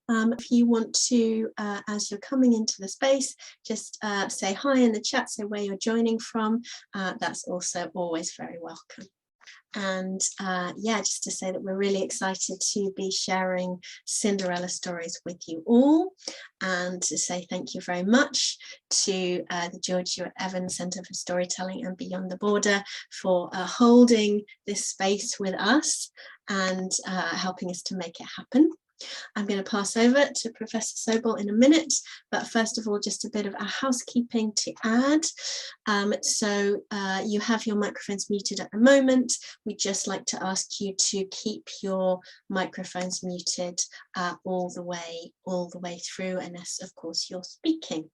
If you want to, as you're coming into the space, just say hi in the chat, say where you're joining from. That's also always very welcome. And yeah, just to say that we're really excited to be sharing Cinderella stories with you all, and to say thank you very much to the George Ewart Evans Centre for Storytelling and Beyond the Border for holding this space with us and helping us to make it happen. I'm going to pass over to Professor Sobol in a minute, but first of all, just a bit of a housekeeping to add. So you have your microphones muted at the moment. We'd just like to ask you to keep your microphones muted all the way through, unless of course you're speaking.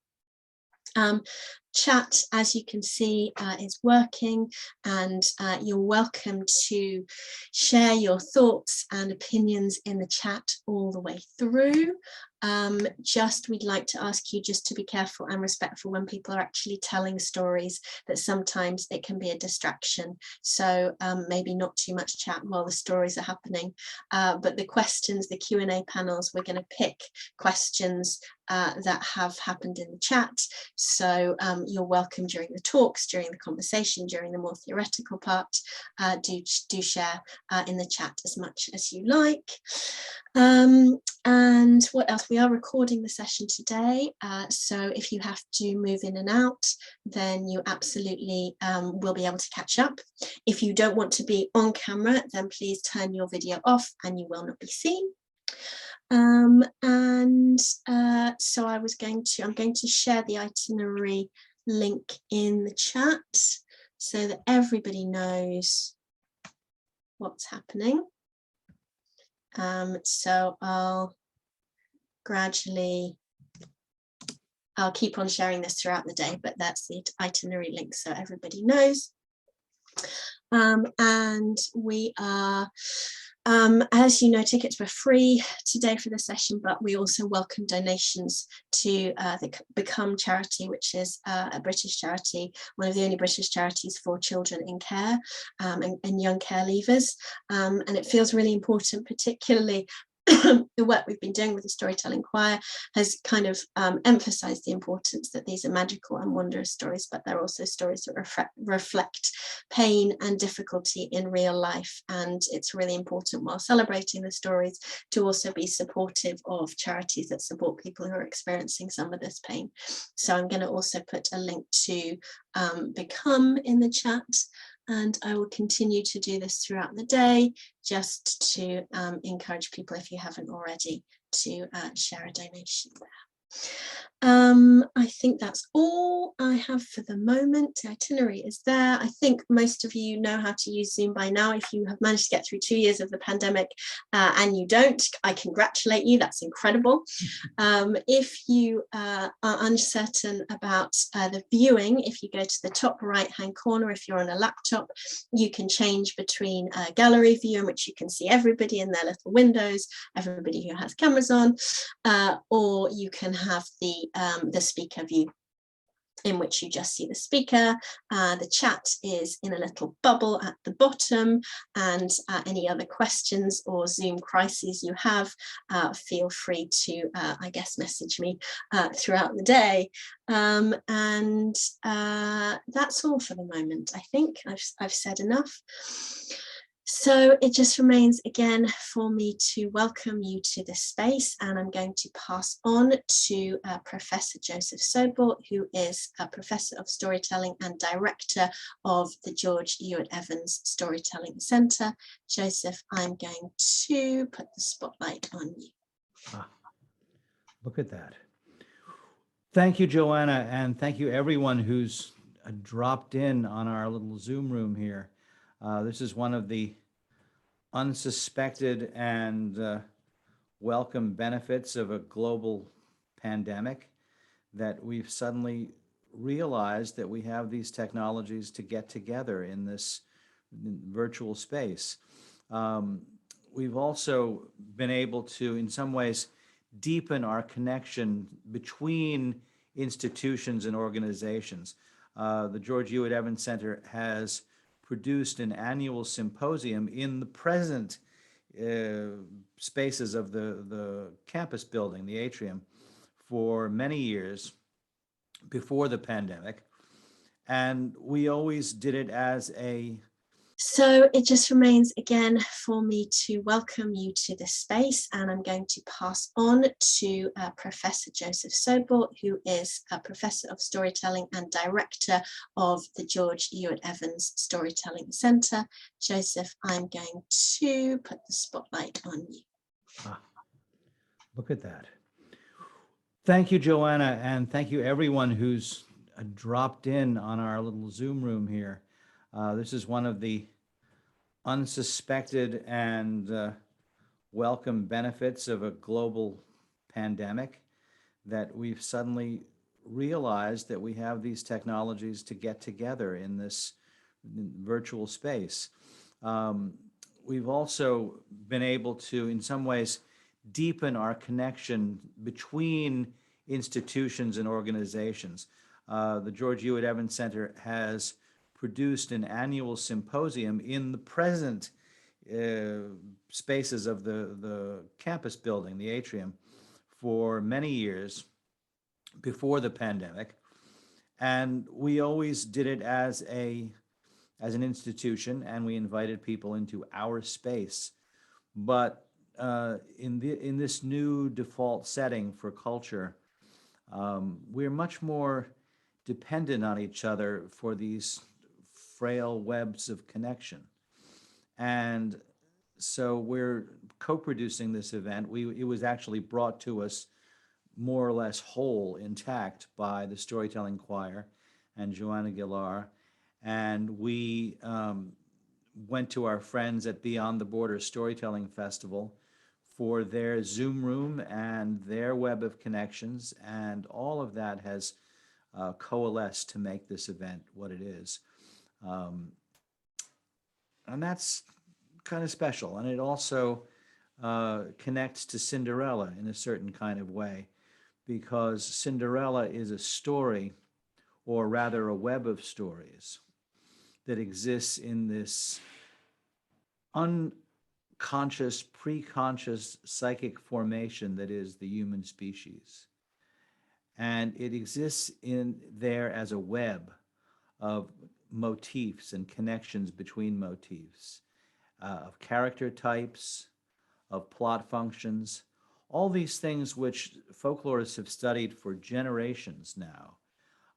Chat, as you can see, is working, and you're welcome to share your thoughts and opinions in the chat all the way through. We'd like to ask you just to be careful and respectful when people are actually telling stories, that sometimes it can be a distraction. So maybe not too much chat while the stories are happening, but the questions, the Q&A panels, we're going to pick questions that have happened in the chat. So you're welcome during the talks, during the conversation, during the more theoretical part. Do share in the chat as much as you like. And what else? We are recording the session today, so if you have to move in and out, then you absolutely will be able to catch up. If you don't want to be on camera, then please turn your video off and you will not be seen. So I'm going to share the itinerary link in the chat so that everybody knows what's happening. So I'll keep on sharing this throughout the day, but that's the itinerary link so everybody knows. And we are, as you know, tickets were free today for the session, but we also welcome donations to the Become charity, which is a British charity, one of the only British charities for children in care and young care leavers. And it feels really important, particularly the work we've been doing with the Storytelling Choir has kind of emphasized the importance that these are magical and wondrous stories, but they're also stories that reflect pain and difficulty in real life. And it's really important, while celebrating the stories, to also be supportive of charities that support people who are experiencing some of this pain. So I'm going to also put a link to Become in the chat. And I will continue to do this throughout the day, just to encourage people, if you haven't already, to share a donation there. I think that's all I have for the moment. The itinerary is there. I think most of you know how to use Zoom by now. If you have managed to get through 2 years of the pandemic and you don't, I congratulate you. That's incredible. If you are uncertain about the viewing, if you go to the top right hand corner, if you're on a laptop, you can change between a gallery view, in which you can see everybody in their little windows, everybody who has cameras on, or you can have the speaker view, in which you just see the speaker. The chat is in a little bubble at the bottom, and any other questions or Zoom crises you have, feel free to, I guess, message me throughout the day. And that's all for the moment. I think I've said enough. So it just remains again for me to welcome you to this space, and I'm going to pass on to Professor Joseph Sobol, who is a Professor of Storytelling and Director of the George Ewart Evans Storytelling Centre. Joseph, I'm going to put the spotlight on you. Look at that. Thank you, Joanna, and thank you everyone who's dropped in on our little Zoom room here. This is one of the unsuspected and welcome benefits of a global pandemic, that we've suddenly realized that we have these technologies to get together in this virtual space. We've also been able to, in some ways, deepen our connection between institutions and organizations. The George Ewart Evans Center has produced an annual symposium in the present spaces of the campus building, the atrium, for many years before the pandemic. And we always did it as a So it just remains again for me to welcome you to this space, and I'm going to pass on to Professor Joseph Sobol, who is a Professor of Storytelling and Director of the George Ewart Evans Storytelling Centre. Joseph, I'm going to put the spotlight on you. Look at that. Thank you, Joanna, and thank you everyone who's dropped in on our little Zoom room here. This is one of the unsuspected and welcome benefits of a global pandemic, that we've suddenly realized that we have these technologies to get together in this virtual space. We've also been able to, in some ways, deepen our connection between institutions and organizations. The George Ewart Evans Center has produced an annual symposium in the present spaces of the campus building, the atrium, for many years before the pandemic. And we always did it as an institution, and we invited people into our space. But in this new default setting for culture, we're much more dependent on each other for these frail webs of connection. And so we're co-producing this event. It was actually brought to us more or less whole, intact, by the Storytelling Choir and Joanna Gilar. And we went to our friends at Beyond the Border Storytelling Festival for their Zoom room and their web of connections. And all of that has coalesced to make this event what it is. And that's kind of special. And it also connects to Cinderella in a certain kind of way, because Cinderella is a story, or rather a web of stories, that exists in this unconscious, pre-conscious psychic formation that is the human species. And it exists in there as a web of motifs and connections between motifs, of character types, of plot functions, all these things which folklorists have studied for generations now.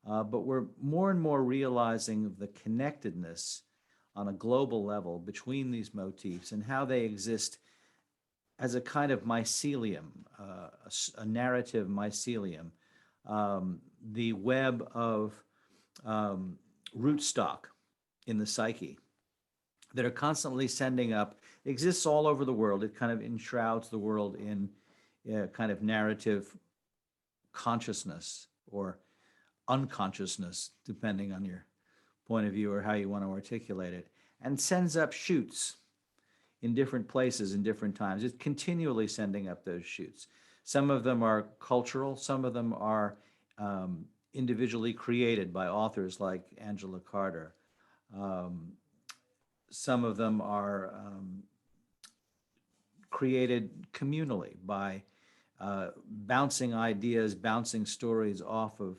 But we're more and more realizing the connectedness on a global level between these motifs and how they exist as a kind of mycelium, a narrative mycelium, the web of rootstock in the psyche that are constantly sending up. It exists all over the world. It kind of enshrouds the world in kind of narrative consciousness or unconsciousness, depending on your point of view or how you want to articulate it, and sends up shoots in different places in different times. It's continually sending up those shoots. Some of them are cultural, some of them are individually created by authors like Angela Carter. Some of them are created communally by bouncing ideas, bouncing stories off of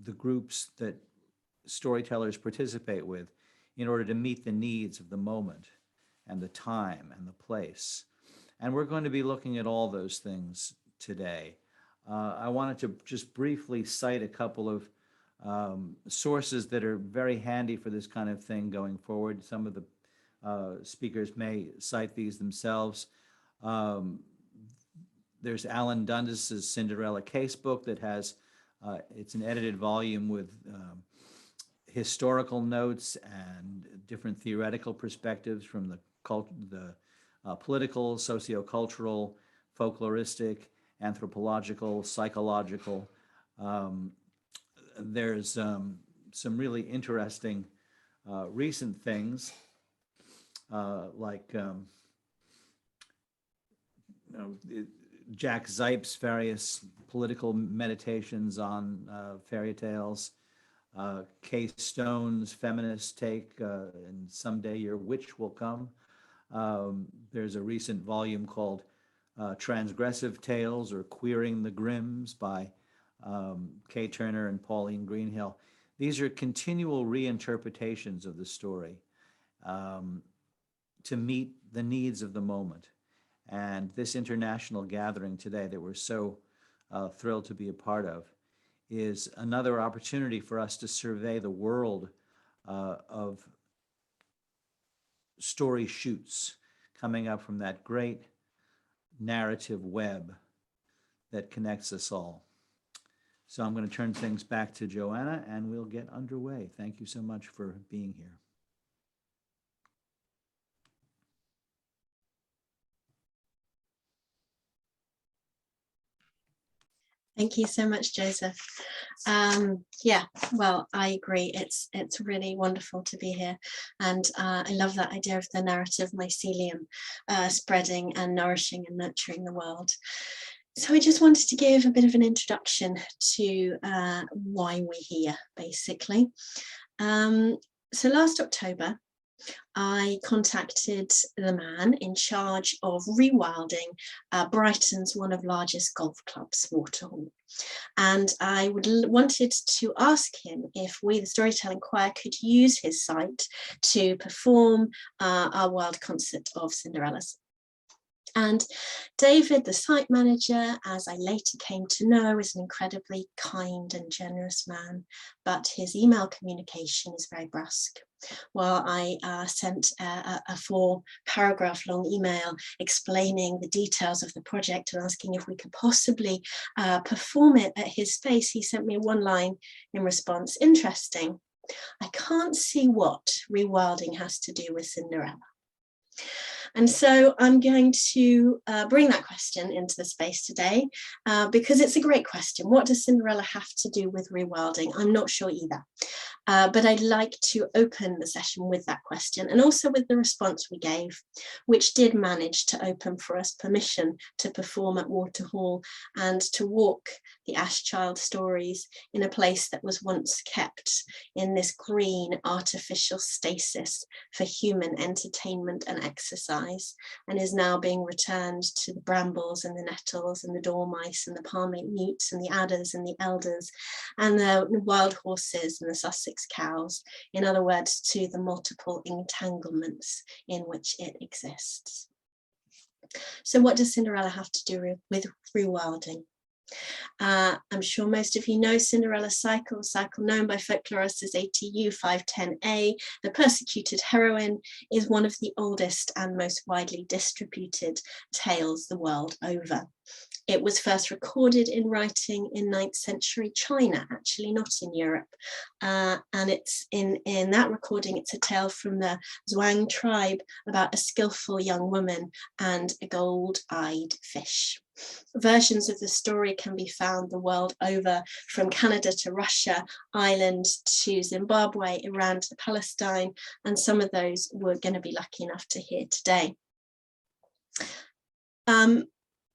the groups that storytellers participate with in order to meet the needs of the moment and the time and the place. And we're going to be looking at all those things today. I wanted to just briefly cite a couple of sources that are very handy for this kind of thing going forward. Some of the speakers may cite these themselves. There's Alan Dundas's Cinderella Casebook that has, it's an edited volume with historical notes and different theoretical perspectives from the political, sociocultural, folkloristic, anthropological, psychological. There's some really interesting recent things like Jack Zipes' various political meditations on fairy tales, Kay Stone's feminist take, and Someday Your Witch Will Come. There's a recent volume called Transgressive Tales or Queering the Grimms by Kay Turner and Pauline Greenhill. These are continual reinterpretations of the story to meet the needs of the moment. And this international gathering today that we're so thrilled to be a part of is another opportunity for us to survey the world of story shoots coming up from that great narrative web that connects us all. So I'm going to turn things back to Joanna and we'll get underway. Thank you so much for being here. Thank you so much, Joseph. Yeah, well, I agree. It's really wonderful to be here. And I love that idea of the narrative mycelium spreading and nourishing and nurturing the world. So I just wanted to give a bit of an introduction to why we're here, basically. So last October, I contacted the man in charge of rewilding Brighton's one of largest golf clubs, Waterhall. And I wanted to ask him if we, the Storytelling Choir, could use his site to perform our wild concert of Cinderellas. And David, the site manager, as I later came to know, is an incredibly kind and generous man, but his email communication is very brusque. While I sent a 4-paragraph long email explaining the details of the project and asking if we could possibly perform it at his space, he sent me one line in response: interesting. I can't see what rewilding has to do with Cinderella. And so I'm going to bring that question into the space today because it's a great question. What does Cinderella have to do with rewilding? I'm not sure either. But I'd like to open the session with that question and also with the response we gave, which did manage to open for us permission to perform at Waterhall and to walk the Ashchild stories in a place that was once kept in this green artificial stasis for human entertainment and exercise, and is now being returned to the brambles and the nettles and the dormice and the palmate newts and the adders and the elders and the wild horses and the Sussex cows, in other words, to the multiple entanglements in which it exists. So what does Cinderella have to do with rewilding? I'm sure most of you know Cinderella's cycle known by folklorists as ATU 510A. The Persecuted Heroine is one of the oldest and most widely distributed tales the world over. It was first recorded in writing in 9th century China, actually not in Europe. And it's in that recording, it's a tale from the Zhuang tribe about a skillful young woman and a gold-eyed fish. Versions of the story can be found the world over, from Canada to Russia, Ireland to Zimbabwe, Iran to Palestine, and some of those we're going to be lucky enough to hear today.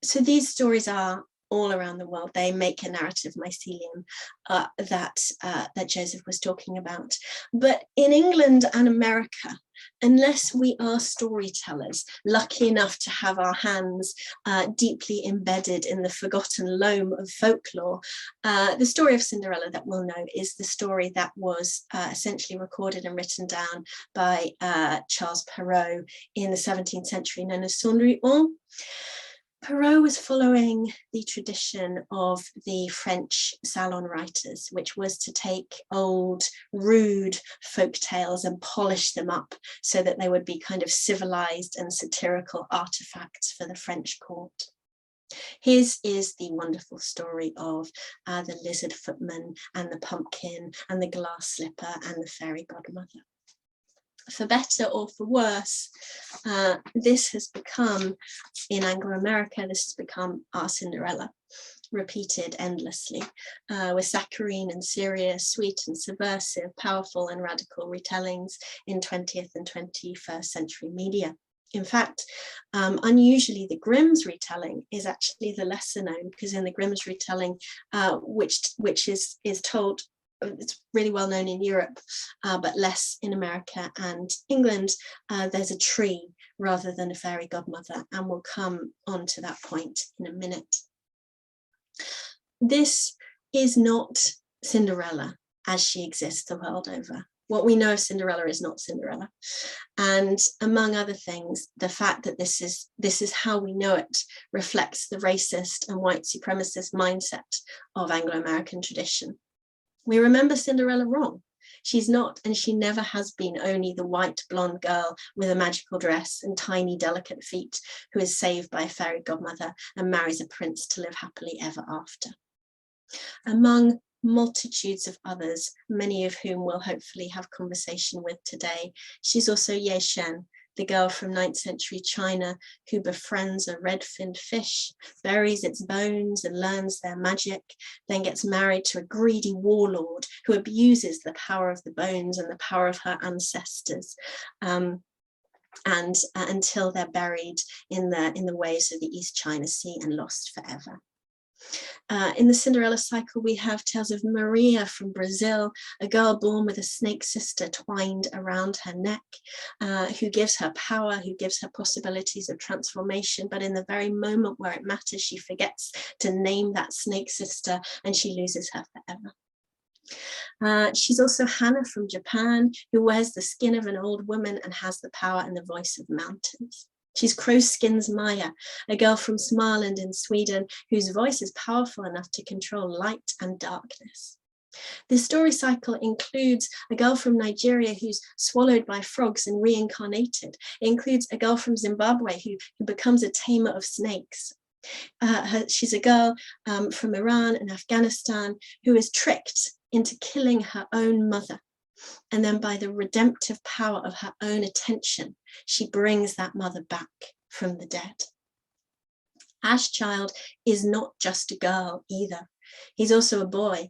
So these stories are all around the world. They make a narrative mycelium that Joseph was talking about. But in England and America, unless we are storytellers, lucky enough to have our hands deeply embedded in the forgotten loam of folklore, the story of Cinderella that we'll know is the story that was essentially recorded and written down by Charles Perrault in the 17th century, known as Cendrillon. Perrault was following the tradition of the French salon writers, which was to take old, rude folk tales and polish them up so that they would be kind of civilized and satirical artifacts for the French court. His is the wonderful story of the lizard footman and the pumpkin and the glass slipper and the fairy godmother. For better or for worse, this has become, in Anglo-America, this has become our Cinderella, repeated endlessly, with saccharine and serious, sweet and subversive, powerful and radical retellings in 20th and 21st century media. In fact, unusually, the Grimm's retelling is actually the lesser known, because in the Grimm's retelling, which is told it's really well known in Europe, but less in America and England. There's a tree rather than a fairy godmother, and we'll come on to that point in a minute. This is not Cinderella as she exists the world over. What we know of Cinderella is not Cinderella. And among other things, the fact that this is how we know it reflects the racist and white supremacist mindset of Anglo-American tradition. We remember Cinderella wrong. She's not, and she never has been, only the white blonde girl with a magical dress and tiny delicate feet who is saved by a fairy godmother and marries a prince to live happily ever after. Among multitudes of others, many of whom we'll hopefully have conversation with today, she's also Ye Shen, the girl from 9th century China who befriends a red-finned fish, buries its bones and learns their magic, then gets married to a greedy warlord who abuses the power of the bones and the power of her ancestors, and until they're buried in the waves of the East China Sea and lost forever. In the Cinderella cycle, we have tales of Maria from Brazil, a girl born with a snake sister twined around her neck, who gives her power, who gives her possibilities of transformation, but in the very moment where it matters, she forgets to name that snake sister and she loses her forever. She's also Hannah from Japan, who wears the skin of an old woman and has the power and the voice of mountains. She's Crowskin's Maya, a girl from Småland in Sweden, whose voice is powerful enough to control light and darkness. This story cycle includes a girl from Nigeria who's swallowed by frogs and reincarnated. It includes a girl from Zimbabwe who becomes a tamer of snakes. She's a girl from Iran and Afghanistan who is tricked into killing her own mother. And then by the redemptive power of her own attention, she brings that mother back from the dead. Ashchild is not just a girl either. He's also a boy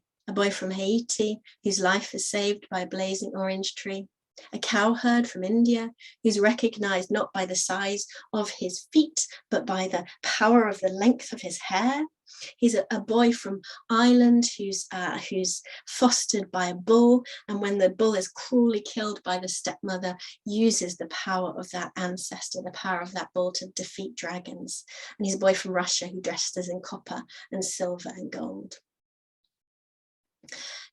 from Haiti whose life is saved by a blazing orange tree, a cowherd from India who's recognized not by the size of his feet, but by the power of the length of his hair. He's a boy from Ireland who's fostered by a bull, and when the bull is cruelly killed by the stepmother, uses the power of that ancestor, the power of that bull, to defeat dragons. And he's a boy from Russia who dresses in copper and silver and gold.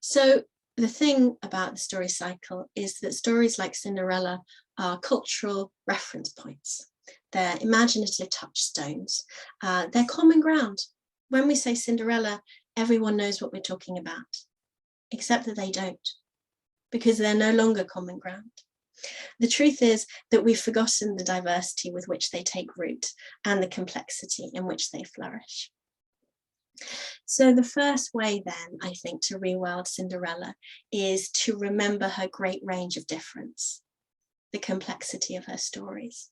So the thing about the story cycle is that stories like Cinderella are cultural reference points. They're imaginative touchstones. They're common ground. When we say Cinderella, everyone knows what we're talking about, except that they don't, because they're no longer common ground. The truth is that we've forgotten the diversity with which they take root and the complexity in which they flourish. So the first way then, I think, to rewild Cinderella is to remember her great range of difference, the complexity of her stories.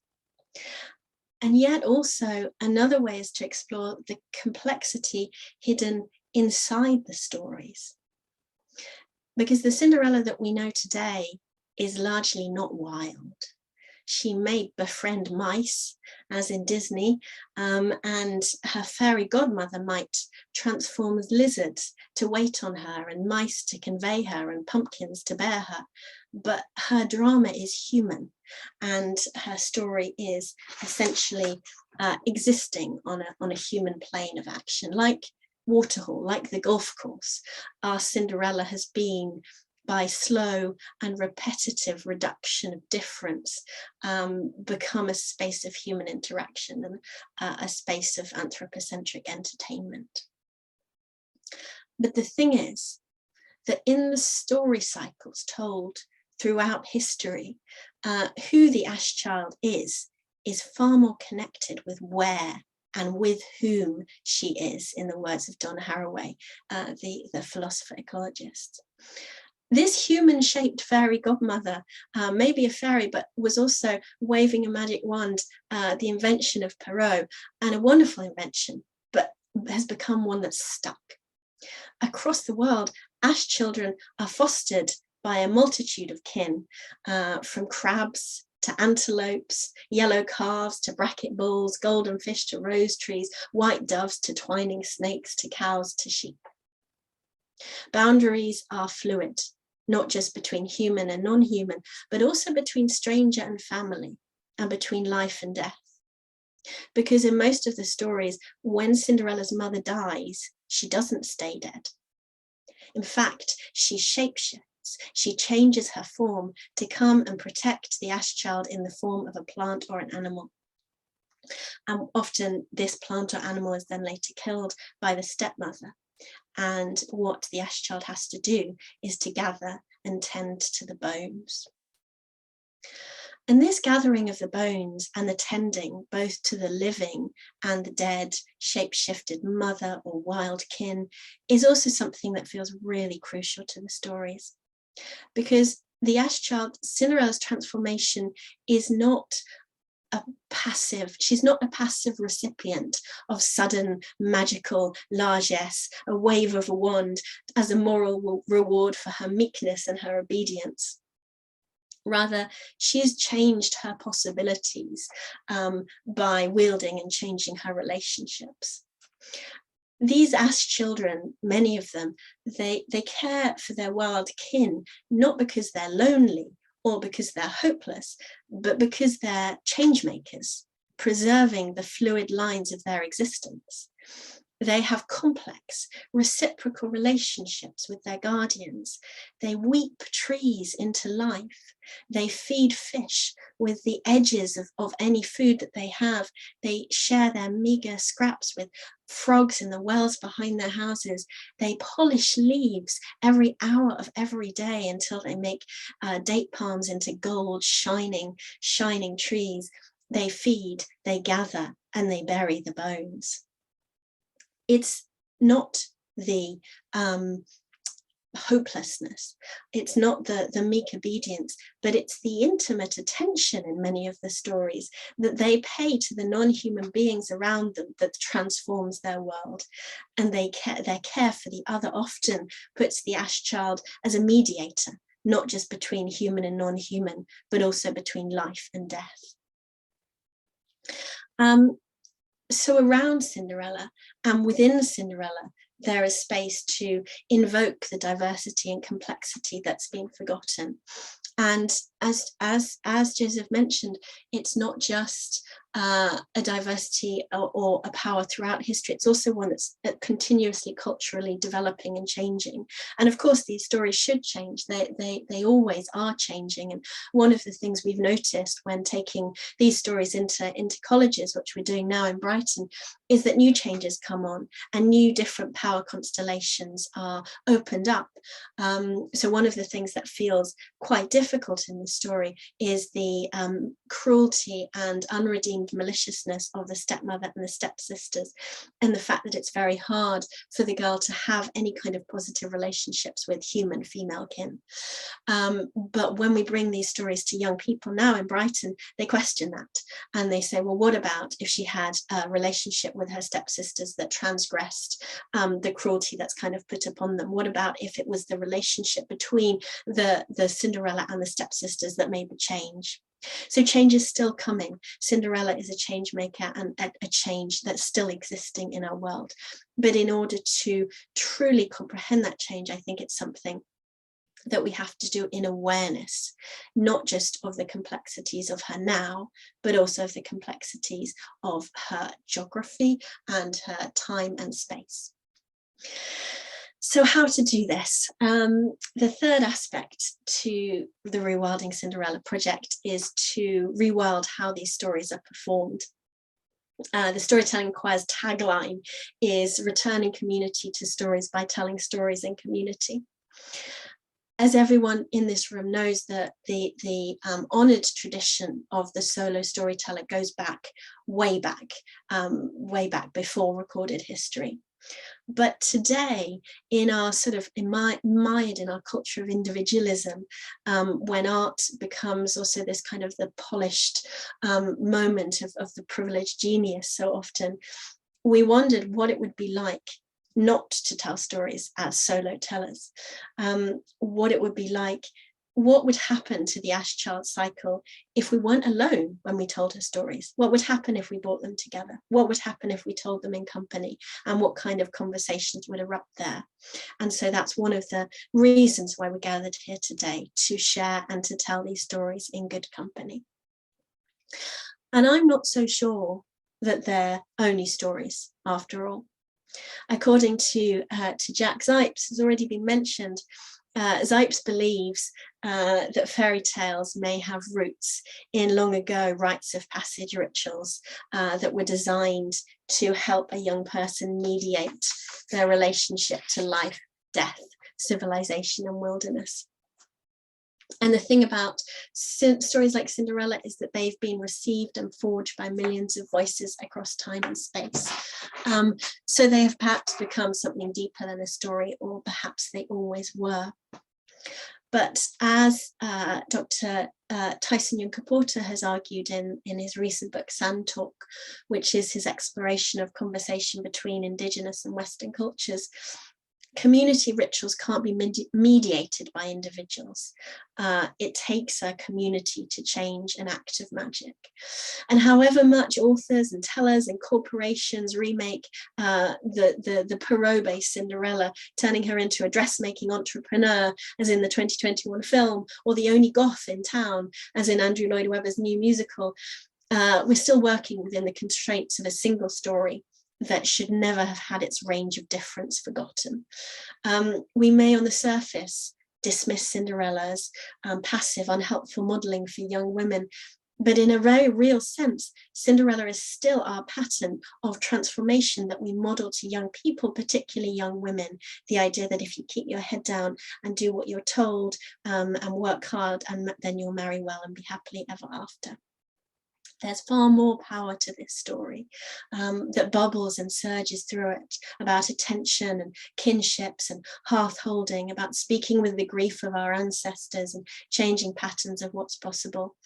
And yet also another way is to explore the complexity hidden inside the stories. Because the Cinderella that we know today is largely not wild. She may befriend mice, as in Disney, and her fairy godmother might transform as lizards to wait on her, and mice to convey her, and pumpkins to bear her. But her drama is human, and her story is essentially existing on a human plane of action, like Waterhall, like the golf course. Our Cinderella has been, by slow and repetitive reduction of difference, become a space of human interaction and a space of anthropocentric entertainment. But the thing is that in the story cycles told throughout history, who the Ashchild is far more connected with where and with whom she is, in the words of Donna Haraway, the philosopher ecologist. This human-shaped fairy godmother may be a fairy, but was also waving a magic wand, the invention of Perrault, and a wonderful invention, but has become one that's stuck. Across the world, ash children are fostered by a multitude of kin, from crabs to antelopes, yellow calves to bracket bulls, golden fish to rose trees, white doves to twining snakes, to cows to sheep. Boundaries are fluid, not just between human and non-human, but also between stranger and family, and between life and death. Because in most of the stories, when Cinderella's mother dies, she doesn't stay dead. In fact, she shapeshifts, she changes her form to come and protect the ash child in the form of a plant or an animal. And often this plant or animal is then later killed by the stepmother. And what the ash child has to do is to gather and tend to the bones. And this gathering of the bones and the tending both to the living and the dead, shape-shifted mother or wild kin is also something that feels really crucial to the stories. Because the ash child, Cinderella's transformation, is not a passive, she's not a passive recipient of sudden magical largesse, a wave of a wand as a moral reward for her meekness and her obedience. Rather, she has changed her possibilities by wielding and changing her relationships. These ash children, many of them, they care for their wild kin, not because they're lonely or because they're hopeless, but because they're change makers, preserving the fluid lines of their existence. They have complex, reciprocal relationships with their guardians. They weep trees into life. They feed fish with the edges of any food that they have. They share their meager scraps with frogs in the wells behind their houses. They polish leaves every hour of every day until they make date palms into gold, shining trees. They feed, they gather, and they bury the bones. It's not the hopelessness, it's not the meek obedience, but it's the intimate attention in many of the stories that they pay to the non-human beings around them that transforms their world. And their care for the other often puts the ash child as a mediator, not just between human and non-human, but also between life and death. So around Cinderella and within Cinderella, there is space to invoke the diversity and complexity that's been forgotten. And as Joseph mentioned, it's not just a diversity or a power throughout history, it's also one that's continuously culturally developing and changing. And of course, these stories should change. They always are changing. And one of the things we've noticed when taking these stories into colleges, which we're doing now in Brighton, is that new changes come on and new different power constellations are opened up. So one of the things that feels quite difficult in the story is the cruelty and unredeemed maliciousness of the stepmother and the stepsisters, and the fact that it's very hard for the girl to have any kind of positive relationships with human female kin. But when we bring these stories to young people now in Brighton, they question that, and they say, well, what about if she had a relationship with her stepsisters that transgressed the cruelty that's kind of put upon them? What about if it was the relationship between the Cinderella and the stepsisters that made the change? So change is still coming. Cinderella is a change maker and a change that's still existing in our world. But in order to truly comprehend that change, I think it's something that we have to do in awareness, not just of the complexities of her now, but also of the complexities of her geography and her time and space. So how to do this? The third aspect to the Rewilding Cinderella project is to rewild how these stories are performed. The Storytelling Choir's tagline is returning community to stories by telling stories in community. As everyone in this room knows, that the honoured tradition of the solo storyteller goes back, way back before recorded history. But today, in our sort of mired in our culture of individualism, when art becomes also this kind of the polished moment of the privileged genius so often, we wondered what it would be like not to tell stories as solo tellers, what it would be like what would happen to the Ash Child cycle if we weren't alone when we told her stories? What would happen if we brought them together? What would happen if we told them in company? And what kind of conversations would erupt there? And so that's one of the reasons why we gathered here today, to share and to tell these stories in good company. And I'm not so sure that they're only stories after all. According to Jack Zipes, has already been mentioned, Zipes believes that fairy tales may have roots in long ago rites of passage rituals that were designed to help a young person mediate their relationship to life, death, civilization, and wilderness. And the thing about stories like Cinderella is that they've been received and forged by millions of voices across time and space. So they have perhaps become something deeper than a story, or perhaps they always were. But as Dr. Tyson Yunkaporta has argued in his recent book, Sand Talk, which is his exploration of conversation between Indigenous and Western cultures, community rituals can't be mediated by individuals. It takes a community to change an act of magic. And however much authors and tellers and corporations remake the Perot-based Cinderella, turning her into a dressmaking entrepreneur, as in the 2021 film, or the only goth in town, as in Andrew Lloyd Webber's new musical, we're still working within the constraints of a single story that should never have had its range of difference forgotten. We may on the surface dismiss Cinderella as passive, unhelpful modelling for young women, but in a very real sense, Cinderella is still our pattern of transformation that we model to young people, particularly young women. The idea that if you keep your head down and do what you're told and work hard, and then you'll marry well and be happily ever after. There's far more power to this story that bubbles and surges through it, about attention and kinships and hearth holding, about speaking with the grief of our ancestors and changing patterns of what's possible.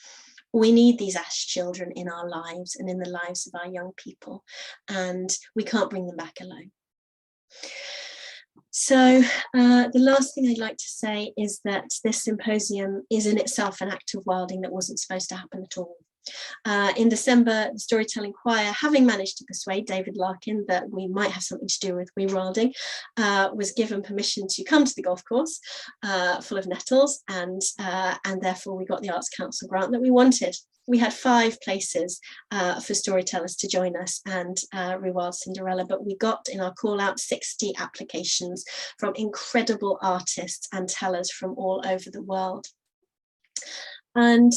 We need these Ash children in our lives and in the lives of our young people, and we can't bring them back alone. So the last thing I'd like to say is that this symposium is in itself an act of wilding that wasn't supposed to happen at all. In December, the Storytelling Choir, having managed to persuade David Larkin that we might have something to do with rewilding, was given permission to come to the golf course full of nettles, and therefore we got the Arts Council grant that we wanted. We had 5 places for storytellers to join us and rewild Cinderella, but we got in our call out 60 applications from incredible artists and tellers from all over the world. And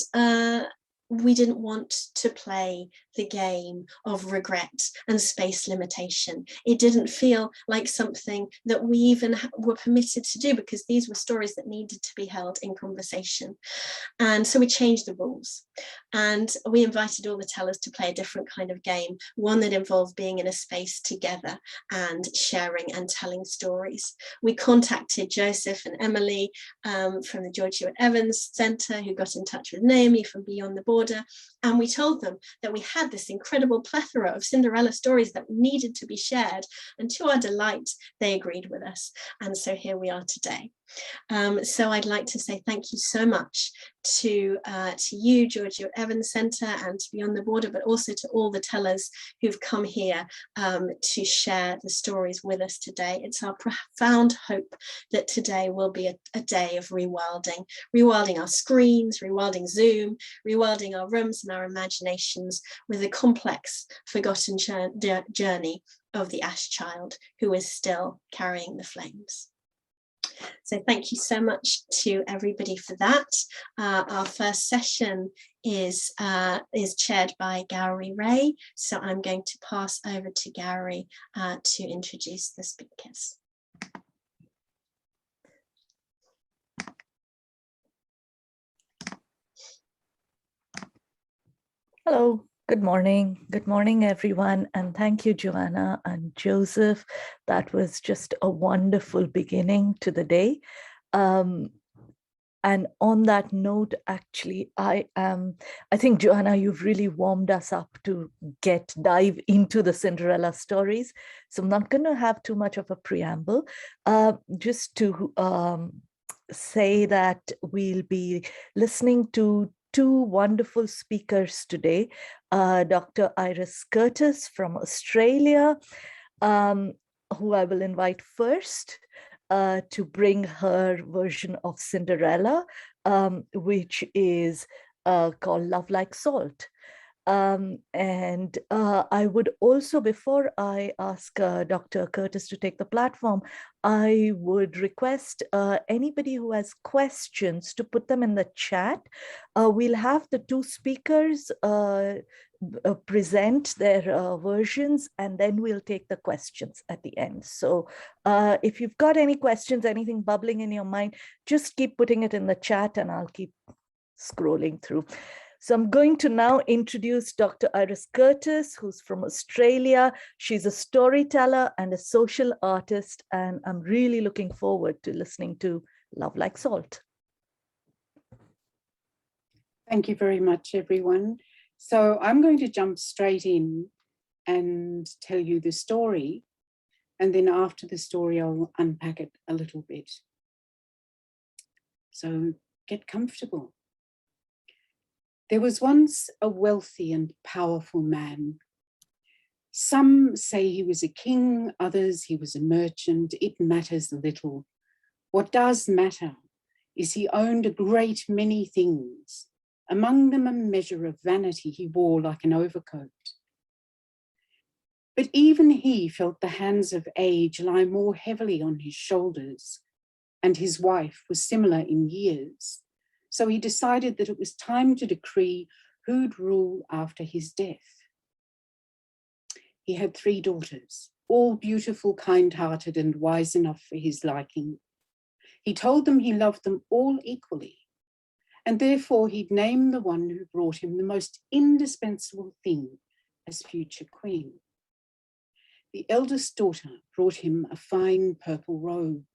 we didn't want to play the game of regret and space limitation. It didn't feel like something that we even were permitted to do, because these were stories that needed to be held in conversation. And so we changed the rules, and we invited all the tellers to play a different kind of game, one that involved being in a space together and sharing and telling stories. We contacted Joseph and Emily from the George Ewart Evans Centre, who got in touch with Naomi from Beyond the Border, and we told them that we had this incredible plethora of Cinderella stories that needed to be shared, and to our delight, they agreed with us. And so here we are today. So I'd like to say thank you so much to you, George Ewart Evans Centre, and to Beyond the Border, but also to all the tellers who've come here to share the stories with us today. It's our profound hope that today will be a day of rewilding our screens, rewilding Zoom, rewilding our rooms and our imaginations with the complex, forgotten journey of the Ash Child, who is still carrying the flames. So thank you so much to everybody for that. Our first session is chaired by Gauri Ray. So I'm going to pass over to Gauri to introduce the speakers. Hello. Good morning. Good morning, everyone. And thank you, Joanna and Joseph. That was just a wonderful beginning to the day. And on that note, actually, I think, Joanna, you've really warmed us up to dive into the Cinderella stories. So I'm not going to have too much of a preamble, just to say that we'll be listening to two wonderful speakers today, Dr. Iris Curteis from Australia, who I will invite first to bring her version of Cinderella, which is called Love Like Salt. And I would also, before I ask Dr. Curteis to take the platform, I would request anybody who has questions to put them in the chat. We'll have the two speakers present their versions, and then we'll take the questions at the end. So if you've got any questions, anything bubbling in your mind, just keep putting it in the chat and I'll keep scrolling through. So I'm going to now introduce Dr. Iris Curteis, who's from Australia. She's a storyteller and a social artist, and I'm really looking forward to listening to Love Like Salt. Thank you very much, everyone. So I'm going to jump straight in and tell you the story. And then after the story, I'll unpack it a little bit. So get comfortable. There was once a wealthy and powerful man. Some say he was a king, others he was a merchant. It matters little. What does matter is he owned a great many things, among them a measure of vanity he wore like an overcoat. But even he felt the hands of age lie more heavily on his shoulders, and his wife was similar in years. So he decided that it was time to decree who'd rule after his death. He had 3 daughters, all beautiful, kind-hearted, and wise enough for his liking. He told them he loved them all equally, and therefore he'd name the one who brought him the most indispensable thing as future queen. The eldest daughter brought him a fine purple robe,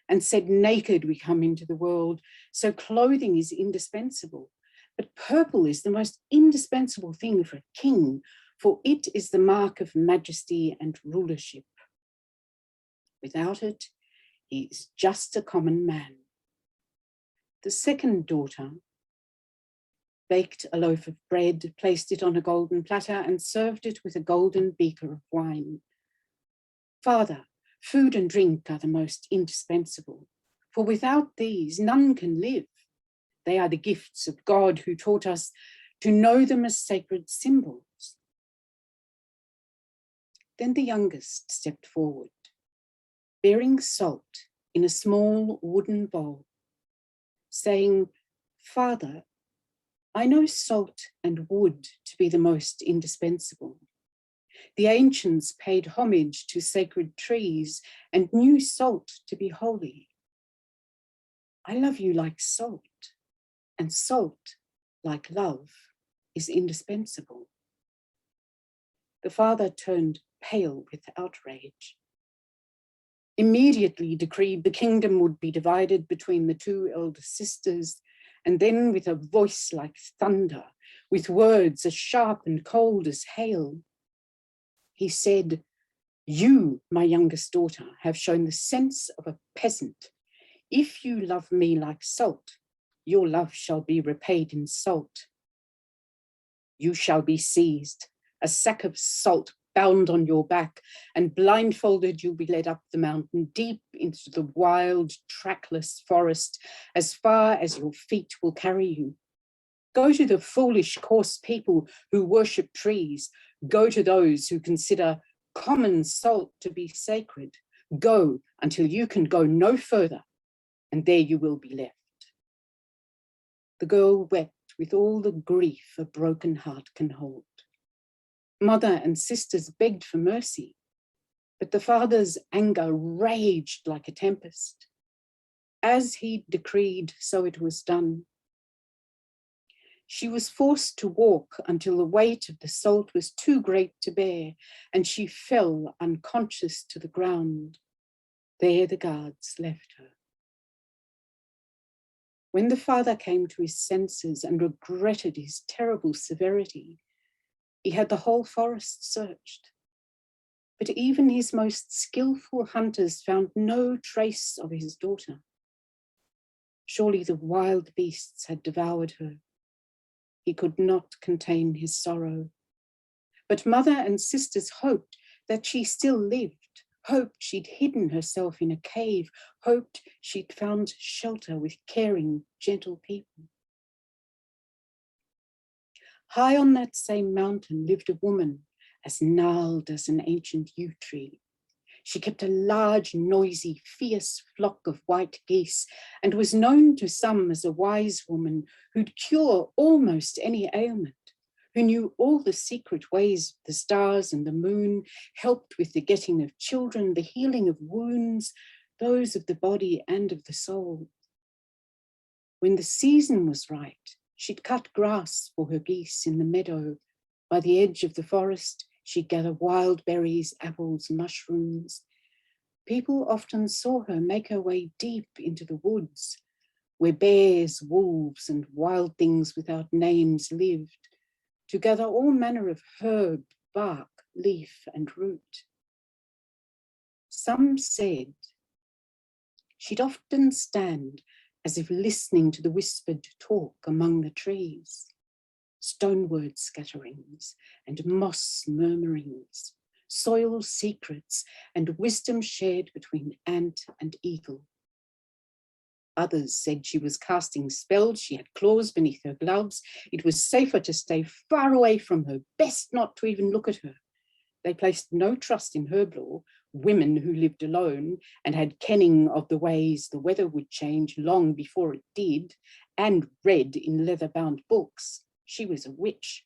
and said, naked we come into the world, so clothing is indispensable. But purple is the most indispensable thing for a king, for it is the mark of majesty and rulership. Without it, he is just a common man. The second daughter baked a loaf of bread, placed it on a golden platter, and served it with a golden beaker of wine. Father, food and drink are the most indispensable, for without these, none can live. They are the gifts of God who taught us to know them as sacred symbols. Then the youngest stepped forward, bearing salt in a small wooden bowl, saying, Father, I know salt and wood to be the most indispensable. The ancients paid homage to sacred trees and knew salt to be holy. I love you like salt, and salt, like love, is indispensable. The father turned pale with outrage. Immediately decreed the kingdom would be divided between the 2 elder sisters, and then with a voice like thunder, with words as sharp and cold as hail, he said, you, my youngest daughter, have shown the sense of a peasant. If you love me like salt, your love shall be repaid in salt. You shall be seized, a sack of salt bound on your back, and blindfolded you'll be led up the mountain, deep into the wild, trackless forest, as far as your feet will carry you. Go to the foolish, coarse people who worship trees. Go to those who consider common salt to be sacred. Go until you can go no further, and there you will be left. The girl wept with all the grief a broken heart can hold. Mother and sisters begged for mercy, but the father's anger raged like a tempest. As he decreed, so it was done. She was forced to walk until the weight of the salt was too great to bear, and she fell unconscious to the ground. There the guards left her. When the father came to his senses and regretted his terrible severity, he had the whole forest searched. But even his most skillful hunters found no trace of his daughter. Surely the wild beasts had devoured her. He could not contain his sorrow. But mother and sisters hoped that she still lived, hoped she'd hidden herself in a cave, hoped she'd found shelter with caring, gentle people. High on that same mountain lived a woman as gnarled as an ancient yew tree. She kept a large, noisy, fierce flock of white geese and was known to some as a wise woman who'd cure almost any ailment, who knew all the secret ways of the stars and the moon, helped with the getting of children, the healing of wounds, those of the body and of the soul. When the season was right, she'd cut grass for her geese in the meadow. By the edge of the forest, she'd gather wild berries, apples, mushrooms. People often saw her make her way deep into the woods, where bears, wolves, and wild things without names lived, to gather all manner of herb, bark, leaf, and root. Some said she'd often stand as if listening to the whispered talk among the trees, stoneword scatterings and moss murmurings, soil secrets and wisdom shared between ant and eagle. Others said she was casting spells, she had claws beneath her gloves, it was safer to stay far away from her, best not to even look at her. They placed no trust in herb law, women who lived alone and had kenning of the ways the weather would change long before it did, and read in leather-bound books. She was a witch.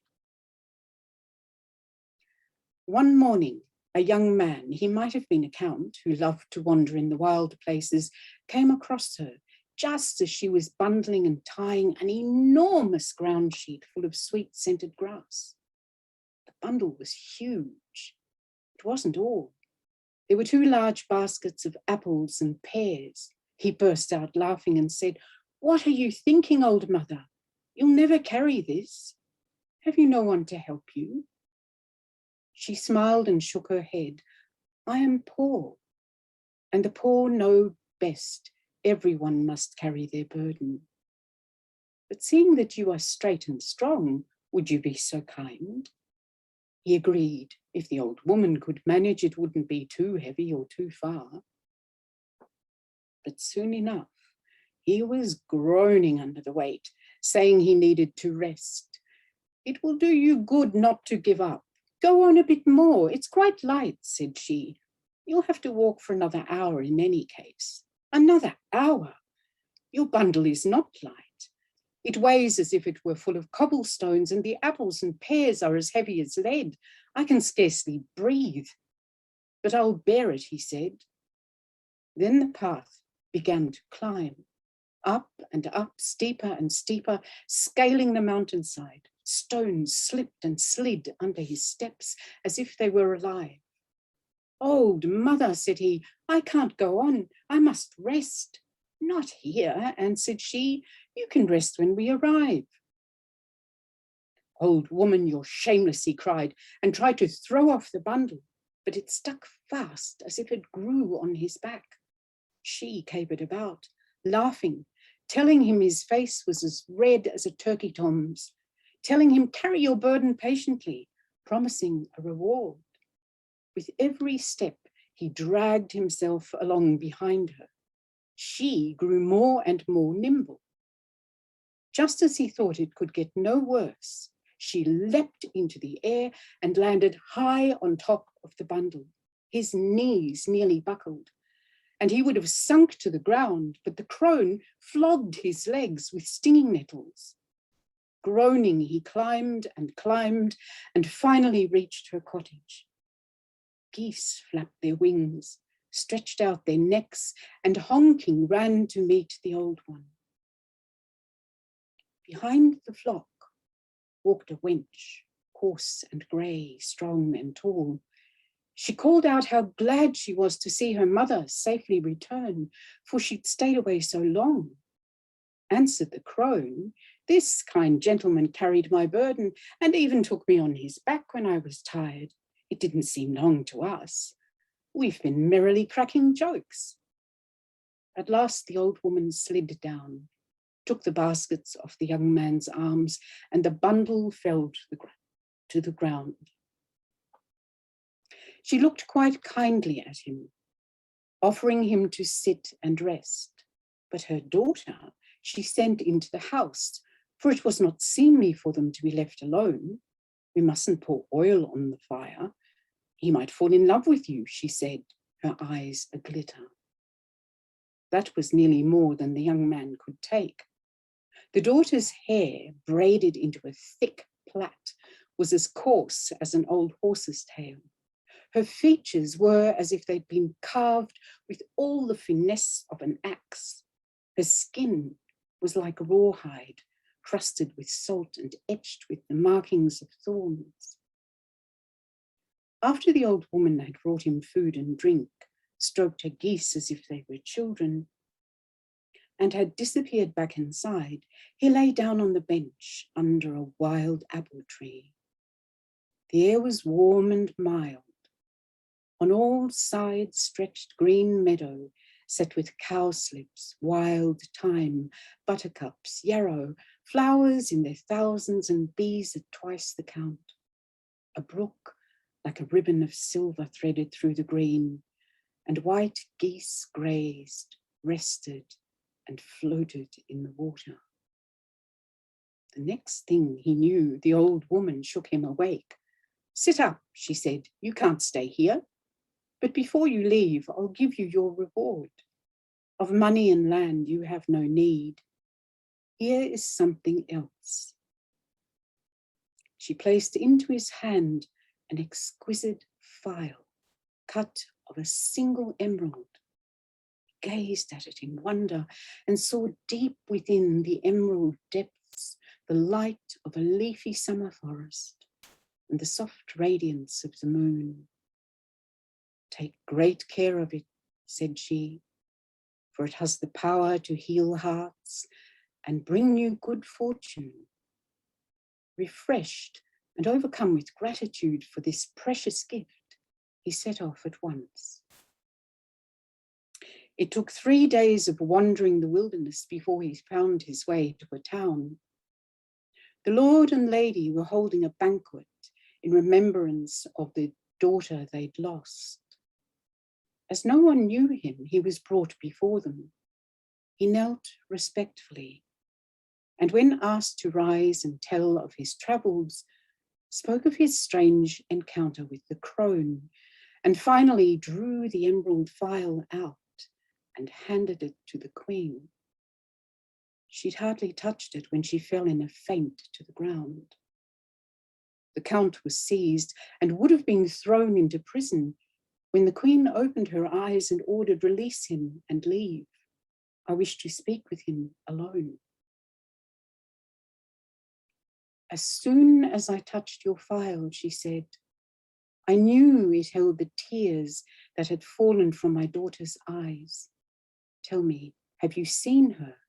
One morning, a young man, he might have been a count, who loved to wander in the wild places, came across her just as she was bundling and tying an enormous ground sheet full of sweet-scented grass. The bundle was huge. It wasn't all. There were 2 large baskets of apples and pears. He burst out laughing and said, "What are you thinking, old mother? You'll never carry this. Have you no one to help you?" She smiled and shook her head. "I am poor, and the poor know best. Everyone must carry their burden. But seeing that you are straight and strong, would you be so kind?" He agreed. If the old woman could manage, it wouldn't be too heavy or too far. But soon enough, he was groaning under the weight, saying he needed to rest. "It will do you good not to give up. Go on a bit more. It's quite light," said she. "You'll have to walk for another hour in any case." "Another hour? Your bundle is not light. It weighs as if it were full of cobblestones, and the apples and pears are as heavy as lead. I can scarcely breathe. But I'll bear it," he said. Then the path began to climb, up and up, steeper and steeper, scaling the mountainside. Stones slipped and slid under his steps as if they were alive. "Old mother," said he, "I can't go on. I must rest." "Not here," answered she. "You can rest when we arrive." "Old woman, you're shameless," he cried, and tried to throw off the bundle, but it stuck fast as if it grew on his back. She capered about, laughing, telling him his face was as red as a turkey tom's, telling him, "Carry your burden patiently," promising a reward. With every step, he dragged himself along behind her. She grew more and more nimble. Just as he thought it could get no worse, she leapt into the air and landed high on top of the bundle. His knees nearly buckled, and he would have sunk to the ground, but the crone flogged his legs with stinging nettles. Groaning, he climbed and climbed and finally reached her cottage. Geese flapped their wings, stretched out their necks, and honking ran to meet the old one. Behind the flock walked a wench, coarse and grey, strong and tall. She called out how glad she was to see her mother safely return, for she'd stayed away so long. Answered the crone, "This kind gentleman carried my burden and even took me on his back when I was tired. It didn't seem long to us. We've been merrily cracking jokes." At last the old woman slid down, took the baskets off the young man's arms, and the bundle fell to the ground. She looked quite kindly at him, offering him to sit and rest. But her daughter she sent into the house, for it was not seemly for them to be left alone. We mustn't pour oil on the fire. He might fall in love with you, she said, her eyes a-glitter. That was nearly more than the young man could take. The daughter's hair, braided into a thick plait, was as coarse as an old horse's tail. Her features were as if they'd been carved with all the finesse of an axe. Her skin was like rawhide, crusted with salt and etched with the markings of thorns. After the old woman had brought him food and drink, stroked her geese as if they were children, and had disappeared back inside, he lay down on the bench under a wild apple tree. The air was warm and mild. On all sides stretched green meadow, set with cowslips, wild thyme, buttercups, yarrow, flowers in their thousands and bees at twice the count. A brook like a ribbon of silver threaded through the green, and white geese grazed, rested, and floated in the water. The next thing he knew, the old woman shook him awake. "Sit up," she said, "you can't stay here. But before you leave, I'll give you your reward. Of money and land you have no need. Here is something else." She placed into his hand an exquisite phial, cut of a single emerald. He gazed at it in wonder and saw deep within the emerald depths the light of a leafy summer forest and the soft radiance of the moon. "Take great care of it," said she, "for it has the power to heal hearts and bring you good fortune." Refreshed and overcome with gratitude for this precious gift, he set off at once. It took 3 days of wandering the wilderness before he found his way to a town. The lord and lady were holding a banquet in remembrance of the daughter they'd lost. As no one knew him, he was brought before them. He knelt respectfully, and when asked to rise and tell of his travels, spoke of his strange encounter with the crone, and finally drew the emerald phial out and handed it to the queen. She'd hardly touched it when she fell in a faint to the ground. The count was seized and would have been thrown into prison when the queen opened her eyes and ordered, "Release him and leave. I wish to speak with him alone." "As soon as I touched your phial," she said, "I knew it held the tears that had fallen from my daughter's eyes. Tell me, have you seen her?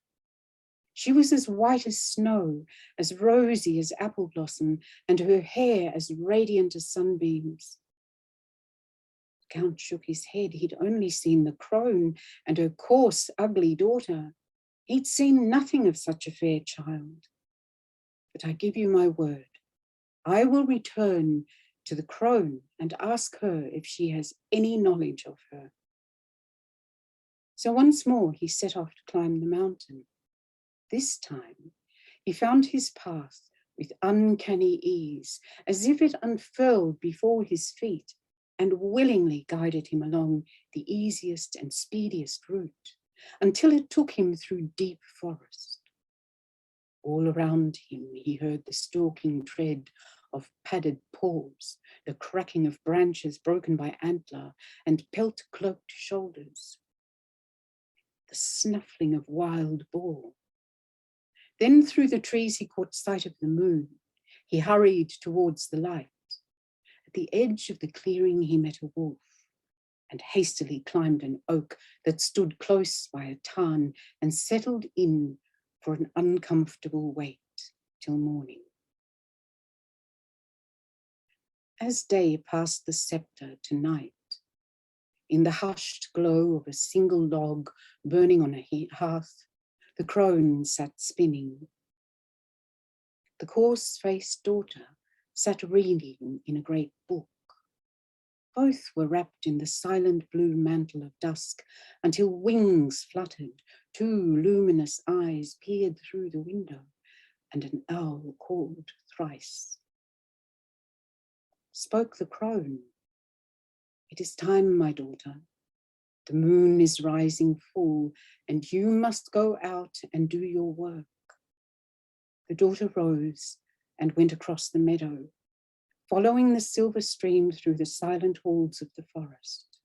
She was as white as snow, as rosy as apple blossom, and her hair as radiant as sunbeams." The count shook his head. He'd only seen the crone and her coarse, ugly daughter. He'd seen nothing of such a fair child. "But I give you my word, I will return to the crone and ask her if she has any knowledge of her." So once more he set off to climb the mountain. This time he found his path with uncanny ease, as if it unfurled before his feet and willingly guided him along the easiest and speediest route, until it took him through deep forest. All around him he heard the stalking tread of padded paws, the cracking of branches broken by antler and pelt-cloaked shoulders, the snuffling of wild boar. Then through the trees he caught sight of the moon. He hurried towards the light. At the edge of the clearing he met a wolf and hastily climbed an oak that stood close by a tarn and settled in for an uncomfortable wait till morning. As day passed the scepter to night, In the hushed glow of a single log burning on a hearth, the crone sat spinning. The coarse-faced daughter sat reading in a great book. Both were wrapped in the silent blue mantle of dusk until wings fluttered, two luminous eyes peered through the window, and an owl called thrice. Spoke the crone. "It is time, my daughter. The moon is rising full, and you must go out and do your work." The daughter rose and went across the meadow, following the silver stream through the silent halls of the forest.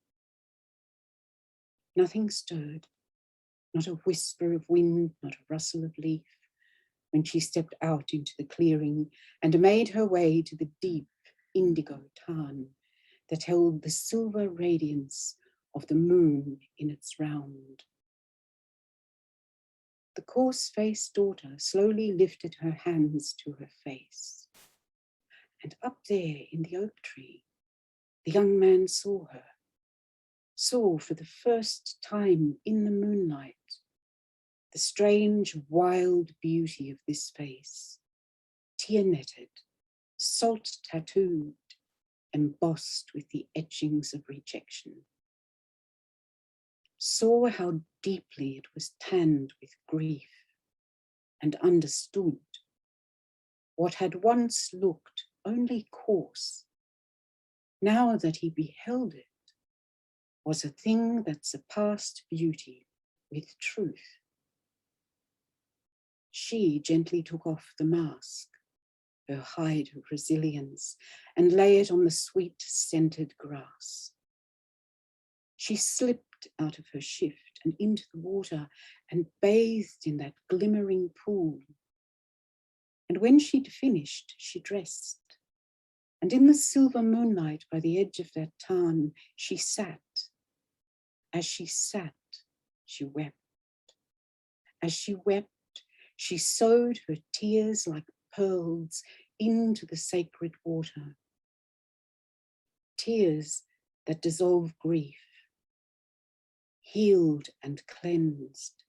Nothing stirred, not a whisper of wind, not a rustle of leaf, when she stepped out into the clearing and made her way to the deep indigo tarn that held the silver radiance of the moon in its round. The coarse-faced daughter slowly lifted her hands to her face. And up there in the oak tree, the young man saw her, saw for the first time in the moonlight the strange, wild beauty of this face, tear-netted, salt-tattooed, embossed with the etchings of rejection. Saw how deeply it was tanned with grief, and understood what had once looked only coarse, now that he beheld it, was a thing that surpassed beauty with truth. She gently took off the mask, her hide of resilience, and lay it on the sweet scented grass. She slipped out of her shift and into the water and bathed in that glimmering pool. And when she'd finished, she dressed. And in the silver moonlight by the edge of that tarn, she sat. As she sat, she wept. As she wept, she sowed her tears like pearls into the sacred water. Tears that dissolve grief, healed and cleansed.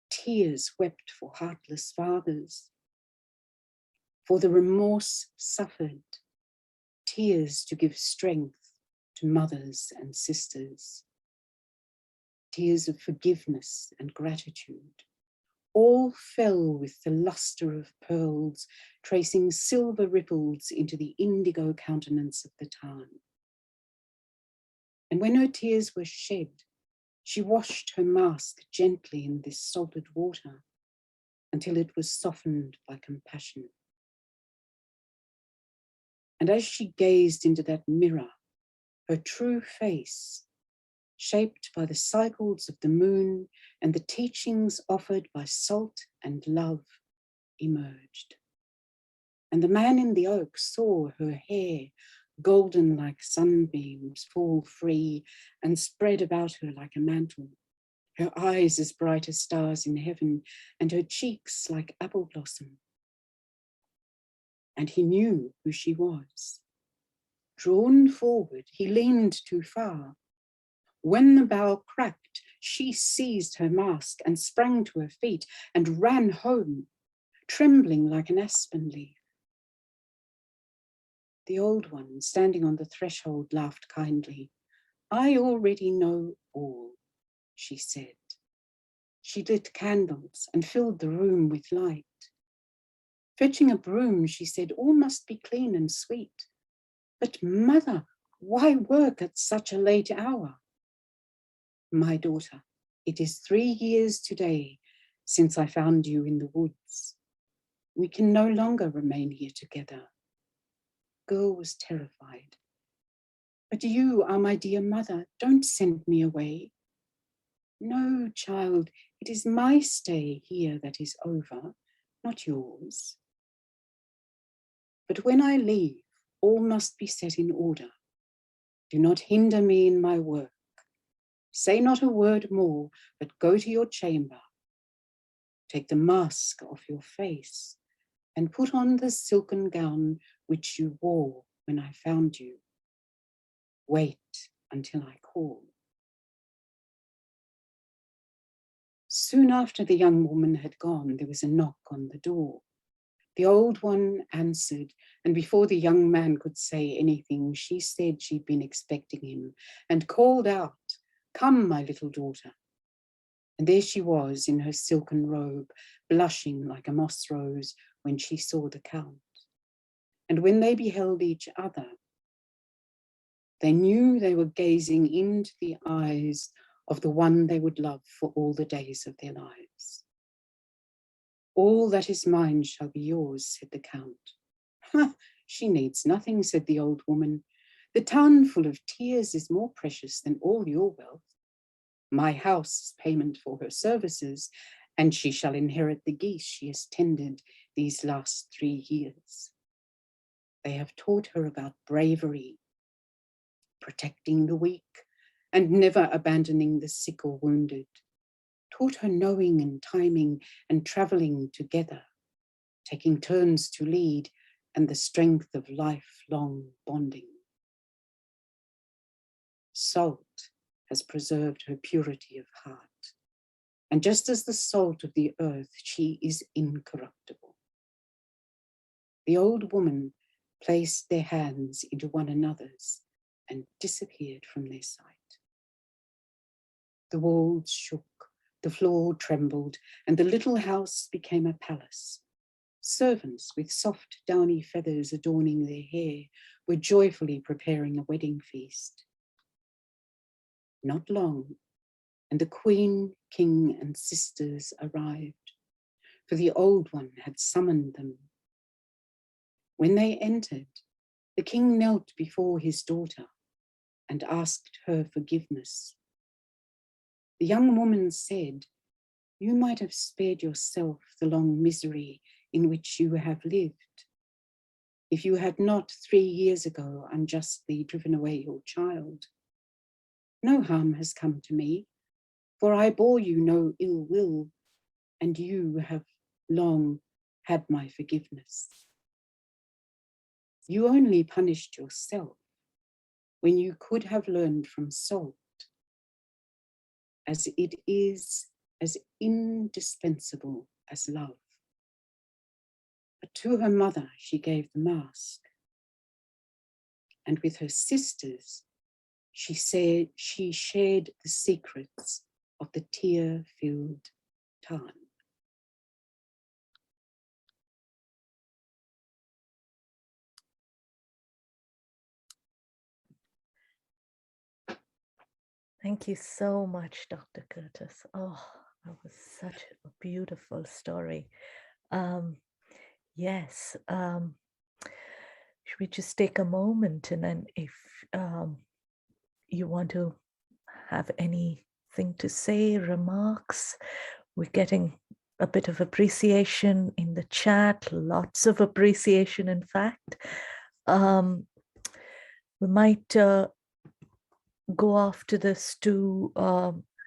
Tears wept for heartless fathers, for the remorse suffered. Tears to give strength to mothers and sisters. Tears of forgiveness and gratitude. All fell with the luster of pearls, tracing silver ripples into the indigo countenance of the tarn. And when her tears were shed, she washed her mask gently in this salted water until it was softened by compassion. And as she gazed into that mirror, her true face, shaped by the cycles of the moon and the teachings offered by salt and love, emerged. And the man in the oak saw her hair, golden like sunbeams, fall free and spread about her like a mantle, her eyes as bright as stars in heaven, and her cheeks like apple blossom. And he knew who she was. Drawn forward, he leaned too far. When the bough cracked, she seized her mask and sprang to her feet and ran home, trembling like an aspen leaf. The old one, standing on the threshold, laughed kindly. "I already know all," she said. She lit candles and filled the room with light. Fetching a broom, she said, "All must be clean and sweet. But mother, why work at such a late hour?" "My daughter, it is 3 years today since I found you in the woods. We can no longer remain here together." The girl was terrified. "But you are my dear mother. Don't send me away." "No, child, it is my stay here that is over, not yours. But when I leave, all must be set in order. Do not hinder me in my work. Say not a word more, but go to your chamber. Take the mask off your face and put on the silken gown which you wore when I found you. Wait until I call." Soon after the young woman had gone, there was a knock on the door. The old one answered, and before the young man could say anything, she said she'd been expecting him and called out, "Come, my little daughter." And there she was in her silken robe, blushing like a moss rose when she saw the Count. And when they beheld each other, they knew they were gazing into the eyes of the one they would love for all the days of their lives. "All that is mine shall be yours," said the Count. "Ha, she needs nothing," said the old woman. "The town full of tears is more precious than all your wealth. My house is payment for her services, and she shall inherit the geese she has tended these last 3 years. They have taught her about bravery, protecting the weak, and never abandoning the sick or wounded. Taught her knowing and timing and traveling together, taking turns to lead, and the strength of lifelong bonding. Salt has preserved her purity of heart, and just as the salt of the earth, she is incorruptible." The old woman placed their hands into one another's and disappeared from their sight. The walls shook, the floor trembled, and the little house became a palace. Servants with soft downy feathers adorning their hair were joyfully preparing a wedding feast. Not long, and the Queen, King, and sisters arrived, for the old one had summoned them. When they entered, the King knelt before his daughter and asked her forgiveness. The young woman said, "You might have spared yourself the long misery in which you have lived. If you had not 3 years ago unjustly driven away your child. No harm has come to me, for I bore you no ill will, and you have long had my forgiveness. You only punished yourself when you could have learned from salt, as it is as indispensable as love." But to her mother she gave the mask, and with her sisters she said she shared the secrets of the tear-filled time. Thank you so much, Dr. Curteis. Oh, that was such a beautiful story. Yes, should we just take a moment, and then if you want to have anything to say, remarks, we're getting a bit of appreciation in the chat, lots of appreciation, in fact. We might go after this to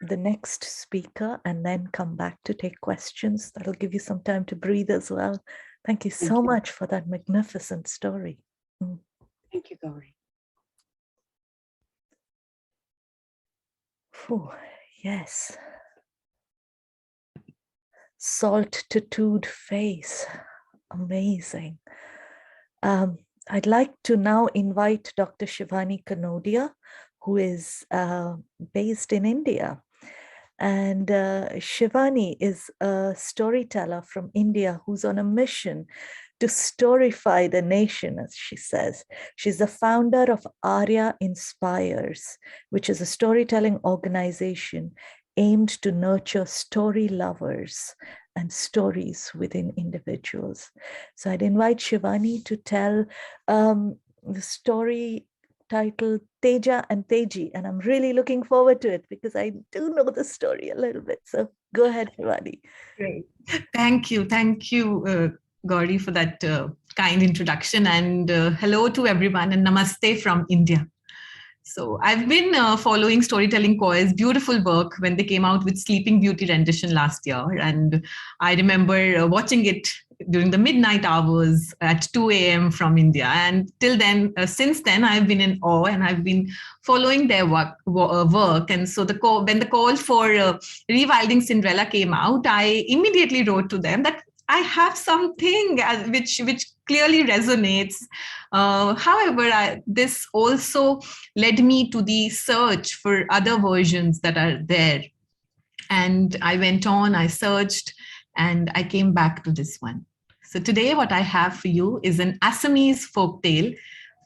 the next speaker and then come back to take questions. That'll give you some time to breathe as well. Thank you so much for that magnificent story. Thank you, Gauri. Oh, yes. Salt tattooed face. Amazing. I'd like to now invite Dr. Shivani Kanodia, who is based in India. And Shivani is a storyteller from India who's on a mission to storify the nation, as she says. She's the founder of Arya Inspires, which is a storytelling organization aimed to nurture story lovers and stories within individuals. So I'd invite Shivani to tell the story titled Teja and Teji, and I'm really looking forward to it because I do know the story a little bit. So go ahead, Shivani. Great. Thank you, Gauri, for that kind introduction, and hello to everyone, and namaste from India. So I've been following Storytelling Co's beautiful work when they came out with Sleeping Beauty rendition last year, and I remember watching it during the midnight hours at 2 a.m. from India. And till then, since then, I've been in awe and I've been following their work. And so when the call for Rewilding Cinderella came out, I immediately wrote to them that I have something which clearly resonates. However, this also led me to the search for other versions that are there. And I went on, I searched, and I came back to this one. So today what I have for you is an Assamese folk tale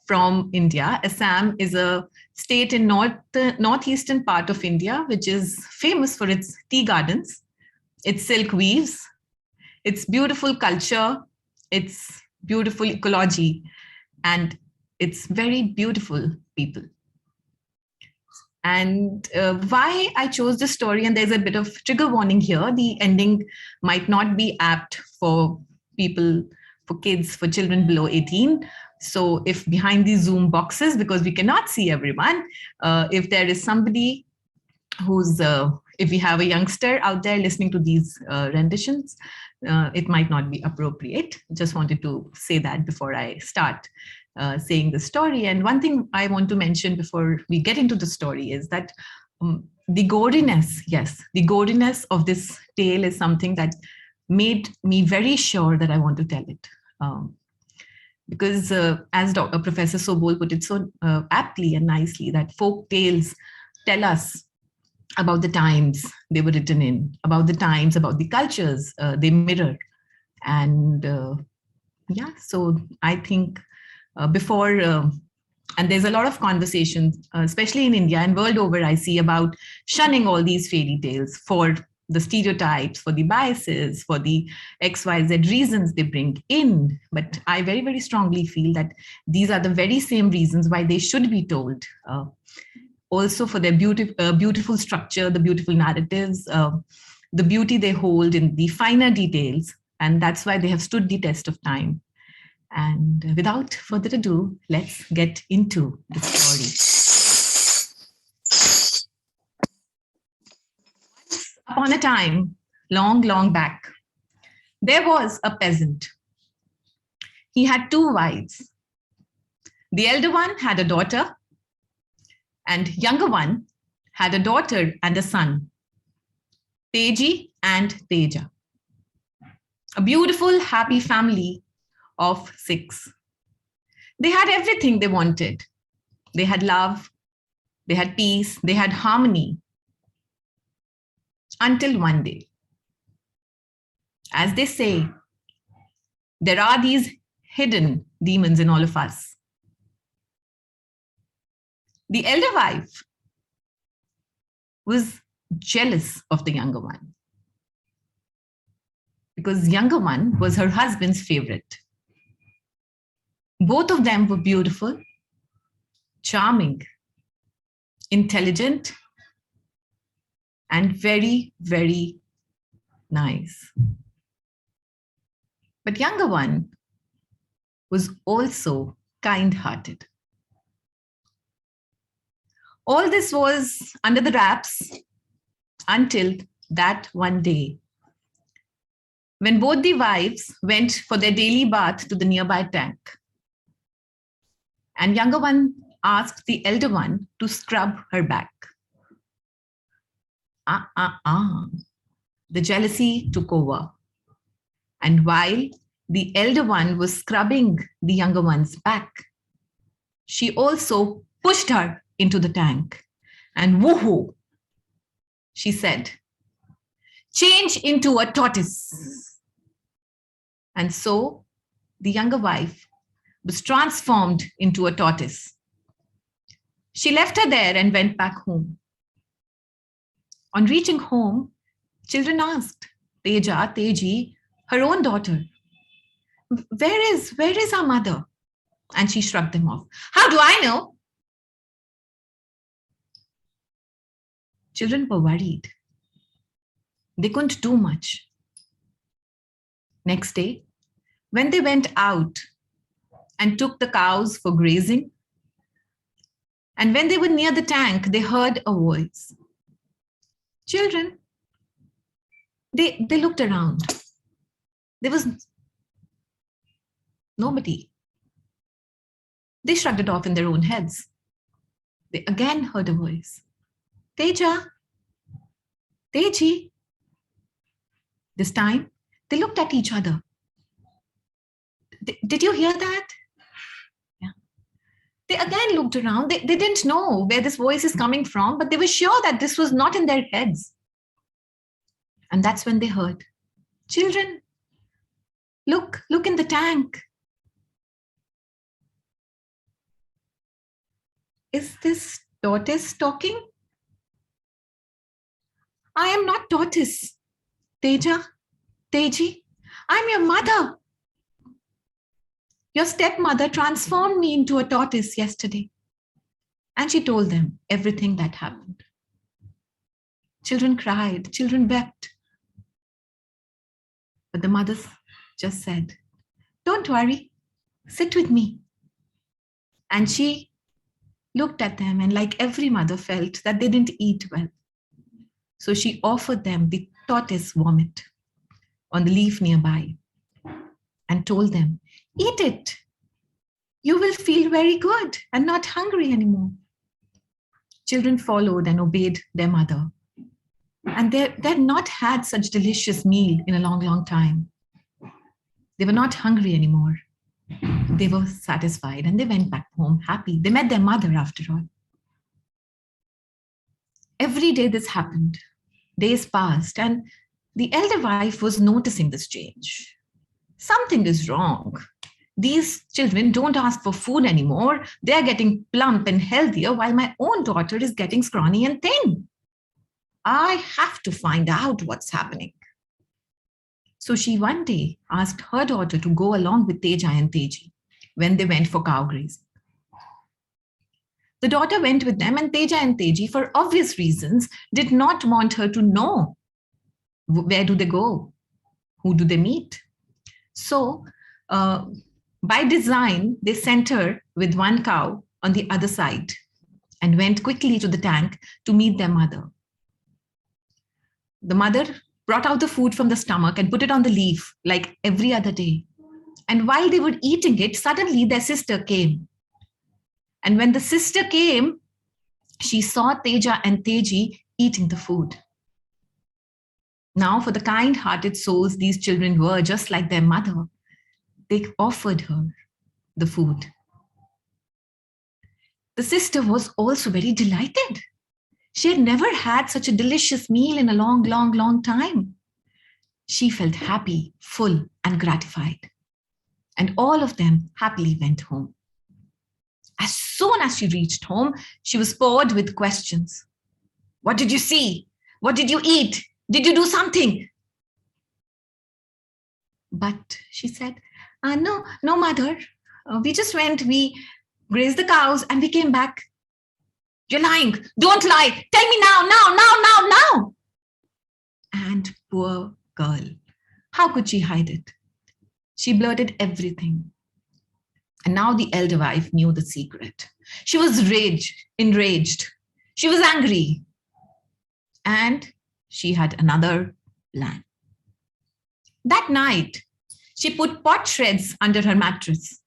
from India. Assam is a state in northeastern part of India, which is famous for its tea gardens, its silk weaves, its beautiful culture, its beautiful ecology, and its very beautiful people. And why I chose this story, and there's a bit of trigger warning here, the ending might not be apt for people, for kids, for children below 18. So if behind these Zoom boxes, because we cannot see everyone, if there is somebody who's, if we have a youngster out there listening to these renditions, it might not be appropriate. Just wanted to say that before I start saying the story. And one thing I want to mention before we get into the story is that the Gauriness, yes, the Gauriness of this tale is something that made me very sure that I want to tell it. Because as Professor Sobol put it so aptly and nicely, that folk tales tell us about the times they were written in, about the times, about the cultures they mirror. And yeah, so I think before, and there's a lot of conversation, especially in India and world over, I see about shunning all these fairy tales for the stereotypes, for the biases, for the XYZ reasons they bring in. But I very, very strongly feel that these are the very same reasons why they should be told. Also for their beautiful structure, the beautiful narratives, the beauty they hold in the finer details. And that's why they have stood the test of time. And without further ado, let's get into the story. Once upon a time, long, long back, there was a peasant. He had 2 wives. The elder one had a daughter, and younger one had a daughter and a son, Teji and Teja. A beautiful, happy family of 6. They had everything they wanted. They had love, they had peace, they had harmony. Until one day, as they say, there are these hidden demons in all of us. The elder wife was jealous of the younger one because the younger one was her husband's favorite. Both of them were beautiful, charming, intelligent, and very, very nice. But younger one was also kind-hearted. All this was under the wraps until that one day when both the wives went for their daily bath to the nearby tank. And younger one asked the elder one to scrub her back. The jealousy took over. And while the elder one was scrubbing the younger one's back, she also pushed her into the tank. And woohoo, she said, change into a tortoise. And so the younger wife was transformed into a tortoise. She left her there and went back home. On reaching home, children asked Teja, Teji, her own daughter, where is our mother? And she shrugged them off. How do I know? Children were worried. They couldn't do much. Next day, when they went out and took the cows for grazing, and when they were near the tank, they heard a voice. Children, they looked around. There was Nobody. They shrugged it off in their own heads. They again heard a voice. Teja, Teji. This time, they looked at each other. Did you hear that? Yeah. They again looked around. They didn't know where this voice is coming from, but they were sure that this was not in their heads. And that's when they heard, children, look in the tank. Is this tortoise talking? I am not tortoise. Teja, Teji, I'm your mother. Your stepmother transformed me into a tortoise yesterday. And she told them everything that happened. Children cried, children wept. But the mothers just said, don't worry, sit with me. And she looked at them and like every mother felt that they didn't eat well. So she offered them the tortoise vomit on the leaf nearby and told them, eat it. You will feel very good and not hungry anymore. Children followed and obeyed their mother. And they had not had such delicious meal in a long, long time. They were not hungry anymore. They were satisfied and they went back home happy. They met their mother after all. Every day this happened. Days passed and the elder wife was noticing this change. Something is wrong. These children don't ask for food anymore. They're getting plump and healthier while my own daughter is getting scrawny and thin. I have to find out what's happening. So she one day asked her daughter to go along with Teja and Teji when they went for cow grazing. The daughter went with them and Teja and Teji, for obvious reasons, did not want her to know where do they go, who do they meet. So by design, they sent her with one cow on the other side and went quickly to the tank to meet their mother. The mother brought out the food from the stomach and put it on the leaf like every other day. And while they were eating it, suddenly their sister came. And when the sister came, she saw Teja and Teji eating the food. Now, for the kind-hearted souls these children were, just like their mother, they offered her the food. The sister was also very delighted. She had never had such a delicious meal in a long, long, long time. She felt happy, full, and gratified. And all of them happily went home. As soon as she reached home, she was poured with questions. What did you see? What did you eat? Did you do something? But she said, no, mother. We just went, we grazed the cows and we came back. You're lying. Don't lie. Tell me now. And poor girl, how could she hide it? She blurted everything. And now the elder wife knew the secret. She was enraged. She was angry. And she had another plan. That night, she put pot shreds under her mattress.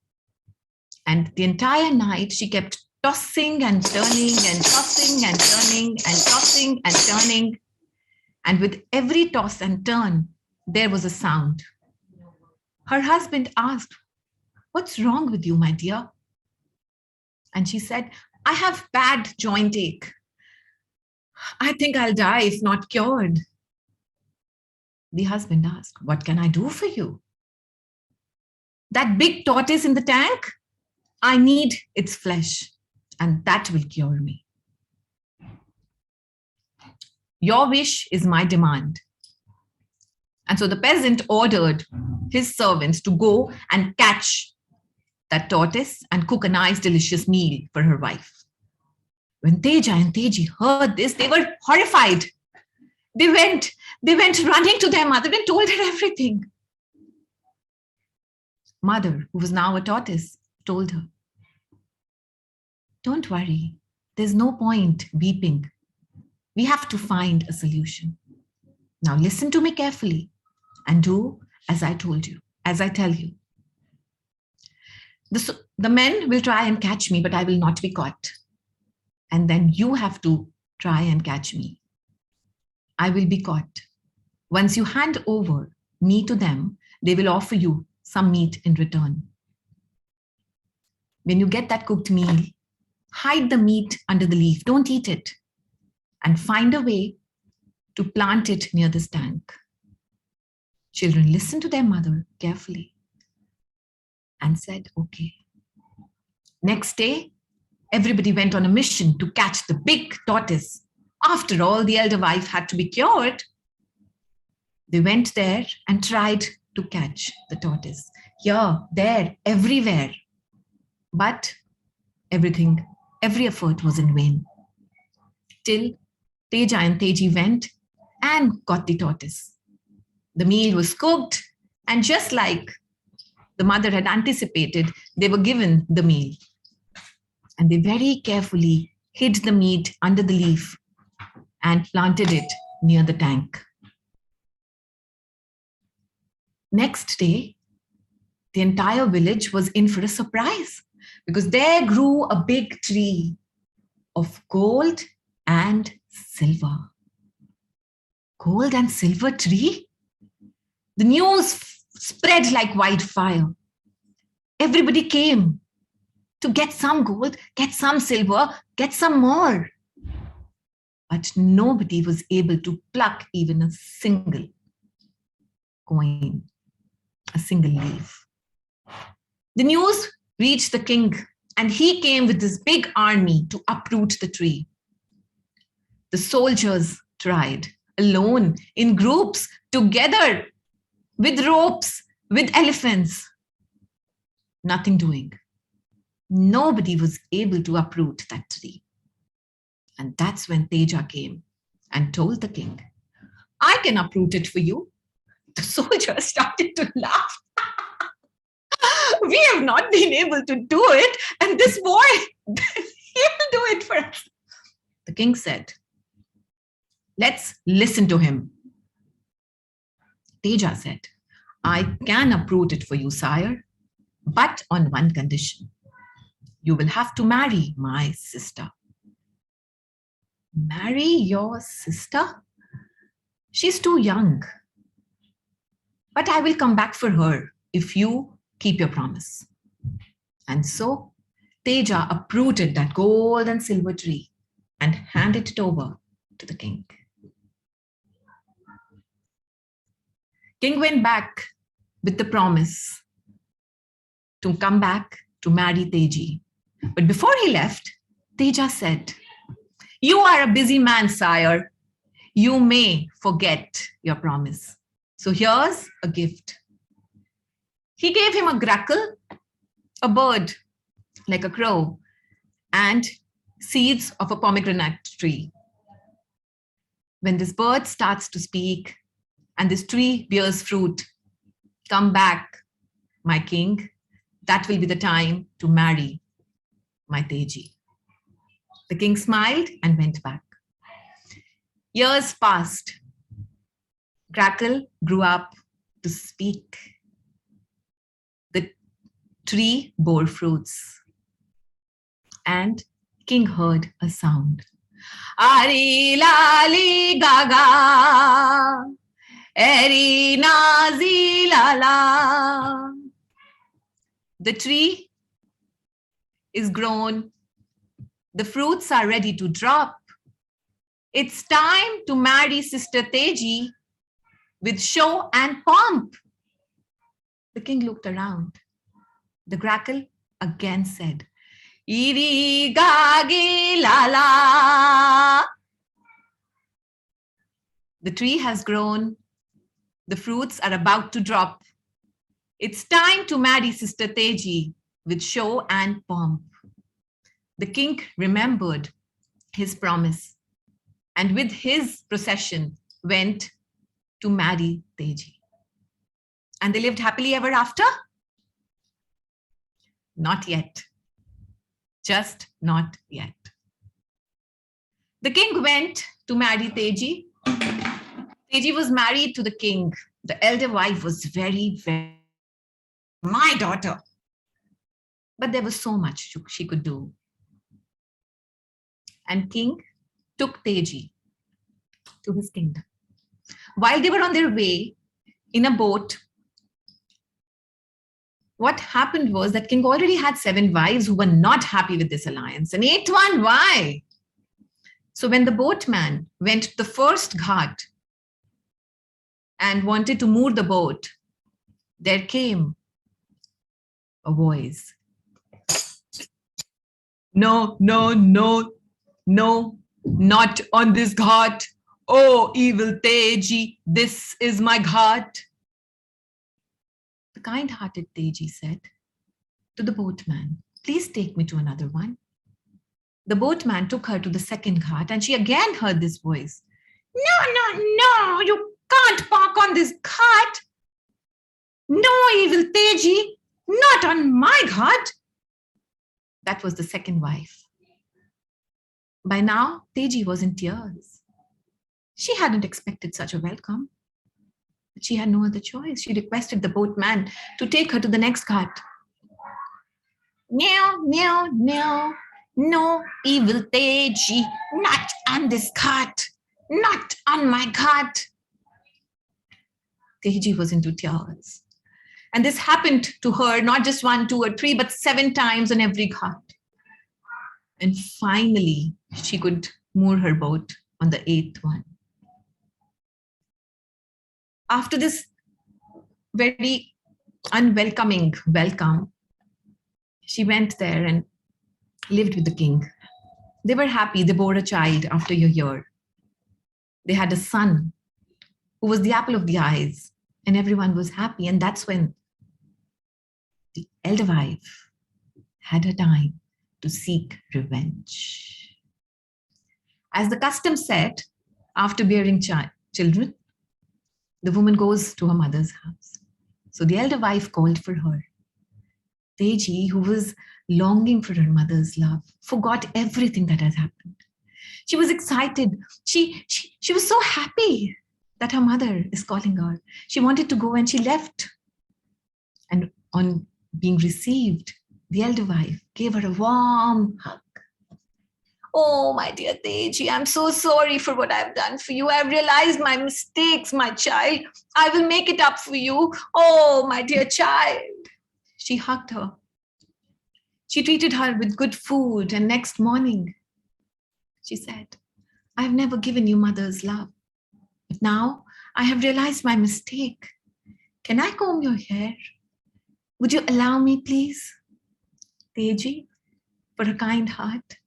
And the entire night, she kept tossing and turning and tossing and turning and tossing and turning. And with every toss and turn, there was a sound. Her husband asked, "What's wrong with you, my dear?" And she said, "I have bad joint ache. I think I'll die if not cured." The husband asked, "What can I do for you?" "That big tortoise in the tank? I need its flesh, and that will cure me." "Your wish is my demand." And so the peasant ordered his servants to go and catch that tortoise and cook a nice, delicious meal for her wife. When Teja and Teji heard this, they were horrified. They went running to their mother and told her everything. Mother, who was now a tortoise, told her, "Don't worry, there's no point weeping. We have to find a solution. Now listen to me carefully and do as I told you, as I tell you. The men will try and catch me, but I will not be caught. And then you have to try and catch me. I will be caught. Once you hand over me to them, they will offer you some meat in return. When you get that cooked meal, hide the meat under the leaf. Don't eat it. And find a way to plant it near this tank. Children listened to their mother carefully and said, okay. Next day, everybody went on a mission to catch the big tortoise. After all, the elder wife had to be cured. They went there and tried to catch the tortoise. Here, there, everywhere. But every effort was in vain. Till Teja and Teji went and got the tortoise. The meal was cooked, and just like the mother had anticipated, they were given the meal. And they very carefully hid the meat under the leaf and planted it near the tank. Next day, the entire village was in for a surprise because there grew a big tree of gold and silver. Gold and silver tree? The news spread like wildfire. Everybody came to get some gold, get some silver, get some more. But nobody was able to pluck even a single coin, a single leaf. The news reached the king, and he came with this big army to uproot the tree. The soldiers tried, alone, in groups, together, with ropes, with elephants. Nothing doing. Nobody was able to uproot that tree. And that's when Teja came and told the king, I can uproot it for you. The soldiers started to laugh. We have not been able to do it, and this boy, he will do it for us. The king said, let's listen to him. Teja said, I can uproot it for you, sire, but on one condition. You will have to marry my sister. Marry your sister? She's too young. But I will come back for her if you keep your promise. And so Teja uprooted that gold and silver tree and handed it over to the king. King went back with the promise to come back to marry Teji. But before he left, Teja said, you are a busy man, sire. You may forget your promise. So here's a gift. He gave him a grackle, a bird like a crow, and seeds of a pomegranate tree. When this bird starts to speak and this tree bears fruit, come back, my king. That will be the time to marry my Teji. The king smiled and went back. Years passed. Grackle grew up to speak. The tree bore fruits. And king heard a sound. Ari lali gaga, eri nazi lala. The tree is grown. The fruits are ready to drop. It's time to marry Sister Teji with show and pomp. The king looked around. The grackle again said, Iri gagi lala. The tree has grown. The fruits are about to drop. It's time to marry Sister Teji with show and pomp. The king remembered his promise and with his procession went to marry Teji. And they lived happily ever after? Not yet. Just not yet. The king went to marry Teji. Teji was married to the king. The elder wife was very, my daughter. but there was so much she could do. And king took Teji to his kingdom. While they were on their way in a boat, what happened was that king already had 7 wives who were not happy with this alliance. And 8th one, why? So when the boatman went to the first ghat and wanted to moor the boat, there came a voice. No, no, no, no, not on this ghat. Oh, evil Teji, this is my ghat. The kind-hearted Teji said to the boatman, please take me to another one. The boatman took her to the second ghat, and she again heard this voice. No, no, no, you can't park on this ghat. No, evil Teji, not on my ghat. That was the second wife. By now, Teji was in tears. She hadn't expected such a welcome. But she had no other choice. She requested the boatman to take her to the next ghat. No, no, no, no, evil Teji, not on this ghat, not on my ghat. Teji was into tears. And this happened to her not just 1, 2, or 3, but 7 times on every ghat. And finally, she could moor her boat on the 8th one. After this very unwelcoming welcome, she went there and lived with the king. They were happy. They bore a child after a year. They had a son who was the apple of the eyes, and everyone was happy. And that's when the elder wife had her time to seek revenge. As the custom said, after bearing children, the woman goes to her mother's house. So the elder wife called for her. Teji, who was longing for her mother's love, forgot everything that has happened. She was excited. She was so happy that her mother is calling her. She wanted to go and she left. And on being received, the elder wife gave her a warm hug. Oh, my dear Teji, I'm so sorry for what I've done for you. I've realized my mistakes, my child. I will make it up for you. Oh, my dear child. She hugged her. She treated her with good food. And next morning, she said, I've never given you mother's love. But now I have realized my mistake. Can I comb your hair? Would you allow me, please? Teji, for her kind heart.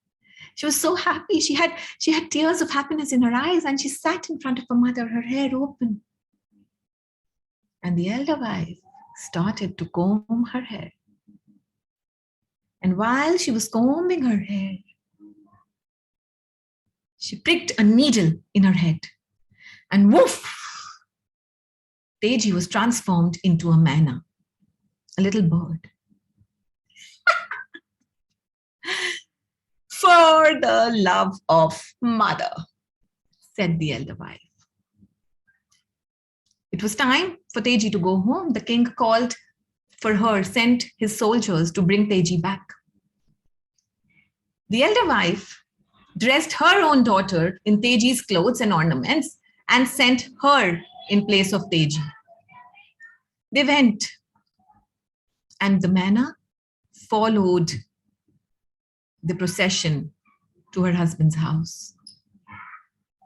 She was so happy. She had tears of happiness in her eyes, and she sat in front of her mother, her hair open. And the elder wife started to comb her hair. And while she was combing her hair, she pricked a needle in her head. And woof! Teji was transformed into a manna, a little bird. For the love of mother, said the elder wife. It was time for Teji to go home. The king called for her, sent his soldiers to bring Teji back. The elder wife dressed her own daughter in Teji's clothes and ornaments and sent her in place of Teji. They went, and the manna followed the procession to her husband's house.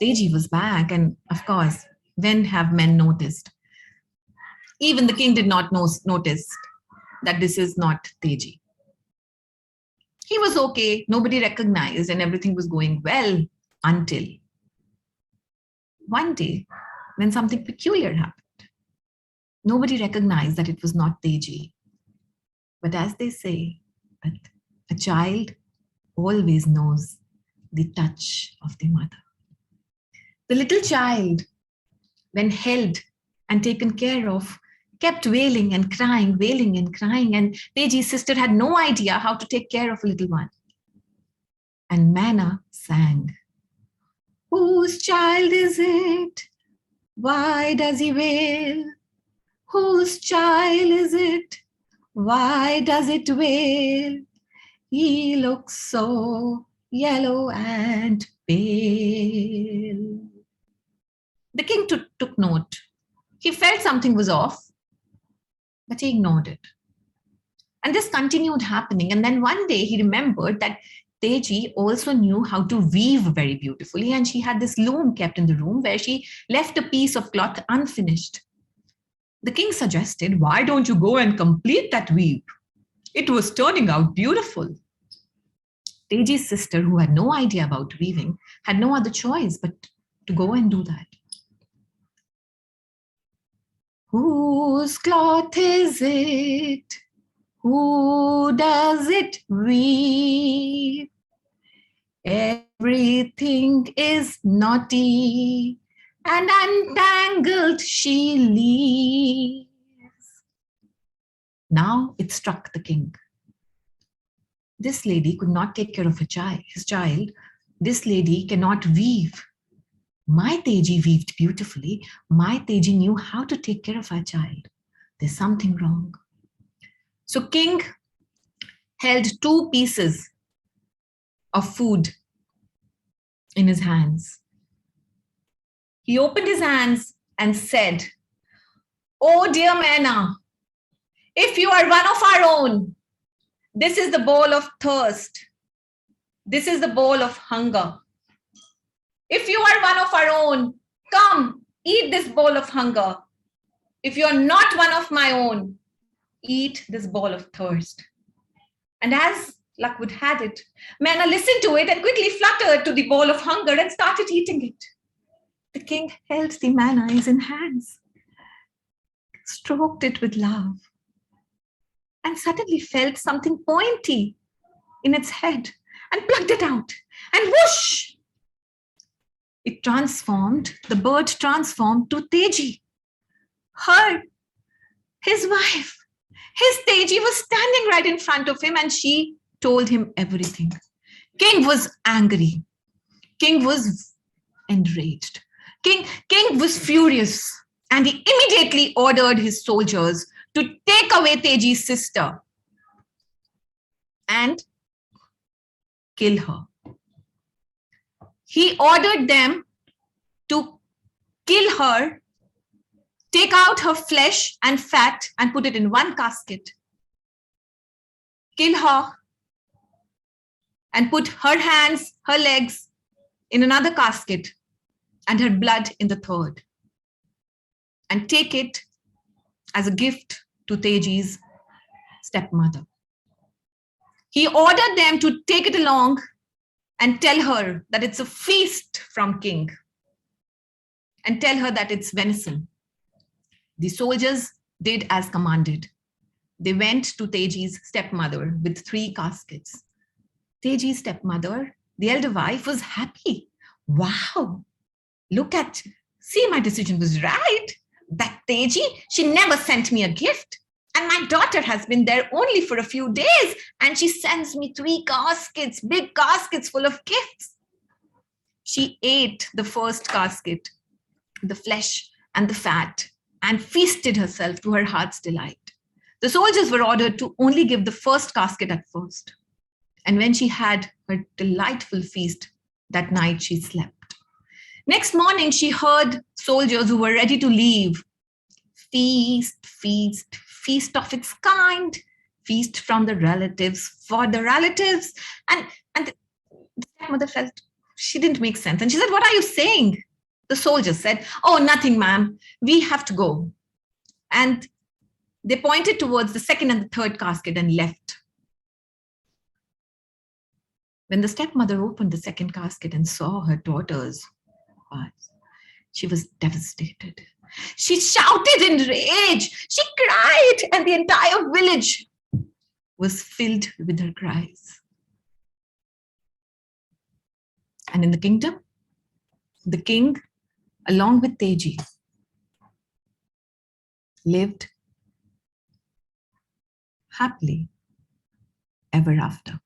Teji was back, and of course, when have men noticed? Even the king did not notice that this is not Teji. He was okay, nobody recognized, and everything was going well until one day when something peculiar happened. Nobody recognized that it was not Teji. But as they say, that a child always knows the touch of the mother. The little child, when held and taken care of, kept wailing and crying, and Teji's sister had no idea how to take care of a little one. And manna sang, whose child is it? Why does he wail? Whose child is it? Why does it wail? He looks so yellow and pale. The king took note. He felt something was off, but he ignored it. And this continued happening. And then one day he remembered that Teji also knew how to weave very beautifully. And she had this loom kept in the room where she left a piece of cloth unfinished. The king suggested, why don't you go and complete that weave? It was turning out beautiful. Teji's sister, who had no idea about weaving, had no other choice but to go and do that. Whose cloth is it? Who does it weave? Everything is naughty and untangled she leaves. Now it struck the king. This lady could not take care of his child. This lady cannot weave. My Teji weaved beautifully. My Teji knew how to take care of her child. There's something wrong. So king held 2 pieces of food in his hands. He opened his hands and said, "Oh dear Manna, if you are one of our own, this is the bowl of thirst. This is the bowl of hunger. If you are one of our own, come, eat this bowl of hunger. If you are not one of my own, eat this bowl of thirst." And as luck would have it, Manna listened to it and quickly fluttered to the bowl of hunger and started eating it. The king held the manna in his hands, stroked it with love, and suddenly felt something pointy in its head and plucked it out. And whoosh! It transformed, the bird transformed to Teji. His wife, his Teji was standing right in front of him and she told him everything. King was angry. King was enraged. King was furious and he immediately ordered his soldiers to take away Teji's sister and kill her. He ordered them to kill her, take out her flesh and fat and put it in one casket, kill her and put her hands, her legs in another casket and her blood in the third, and take it as a gift to Teji's stepmother. He ordered them to take it along and tell her that it's a feast from king and tell her that it's venison. The soldiers did as commanded. They went to Teji's stepmother with 3 caskets. Teji's stepmother, the elder wife, was happy. Wow, see, my decision was right. That Teji, she never sent me a gift. And my daughter has been there only for a few days and she sends me 3 caskets, big caskets full of gifts. She ate the first casket, the flesh and the fat, and feasted herself to her heart's delight. The soldiers were ordered to only give the first casket at first. And when she had her delightful feast, that night she slept. Next morning, she heard soldiers who were ready to leave. Feast, feast, feast of its kind, feast from the relatives for the relatives. And the stepmother felt she didn't make sense. And she said, "What are you saying?" The soldiers said, "Oh, nothing, ma'am. We have to go." And they pointed towards the second and the third casket and left. When the stepmother opened the second casket and saw her daughter's parts, she was devastated. She shouted in rage. She cried, and the entire village was filled with her cries. And in the kingdom, the king, along with Teji, lived happily ever after.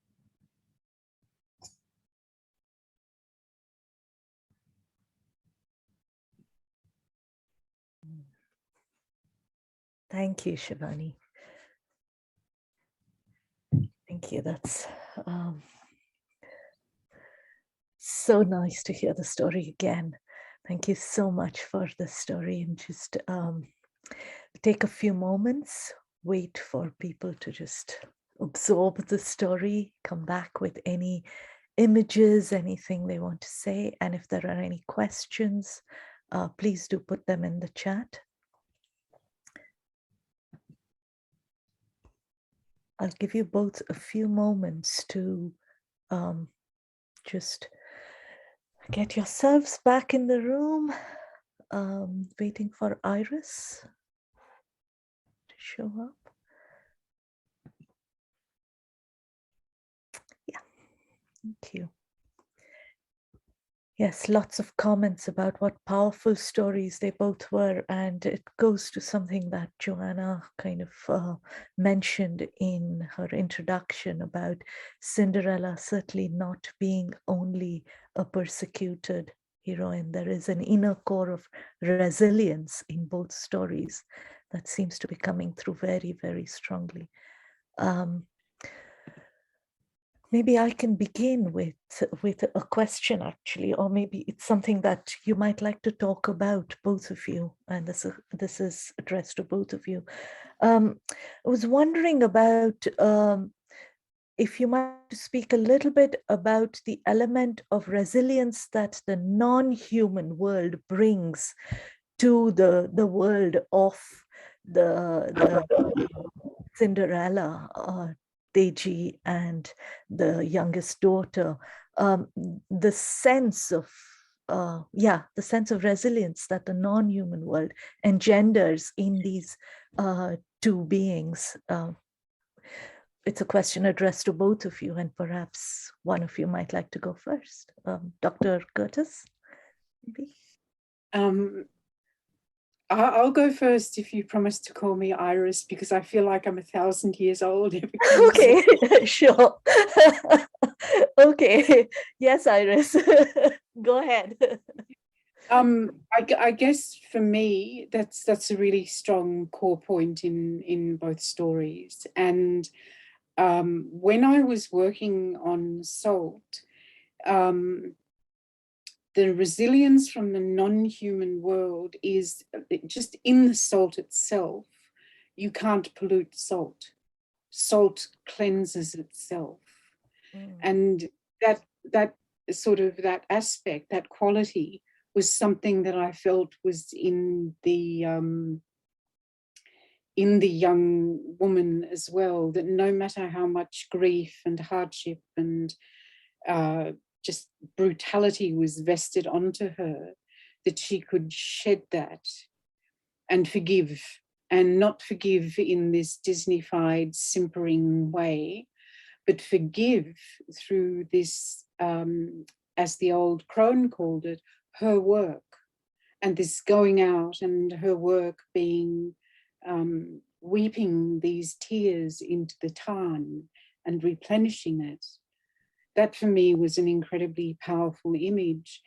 Thank you, Shivani. Thank you. That's so nice to hear the story again. Thank you so much for the story, and just take a few moments, wait for people to just absorb the story, come back with any images, anything they want to say. And if there are any questions, please do put them in the chat. I'll give you both a few moments to just get yourselves back in the room, waiting for Iris to show up. Yeah, thank you. Yes, lots of comments about what powerful stories they both were. And it goes to something that Joanna kind of mentioned in her introduction about Cinderella certainly not being only a persecuted heroine. There is an inner core of resilience in both stories that seems to be coming through very, very strongly. Maybe I can begin with a question, actually, or maybe it's something that you might like to talk about, both of you, and this is addressed to both of you. I was wondering about if you might speak a little bit about the element of resilience that the non-human world brings to the world of the Cinderella, Teji and the youngest daughter, the sense of the sense of resilience that the non-human world engenders in these two beings. It's a question addressed to both of you, and perhaps one of you might like to go first. Dr. Curteis, maybe? I'll go first if you promise to call me Iris, because I feel like I'm 1,000 years old. Okay, sure. Okay, yes, Iris, go ahead. I guess for me, that's a really strong core point in both stories. And when I was working on Salt, the resilience from the non-human world is just in the salt itself. You can't pollute salt. Salt cleanses itself. And that sort of, that aspect, that quality was something that I felt was in the young woman as well, that no matter how much grief and hardship and just brutality was vested onto her, that she could shed that and forgive, and not forgive in this Disney-fied simpering way, but forgive through this, as the old crone called it, her work, and this going out and her work being weeping these tears into the tarn and replenishing it. That for me was an incredibly powerful image.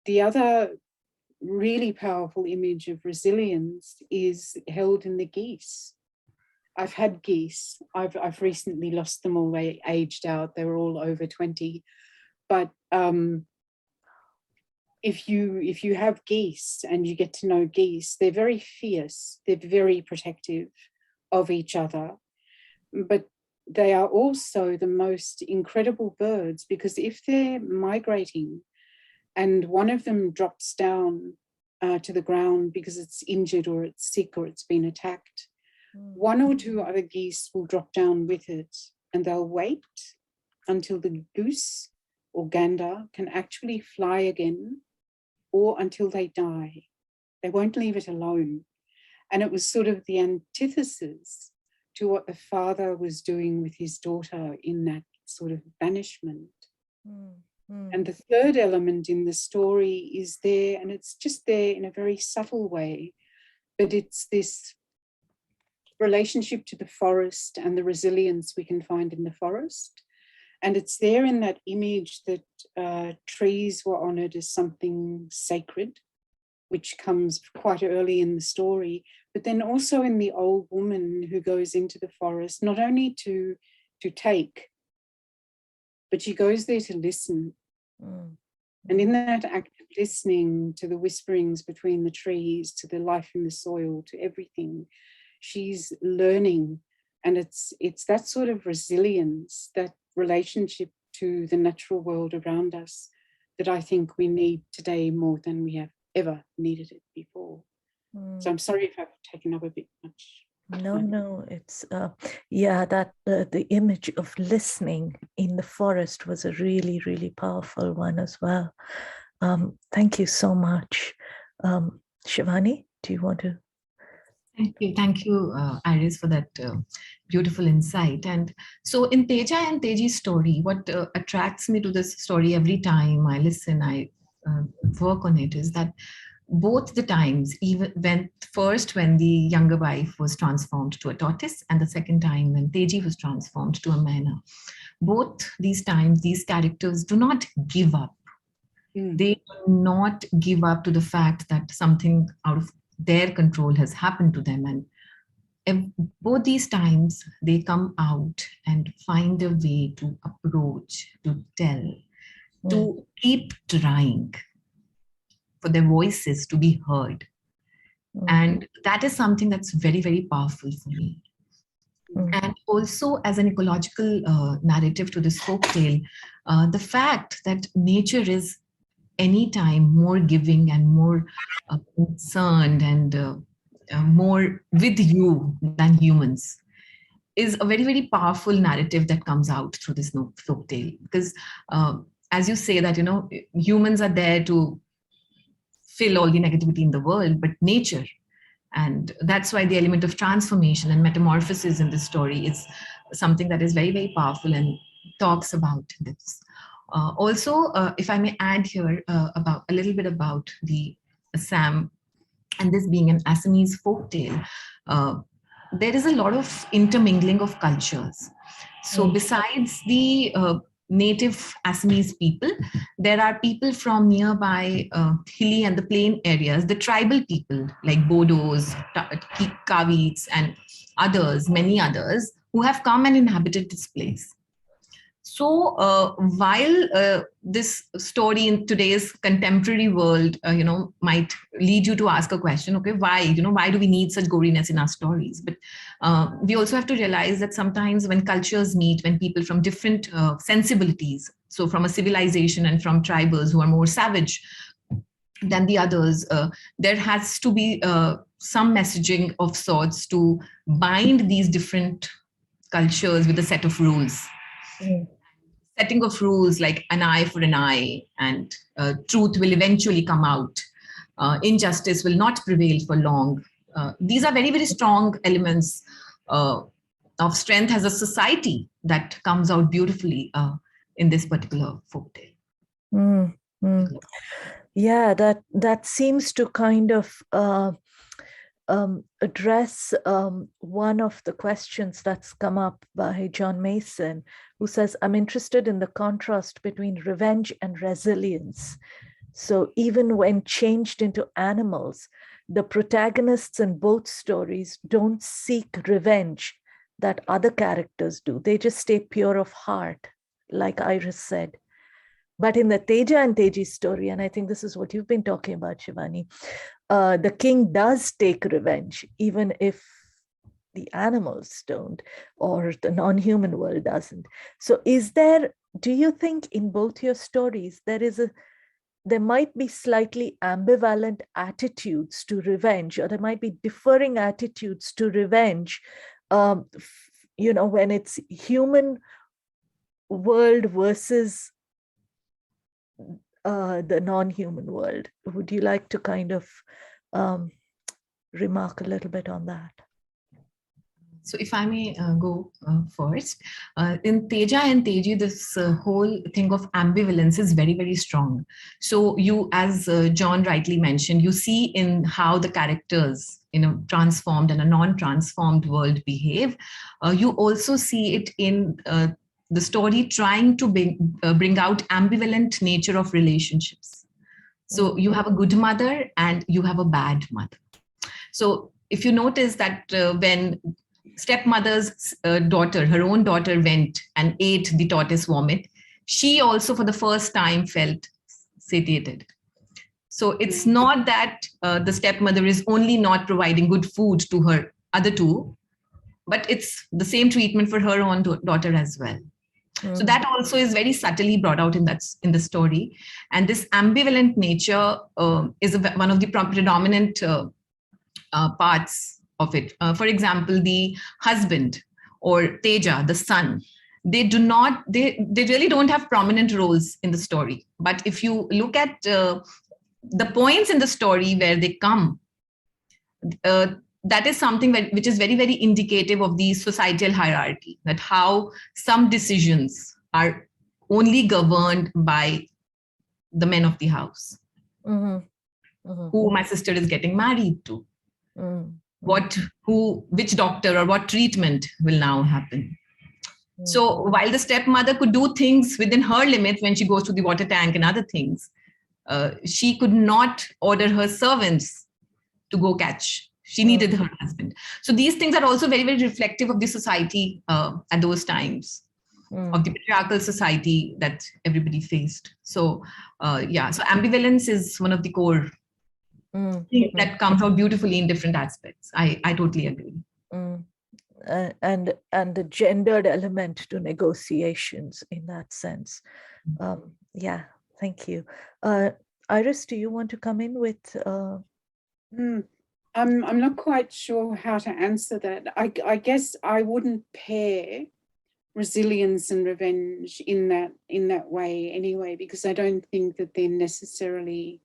The other really powerful image of resilience is held in the geese. I've had geese. I've recently lost them all. They aged out. They were all over 20. But if you have geese and you get to know geese, they're very fierce. They're very protective of each other. But they are also the most incredible birds, because if they're migrating and one of them drops down to the ground because it's injured or it's sick or it's been attacked, one or two other geese will drop down with it, and they'll wait until the goose or gander can actually fly again, or until they die. They won't leave it alone. And it was sort of the antithesis to what the father was doing with his daughter in that sort of banishment. And the third element in the story is there, and it's just there in a very subtle way, but it's this relationship to the forest and the resilience we can find in the forest. And it's there in that image that trees were honored as something sacred, which comes quite early in the story, but then also in the old woman who goes into the forest, not only to to take, but she goes there to listen. Mm. And in that act of listening to the whisperings between the trees, to the life in the soil, to everything, she's learning. And it's that sort of resilience, that relationship to the natural world around us, that I think we need today more than we have ever needed it before. So I'm sorry if I've taken up a bit much. No, it's yeah, that the image of listening in the forest was a really, really powerful one as well. Thank you so much. Shivani, do you want to? Thank you, Iris, for that beautiful insight. And so in Teja and Teji's story, what attracts me to this story every time I listen, I work on it, is that both the times, even when the younger wife was transformed to a tortoise, and the second time when Teji was transformed to a myna, both these times, these characters do not give up. They do not give up to the fact that something out of their control has happened to them. And both these times, they come out and find a way to approach, to tell, to keep trying for their voices to be heard. And that is something that's very, very powerful for me. And also as an ecological narrative to this folk tale, the fact that nature is anytime more giving and more concerned and more with you than humans is a very, very powerful narrative that comes out through this folk tale. Because as you say that, humans are there to fill all the negativity in the world, but nature. And that's why the element of transformation and metamorphosis in this story is something that is very, very powerful and talks about this. Also, if I may add here about a little bit about the Assam, and this being an Assamese folk tale, there is a lot of intermingling of cultures. So besides the native Assamese people, there are people from nearby hilly and the plain areas, the tribal people like Bodos, Kavits, and others, many others, who have come and inhabited this place. So while this story in today's contemporary world, might lead you to ask a question, okay, why do we need such goriness in our stories? But we also have to realize that sometimes when cultures meet, when people from different sensibilities, so from a civilization and from tribals who are more savage than the others, there has to be some messaging of sorts to bind these different cultures with a set of rules. Setting of rules like an eye for an eye, and truth will eventually come out. Injustice will not prevail for long. These are very, very strong elements of strength as a society that comes out beautifully in this particular folk tale. Yeah, that seems to kind of address one of the questions that's come up by John Mason, who says, I'm interested in the contrast between revenge and resilience. So even when changed into animals, the protagonists in both stories don't seek revenge that other characters do. They just stay pure of heart, like Iris said. But in the Teja and Teji story, and I think this is what you've been talking about, Shivani, the king does take revenge, even if the animals don't, or the non-human world doesn't. So do you think in both your stories, there might be slightly ambivalent attitudes to revenge, or there might be differing attitudes to revenge, when it's human world versus the non-human world? Would you like to kind of remark a little bit on that? So if I may go first, in Teja and Teji, this whole thing of ambivalence is very, very strong. So you, as John rightly mentioned, you see in how the characters in a transformed and a non-transformed world behave. You also see it in the story trying to bring out ambivalent nature of relationships. So you have a good mother and you have a bad mother. So if you notice that when stepmother's daughter, her own daughter, went and ate the tortoise vomit, she also for the first time felt satiated. So it's not that the stepmother is only not providing good food to her other two, but it's the same treatment for her own daughter as well. So that also is very subtly brought out in the story. And this ambivalent nature is one of the predominant parts of it. For example, the husband or Teja, the son, they really don't have prominent roles in the story. But if you look at the points in the story where they come, that is something which is very, very indicative of the societal hierarchy, that how some decisions are only governed by the men of the house. Who my sister is getting married to, which doctor or what treatment will now happen. So while the stepmother could do things within her limits when she goes to the water tank and other things, she could not order her servants to go catch. She needed her husband. So these things are also very, very reflective of the society at those times, of the patriarchal society that everybody faced. So so ambivalence is one of the core things that comes out beautifully in different aspects. I totally agree. And the gendered element to negotiations in that sense. Yeah, thank you. Iris, do you want to come in with? I'm not quite sure how to answer that. I guess I wouldn't pair resilience and revenge in that way anyway, because I don't think that they're necessarily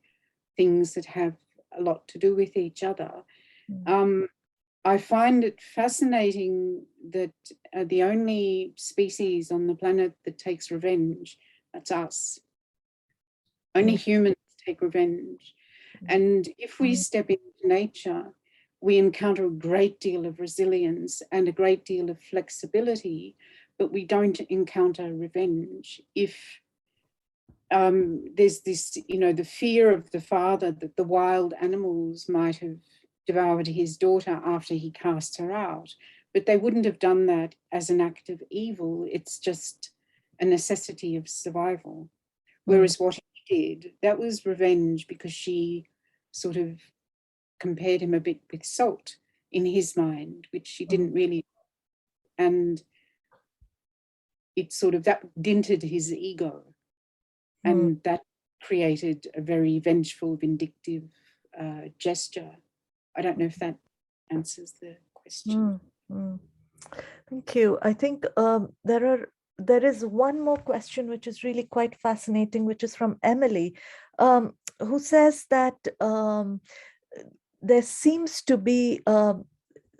things that have a lot to do with each other. I find it fascinating that the only species on the planet that takes revenge, that's us. Only humans take revenge. And if we step into nature, we encounter a great deal of resilience and a great deal of flexibility, but we don't encounter revenge. If there's this, the fear of the father that the wild animals might have devoured his daughter after he cast her out, but they wouldn't have done that as an act of evil. It's just a necessity of survival. Whereas what he did, that was revenge, because she sort of compared him a bit with salt in his mind, which she didn't really. And it sort of, that dented his ego. And that created a very vengeful, vindictive gesture. I don't know if that answers the question. Thank you. I think there is one more question which is really quite fascinating, which is from Emily, who says that there seems to be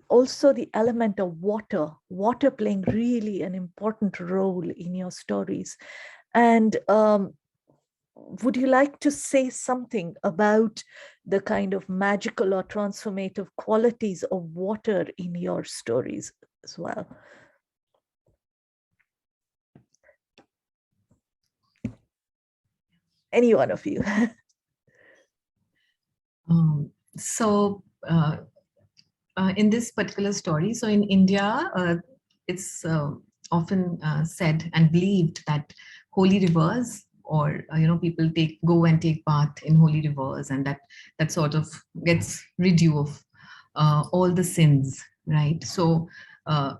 also the element of water playing really an important role in your stories. And would you like to say something about the kind of magical or transformative qualities of water in your stories as well? Any one of you. In this particular story, so in India, it's often said and believed that holy rivers, or people go and take bath in holy rivers, and that sort of gets rid of all the sins, right? So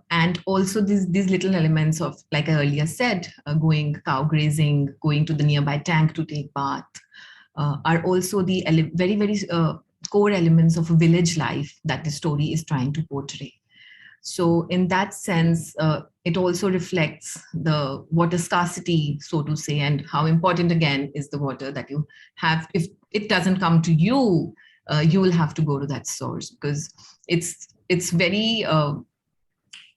and also these little elements of, like I earlier said, going cow grazing, going to the nearby tank to take bath, are also the very, very core elements of village life that the story is trying to portray. So in that sense, it also reflects the water scarcity, so to say, and how important, again, is the water that you have. If it doesn't come to you, you will have to go to that source, because it's very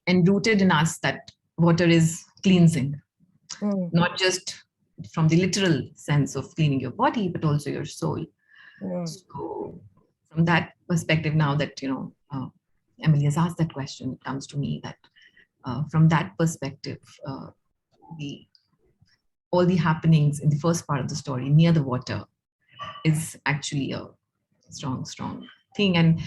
enrooted in us that water is cleansing, not just from the literal sense of cleaning your body, but also your soul. So from that perspective, now that Emily has asked that question, it comes to me that from that perspective, all the happenings in the first part of the story near the water is actually a strong thing. And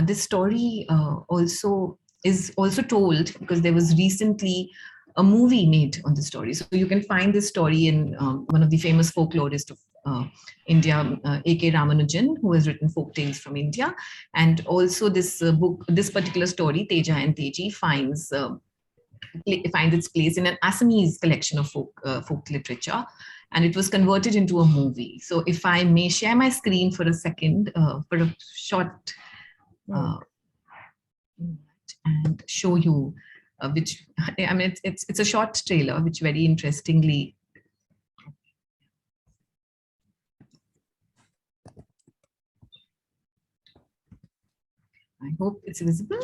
this story also is also told because there was recently a movie made on the story. So you can find this story in one of the famous folklorists of India, A.K. Ramanujan, who has written folk tales from India. And also this book, this particular story, Teja and Teji, finds its place in an Assamese collection of folk literature. And it was converted into a movie. So if I may share my screen for a second, for a short, and show you which, I mean, it's a short trailer, which very interestingly, I hope it's visible.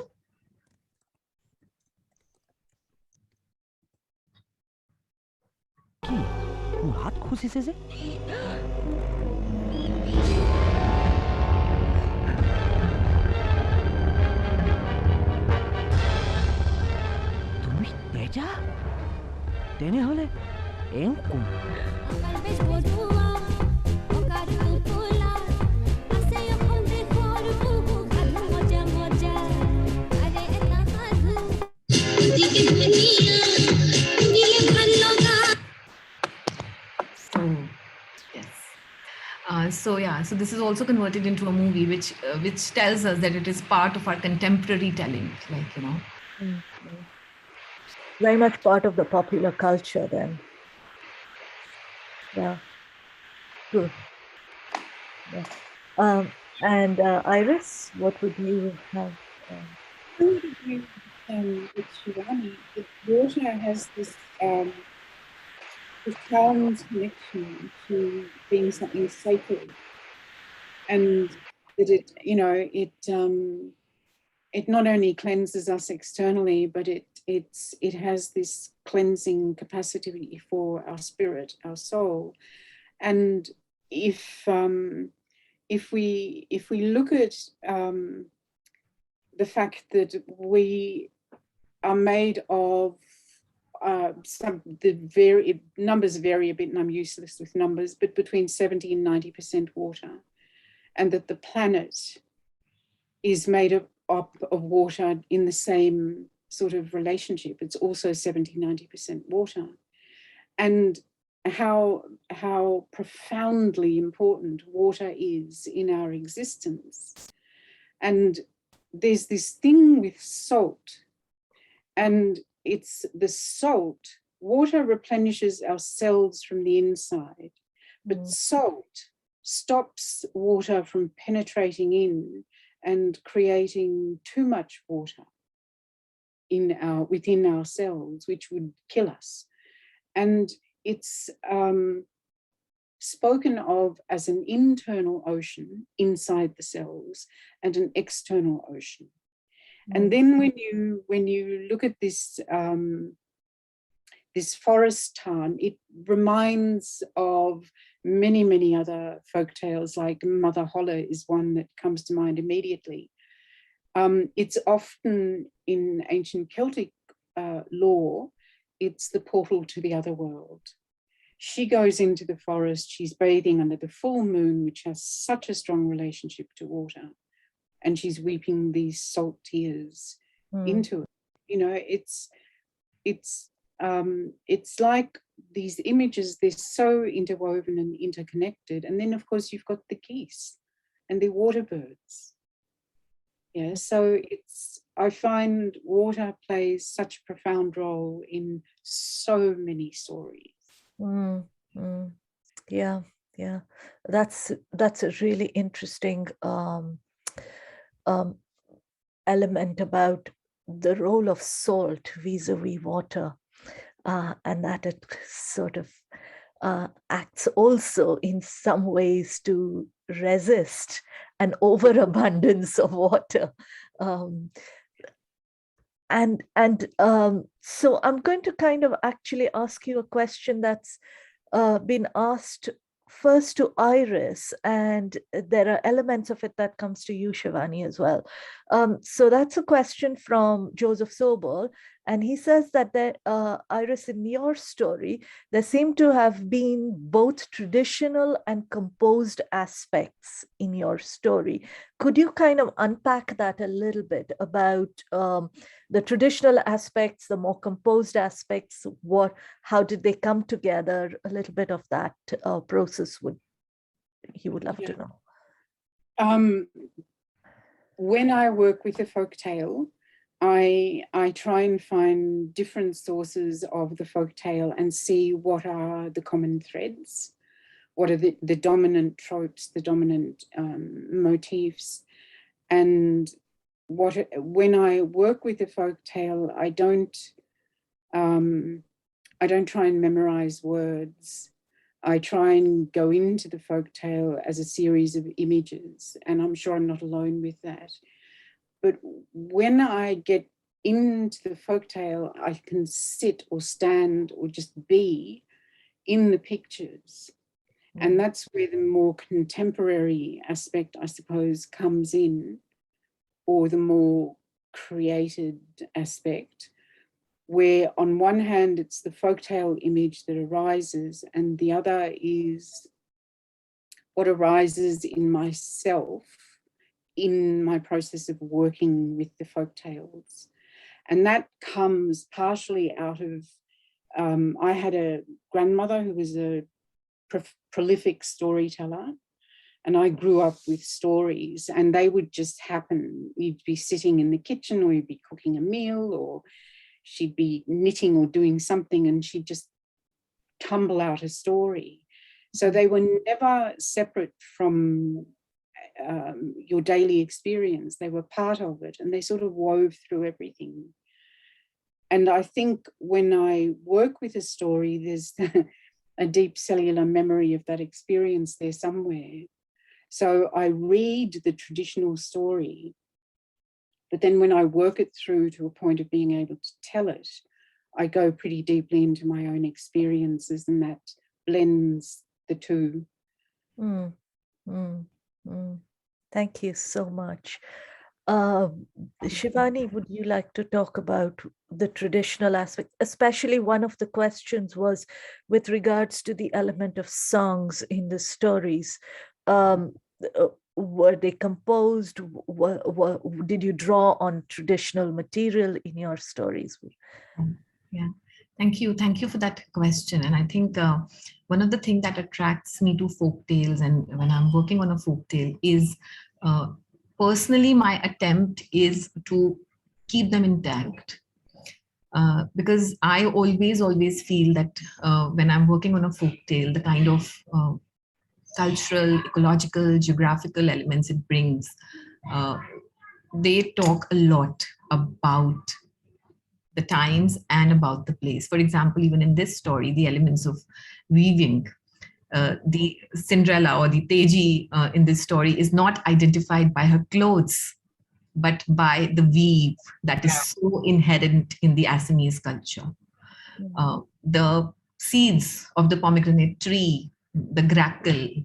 হাত খুঁজিছে যে তুমি তেজা তেনেহলে এওঁ কোন So this is also converted into a movie, which tells us that it is part of our contemporary telling, like, you know. Very much part of the popular culture then. Yeah. Good. Yeah. And Iris, what would you have? With Shivani, water has this profound connection to being something sacred, and that it not only cleanses us externally, but it has this cleansing capacity for our spirit, our soul. And if we look at the fact that we are made of the numbers vary a bit, and I'm useless with numbers, but between 70 and 90% water, and that the planet is made up of water in the same sort of relationship. It's also 70-90% water, and how profoundly important water is in our existence. And there's this thing with salt, and it's the salt. Water replenishes our cells from the inside, but salt stops water from penetrating in and creating too much water within our cells, which would kill us. And it's spoken of as an internal ocean inside the cells and an external ocean. And then when you look at this this forest town, it reminds of many other folk tales, like Mother Holle is one that comes to mind immediately. It's often in ancient Celtic lore, it's the portal to the other world. She goes into the forest, she's bathing under the full moon, which has such a strong relationship to water, and she's weeping these salt tears into it. You know, it's like these images, they're so interwoven and interconnected. And then of course you've got the geese and the water birds. Yeah, so I find water plays such a profound role in so many stories. Yeah. That's a really interesting element about the role of salt vis-a-vis water, and that it sort of acts also in some ways to resist an overabundance of water. So I'm going to kind of actually ask you a question that's been asked first to Iris, and there are elements of it that comes to you, Shivani, as well. So that's a question from Joseph Sobol, and he says that Iris, in your story, there seem to have been both traditional and composed aspects in your story. Could you kind of unpack that a little bit about the traditional aspects, the more composed aspects, how did they come together? A little bit of that process he would love to know. When I work with a folk tale, I try and find different sources of the folk tale and see what are the common threads, what are the dominant tropes, the dominant motifs. And when I work with a folk tale, I don't try and memorize words. I try and go into the folk tale as a series of images, and I'm sure I'm not alone with that. But when I get into the folk tale, I can sit or stand or just be in the pictures. And that's where the more contemporary aspect, I suppose, comes in, or the more created aspect, where on one hand, it's the folktale image that arises, and the other is what arises in myself in my process of working with the folktales. And that comes partially out of, I had a grandmother who was a prolific storyteller, and I grew up with stories, and they would just happen. You'd be sitting in the kitchen, or you'd be cooking a meal, or she'd be knitting or doing something, and she'd just tumble out a story. So they were never separate from your daily experience. They were part of it, and they sort of wove through everything. And I think when I work with a story, there's a deep cellular memory of that experience there somewhere. So I read the traditional story, but then when I work it through to a point of being able to tell it, I go pretty deeply into my own experiences, and that blends the two. Thank you so much. Shivani, would you like to talk about the traditional aspect? Especially one of the questions was with regards to the element of songs in the stories. Were they composed? Did you draw on traditional material in your stories? Yeah, thank you. Thank you for that question. And I think one of the things that attracts me to folk tales, and when I'm working on a folk tale, is personally, my attempt is to keep them intact. Because I always feel that when I'm working on a folk tale, the kind of cultural, ecological, geographical elements it brings, they talk a lot about the times and about the place. For example, even in this story, the elements of weaving, the Cinderella or the Teji in this story is not identified by her clothes, but by the weave that is so inherent in the Assamese culture. The seeds of the pomegranate tree, the grackle,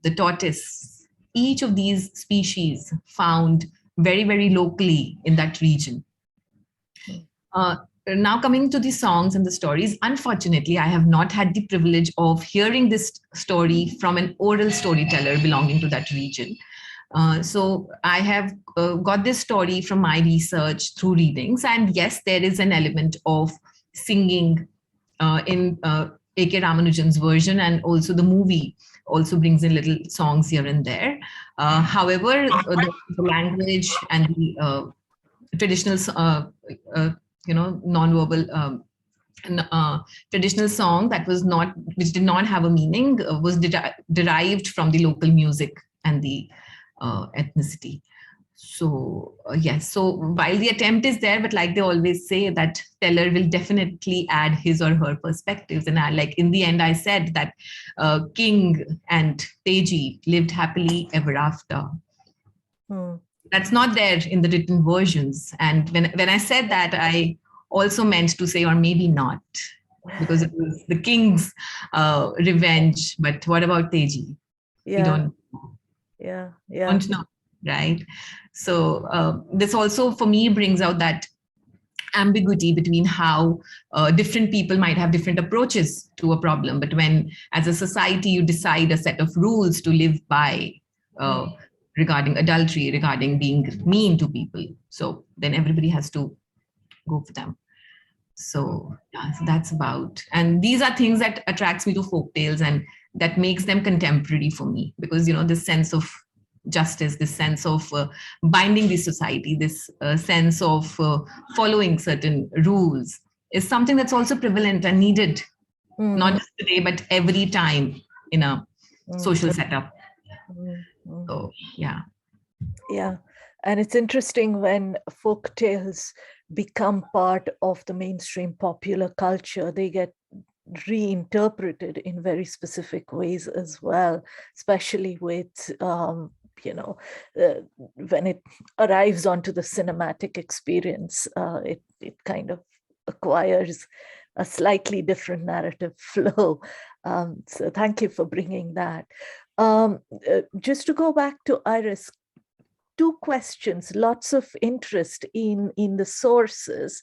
the tortoise, each of these species found very, very locally in that region. Now coming to the songs and the stories, unfortunately, I have not had the privilege of hearing this story from an oral storyteller belonging to that region. So I have got this story from my research through readings. And yes, there is an element of singing in A.K. Ramanujan's version, and also the movie also brings in little songs here and there. However, the language and the traditional, non-verbal traditional song that was not, which did not have a meaning, was derived from the local music and the ethnicity. So yes, so while the attempt is there, but like they always say, that teller will definitely add his or her perspectives. And I, like, in the end, I said that King and Teji lived happily ever after. That's not there in the written versions. And when I said that, I also meant to say, or maybe not, because it was the king's revenge. But what about Teji? Yeah. We don't know. Don't know, right? So this also, for me, brings out that ambiguity between how different people might have different approaches to a problem. But when, as a society, you decide a set of rules to live by, regarding adultery, regarding being mean to people, so then everybody has to go for them. So, yeah, so that's about, and these are things that attracts me to folk tales and that makes them contemporary for me, because, you know, this sense of justice, this sense of binding the society, this sense of following certain rules is something that's also prevalent and needed, not just today, but every time in a social setup. So, yeah. Yeah. And it's interesting when folk tales become part of the mainstream popular culture, they get reinterpreted in very specific ways as well, especially with, you know, when it arrives onto the cinematic experience, it kind of acquires a slightly different narrative flow. So thank you for bringing that. Just to go back to Iris, two questions, lots of interest in the sources.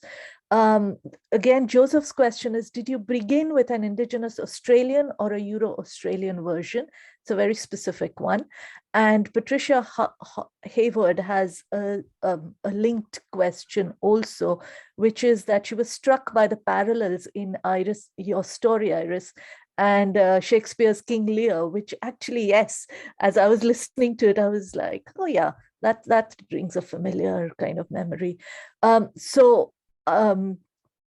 Again, Joseph's question is, did you begin with an Indigenous Australian or a Euro-Australian version? It's a very specific one. And Patricia Hayward has a linked question also, which is that she was struck by the parallels in Iris, your story, Iris, and Shakespeare's King Lear, which actually, yes, as I was listening to it, I was like, oh yeah, that brings a familiar kind of memory.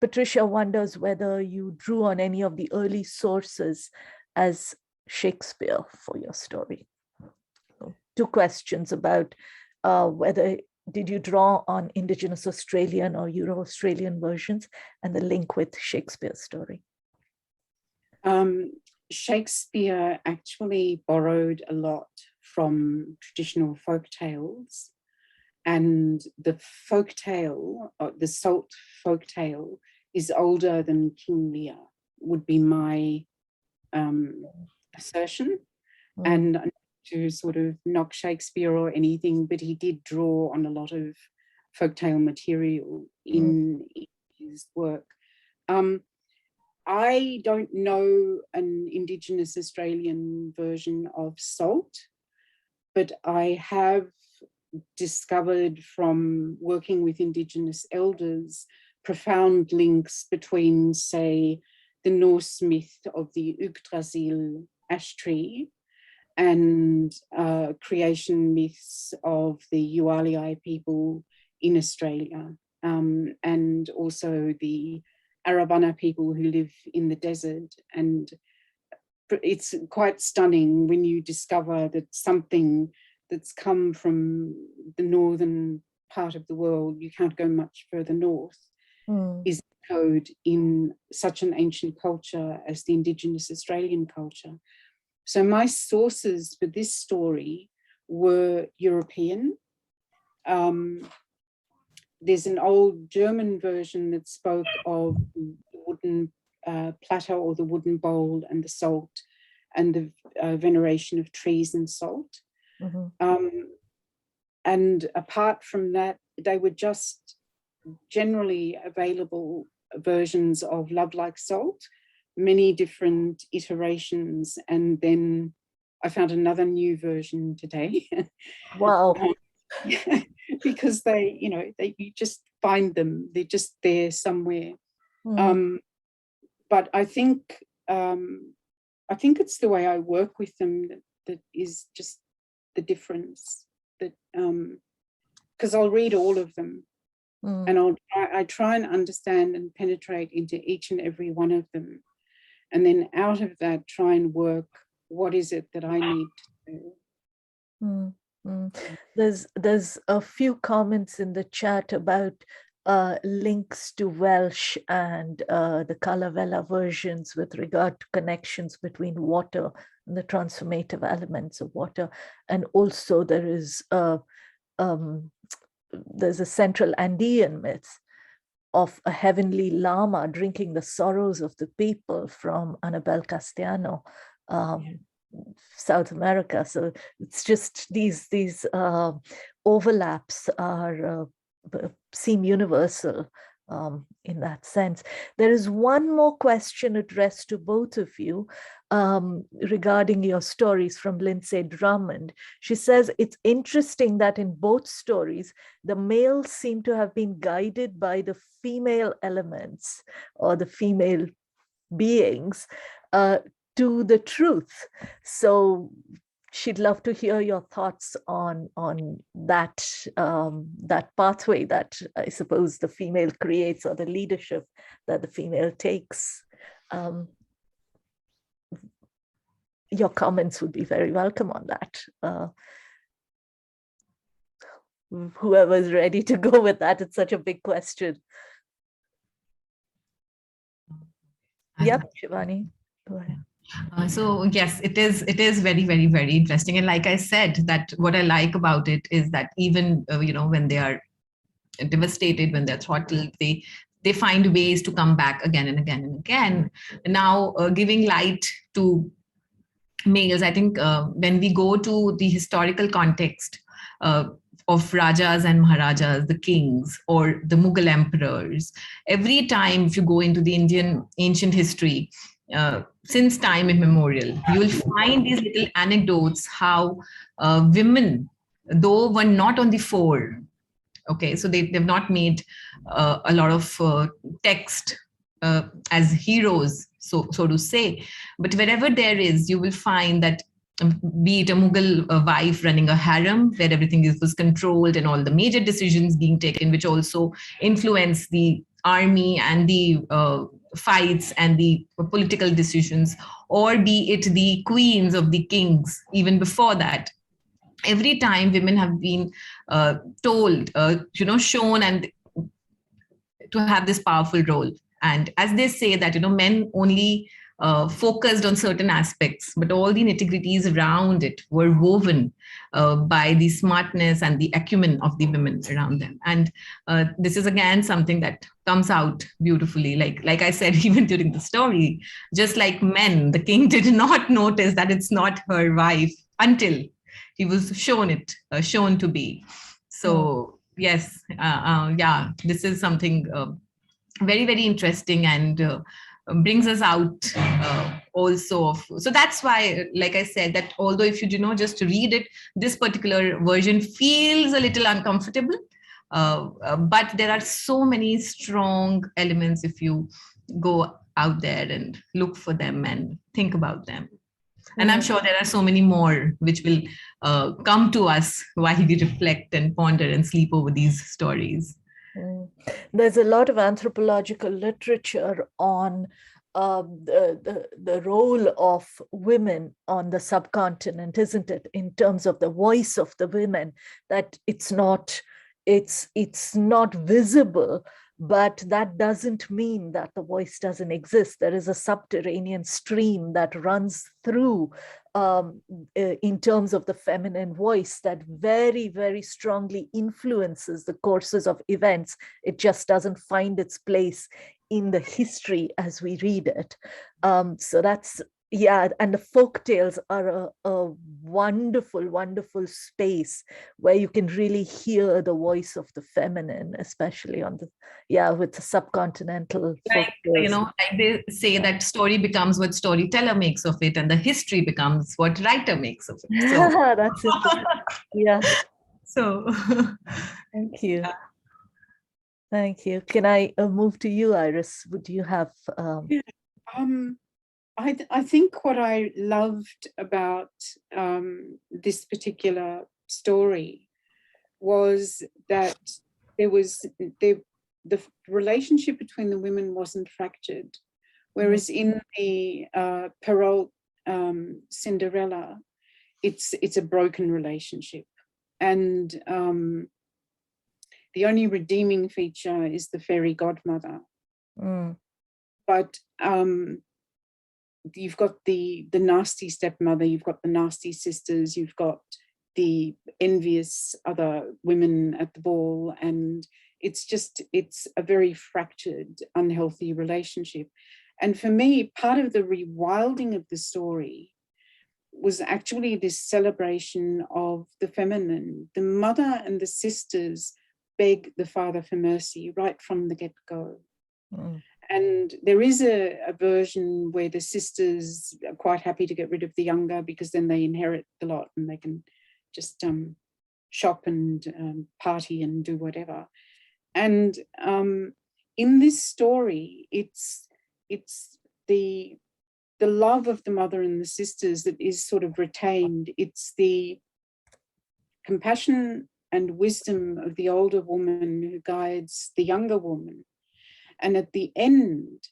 Patricia wonders whether you drew on any of the early sources as Shakespeare for your story. So, two questions about whether did you draw on Indigenous Australian or Euro-Australian versions, and the link with Shakespeare's story. Shakespeare actually borrowed a lot from traditional folk tales, and the folk tale, the Salt folk tale, is older than King Lear, would be my assertion. And to sort of knock Shakespeare or anything, but he did draw on a lot of folktale material in his work. I don't know an Indigenous Australian version of Salt, but I have discovered from working with Indigenous elders profound links between, say, the Norse myth of the Yggdrasil ash tree and creation myths of the Yuali people in Australia, and also the Arabana people who live in the desert. And it's quite stunning when you discover that something that's come from the northern part of the world, you can't go much further north, is echoed in such an ancient culture as the Indigenous Australian culture. So my sources for this story were European. There's an old German version that spoke of the wooden platter or the wooden bowl and the salt and the veneration of trees and salt. And apart from that, they were just generally available versions of Love Like Salt, many different iterations. And then I found another new version today. Wow. Because they, you know, you just find them, they're just there somewhere. But I think it's the way I work with them that is just the difference. That because I'll read all of them, and I try and understand and penetrate into each and every one of them, and then out of that try and work what is it that I need to do. There's a few comments in the chat about links to Welsh and the Kalavala versions with regard to connections between water and the transformative elements of water. And also there is there's a central Andean myth of a heavenly llama drinking the sorrows of the people from Annabel Castellano, South America. So it's just these overlaps are seem universal in that sense. There is one more question addressed to both of you regarding your stories from Lindsay Drummond. She says, it's interesting that in both stories, the males seem to have been guided by the female elements or the female beings to the truth. So she'd love to hear your thoughts on that that pathway that I suppose the female creates, or the leadership that the female takes. Your comments would be very welcome on that. Whoever's ready to go with that, it's such a big question. Yep, Shivani, go ahead. So yes, it is very, very, very interesting. And like I said, that what I like about it is that even, when they are devastated, when they're throttled, they find ways to come back again and again and again. Now, giving light to males, I think when we go to the historical context of Rajas and Maharajas, the kings, or the Mughal emperors, every time if you go into the Indian ancient history, since time immemorial, you will find these little anecdotes how women, though were not on the fore, okay, so they've not made a lot of text as heroes, so to say, but wherever there is, you will find that be it a Mughal wife running a harem where everything was controlled and all the major decisions being taken, which also influence the army and the fights and the political decisions, or be it the queens of the kings even before that. Every time women have been told, shown and to have this powerful role. And as they say that, men only focused on certain aspects, but all the nitty-gritties around it were woven by the smartness and the acumen of the women around them. And this is again something that comes out beautifully. Like I said, even during the story, just like men, the king did not notice that it's not her wife until he was shown to be. So yes, this is something very, very interesting and brings us out also. So that's why, like I said, that although if you do not just read it, this particular version feels a little uncomfortable, but there are so many strong elements if you go out there and look for them and think about them. And I'm sure there are so many more which will come to us while we reflect and ponder and sleep over these stories. There's a lot of anthropological literature on the role of women on the subcontinent, isn't it? In terms of the voice of the women, that it's not visible, but that doesn't mean that the voice doesn't exist. There is a subterranean stream that runs through in terms of the feminine voice that very, very strongly influences the courses of events. It just doesn't find its place in the history as we read it. So that's, and the folk tales are a wonderful, wonderful space where you can really hear the voice of the feminine, especially on with the subcontinental folk tales. Like they say that story becomes what storyteller makes of it, and the history becomes what writer makes of it. So that's interesting. Yeah. So thank you. Thank you. Can I move to you, Iris? Would you have I think what I loved about this particular story was that the relationship between the women wasn't fractured, whereas in the Perrault Cinderella, it's a broken relationship, and the only redeeming feature is the fairy godmother. But you've got the nasty stepmother, you've got the nasty sisters, you've got the envious other women at the ball, and it's a very fractured, unhealthy relationship. And for me, part of the rewilding of the story was actually this celebration of the feminine. The mother and the sisters beg the father for mercy right from the get-go. And there is a version where the sisters are quite happy to get rid of the younger because then they inherit the lot and they can just shop and party and do whatever. And in this story, it's the love of the mother and the sisters that is sort of retained. It's the compassion and wisdom of the older woman who guides the younger woman. And at the end,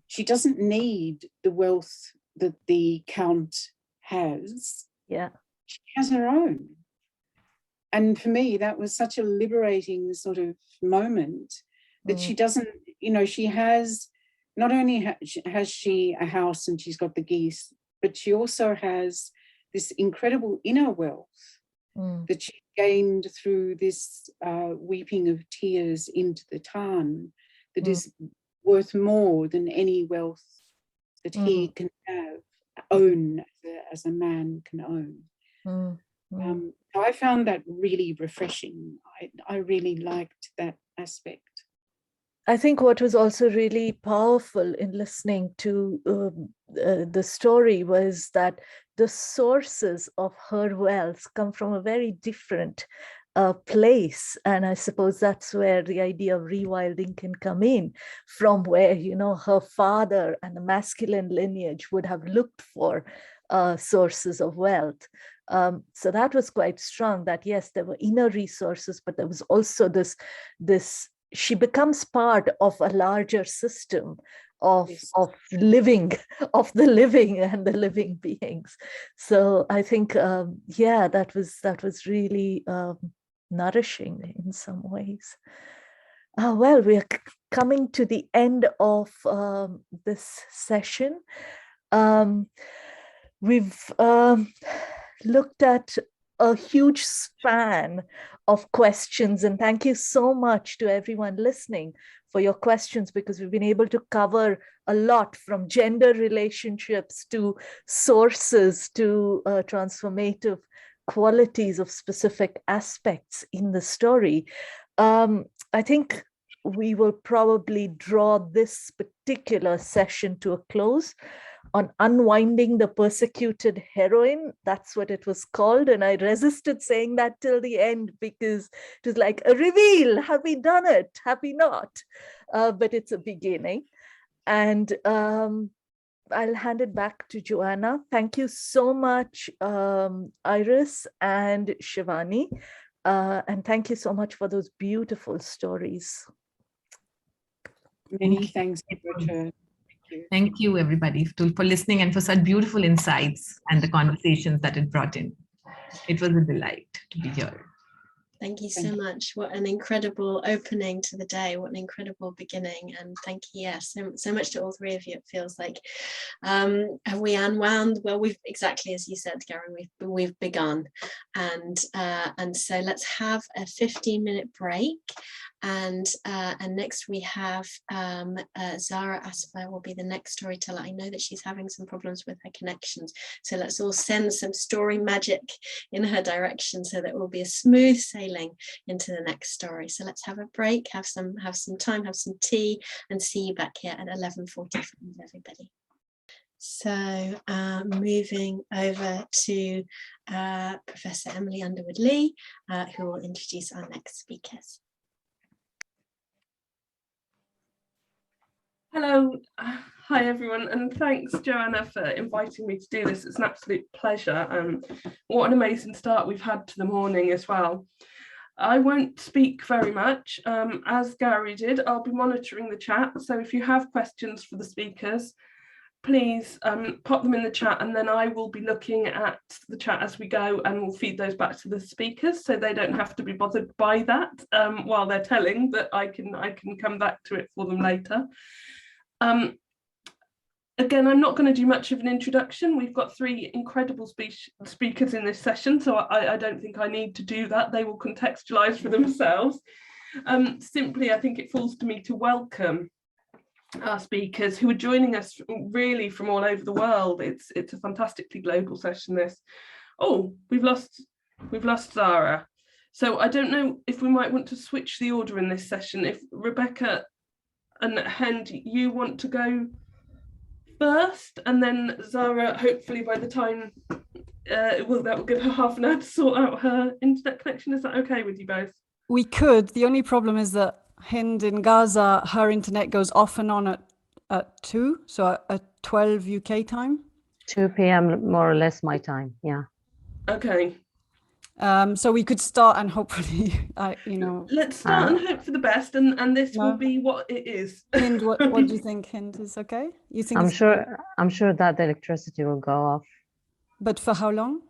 she doesn't need the wealth that the Count has. Yeah. She has her own. And for me, that was such a liberating sort of moment that she doesn't, you know, she has, not only has she a house and she's got the geese, but she also has this incredible inner wealth that she gained through this weeping of tears into the Tarn that is worth more than any wealth that he can own as a man can own. So I found that really refreshing. I really liked that aspect. I think what was also really powerful in listening to the story was that the sources of her wealth come from a very different place. And I suppose that's where the idea of rewilding can come in, from where, you know, her father and the masculine lineage would have looked for sources of wealth. So that was quite strong, that yes, there were inner resources, but there was also this she becomes part of a larger system of living, of the living and the living beings. So I think, yeah, that was really nourishing in some ways. Well, we are coming to the end of this session. We've looked at a huge span of questions, and thank you so much to everyone listening for your questions, because we've been able to cover a lot, from gender relationships to sources to transformative qualities of specific aspects in the story. I think we will probably draw this particular session to a close on Unwinding the Persecuted Heroine. That's what it was called. And I resisted saying that till the end because it was like a reveal. Have we done it? Have we not? But it's a beginning. And I'll hand it back to Joanna. Thank you so much, Iris and Shivani. And thank you so much for those beautiful stories. Many thanks, Roger. Thank you, everybody, for listening and for such beautiful insights and the conversations that it brought in. It was a delight to be here. Thank you so much. What an incredible opening to the day. What an incredible beginning. And thank you, yes, so much to all three of you. It feels like, have we unwound? Well, we've, exactly as you said, Gauri, we've begun. And so let's have a 15-minute break. And next we have Zahra Asfah will be the next storyteller. I know that she's having some problems with her connections, so let's all send some story magic in her direction so that it will be a smooth sailing into the next story. So let's have a break, have some time, have some tea, and see you back here at 11:45, everybody. So moving over to Professor Emily Underwood-Lee, who will introduce our next speakers. Hello, hi everyone, and thanks Joanna for inviting me to do this. It's an absolute pleasure. What an amazing start we've had to the morning as well. I won't speak very much. As Gauri did, I'll be monitoring the chat, so if you have questions for the speakers, please pop them in the chat, and then I will be looking at the chat as we go, and we'll feed those back to the speakers so they don't have to be bothered by that while they're telling, but I can come back to it for them later. Again, I'm not going to do much of an introduction. We've got three incredible speakers in this session, so I don't think I need to do that. They will contextualize for themselves. Simply, I think it falls to me to welcome our speakers who are joining us really from all over the world. It's a fantastically global session, this. Oh, we've lost Zahra. So I don't know if we might want to switch the order in this session. If Rebecca and Hend, you want to go first, and then Zahra, hopefully by the time, that will give her half an hour to sort out her internet connection. Is that okay with you both? We could. The only problem is that Hind in Gaza, her internet goes off and on at 2, so at 12 UK time. 2 p.m. more or less my time, yeah. Okay. So we could start and hopefully, Let's start and hope for the best, and this will be what it is. Hind, what do you think? Hind is okay? You think? I'm sure that the electricity will go off. But for how long?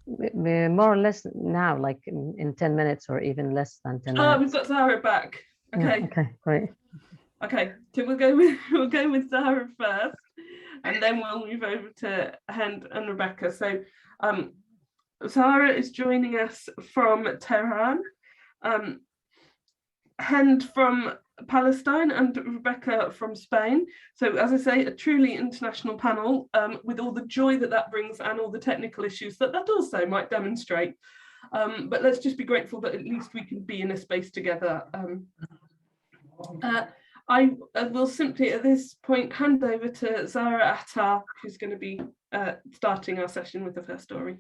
More or less now, like in 10 minutes or even less than 10 minutes. We've got Zahra back. Okay. Yeah, okay, great. Okay, so we'll go with Zahra first, and then we'll move over to Hend and Rebecca. So Zahra is joining us from Tehran, Hend from Palestine, and Rebecca from Spain. So as I say, a truly international panel, with all the joy that brings and all the technical issues that also might demonstrate. But let's just be grateful that at least we can be in a space together. I will simply at this point hand over to Zahra Attar, who's going to be starting our session with the first story.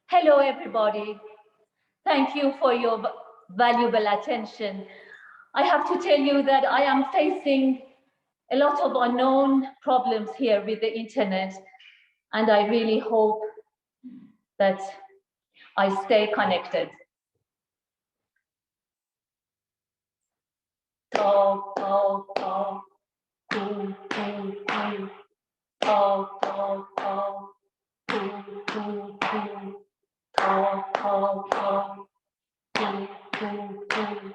Hello, everybody. Thank you for your valuable attention. I have to tell you that I am facing a lot of unknown problems here with the internet, and I really hope that I stay connected. Ta, ta, ta, coo, coo, coo. Ta, ta, ta, coo, coo, coo. Ta, ta, ta, coo, coo, coo.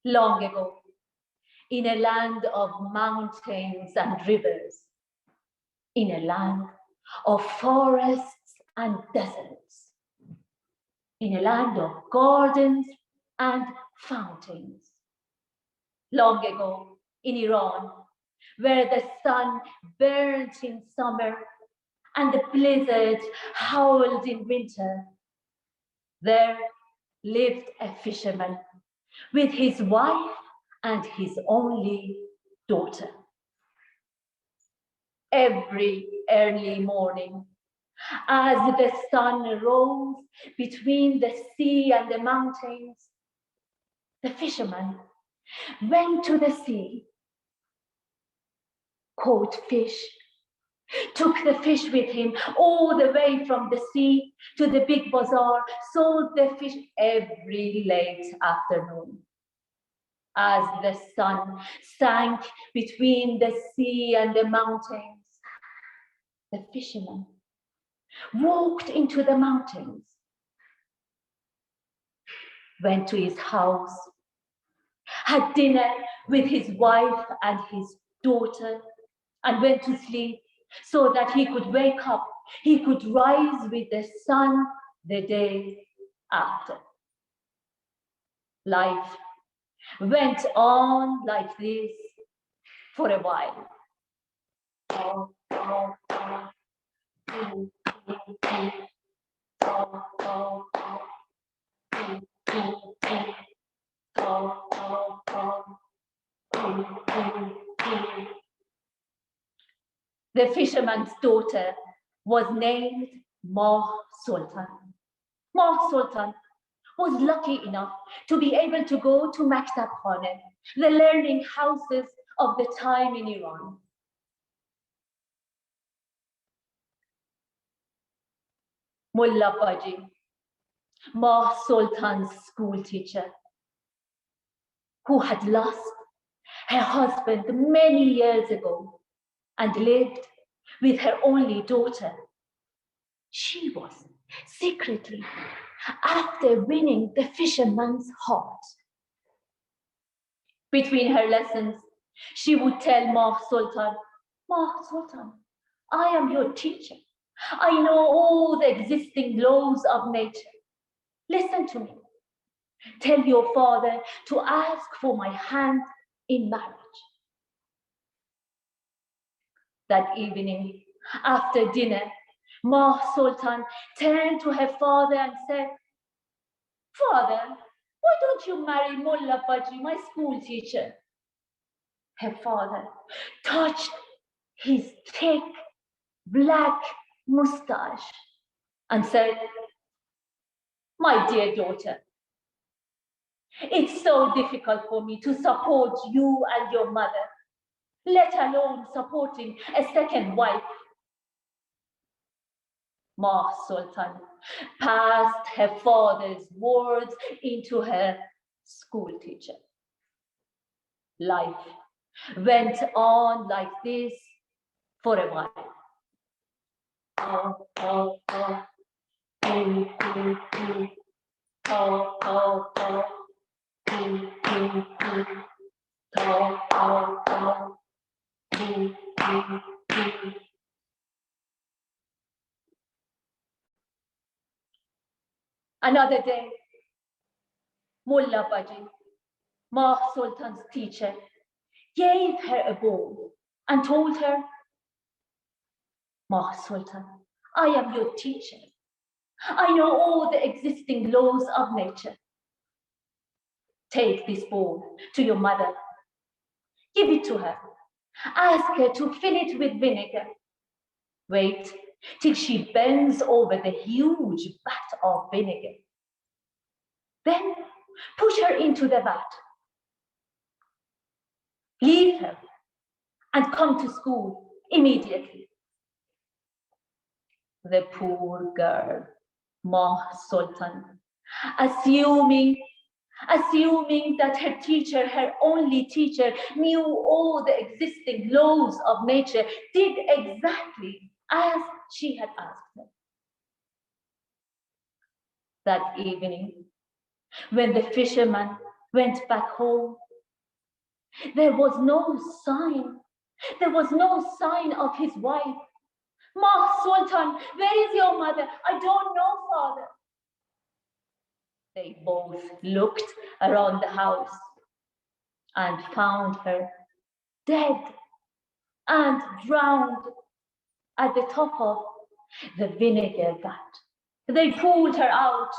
Long ago, in a land of mountains and rivers, in a land of forests and deserts, in a land of gardens and fountains. Long ago, in Iran, where the sun burnt in summer and the blizzards howled in winter, there lived a fisherman with his wife and his only daughter. Every early morning, as the sun rose between the sea and the mountains, the fisherman went to the sea, caught fish, took the fish with him all the way from the sea to the big bazaar, sold the fish every late afternoon. As the sun sank between the sea and the mountains, the fisherman walked into the mountains, went to his house, had dinner with his wife and his daughter, and went to sleep so that he could wake up, he could rise with the sun the day after. Life went on like this for a while. The fisherman's daughter was named Ma Sultan. Ma Sultan was lucky enough to be able to go to Maktab Khane, the learning houses of the time in Iran. Mullah Baji, Ma Sultan's school teacher, who had lost her husband many years ago and lived with her only daughter. She was secretly after winning the fisherman's heart. Between her lessons, she would tell Ma Sultan, Ma Sultan, I am your teacher. I know all the existing laws of nature. Listen to me. Tell your father to ask for my hand in marriage. That evening, after dinner, Ma Sultan turned to her father and said, "Father, why don't you marry Mullah Baji, my school teacher?" Her father touched his thick black mustache and said, "My dear daughter, it's so difficult for me to support you and your mother, let alone supporting a second wife." Ma Sultan passed her father's words into her school teacher. Life went on like this for a while. Another day, Mullah Baji, Ma Sultan's teacher, gave her a ball and told her, "Ma Sultan, I am your teacher. I know all the existing laws of nature. Take this ball to your mother. Give it to her. Ask her to fill it with vinegar. Wait till she bends over the huge vat of vinegar. Then push her into the vat. Leave her and come to school immediately." The poor girl, Ma Sultan, assuming that her teacher, her only teacher, knew all the existing laws of nature, did exactly as she had asked her. That evening, when the fisherman went back home, there was no sign of his wife. "Ma Sultan, where is your mother? I don't know, father." They both looked around the house and found her dead and drowned at the top of the vinegar vat. They pulled her out,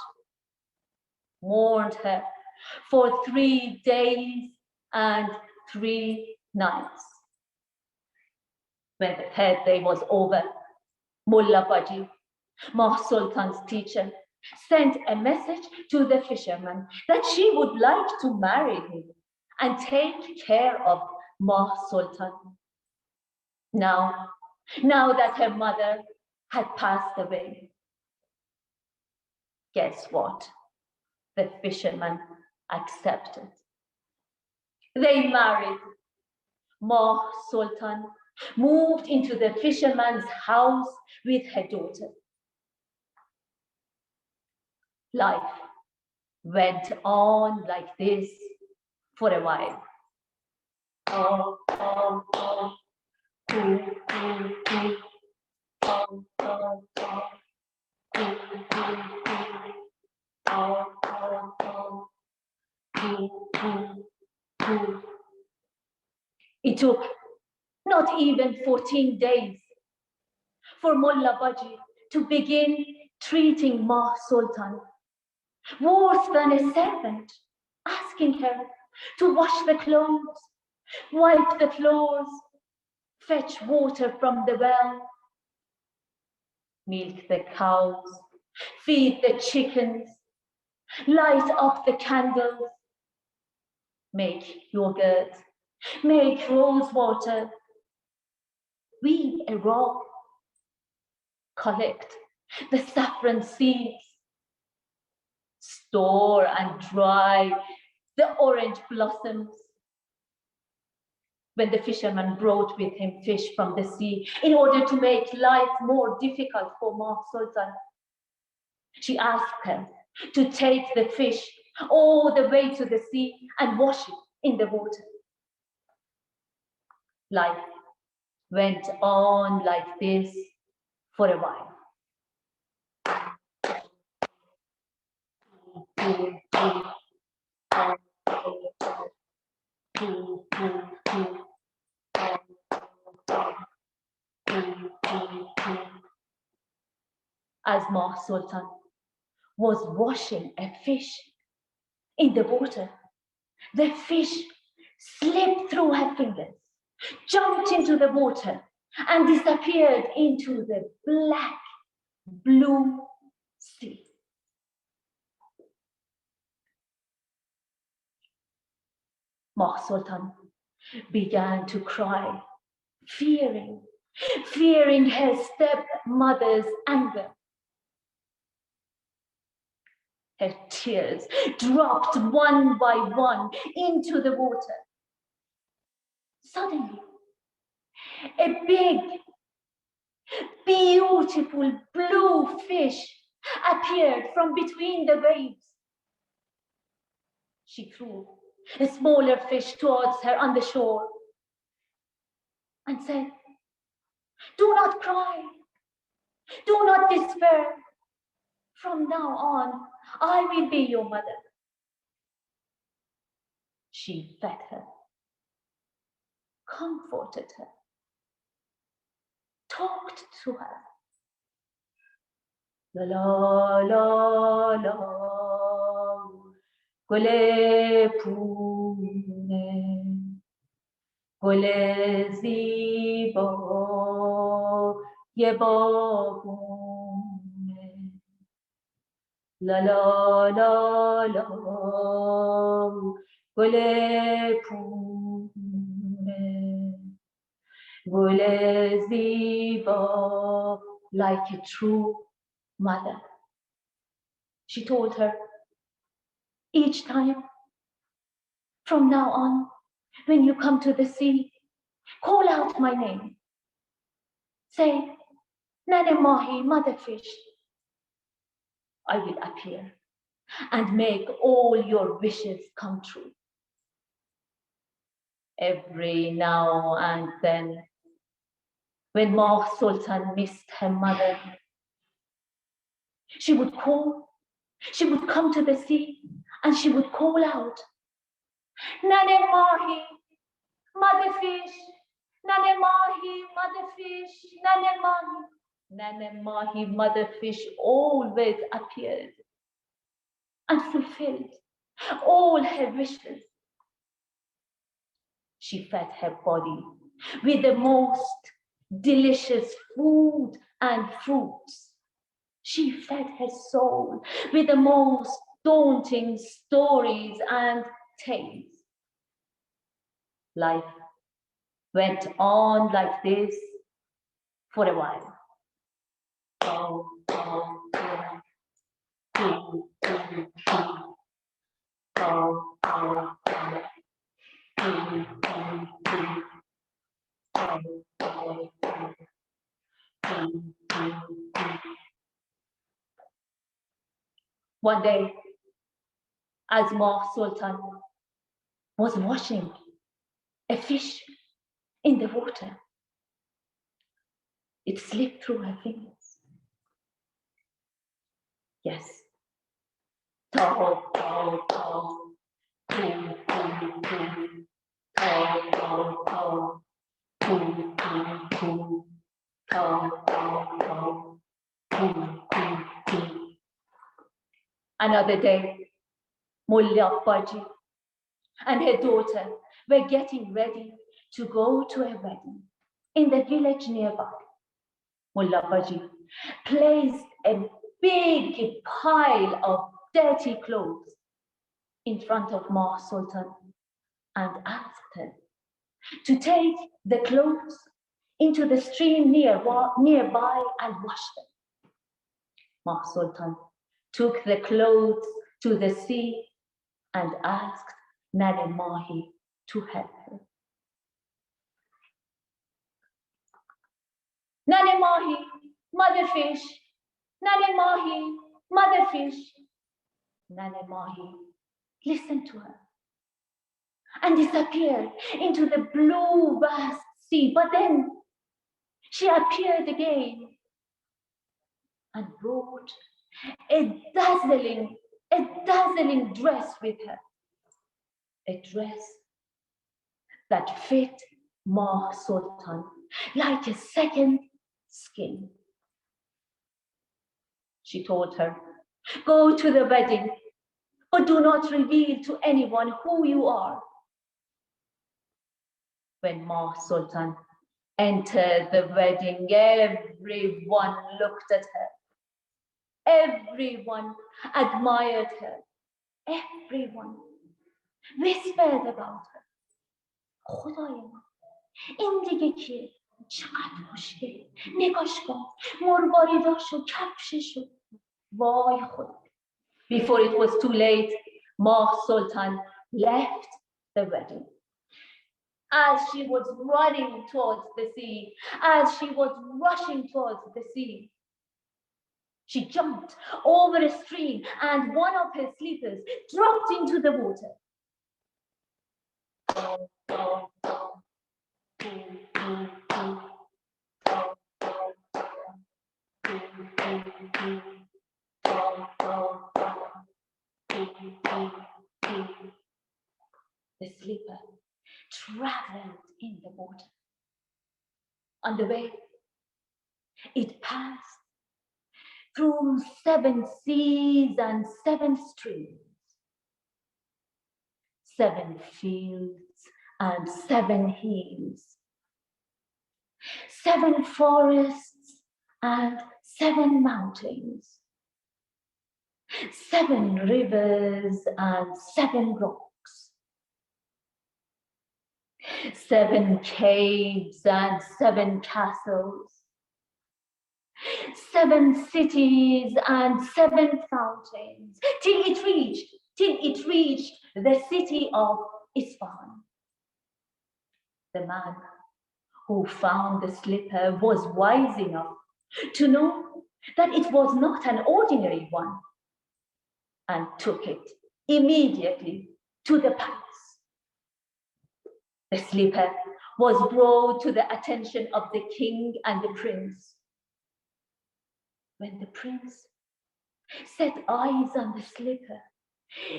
mourned her for 3 days and 3 nights. When the 3rd day was over, Mullah Baji, Ma Sultan's teacher, sent a message to the fisherman that she would like to marry him and take care of Ma Sultan. Now that her mother had passed away, guess what? The fisherman accepted. They married. Ma Sultan moved into the fisherman's house with her daughter. Life went on like this for a while. It took not even 14 days for Mullah Baji to begin treating Ma Sultan worse than a servant, asking her to wash the clothes, wipe the floors, fetch water from the well, milk the cows, feed the chickens, light up the candles, make yogurt, make rose water, weave a rug, collect the saffron seeds, store and dry the orange blossoms. When the fisherman brought with him fish from the sea in order to make life more difficult for Ma Sultan, she asked him to take the fish all the way to the sea and wash it in the water. Life went on like this for a while. as Ma Sultan was washing a fish in the water, the fish slipped through her fingers, jumped into the water, and disappeared into the black blue sea. Ma Sultan began to cry, fearing her stepmother's anger. Her tears dropped one by one into the water. Suddenly, a big, beautiful blue fish appeared from between the waves. She threw a smaller fish towards her on the shore and said, "Do not cry, do not despair. From now on, I will be your mother." She fed her, comforted her, talked to her. La la la la, gule pune, gule zibo, ye babune. La la la la, gule pune, gule zibo, like a true mother. She told her, each time, from now on, when you come to the sea, call out my name. Say, Nane Mahi, mother fish. I will appear and make all your wishes come true. Every now and then, when Ma Sultan missed her mother, she would come to the sea and she would call out, Nane Mahi, mother fish, Nane Mahi, mother fish, Nane Mahi. Nane Mahi, mother fish always appeared and fulfilled all her wishes. She fed her body with the most delicious food and fruits. She fed her soul with the most daunting stories and tales. Life went on like this for a while. One day, as Ma Sultan was washing a fish in the water, it slipped through her fingers. Yes. Another day, Mullah Baji and her daughter were getting ready to go to a wedding in the village nearby. Mullah Baji placed a big pile of dirty clothes in front of Ma Sultan and asked her to take the clothes into the stream nearby and wash them. Ma Sultan took the clothes to the sea and asked Nane Mahi to help her. Nane Mahi, mother fish, Nane Mahi, mother fish. Nane Mahi listened to her and disappeared into the blue vast sea. But then she appeared again and brought a dazzling dress with her. A dress that fit Ma Sultan like a second skin. she told her. Go to the wedding, but do not reveal to anyone who you are. When Ma Sultan entered the wedding, everyone looked at her. Everyone admired her. Everyone whispered about her. خدای من، این دیگه کیه؟ چقدر خوشگله. نگاش کن، مرواریداش و کفشش و وای خدا. Before it was too late, Ma Sultan left the wedding. As she was running towards the sea, as she was rushing towards the sea, she jumped over a stream and one of her slippers dropped into the water. The slipper traveled in the water. On the way, it passed through 7 seas and 7 streams, 7 fields and 7 hills, 7 forests and 7 mountains, 7 rivers and 7 rocks, 7 caves and 7 castles, 7 cities and 7 fountains, till it reached the city of Isfahan. The man who found the slipper was wise enough to know that it was not an ordinary one, and took it immediately to the palace. The slipper was brought to the attention of the king and the prince. When the prince set eyes on the slipper,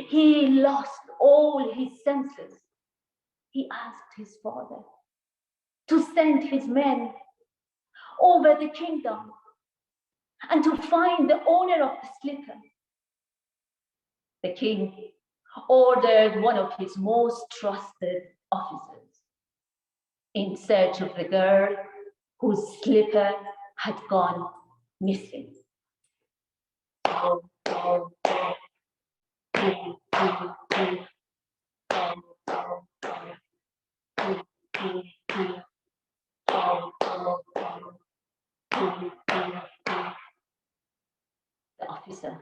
he lost all his senses. He asked his father to send his men over the kingdom and to find the owner of the slipper. The king ordered one of his most trusted officers in search of the girl whose slipper had gone missing. The officer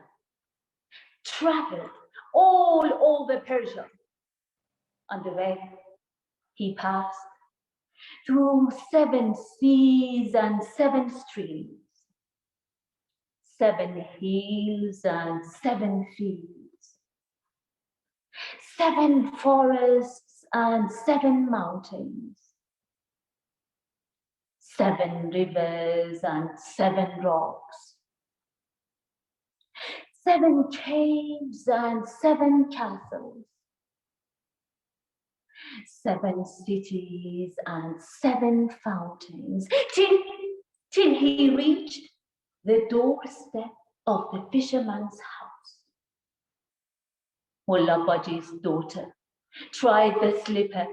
traveled all over Persia. On the way, he passed through 7 seas and 7 streams, 7 hills and 7 fields, 7 forests and 7 mountains, 7 rivers and 7 rocks, 7 caves and 7 castles, 7 cities and 7 fountains, till he reached the doorstep of the fisherman's house. Mullah Baji's daughter tried the slipper,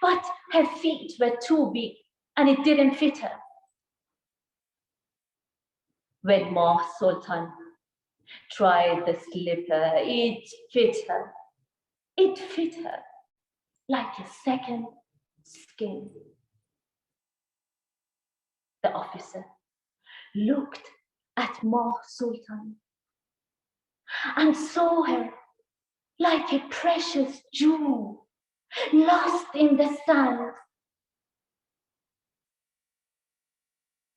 but her feet were too big and it didn't fit her. When Ma Sultan tried the slipper, it fit her. It fit her like a second skin. The officer looked at Ma Sultan and saw her like a precious jewel lost in the sand.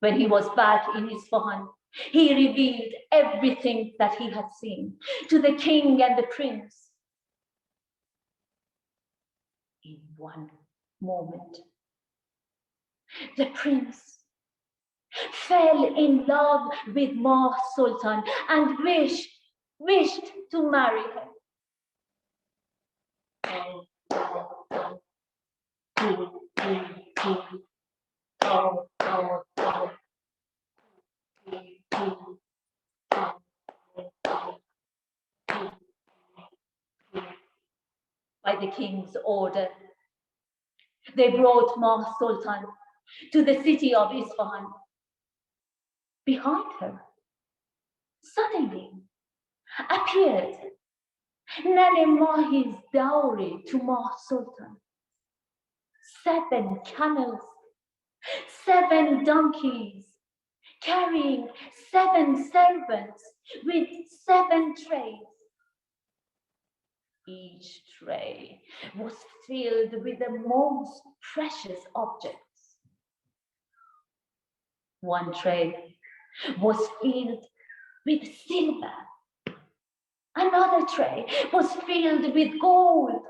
When he was back in Isfahan, he revealed everything that he had seen to the king and the prince. In one moment, the prince fell in love with Ma Sultan and wished to marry her. the king's order. They brought Ma Sultan to the city of Isfahan. Behind her, suddenly appeared Nane Mahi's dowry to Ma Sultan. 7 camels, 7 donkeys, carrying 7 servants with 7 trays. Each tray was filled with the most precious objects. One tray was filled with silver. Another tray was filled with gold.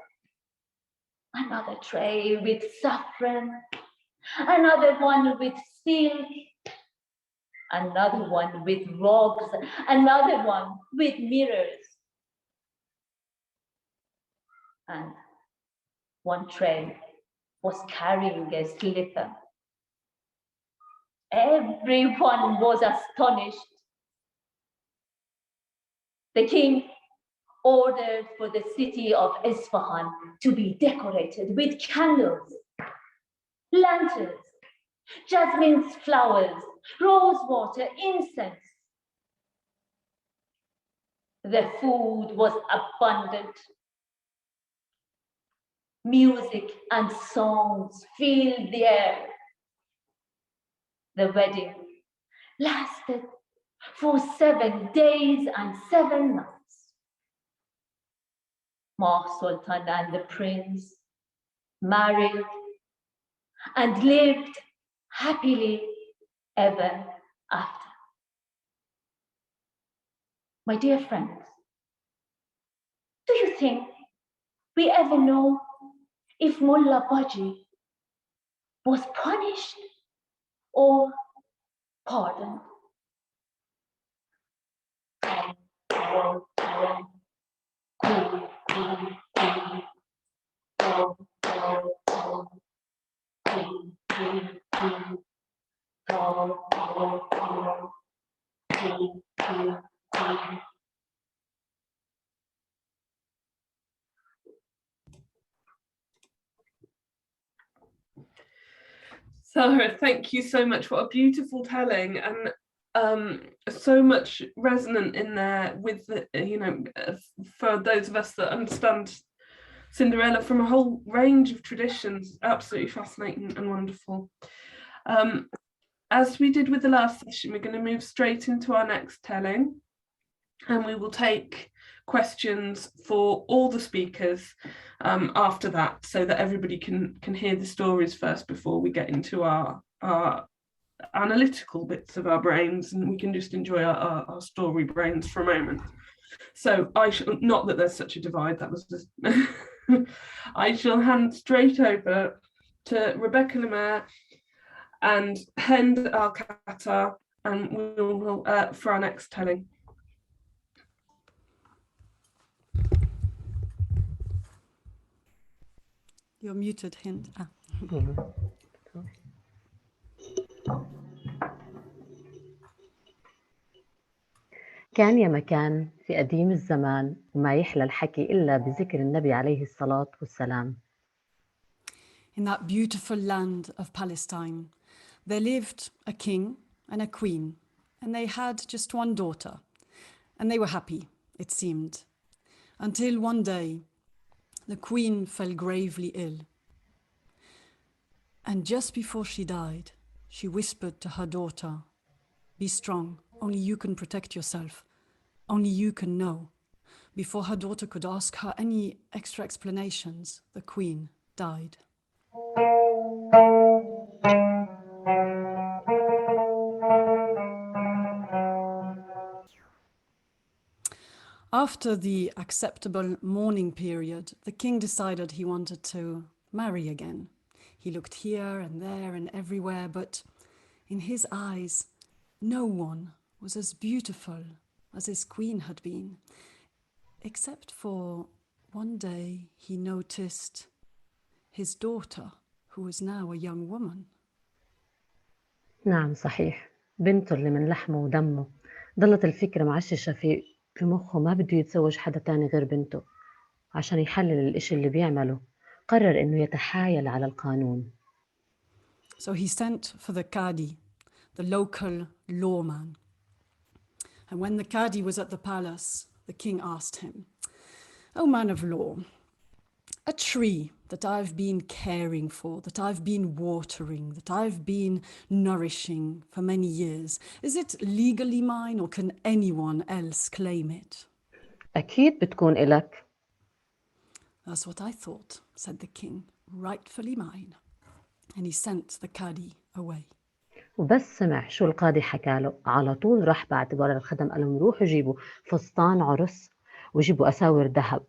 Another tray with saffron. Another one with silk. Another one with rugs. Another one with mirrors. And one tray was carrying a slipper. Everyone was astonished. The king ordered for the city of Isfahan to be decorated with candles, lanterns, jasmine flowers, rose water, incense. The food was abundant. Music and songs filled the air. The wedding lasted for 7 days and 7 nights. Ma Sultan and the prince married and lived happily ever after. My dear friends, do you think we ever know if Mullah Baji was punished or pardoned? Zahra, thank you so much. What a beautiful telling, and so much resonant in there with the, for those of us that understand Cinderella from a whole range of traditions. Absolutely fascinating and wonderful. As we did with the last session, we're going to move straight into our next telling, and we will take questions for all the speakers after that, so that everybody can hear the stories first before we get into our analytical bits of our brains, and we can just enjoy our story brains for a moment. So I shall, not that there's such a divide, that was just I shall hand straight over to Rebecca Lemaire and Hend Qattaa, and we will for our next telling. You're muted, Hend. كان يا مكان في قديم الزمان وما يحلى الحكي إلا بذكر النبي عليه الصلاة والسلام. In that beautiful land of Palestine, there lived a king and a queen, and they had just one daughter, and they were happy, it seemed, until one day the queen fell gravely ill. And just before she died, she whispered to her daughter, "Be strong, only you can protect yourself, only you can know." Before her daughter could ask her any extra explanations, the queen died. After the acceptable mourning period, the king decided he wanted to marry again. He looked here and there and everywhere, but in his eyes, no one was as beautiful as his queen had been, except for one day he noticed his daughter, who was now a young woman. نعم صحيح، بنته اللي من لحمه ودمه ضلت الفكرة معششة في مخه، ما بده يتزوج حدا تاني غير بنته. عشان يحلل الإشي اللي بيعمله قرر إنه يتحايل على القانون. So he sent for the Qadi, the local lawman. And when the Qadi was at the palace, the king asked him, "Oh, man of law, a tree that I've been caring for, that I've been watering, that I've been nourishing for many years, is it legally mine or can anyone else claim it?" أكيد بتكون إلك. "That's what I thought," said the king, "rightfully mine." And he sent the Qadi away. وبس سمع شو القاضي حكى له على طول راح بعت ورا الخدم قال لهم روحوا جيبوا فستان عرس وجيبوا أساور ذهب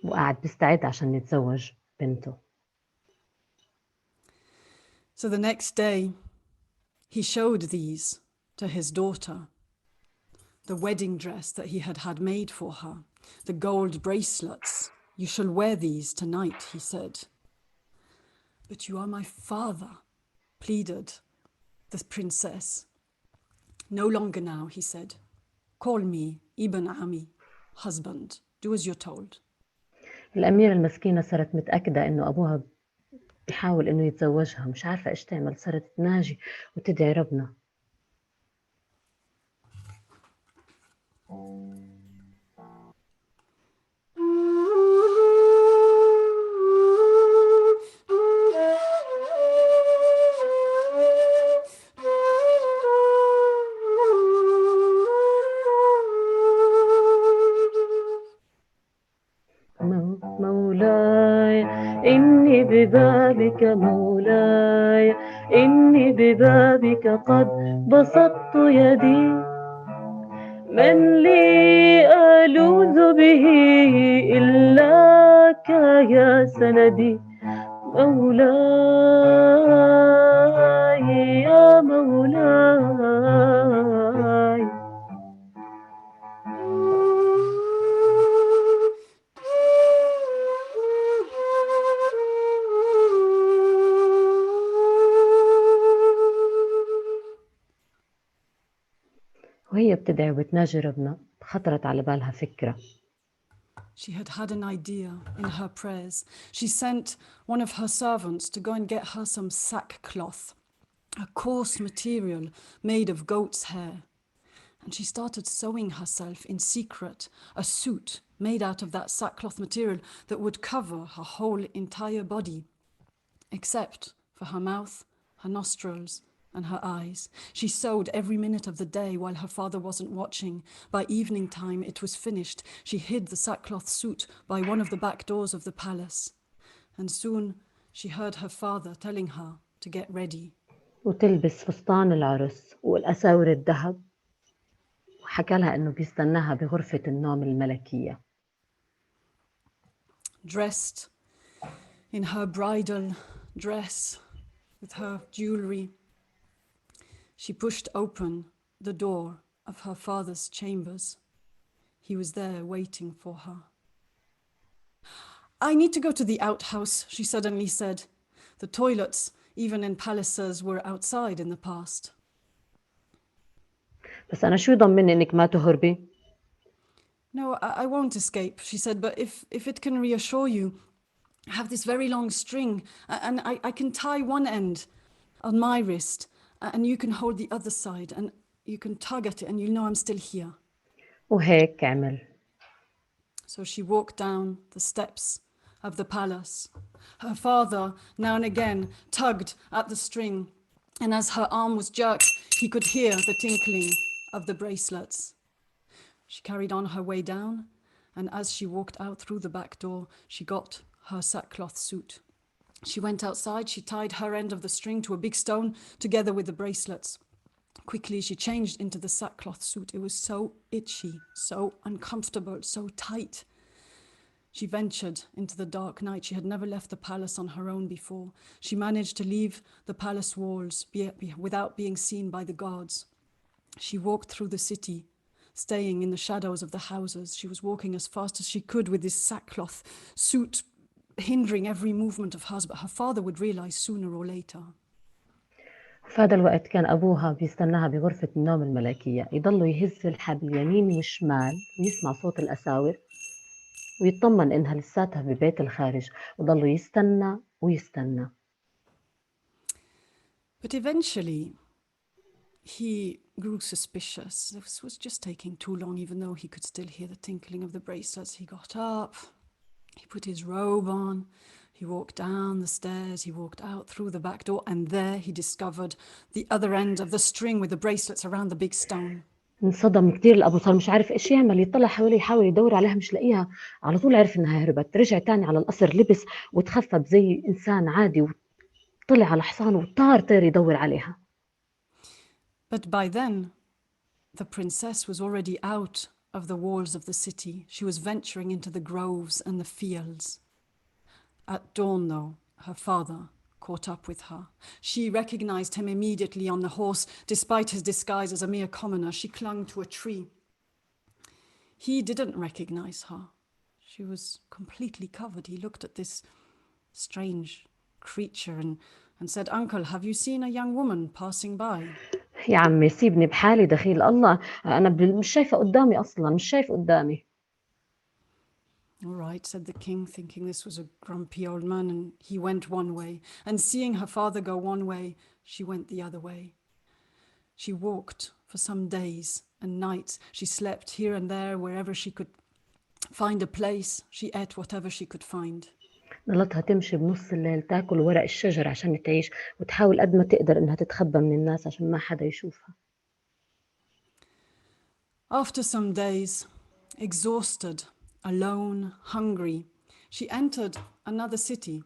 وقعد بيستعد عشان يتزوج بنته. So the next day, he showed these to his daughter, the wedding dress that he had had made for her, the gold bracelets. "You shall wear these tonight," he said. "But you are my father," pleaded the princess. "No longer now," he said. "Call me Ibn Ami, husband. Do as you're told." الأميرة المسكينة صارت متأكدة إنه أبوها بيحاول إنه يتزوجها، مش عارفة إيش تعمل، صارت تناجي وتدعي ربنا. مولاي إني ببابك مولاي إني ببابك قد بسطت يدي من لي ألوذ به إلاك يا سندي مولاي يا مولاي. وهي بتدعي وتناجي ربنا خطرت على بالها فكرة. She had had an idea in her prayers. She sent one of her servants to go and get her some sackcloth, a coarse material made of goat's hair. And she started sewing herself in secret a suit made out of that sackcloth material that would cover her whole entire body, except for her mouth, her nostrils, and her eyes. She sewed every minute of the day while her father wasn't watching. By evening time, it was finished. She hid the sackcloth suit by one of the back doors of the palace. And soon she heard her father telling her to get ready. وتلبس فستان العرس والأساور الذهب وحكى لها إنه بيستناها بغرفة النوم الملكية. Dressed in her bridal dress with her jewelry, she pushed open the door of her father's chambers. He was there waiting for her. "I need to go to the outhouse," she suddenly said. The toilets, even in palaces, were outside in the past. بس أنا شو يضمني إنك ما تهربي؟ "No, I won't escape," she said, "but if it can reassure you, I have this very long string, and I can tie one end on my wrist, and you can hold the other side, and you can tug at it, and you'll know I'm still here." وهيك عمل. So she walked down the steps of the palace. Her father, now and again, tugged at the string, and as her arm was jerked, he could hear the tinkling of the bracelets. She carried on her way down, and as she walked out through the back door, she got her sackcloth suit. She went outside, she tied her end of the string to a big stone together with the bracelets. Quickly, she changed into the sackcloth suit. It was so itchy, so uncomfortable, so tight. She ventured into the dark night. She had never left the palace on her own before. She managed to leave the palace walls without being seen by the guards. She walked through the city, staying in the shadows of the houses. She was walking as fast as she could with this sackcloth suit hindering every movement of hers, but her father would realize sooner or later. في هذا الوقت كان أبوها بيستناها بغرفة النوم الملكية، يضلوا يهز الحبل يمين وشمال ويسمع صوت الأساور ويطمن إنها لساتها ببيت الخارج وضل يستنى ويستنى. But eventually, he grew suspicious. This was just taking too long, even though he could still hear the tinkling of the bracelets. He got up, he put his robe on, he walked down the stairs, he walked out through the back door, and there he discovered the other end of the string with the bracelets around the big stone. انصدم كتير الأبو، صار مش عارف إيش يعمل، يطلع حواليه يحاول يدور عليها مش لاقيها. على طول عرف إنها هربت. رجع تاني على القصر، لبس وتخفى زي إنسان عادي وطلع على حصان وطار يدور عليها. But by then, the princess was already out of the walls of the city. She was venturing into the groves and the fields. At dawn, though, her father caught up with her. She recognized him immediately on the horse. Despite his disguise as a mere commoner, she clung to a tree. He didn't recognize her. She was completely covered. He looked at this strange creature and said, "Uncle, have you seen a young woman passing by?" يا عمي سيبني بحالي دخيل الله، أنا مش شايفة قدامي أصلا، مش شايف قدامي. "All right," said the king, thinking this was a grumpy old man, and he went one way. And seeing her father go one way, she went the other way. She walked for some days and nights. She slept here and there wherever she could find a place. She ate whatever she could find. ضلتها تمشي بنص الليل تاكل ورق الشجر عشان تعيش، وتحاول قد ما تقدر إنها تتخبى من الناس عشان ما حدا يشوفها. After some days, exhausted, alone, hungry, she entered another city.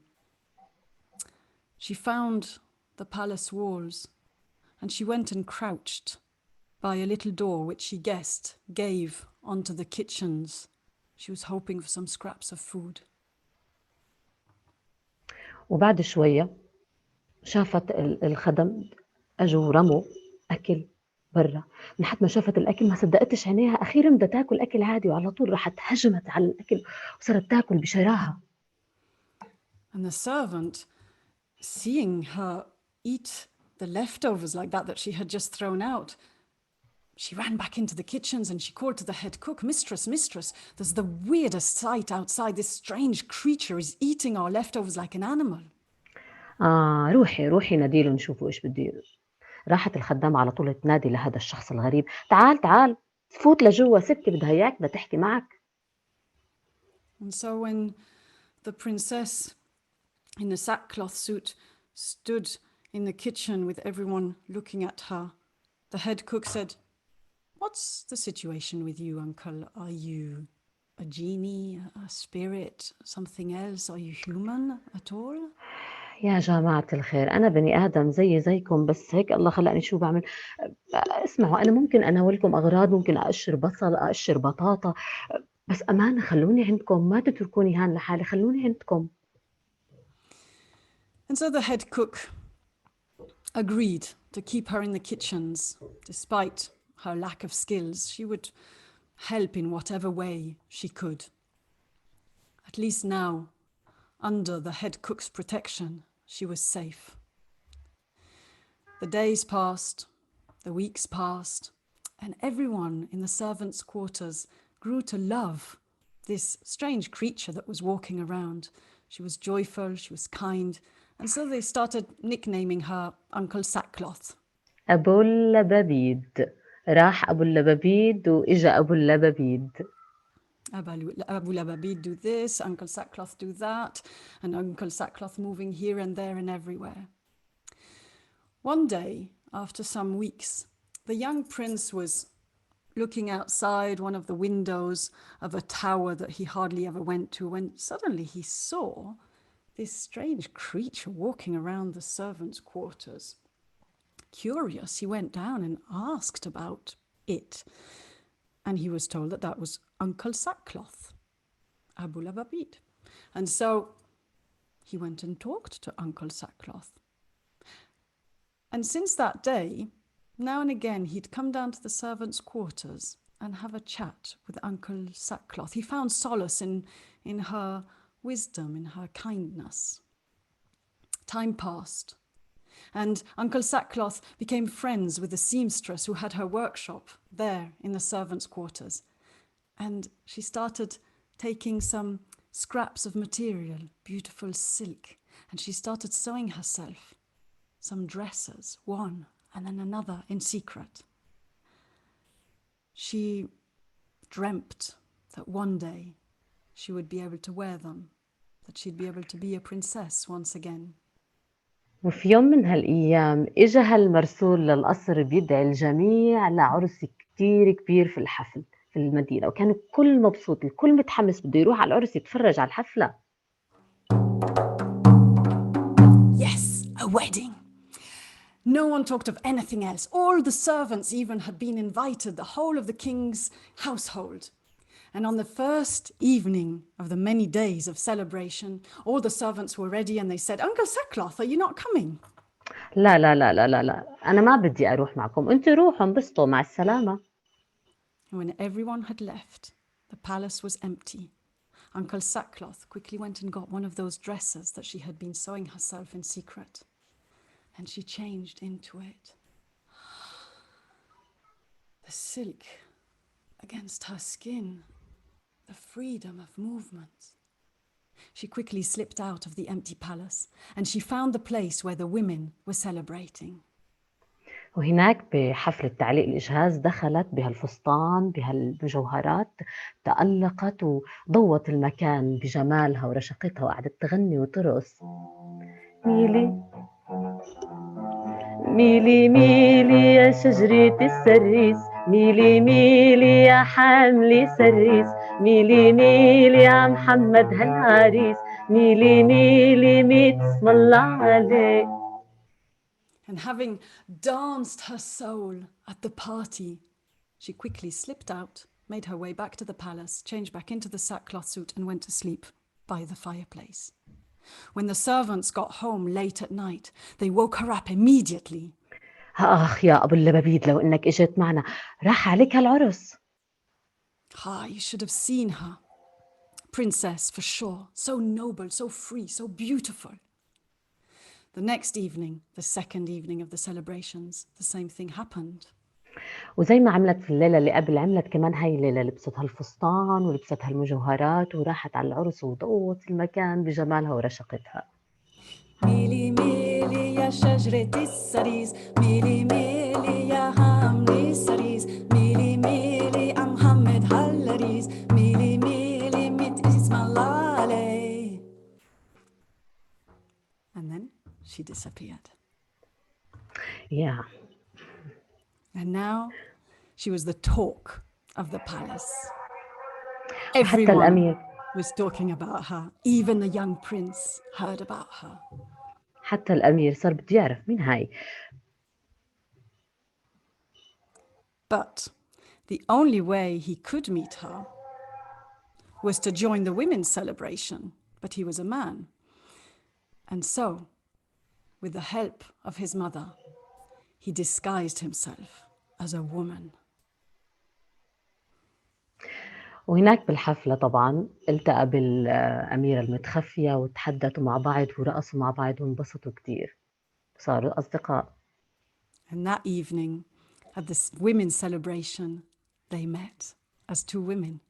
She found the palace walls, and she went and crouched by a little door which she guessed gave onto the kitchens. She was hoping for some scraps of food. وبعد شوية شافت الخدم أجوا ورموا أكل برا. من حد ما شافت الأكل ما صدقتش عينيها، أخيرا بدها تاكل أكل عادي، وعلى طول راحت هجمت على الأكل وصارت تاكل بشراهة. And the servant, seeing her eat the leftovers like that she had just thrown out, she ran back into the kitchens and she called to the head cook, "Mistress, mistress, there's the weirdest sight outside. This strange creature is eating our leftovers like an animal." روحي ناديله نشوفوا إيش بده يقول. راحت الخدامة على طول تنادي لهذا الشخص الغريب، تعال فوت لجوا، ستي بدها إياك، بدها تحكي معك. And so when the princess in the sackcloth suit stood in the kitchen with everyone looking at her, the head cook said, "What's the situation with you, uncle? Are you a genie, a spirit, something else? Are you human at all?" يا جماعة الخير، أنا بني آدم زيكم، بس هيك الله خلقني شو بعمل. اسمعوا، أنا ممكن أناولكم أغراض، ممكن أقشر بصل، أقشر بطاطا، بس أمانة خلوني عندكم، ما تتركوني هان لحالي، خلوني عندكم. And so the head cook agreed to keep her in the kitchens. Despite her lack of skills, she would help in whatever way she could. At least now, under the head cook's protection, she was safe. The days passed, the weeks passed, and everyone in the servants' quarters grew to love this strange creature that was walking around. She was joyful, she was kind, and so they started nicknaming her Uncle Sackcloth. أبو اللبابيد. راح أبو اللبابيد وإجا أبو اللبابيد. Abu Lababid do this, Uncle Sackcloth do that, and Uncle Sackcloth moving here and there and everywhere. One day, after some weeks, the young prince was looking outside one of the windows of a tower that he hardly ever went to, when suddenly he saw this strange creature walking around the servants' quarters. Curious, he went down and asked about it, and he was told that that was Uncle Sackcloth, Abu Lababid. And so he went and talked to Uncle Sackcloth. And since that day, now and again, he'd come down to the servants' quarters and have a chat with Uncle Sackcloth. He found solace in her wisdom, in her kindness. Time passed, and Uncle Sackcloth became friends with the seamstress who had her workshop there in the servants' quarters. And she started taking some scraps of material, beautiful silk, and she started sewing herself some dresses, one and then another in secret. She dreamt that one day she would be able to wear them, that she'd be able to be a princess once again. وفي يوم من هالأيام إجا هالمرسول للقصر بيدعي الجميع لعرس كتير كبير في الحفل في المدينة، وكان الكل مبسوط، الكل متحمس بده يروح على العرس يتفرج على الحفلة. Yes, a wedding. No one talked of anything else. All the servants even had been invited, the whole of the king's household. And on the first evening of the many days of celebration, all the servants were ready and they said, Uncle Sackcloth, are you not coming? لا لا لا لا لا لا، أنا ما بدي أروح معكم، أنتوا روحوا انبسطوا مع السلامة. And when everyone had left, the palace was empty. Uncle Sackcloth quickly went and got one of those dresses that she had been sewing herself in secret. And she changed into it. The silk against her skin, the freedom of movement. She quickly slipped out of the empty palace and she found the place where the women were celebrating. وهناك بحفلة تعليق الإجهاز دخلت بهالفستان بهالمجوهرات، تألقت وضوت المكان بجمالها ورشقتها وقعدت تغني وترقص. ميلي ميلي ميلي يا شجرة السريس، ميلي ميلي يا حاملي سريس، ميلي ميلي يا محمد هالعريس، ميلي ميلي ميت اسم الله عليك. And having danced her soul at the party, she quickly slipped out, made her way back to the palace, changed back into the sackcloth suit and went to sleep by the fireplace. When the servants got home late at night, they woke her up immediately. آخ يا أبو اللبابيد، لو إنك إجت معنا راح عليك هالعرس. You should have seen her. Princess for sure, so noble, so free, so beautiful. The next evening, the second evening of the celebrations, the same thing happened. وزي ما عملت في الليلة اللي قبل، عملت كمان هاي الليلة، لبست هالفستان ولبست هالمجوهرات وراحت على العرس وضوت المكان بجمالها ورشقتها. ميلي ميلي يا شجرة السريز، ميلي ميلي يا حاملي سريز، ميلي ميلي يا محمد هالعريس، ميلي ميلي ميت اسم الله عليه. And then she disappeared. Yeah. And now she was the talk of the palace. Everyone was talking about her. Even the young prince heard about her. حتى الأمير صار بده يعرف مين هاي. But the only way he could meet her was to join the women's celebration. But he was a man. And so, with the help of his mother, he disguised himself as a woman. وهناك بالحفلة طبعا التقى بالأميرة المتخفية وتحدثوا مع بعض ورقصوا مع بعض وانبسطوا كتير، صاروا أصدقاء. And that evening, at this women's celebration, they met as two women.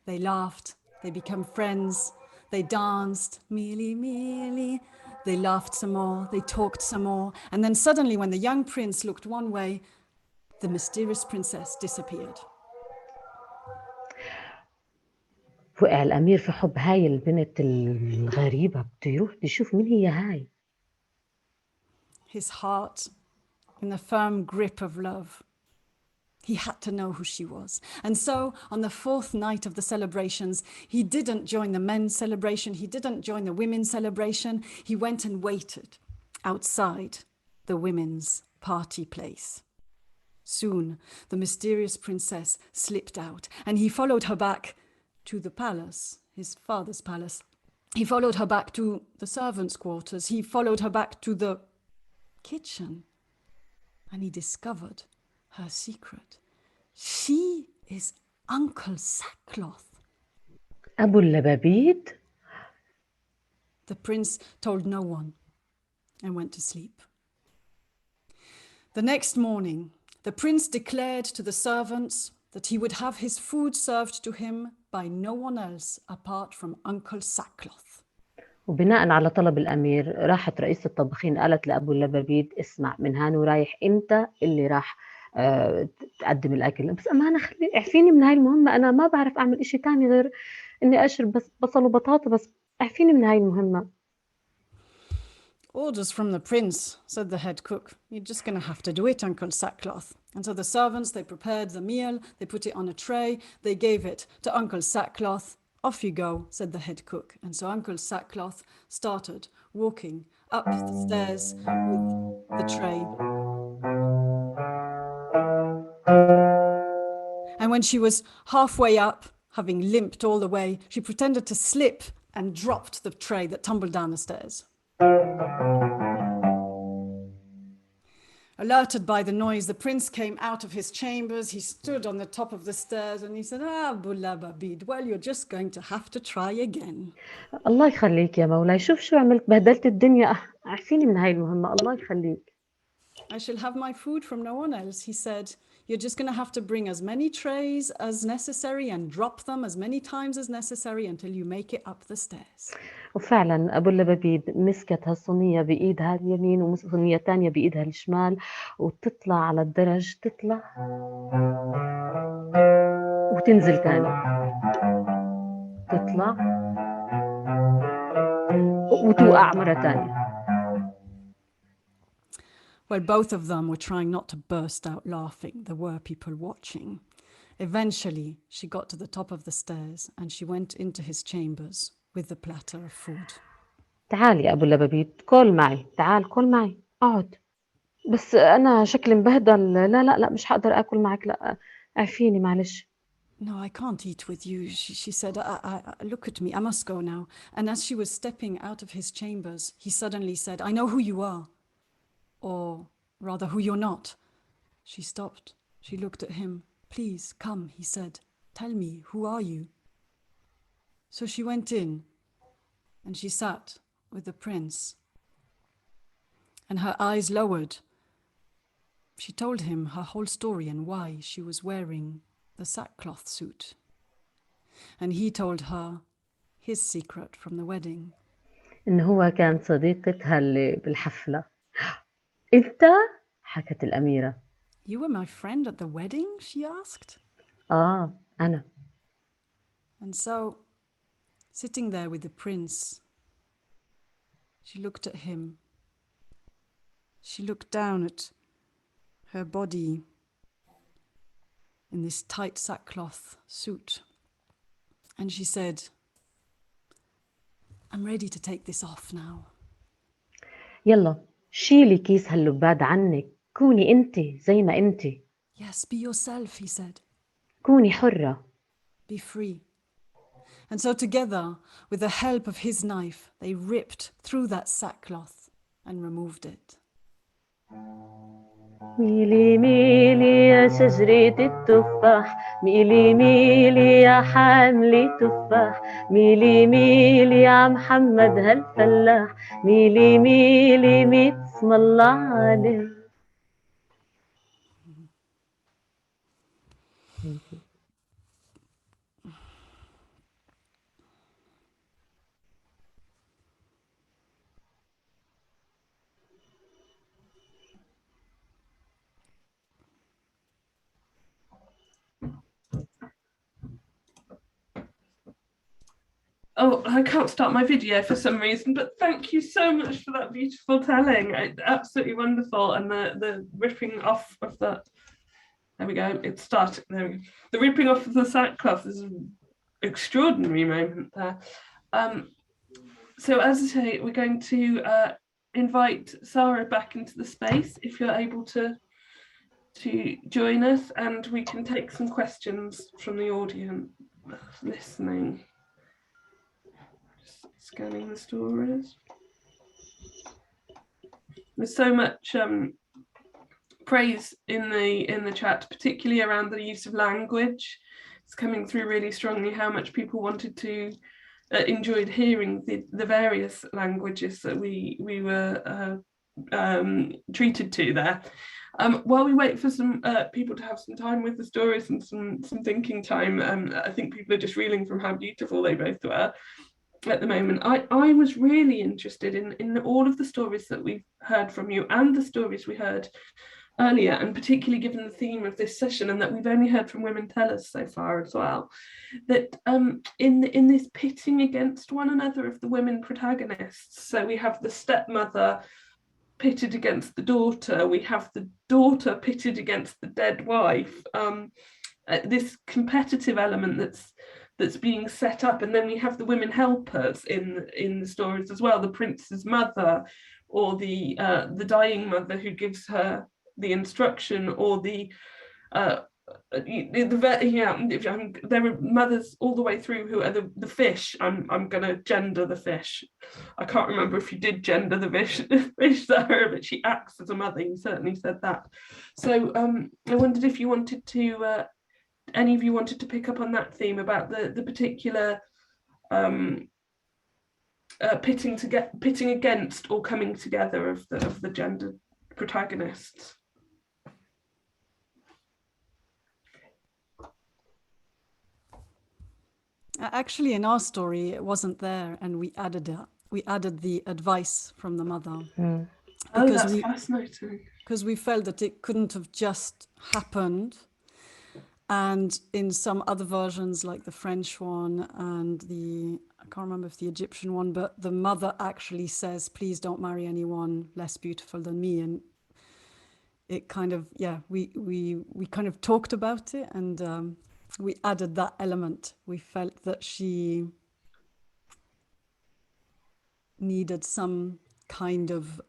They laughed, they became friends, they danced, mealy, mealy. They laughed some more, they talked some more. And then suddenly, when the young prince looked one way, the mysterious princess disappeared. وقع الأمير في حب هاي البنت الغريبة، بده يروح يشوف مين هي هاي. His heart in the firm grip of love. He had to know who she was. And so on the fourth night of the celebrations, he didn't join the men's celebration. He didn't join the women's celebration. He went and waited outside the women's party place. Soon, the mysterious princess slipped out and he followed her back to the palace, his father's palace. He followed her back to the servants' quarters. He followed her back to the kitchen and he discovered her secret. She is Uncle Sackcloth. أبو اللبابيد. The prince told no one and went to sleep. The next morning, the prince declared to the servants that he would have his food served to him by no one else apart from Uncle Sackcloth. وبناء على طلب الأمير راحت رئيسة الطباخين قالت لأبو اللبابيد اسمع من هان ورايح أنت اللي راح تقدم الأكل. بس أمانة خلي اعفيني من هاي المهمة، أنا ما بعرف أعمل إشي تاني غير إني أشرب بس بصل وبطاطا، بس اعفيني من هاي المهمة. Orders from the prince, said the head cook. You're just going to have to do it, Uncle Sackcloth. And so the servants, they prepared the meal, they put it on a tray, they gave it to Uncle Sackcloth. Off you go, said the head cook. And so Uncle Sackcloth started walking up the stairs with the tray. And when she was halfway up, having limped all the way, she pretended to slip and dropped the tray that tumbled down the stairs. Alerted by the noise, the prince came out of his chambers. He stood on the top of the stairs and he said, Abu Lababid, well, you're just going to have to try again. الله يخليك يا مولاي، شوف شو عملت، بهدلت الدنيا، اعفيني من هاي المهمة، الله يخليك. I shall have my food from no one else, he said. You're just going to have to bring as many trays as necessary and drop them as many times as necessary until you make it up the stairs. وفعلا أبو اللبابيد مسكت هالصينية بإيدها اليمين وصينية تانية بإيدها الشمال وتطلع على الدرج، تطلع وتنزل تاني، تطلع وتوقع مرة تانية. Well, both of them were trying not to burst out laughing. There were people watching. Eventually, she got to the top of the stairs and she went into his chambers with the platter of food. تعال يا أبو اللبابيد، كل معي، تعال كل معي، اقعد. بس أنا شكلي مبهدل، لا مش هقدر آكل معك، لا اعفيني معلش. No, I can't eat with you, she said. Look at me, I must go now. And as she was stepping out of his chambers, he suddenly said, I know who you are. Or rather, who you're not. She stopped. She looked at him. Please, come, he said. Tell me, who are you? So she went in, and she sat with the prince. And her eyes lowered. She told him her whole story and why she was wearing the sackcloth suit. And he told her his secret from the wedding. إن هو كان صديقتها اللي بالحفلة. أنت؟ حكت الأميرة. You were my friend at the wedding? She asked. أنا. And so, sitting there with the prince, she looked at him. She looked down at her body in this tight sackcloth suit. And she said, I'm ready to take this off now. يلا شيلي كيس هاللباد عنك، كوني أنت زي ما أنت. Yes, be yourself, he said. كوني حرة. Be free. And so together, with the help of his knife, they ripped through that sackcloth and removed it. ميلي ميلي يا شجرة التفاح، ميلي ميلي يا حاملي تفاح، ميلي ميلي يا محمد هالفلاح، ميلي ميلي ميت اسم الله عليه. Oh, I can't start my video for some reason, but thank you so much for that beautiful telling. Absolutely wonderful. And the ripping off of the, there we go, it's starting, there we go. The ripping off of the sackcloth is an extraordinary moment there. So as I say, we're going to invite Zahra back into the space, if you're able to join us, and we can take some questions from the audience listening. Scanning the stories. There's so much praise in the chat, particularly around the use of language. It's coming through really strongly how much people wanted to enjoyed hearing the various languages that we were treated to there. While we wait for some people to have some time with the stories and some thinking time, I think people are just reeling from how beautiful they both were at the moment. I was really interested in all of the stories that we've heard from you and the stories we heard earlier, and particularly given the theme of this session and that we've only heard from women tellers so far as well, that in this pitting against one another of the women protagonists, so we have the stepmother pitted against the daughter, we have the daughter pitted against the dead wife, this competitive element that's being set up, and then we have the women helpers in the stories as well, the prince's mother, or the dying mother who gives her the instruction, or there are mothers all the way through who are the fish. I'm gonna gender the fish. I can't remember if you did gender the fish, Zahra, but she acts as a mother. You certainly said that. So I wondered if you wanted to, any of you wanted to pick up on that theme about the particular pitting against or coming together of the gendered protagonists. Actually, in our story, it wasn't there, and we added the advice from the mother. Oh, that's fascinating. Because we felt that it couldn't have just happened. And in some other versions, like the French one and I can't remember if the Egyptian one, but the mother actually says, please don't marry anyone less beautiful than me. And it kind of, we kind of talked about it, and we added that element. We felt that she needed some kind of...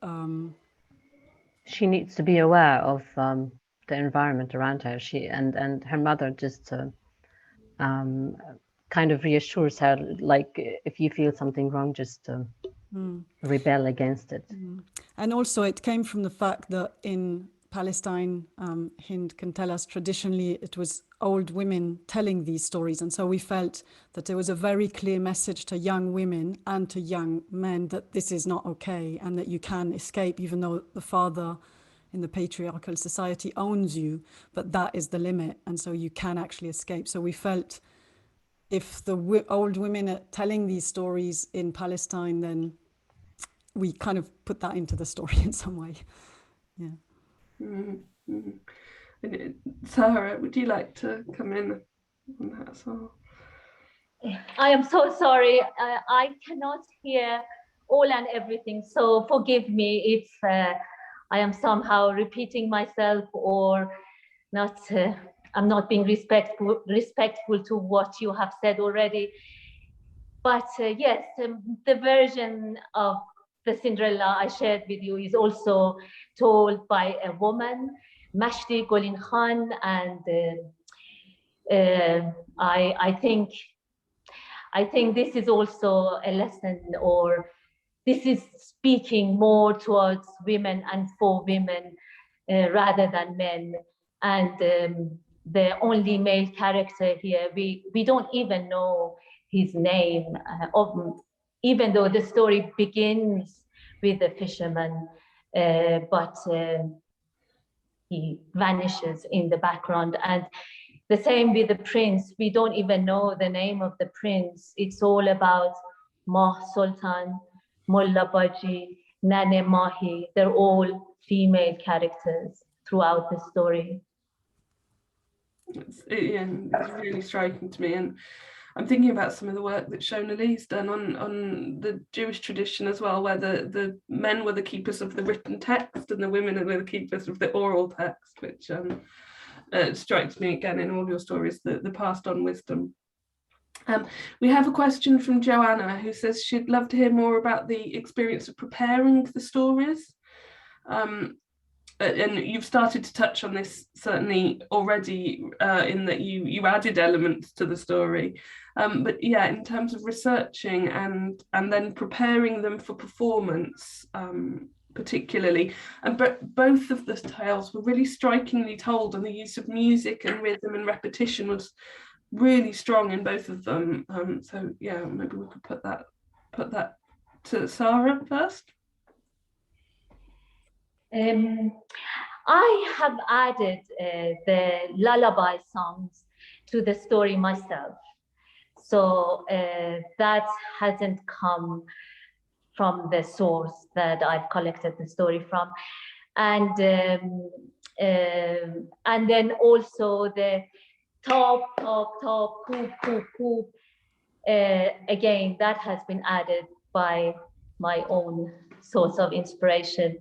she needs to be aware of the environment around her. And her mother just kind of reassures her, like, if you feel something wrong, just rebel against it. And also it came from the fact that in Palestine, Hend can tell us, traditionally it was old women telling these stories, and so we felt that there was a very clear message to young women and to young men that this is not okay, and that you can escape even though the father in the patriarchal society owns you, but that is the limit, and so you can actually escape. So we felt if the old women are telling these stories in Palestine, then we kind of put that into the story in some way. Yeah. Mm-hmm. And Zahra, would you like to come in on that as well? I am so sorry. I cannot hear all and everything, so forgive me if I am somehow repeating myself or not. I'm not being respectful to what you have said already. But yes, the version of the Cinderella I shared with you is also told by a woman, Mashti Golin Khan, and I think this is also a lesson, or this is speaking more towards women and for women rather than men. And the only male character here, we don't even know his name, even though the story begins with a fisherman, but he vanishes in the background. And the same with the prince. We don't even know the name of the prince. It's all about Mah Sultan, Mulla Baji, Nane Mahi. They're all female characters throughout the story. It's really striking to me, and I'm thinking about some of the work that Shona Lee's done on the Jewish tradition as well, where the men were the keepers of the written text and the women were the keepers of the oral text, which strikes me again in all your stories, the passed on wisdom. We have a question from Joanna, who says she'd love to hear more about the experience of preparing the stories. And you've started to touch on this certainly already, in that you added elements to the story. But yeah, in terms of researching and then preparing them for performance, particularly, and both of the tales were really strikingly told, and the use of music and rhythm and repetition was really strong in both of them. So yeah, maybe we could put that to Zahra first. I have added the lullaby songs to the story myself. So that hasn't come from the source that I've collected the story from. And then also the top, coop, coop, coop. Again, that has been added by my own source of inspiration.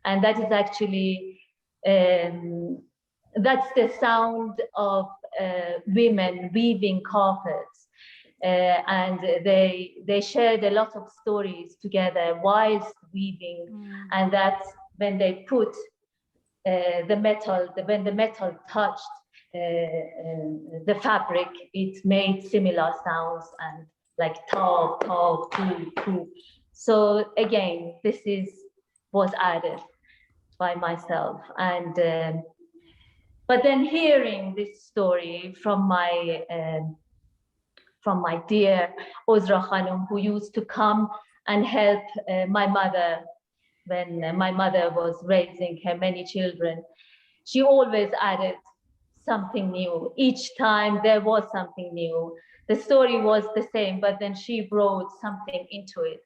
And that is actually, that's the sound of women weaving carpets. And they shared a lot of stories together whilst weaving. And that's when they put the metal, when the metal touched the fabric, it made similar sounds and like ta, ta, coo, coo. So again, this was added by myself. And but then hearing this story from my dear Ozra Khanum, who used to come and help my mother when my mother was raising her many children, she always added something new. Each time there was something new. The story was the same, but then she brought something into it.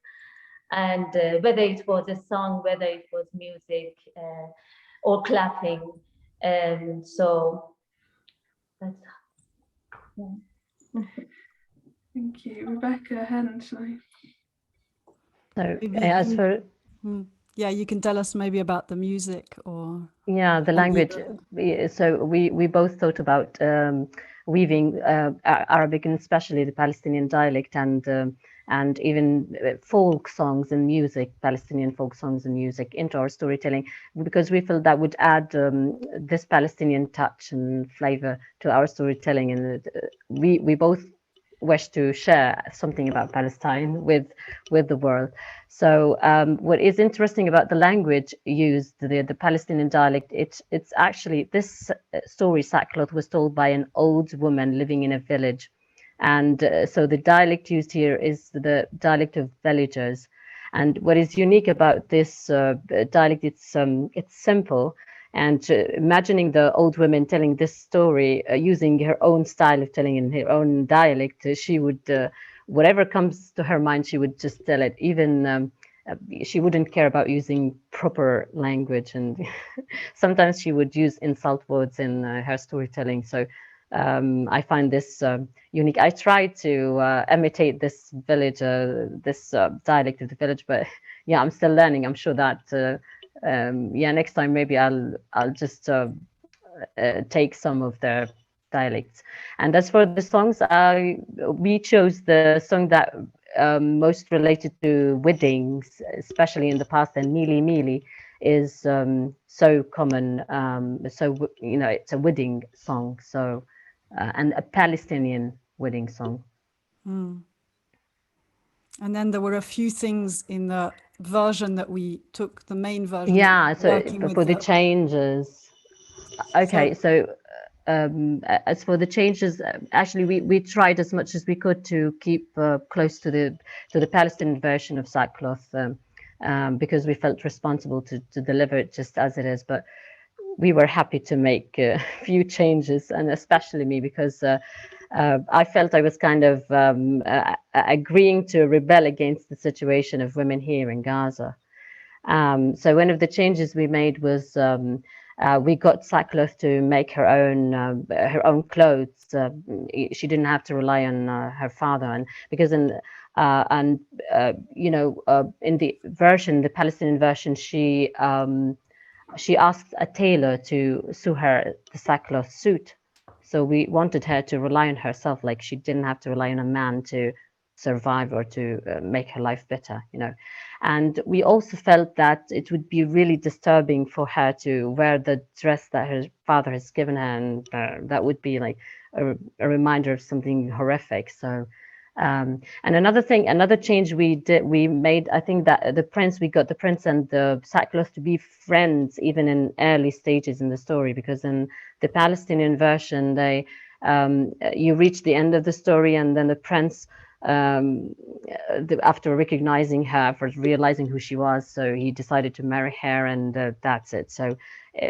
And whether it was a song, whether it was music or clapping. And so that's, yeah. Thank you. Rebecca, Hend, shall I? So as for... Yeah, you can tell us maybe about the music or... Yeah, the language. So we both thought about weaving Arabic and especially the Palestinian dialect and even folk songs and music, Palestinian folk songs and music into our storytelling, because we felt that would add this Palestinian touch and flavor to our storytelling. And we both wish to share something about Palestine with the world. So what is interesting about the language used, the Palestinian dialect, it's actually, this story, Sackcloth, was told by an old woman living in a village. And so the dialect used here is the dialect of villagers. And what is unique about this dialect, it's simple. And imagining the old woman telling this story using her own style of telling in her own dialect, she would, whatever comes to her mind, she would just tell it. Even she wouldn't care about using proper language. And sometimes she would use insult words in her storytelling. So I find this unique. I tried to imitate this village, this dialect of the village, but yeah, I'm still learning. I'm sure that yeah, next time maybe I'll just take some of their dialects. And as for the songs, we chose the song that most related to weddings, especially in the past, and Mili Mili is so common. So, you know, it's a wedding song, so and a Palestinian wedding song. And then there were a few things in the version that we took, the main version. Yeah, so for the changes. Okay, so as for the changes, actually we tried as much as we could to keep close to the Palestinian version of Sackcloth, because we felt responsible to deliver it just as it is. But we were happy to make a few changes, and especially me, because I felt I was kind of agreeing to rebel against the situation of women here in Gaza. So one of the changes we made was we got Sackcloth to make her own clothes. She didn't have to rely on her father, and because in you know, in the version, the Palestinian version, she asked a tailor to sew her the sackcloth suit. So we wanted her to rely on herself, like she didn't have to rely on a man to survive or to make her life better, you know. And we also felt that it would be really disturbing for her to wear the dress that her father has given her, and that would be like a reminder of something horrific. So and another change we made, I think that we got the prince and the Sackcloth to be friends even in early stages in the story, because in the Palestinian version, they you reach the end of the story, and then the prince, after recognizing her, for realizing who she was, so he decided to marry her, and that's it. So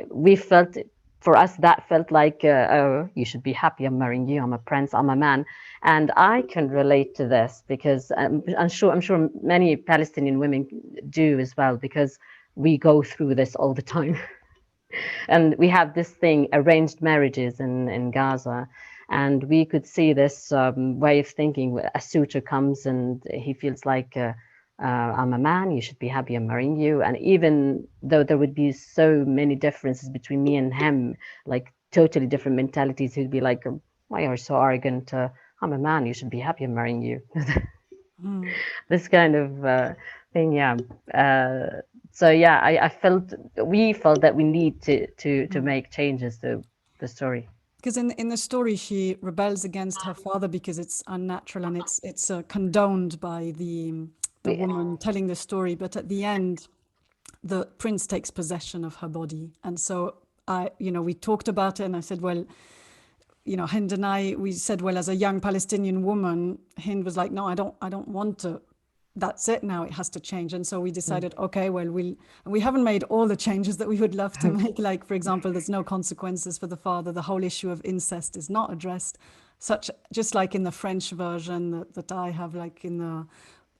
we felt, for us, that felt like, oh, you should be happy, I'm marrying you, I'm a prince, I'm a man. And I can relate to this because I'm sure many Palestinian women do as well, because we go through this all the time. And we have this thing, arranged marriages in Gaza. And we could see this way of thinking. A suitor comes and he feels like, I'm a man, you should be happy I'm marrying you. And even though there would be so many differences between me and him, like totally different mentalities, he'd be like, why are you so arrogant? I'm a man, you should be happy I'm marrying you. This kind of thing, yeah. So yeah, we felt that we need to make changes to the story. Because in the story, she rebels against her father because it's unnatural and it's condoned by the woman telling the story. But at the end, the prince takes possession of her body. And so we talked about it, and I said, well, Hend and we said, well, as a young Palestinian woman, Hend was like, no, I don't want to. That's it now, it has to change. And so we decided, okay, well, we haven't made all the changes that we would love to make. Like, for example, there's no consequences for the father. The whole issue of incest is not addressed, just like in the French version that I have, like in the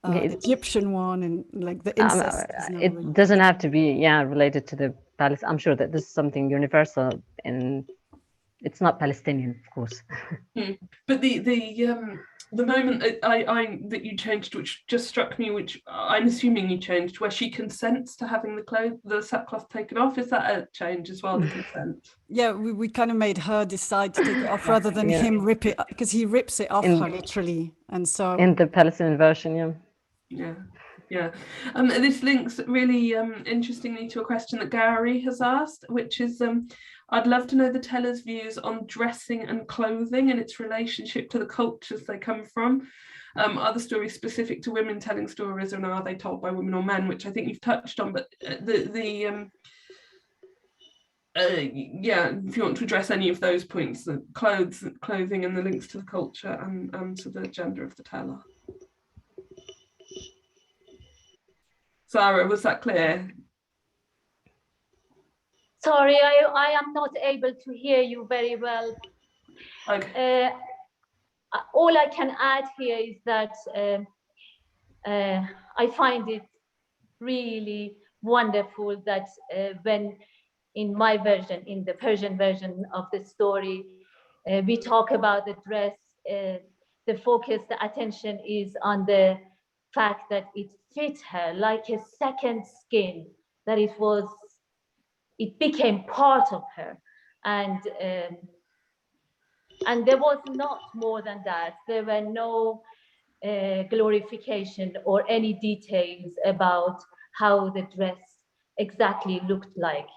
Egyptian one, and like the incest. It doesn't have to be, related to the Palestine. I'm sure that this is something universal, and it's not Palestinian, of course. But the moment that you changed, which just struck me, which I'm assuming you changed, where she consents to having the sackcloth taken off, is that a change as well, the consent? Yeah, we kind of made her decide to take it off rather than him rip it, because he rips it off her literally. And so in the Palestinian version, Yeah. This links really interestingly to a question that Gauri has asked, which is, I'd love to know the teller's views on dressing and clothing and its relationship to the cultures they come from. Are the stories specific to women telling stories, or are they told by women or men, which I think you've touched on, but if you want to address any of those points, the clothing and the links to the culture and to the gender of the teller. Zahra, was that clear? Sorry, I am not able to hear you very well. Okay. All I can add here is that I find it really wonderful that when in my version, in the Persian version of the story, we talk about the dress, the focus, the attention is on the fact that it fit her like a second skin, that it became part of her. And there was not more than that. There were no glorification or any details about how the dress exactly looked like.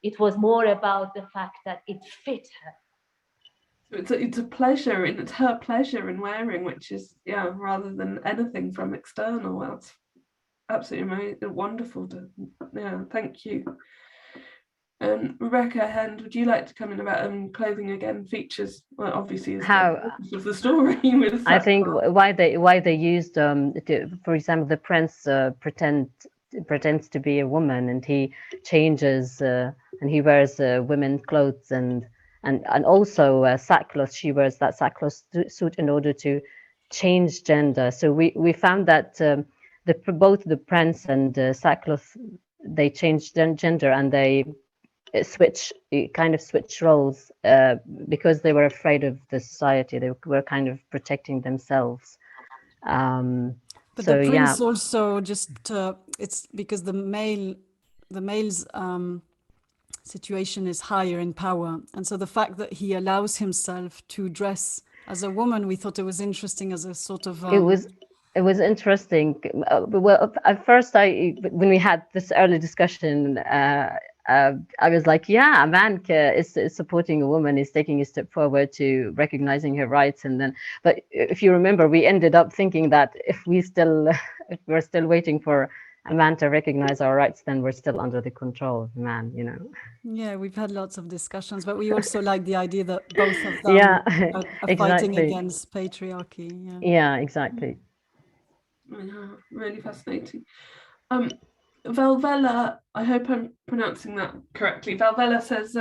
It was more about the fact that it fit her. So it's a pleasure, and it's her pleasure in wearing, which is, rather than anything from external. That's absolutely amazing, wonderful. Thank you. Rebecca, Hend, would you like to come in about clothing again? Features, well, obviously, is the focus of the story. I think why they used, for example, the prince pretends to be a woman, and he changes and he wears women's clothes and also sackcloth. She wears that sackcloth suit in order to change gender. So we found that both the prince and sackcloth, they changed gender, and they switch roles because they were afraid of the society. They were kind of protecting themselves. But the prince also it's because the male's situation is higher in power, and so the fact that he allows himself to dress as a woman, we thought it was interesting as a sort of it was interesting. Well, at first, when we had this early discussion, I was like, a man is supporting a woman, is taking a step forward to recognizing her rights. But if you remember, we ended up thinking that if we're still waiting for a man to recognize our rights, then we're still under the control of the man, Yeah, we've had lots of discussions, but we also like the idea that both of them are fighting against patriarchy. Yeah, exactly. Yeah, really fascinating. Valvella, I hope I'm pronouncing that correctly. Valvella says,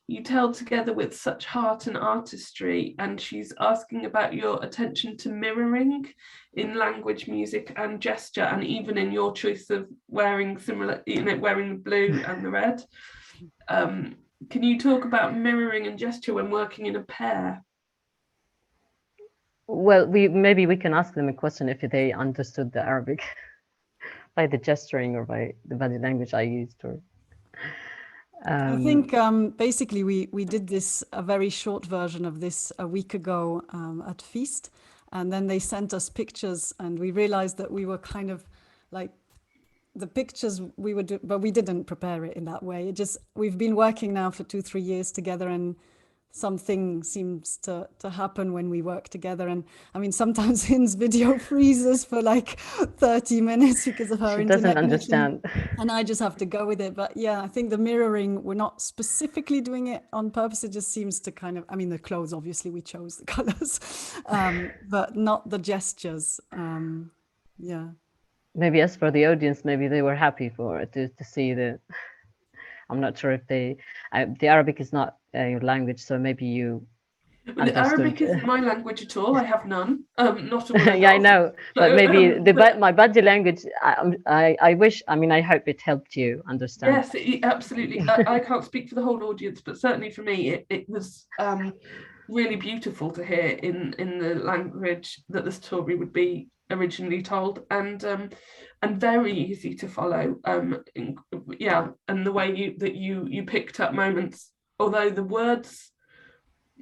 you tell together with such heart and artistry, and she's asking about your attention to mirroring in language, music and gesture, and even in your choice of wearing similar, wearing the blue and the red. Can you talk about mirroring and gesture when working in a pair? Well, maybe we can ask them a question if they understood the Arabic by the gesturing or by the body language I used. Or I think basically we did a very short version of this a week ago at Feast, and then they sent us pictures, and we realized that we were kind of like the pictures we would do, but we didn't prepare it in that way. We've been working now for 2-3 years together, and something seems to happen when we work together. And I mean, sometimes Hind's video freezes for like 30 minutes because of her internet. She doesn't understand. And I just have to go with it. But yeah, I think the mirroring, we're not specifically doing it on purpose. It just seems to kind of, I mean, the clothes, obviously we chose the colors, but not the gestures. Yeah. Maybe as for the audience, maybe they were happy to see the, I'm not sure if the Arabic is not your language, so maybe you understood. Arabic isn't my language at all. I have none. Not a word. Yeah, I know, but maybe my body language. I wish. I mean, I hope it helped you understand. Yes, absolutely. I can't speak for the whole audience, but certainly for me, it was really beautiful to hear in the language that the story would be originally told, and very easy to follow. And the way that you picked up moments, although the words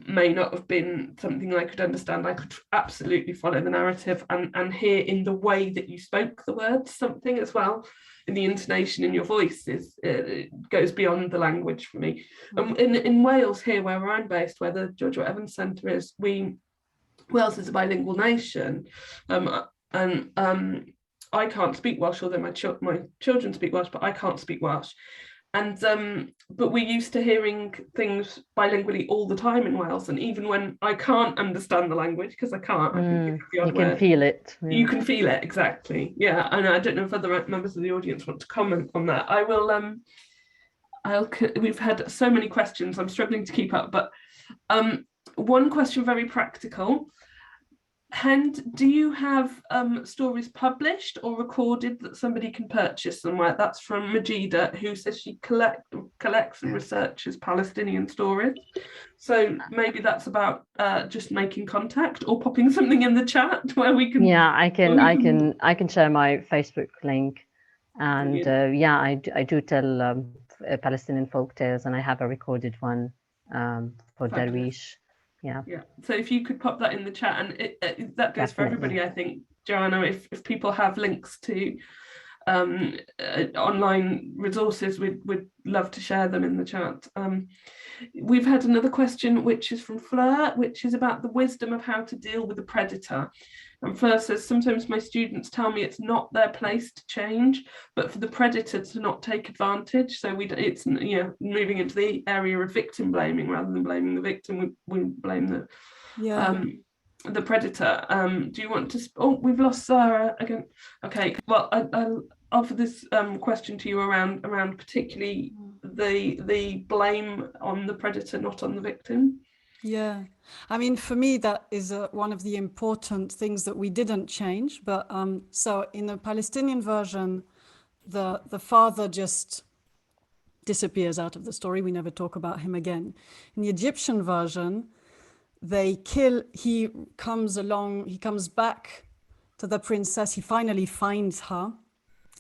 may not have been something I could understand, I could absolutely follow the narrative and hear in the way that you spoke the words something as well. In the intonation in your voice it goes beyond the language for me. In Wales here, where I'm based, where the George Evans Centre is, Wales is a bilingual nation, and I can't speak Welsh, although my children speak Welsh, but I can't speak Welsh. And but we're used to hearing things bilingually all the time in Wales, and even when I can't understand the language, because I can't, you can feel it. Yeah. You can feel it, exactly. Yeah, and I don't know if other members of the audience want to comment on that. I will. We've had so many questions. I'm struggling to keep up, but one question, very practical. Hend, do you have stories published or recorded that somebody can purchase somewhere? That's from Majida, who says she collects and researches Palestinian stories. So maybe that's about just making contact or popping something in the chat where we can. Yeah, I can share my Facebook link, and I do tell Palestinian folk tales, and I have a recorded one for Darwish. Yeah. So if you could pop that in the chat, and that goes for everybody, I think, Joanna. If people have links to online resources, we'd love to share them in the chat. We've had another question, which is from Fleur, which is about the wisdom of how to deal with a predator. And Fleur says, sometimes my students tell me it's not their place to change, but for the predator to not take advantage. So it's moving into the area of victim blaming rather than blaming the victim. We blame the predator. Do you want to? Oh, we've lost Zahra again. Okay. Well, I'll offer this question to you around particularly the blame on the predator, not on the victim. Yeah, I mean, for me, that is one of the important things that we didn't change. But so in the Palestinian version, the father just disappears out of the story. We never talk about him again. In the Egyptian version, he comes back to the princess. He finally finds her,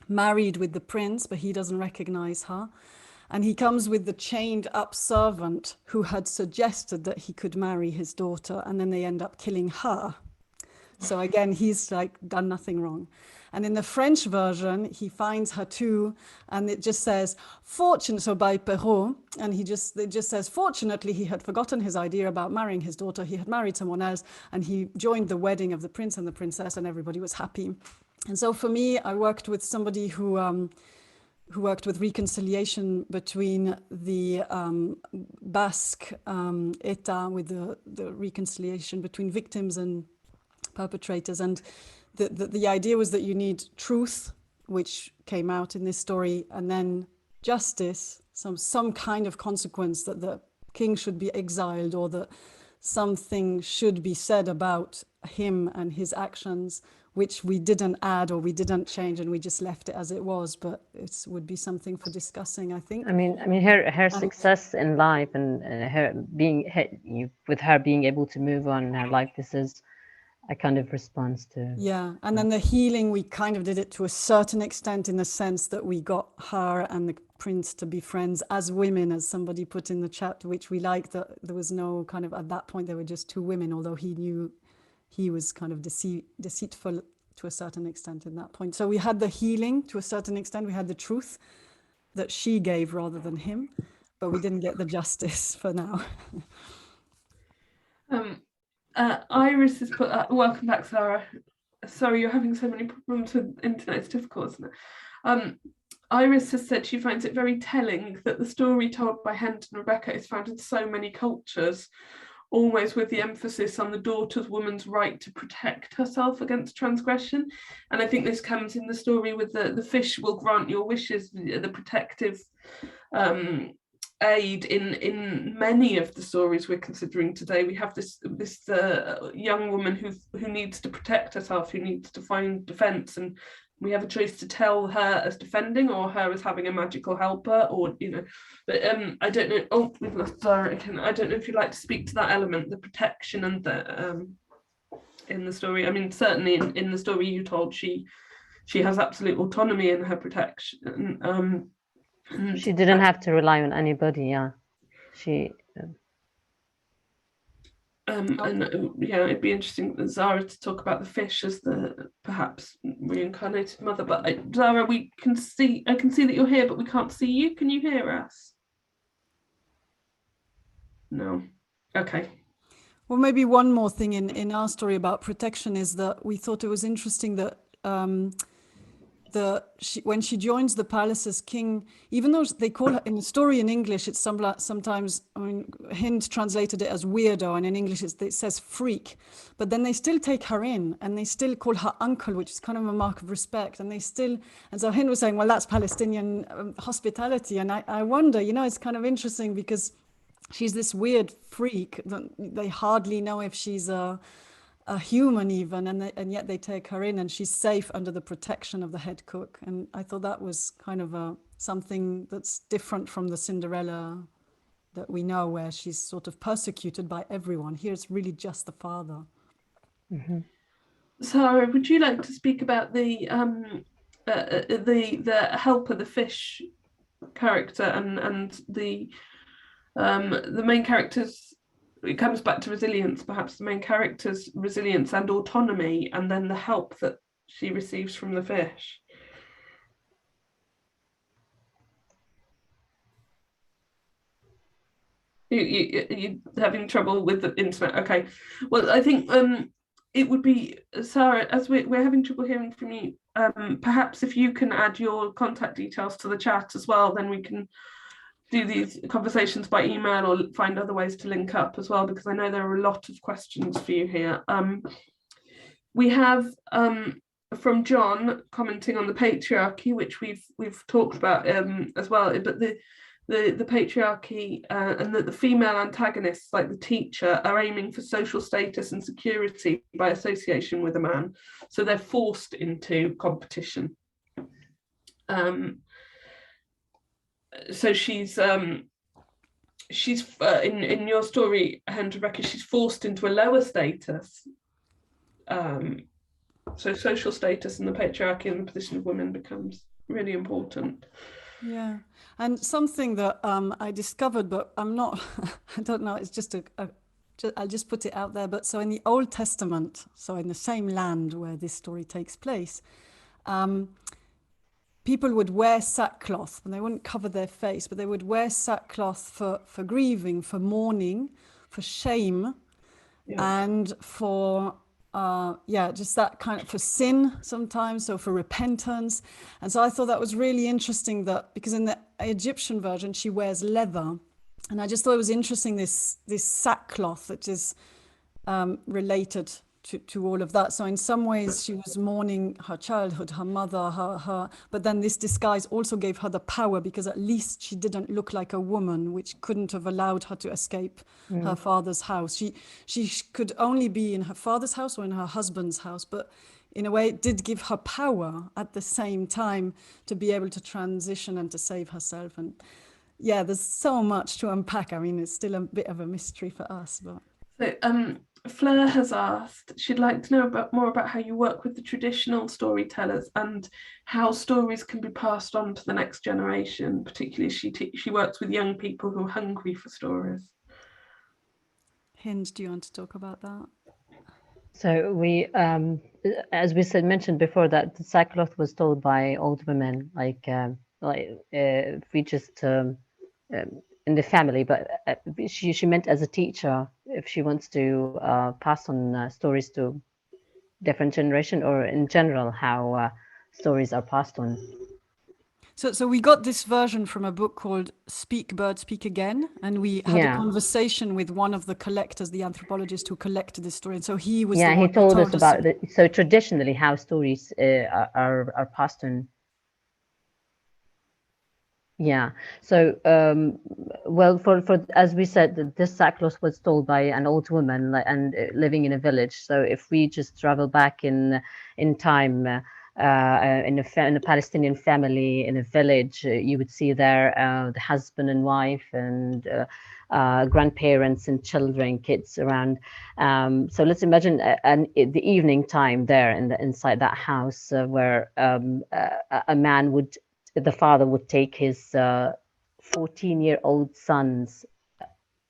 married with the prince, but he doesn't recognize her. And he comes with the chained up servant who had suggested that he could marry his daughter, and then they end up killing her. So again, he's like done nothing wrong. And in the French version, he finds her too, and it just says, so by Perrault, and it just says, fortunately, he had forgotten his idea about marrying his daughter. He had married someone else, and he joined the wedding of the prince and the princess, and everybody was happy. And so for me, I worked with somebody who worked with reconciliation between the Basque État, with the reconciliation between victims and perpetrators. And the idea was that you need truth which came out in this story, and then justice, some kind of consequence that the king should be exiled, or that something should be said about him and his actions, which we didn't add or we didn't change, and we just left it as it was. But it would be something for discussing, I think. I mean, her success in life, and with her being able to move on in her life, this is a kind of response to. Yeah, and then the healing, we kind of did it to a certain extent, in the sense that we got her and the prince to be friends as women, as somebody put in the chat, which we liked. That there was no kind of, at that point they were just two women, although he knew he was kind of deceitful to a certain extent in that point. So we had the healing to a certain extent, we had the truth that she gave rather than him, but we didn't get the justice for now. Iris has put, welcome back, Zahra. Sorry, you're having so many problems with internet, it's difficult, isn't it? Iris has said she finds it very telling that the story told by Hend and Rebecca is found in so many cultures, always with the emphasis on the daughter's woman's right to protect herself against transgression. And I think this comes in the story with the fish will grant your wishes, the protective aid in many of the stories we're considering today. We have this young woman who needs to protect herself, who needs to find defense, and we have a choice to tell her as defending or her as having a magical helper, or but I don't know. Oh, we've lost Zahra again. I don't know if you'd like to speak to that element, the protection and the in the story. I mean, certainly in the story you told, she has absolute autonomy in her protection. She didn't have to rely on anybody. Yeah, she. Yeah, it'd be interesting for Zahra to talk about the fish as the perhaps reincarnated mother. But Zahra, I can see that you're here, but we can't see you. Can you hear us? No. Okay. Well, maybe one more thing in our story about protection is that we thought it was interesting that when she joins the palace as king, even though they call her in the story in English, it's sometimes, I mean, Hind translated it as weirdo, and in English it says freak, but then they still take her in and they still call her uncle, which is kind of a mark of respect, and so Hind was saying, well, that's Palestinian hospitality. And I wonder, it's kind of interesting because she's this weird freak that they hardly know if she's a human even, and yet they take her in and she's safe under the protection of the head cook. And I thought that was kind of something that's different from the Cinderella that we know, where she's sort of persecuted by everyone. Here it's really just the father. Mm-hmm. Zahra, would you like to speak about the helper, the fish character, and the main characters? It comes back to resilience, perhaps the main character's resilience and autonomy, and then the help that she receives from the fish. You're having trouble with the internet. Okay. Well, I think it would be, Zahra, as we're having trouble hearing from you, perhaps if you can add your contact details to the chat as well, then we can do these conversations by email or find other ways to link up as well, because I know there are a lot of questions for you here. We have from John commenting on the patriarchy, which we've talked about as well, but the patriarchy and that the female antagonists, like the teacher, are aiming for social status and security by association with a man, so they're forced into competition. So she's in your story, Hend, Rebecca, she's forced into a lower status. So social status and the patriarchy and the position of women becomes really important. Yeah, and something that I discovered, but I'm not, I don't know, it's just I'll just put it out there. But so in the Old Testament, so in the same land where this story takes place, people would wear sackcloth, and they wouldn't cover their face, but they would wear sackcloth for grieving, for mourning, for shame, and for just that kind of, for sin sometimes, so for repentance. And so I thought that was really interesting, that because in the Egyptian version she wears leather, and I just thought it was interesting, this sackcloth that is related to all of that. So in some ways she was mourning her childhood, her mother, but then this disguise also gave her the power, because at least she didn't look like a woman, which couldn't have allowed her to escape her father's house. She could only be in her father's house or in her husband's house, but in a way it did give her power at the same time to be able to transition and to save herself. And yeah, there's so much to unpack. I mean, it's still a bit of a mystery for us, but. So, Fleur has asked, she'd like to know more about how you work with the traditional storytellers and how stories can be passed on to the next generation. Particularly, she works with young people who are hungry for stories. Hend, do you want to talk about that? So we, as we mentioned before, that the Sackcloth was told by old women, if we just in the family, but she meant as a teacher, if she wants to pass on stories to different generation, or in general how stories are passed on. So we got this version from a book called Speak Bird, Speak Again, and we had a conversation with one of the collectors, the anthropologist who collected this story. And so he was he told us about it. So traditionally how stories are passed on. Yeah. So, well, for as we said, this Sackcloth was told by an old woman and living in a village. So if we just travel back in time, in a Palestinian family in a village, you would see there the husband and wife and grandparents and children, kids around. So let's imagine the evening time there inside that house where a man the father would take his 14-year-old sons,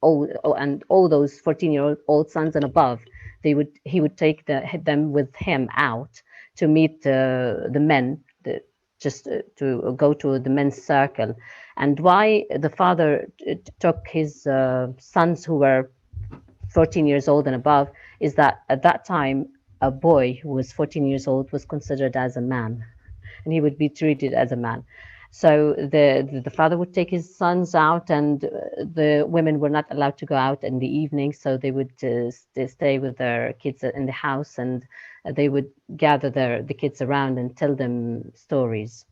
and all those 14-year-old sons and above, he would take them with him out to meet the men, just to go to the men's circle. And why the father took his sons who were 14 years old and above is that at that time, a boy who was 14 years old was considered as a man, and he would be treated as a man. So the father would take his sons out, and the women were not allowed to go out in the evening. So they would stay with their kids in the house, and they would gather the kids around and tell them stories.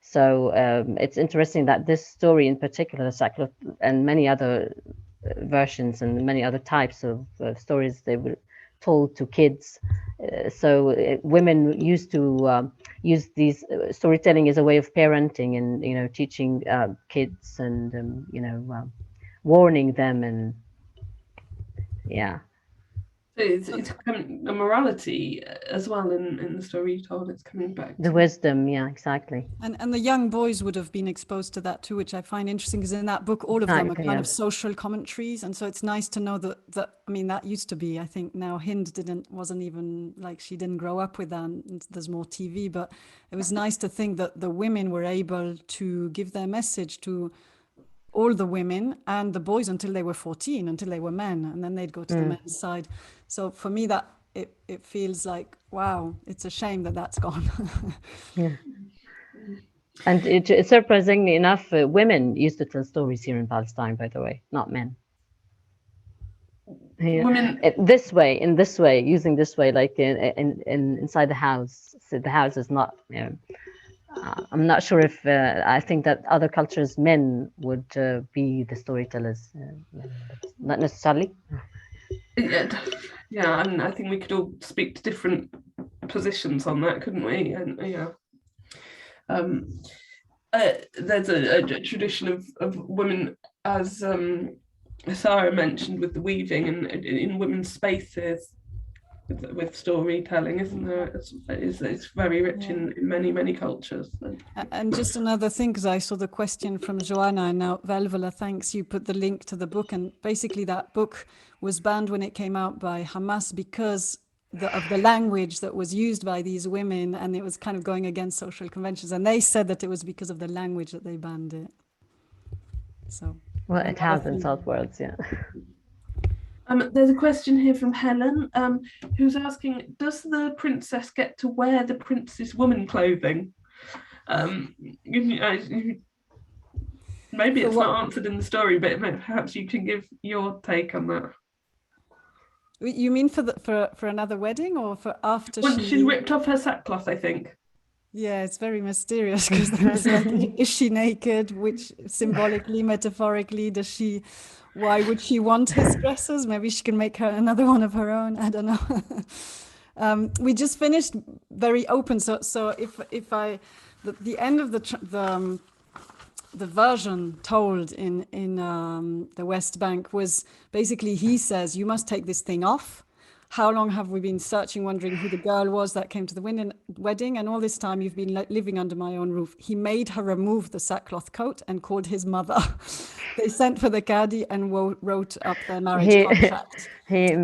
So it's interesting that this story in particular, Sackcloth, and many other versions and many other types of stories, they were told to kids. So women used to use these storytelling as a way of parenting and teaching kids and warning them, and yeah. So it's becoming a morality as well in the story you told. It's coming back the wisdom, yeah, exactly. And the young boys would have been exposed to that too, which I find interesting, because in that book all of them are kind of social commentaries, and so it's nice to know that I mean, that used to be, I think now Hind wasn't even, like, she didn't grow up with that, and there's more TV, but it was nice to think that the women were able to give their message to all the women and the boys until they were 14, until they were men, and then they'd go to the men's side. So for me, that it feels like, wow, it's a shame that that's gone. Yeah. And it's surprisingly enough, women used to tell stories here in Palestine, by the way, not men. Yeah. Women In this way, using this way, like in inside the house. So the house is not, I'm not sure if I think that other cultures, men would be the storytellers, not necessarily. Yeah, and I think we could all speak to different positions on that, couldn't we? And there's a tradition of women, as Zahra mentioned, with the weaving and in women's spaces with storytelling, isn't there? It's very rich in many cultures. And just another thing, because I saw the question from Joanna, and now Velvola, thanks, you put the link to the book, and basically that book was banned when it came out by Hamas because of the language that was used by these women, and it was kind of going against social conventions, and they said that it was because of the language that they banned it. So well, it has in South worlds, yeah. There's a question here from Helen, who's asking, does the princess get to wear the prince's woman clothing? Maybe it's not answered in the story, but perhaps you can give your take on that. You mean for another wedding, or for after Once she's ripped off her sackcloth, I think. Yeah, it's very mysterious, because then it's like, is she naked? Which symbolically, metaphorically, why would she want his dresses? Maybe she can make her another one of her own. I don't know. We just finished very open. So if I, the end of the version told in the West Bank was basically, he says, you must take this thing off. How long have we been searching, wondering who the girl was that came to the wedding? And all this time you've been living under my own roof. He made her remove the sackcloth coat and called his mother. They sent for the Qadi and wrote up their marriage contract. He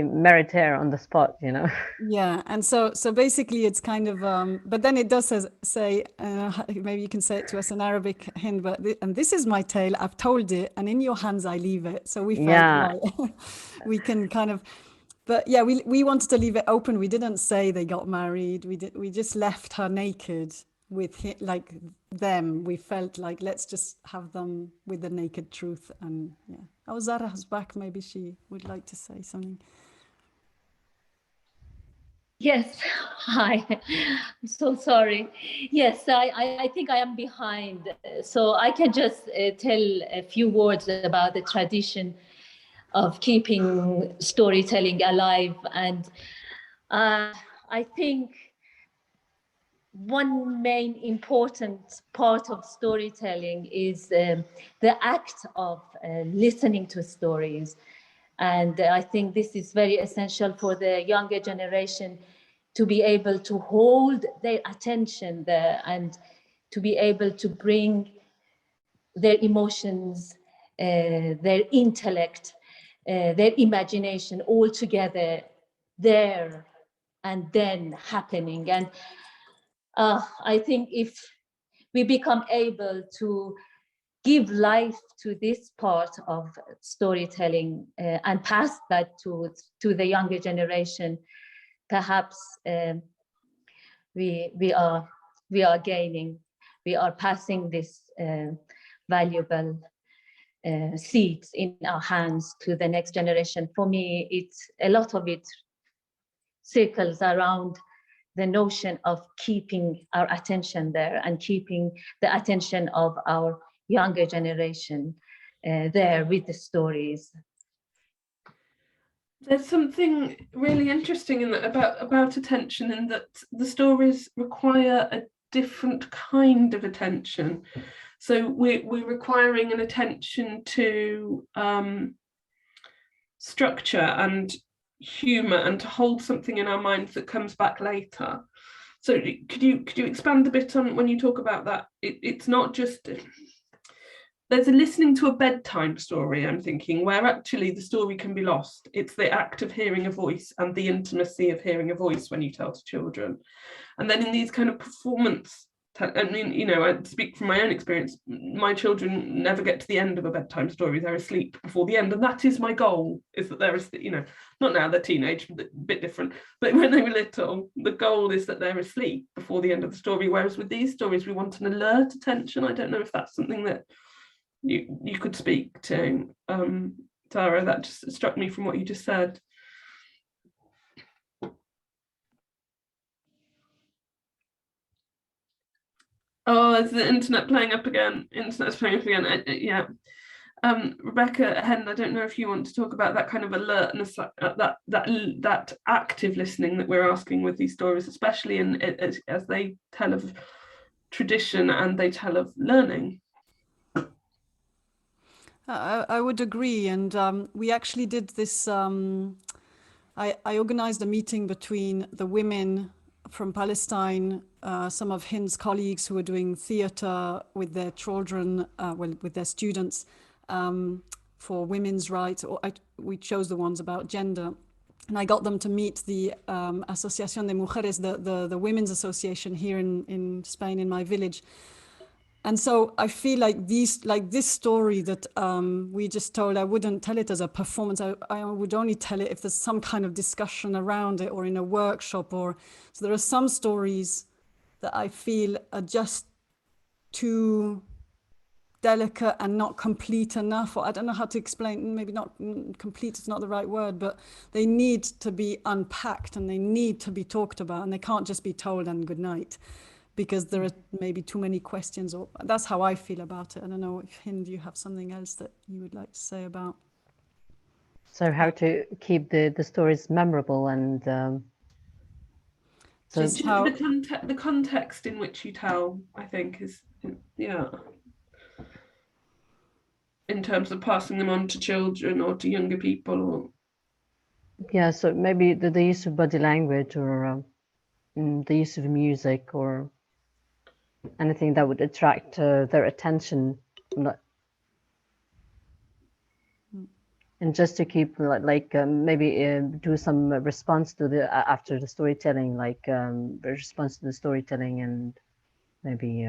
married her on the spot, you know. Yeah, and so basically it's kind of, but then it does say, maybe you can say it to us in Arabic, Hend, and this is my tale, I've told it, and in your hands I leave it. So we felt like we can kind of, but yeah, we wanted to leave it open. We didn't say they got married. We just left her naked with like them. We felt like, let's just have them with the naked truth. And yeah, oh, Zahra's back. Maybe she would like to say something. Yes, hi. I'm so sorry. Yes, I think I am behind. So I can just tell a few words about the tradition of keeping storytelling alive. And I think one main important part of storytelling is the act of listening to stories. And I think this is very essential for the younger generation to be able to hold their attention there and to be able to bring their emotions, their intellect, their imagination all together there and then happening. And I think if we become able to give life to this part of storytelling and pass that to the younger generation, perhaps we are gaining, we are passing this valuable seeds in our hands to the next generation. For me, it's a lot of it circles around the notion of keeping our attention there and keeping the attention of our younger generation there with the stories. There's something really interesting in that about attention, in that the stories require a different kind of attention. So we're requiring an attention to structure and humor and to hold something in our minds that comes back later. So could you expand a bit on when you talk about that? It's not just, there's a listening to a bedtime story, I'm thinking, where actually the story can be lost. It's the act of hearing a voice and the intimacy of hearing a voice when you tell to children. And then in these kind of performance, I mean, you know, I speak from my own experience, my children never get to the end of a bedtime story, they're asleep before the end. And that is my goal, is that they're, you know, not now, they're teenage, a bit different, but when they were little, the goal is that they're asleep before the end of the story. Whereas with these stories, we want an alert attention. I don't know if that's something that you could speak to, Zahra. That just struck me from what you just said. Oh, is the internet playing up again? Internet's playing up again. Yeah. Rebecca, Hend, I don't know if you want to talk about that kind of alertness, that active listening that we're asking with these stories, especially as they tell of tradition and they tell of learning. I would agree, and we actually did this. I organized a meeting between the women from Palestine, some of Hend's colleagues who were doing theatre with their children, with their students, for women's rights. We chose the ones about gender, and I got them to meet the Asociación de Mujeres, the women's association here in Spain, in my village. And so I feel like this story that we just told, I wouldn't tell it as a performance. I would only tell it if there's some kind of discussion around it or in a workshop. So there are some stories that I feel are just too delicate and not complete enough, or I don't know how to explain, maybe not complete is not the right word, but they need to be unpacked and they need to be talked about, and they can't just be told and good night, because there are maybe too many questions, or that's how I feel about it. I don't know if Hend, you have something else that you would like to say about. So how to keep the stories memorable and so Just how the context in which you tell, I think, is in terms of passing them on to children or to younger people, or yeah, so maybe the use of body language, or the use of music, or anything that would attract their attention, and just to keep maybe do some response to the after the storytelling, like response to the storytelling, and maybe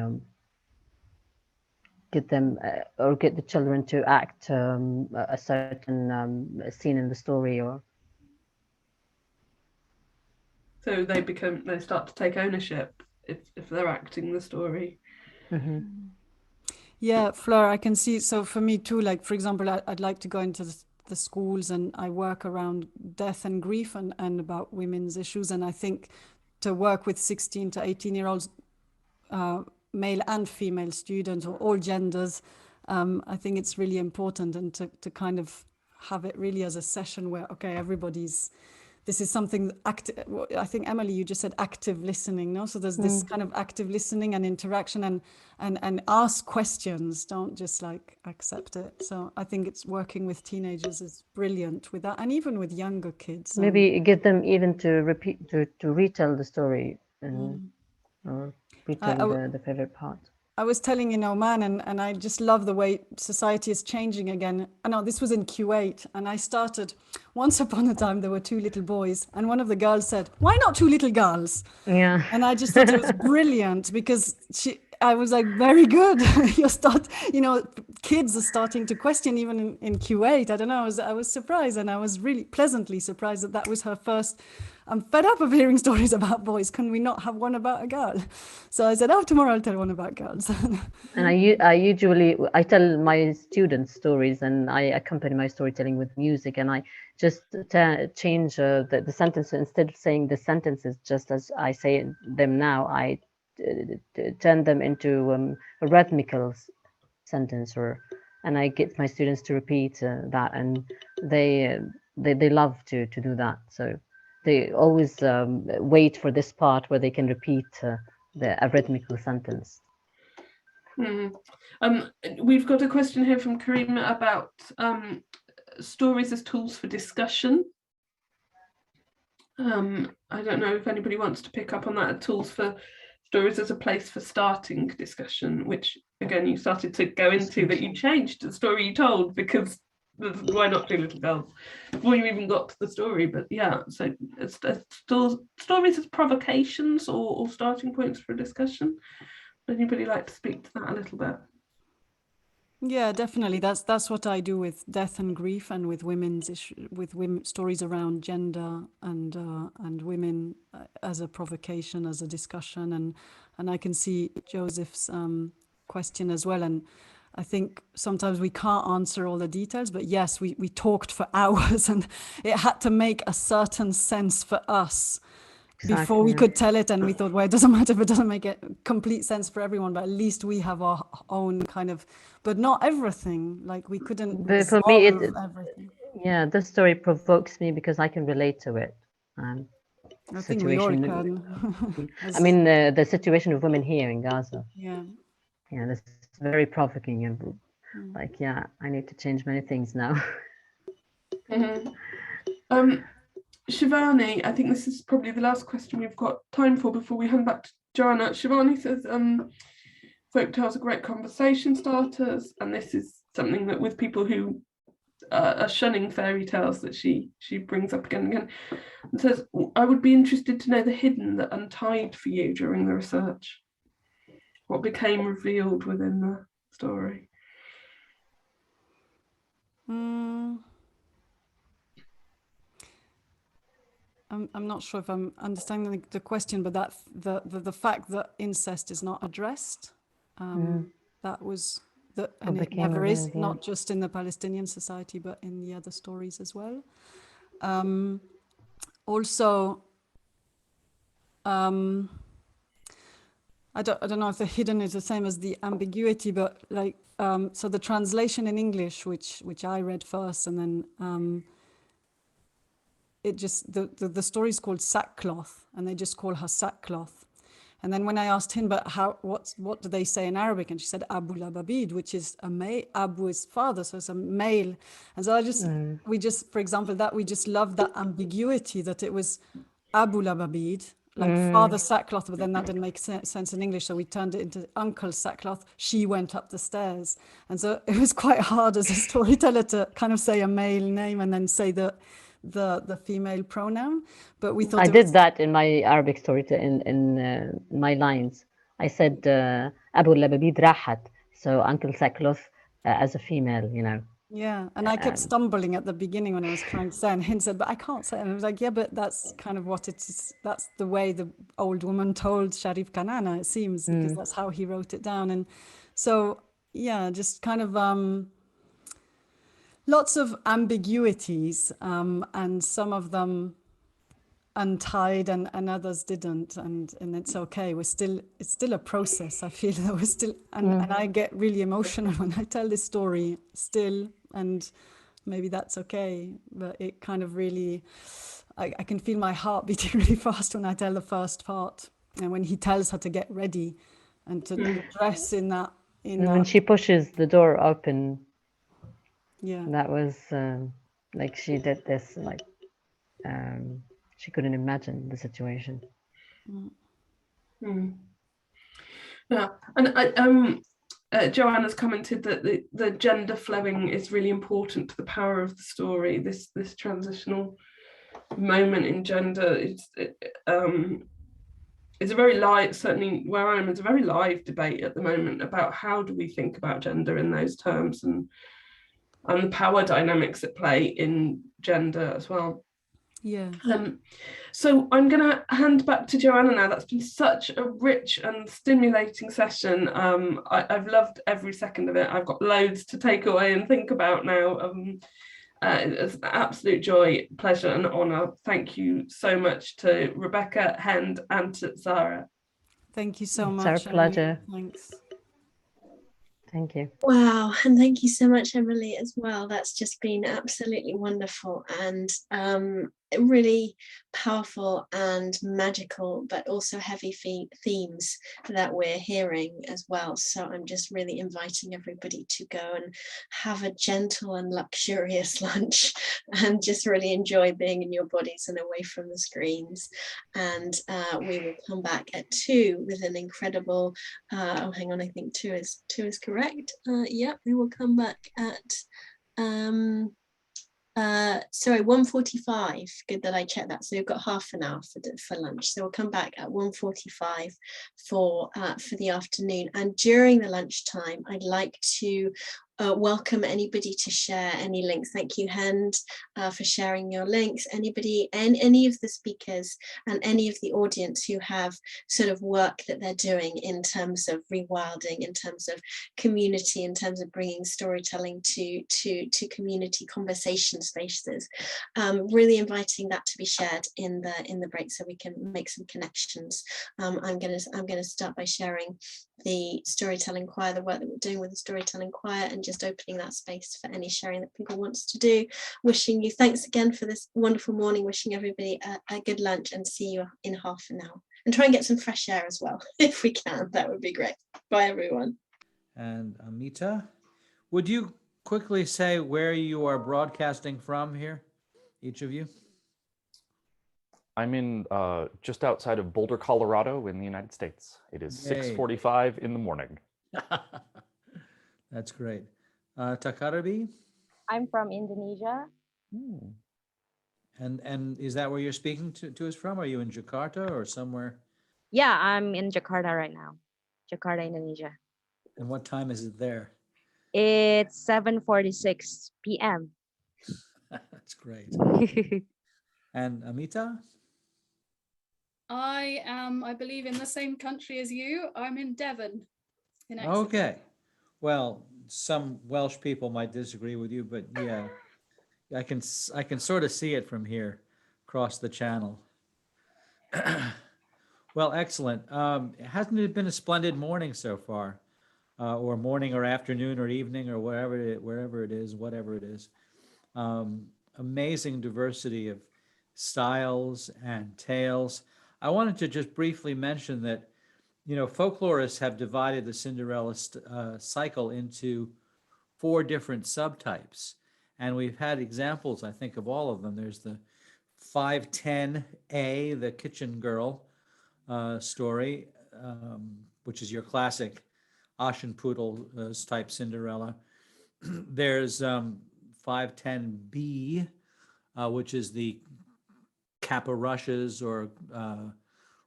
get them or get the children to act a certain scene in the story, or so they start to take ownership if they're acting the story. Mm-hmm. Yeah, Fleur, I can see. So for me too, like for example, I'd like to go into the schools, and I work around death and grief and about women's issues. And I think to work with 16 to 18-year-olds, male and female students, or all genders, I think it's really important, and to kind of have it really as a session where, okay, this is something active. I think, Emily, you just said active listening, no? So there's this kind of active listening and interaction, and ask questions, don't just like accept it. So I think it's working with teenagers is brilliant with that, and even with younger kids. Maybe get them even to repeat, to retell the story, or retell the favorite part. I was telling in Oman, and I just love the way society is changing again. I know this was in Kuwait, and I started, once upon a time, there were two little boys, and one of the girls said, "Why not two little girls?" Yeah. And I just thought it was brilliant, because I was like, very good. Kids are starting to question, even in Kuwait. I don't know, I was surprised, and I was really pleasantly surprised that was her first. I'm fed up of hearing stories about boys. Can we not have one about a girl? So I said, tomorrow I'll tell one about girls. And I tell my students stories, and I accompany my storytelling with music, and I just change the sentence. Instead of saying the sentences just as I say them now, I turn them into a rhythmical sentence, and I get my students to repeat that, and they love to do that. So they always wait for this part where they can repeat a rhythmical sentence. We've got a question here from Karima about stories as tools for discussion. I don't know if anybody wants to pick up on that. Tools for stories as a place for starting discussion, which again you started to go into, that you changed the story you told because why not two little girls before you even got to the story. But yeah, so it's still stories as provocations or starting points for a discussion. Would anybody like to speak to that a little bit? Yeah, definitely. That's what I do with death and grief, and with women's stories around gender and women as a provocation, as a discussion, and I can see Joseph's question as well. And I think sometimes we can't answer all the details, but yes, we talked for hours, and it had to make a certain sense for us. Exactly. Before we could tell it, and we thought, well, it doesn't matter if it doesn't make complete sense for everyone, but at least we have our own kind of, but not everything, like we couldn't resolve everything. Yeah, this story provokes me because I can relate to it. I think we all can. I mean, the situation of women here in Gaza. Yeah. Yeah, this is very provoking, and like, yeah, I need to change many things now. Shivani, I think this is probably the last question we've got time for before we hand back to Joanna. Shivani says, folk tales are great conversation starters, and this is something that with people who are shunning fairy tales that she brings up again and again. And says, I would be interested to know the hidden that untied for you during the research. What became revealed within the story? I'm not sure if I'm understanding the question, but that the fact that incest is not addressed, that was and it became never is, around, yeah. not just in the Palestinian society, but in the other stories as well. Also, I don't know if the hidden is the same as the ambiguity, but like, so the translation in English, which I read first, and then it just, the story is called Sackcloth, and they just call her Sackcloth. And then when I asked him, but what do they say in Arabic? And she said Abu Lababid, which is a male. Abu is father, so it's a male. And so we just, for example, we just love that ambiguity, that it was Abu Lababid, like father Sackcloth, but then that didn't make sense in English, so we turned it into Uncle Sackcloth. She went up the stairs. And so it was quite hard as a storyteller to kind of say a male name and then say the female pronoun, but we thought I did that in my Arabic story in my lines. I said Abu Lababid Rahat, so Uncle Sackcloth as a female, you know. Yeah, and I kept stumbling at the beginning when I was trying to say, and Hend said, but I can't say it. And I was like, yeah, but that's kind of what it is. That's the way the old woman told Sharif Kanana, it seems, because that's how he wrote it down. And so, yeah, just kind of lots of ambiguities, and some of them untied and others didn't, and it's okay. It's still a process. I feel that we're still, and I get really emotional when I tell this story still, and maybe that's okay, but it kind of really, I can feel my heart beating really fast when I tell the first part, and when he tells her to get ready and to dress in that. When she pushes the door open, yeah, that was like she did this, like she couldn't imagine the situation. Yeah, and Joanna's commented that the gender flowing is really important to the power of the story. This transitional moment in gender is it's a very live, certainly where I am, it's a very live debate at the moment about how do we think about gender in those terms, and the power dynamics at play in gender as well. yeah. So I'm going to hand back to Joanna now. That's been such a rich and stimulating session. I've loved every second of it. I've got loads to take away and think about now. It's an absolute joy, pleasure and honour. Thank you so much to Rebecca, Hend and to Zahra. Thank you so It's much. our pleasure. Thanks. Thank you. Wow, and thank you so much, Emily, as well. That's just been absolutely wonderful and really powerful and magical, but also heavy themes that we're hearing as well. So I'm just really inviting everybody to go and have a gentle and luxurious lunch and just really enjoy being in your bodies and away from the screens. And we will come back at 2 with an incredible, oh, hang on, I think 2 is correct. Yeah, we will come back at sorry, 1:45. Good that I checked that. So we've got half an hour for lunch. So we'll come back at 1:45 for the afternoon. And during the lunchtime, I'd like to welcome anybody to share any links. Thank you, Hend, for sharing your links. Anybody, and any of the speakers and any of the audience who have sort of work that they're doing in terms of rewilding, in terms of community, in terms of bringing storytelling to community conversation spaces. Really inviting that to be shared in the break so we can make some connections. I'm gonna start by sharing the storytelling choir, the work that we're doing with the storytelling choir, and just opening that space for any sharing that people wants to do. Wishing you thanks again for this wonderful morning, wishing everybody a good lunch, and see you in half an hour. And try and get some fresh air as well, if we can, that would be great. Bye everyone. And Amita, would you quickly say where you are broadcasting from here, each of you? I'm in just outside of Boulder, Colorado in the United States. It is 6:45 in the morning. That's great. Takarabi? I'm from Indonesia. And is that where you're speaking to us from? Are you in Jakarta or somewhere? Yeah, I'm in Jakarta right now. Jakarta, Indonesia. And what time is it there? It's 7:46 p.m. That's great. And Amita? I am, I believe, in the same country as you. I'm in Devon. In Exeter. Okay. Well, some Welsh people might disagree with you, but yeah, I can sort of see it from here across the channel. Well, excellent. Hasn't it been a splendid morning so far? Or morning or afternoon or evening or wherever it is, whatever it is. Amazing diversity of styles and tales. I wanted to just briefly mention that, you know, folklorists have divided the Cinderella cycle into 4 different subtypes. And we've had examples, I think, of all of them. There's the 510A, the kitchen girl story, which is your classic Aschenputtel type Cinderella. There's 510B, which is the Kappa rushes or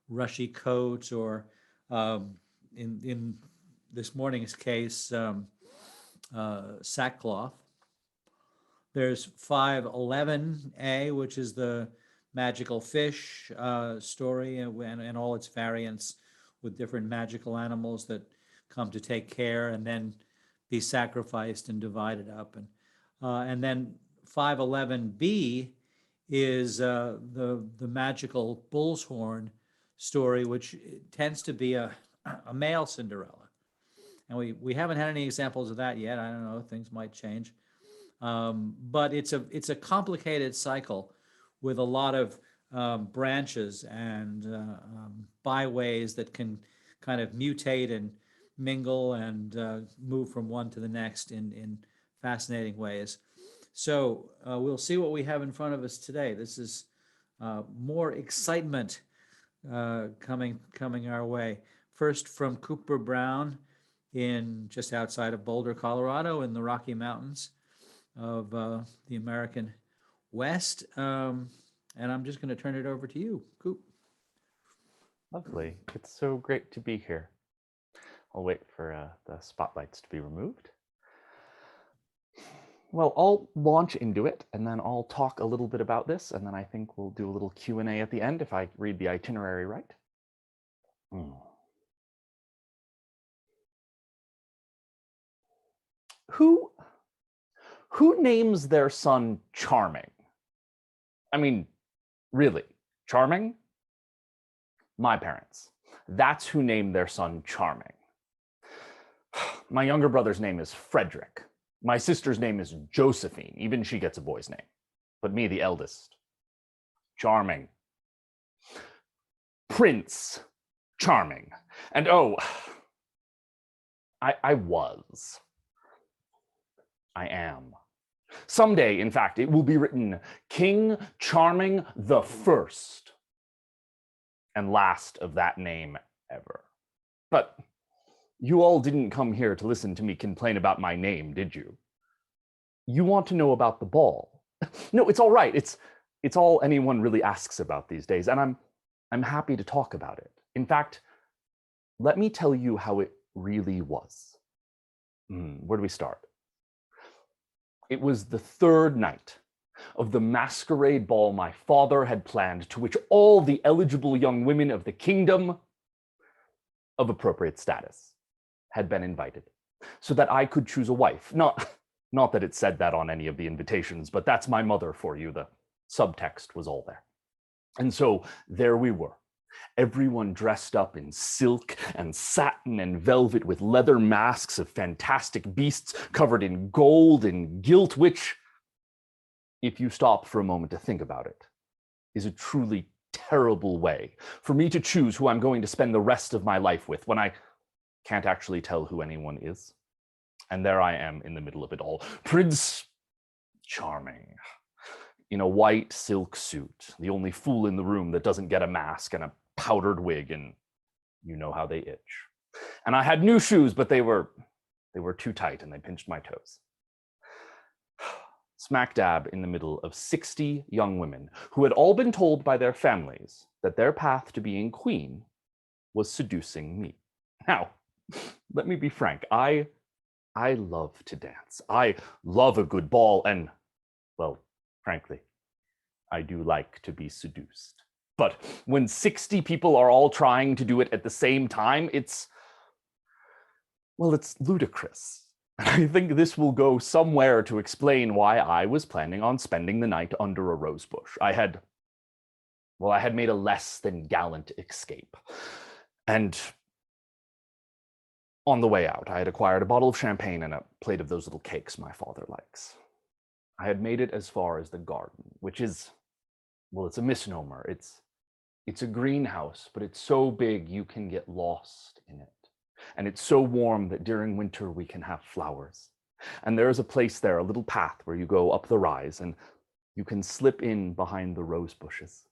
rushy coats, or in this morning's case, sackcloth. There's 511A, which is the magical fish story and all its variants with different magical animals that come to take care and then be sacrificed and divided up. And then 511B is the magical bull's horn story, which tends to be a male Cinderella. And we haven't had any examples of that yet. I don't know, things might change. But it's a complicated cycle with a lot of branches and byways that can kind of mutate and mingle and move from one to the next in fascinating ways. So we'll see what we have in front of us today. This is more excitement coming our way. First from Cooper Brown in just outside of Boulder, Colorado, in the Rocky Mountains of the American West. And I'm just going to turn it over to you, Coop. Lovely. It's so great to be here. I'll wait for the spotlights to be removed. Well, I'll launch into it, and then I'll talk a little bit about this, and then I think we'll do a little Q&A at the end if I read the itinerary right. Who names their son Charming? I mean, really, Charming? My parents. That's who named their son Charming. My younger brother's name is Frederick. My sister's name is Josephine. Even she gets a boy's name. But me, the eldest, Charming. Prince Charming. And oh, I am. Someday, in fact, it will be written King Charming the First, and last of that name ever. But you all didn't come here to listen to me complain about my name, did you? You want to know about the ball. No, it's all right. It's all anyone really asks about these days, and I'm happy to talk about it. In fact, let me tell you how it really was. Where do we start? It was the 3rd night of the masquerade ball my father had planned, to which all the eligible young women of the kingdom of appropriate status had been invited, so that I could choose a wife. Not that it said that on any of the invitations, but that's my mother for you. The subtext was all there. And so there we were, everyone dressed up in silk and satin and velvet with leather masks of fantastic beasts covered in gold and gilt, which, if you stop for a moment to think about it, is a truly terrible way for me to choose who I'm going to spend the rest of my life with when I can't actually tell who anyone is. And there I am in the middle of it all, Prince Charming, in a white silk suit, the only fool in the room that doesn't get a mask and a powdered wig, and you know how they itch. And I had new shoes, but they were too tight and they pinched my toes. Smack dab in the middle of 60 young women who had all been told by their families that their path to being queen was seducing me. Now, let me be frank, I love to dance. I love a good ball, and, well, frankly, I do like to be seduced. But when 60 people are all trying to do it at the same time, it's ludicrous. And I think this will go somewhere to explain why I was planning on spending the night under a rose bush. I had made a less than gallant escape. And on the way out, I had acquired a bottle of champagne and a plate of those little cakes my father likes. I had made it as far as the garden, which is, well, it's a misnomer. It's a greenhouse, but it's so big you can get lost in it. And it's so warm that during winter we can have flowers. And there is a place there, a little path where you go up the rise and you can slip in behind the rose bushes.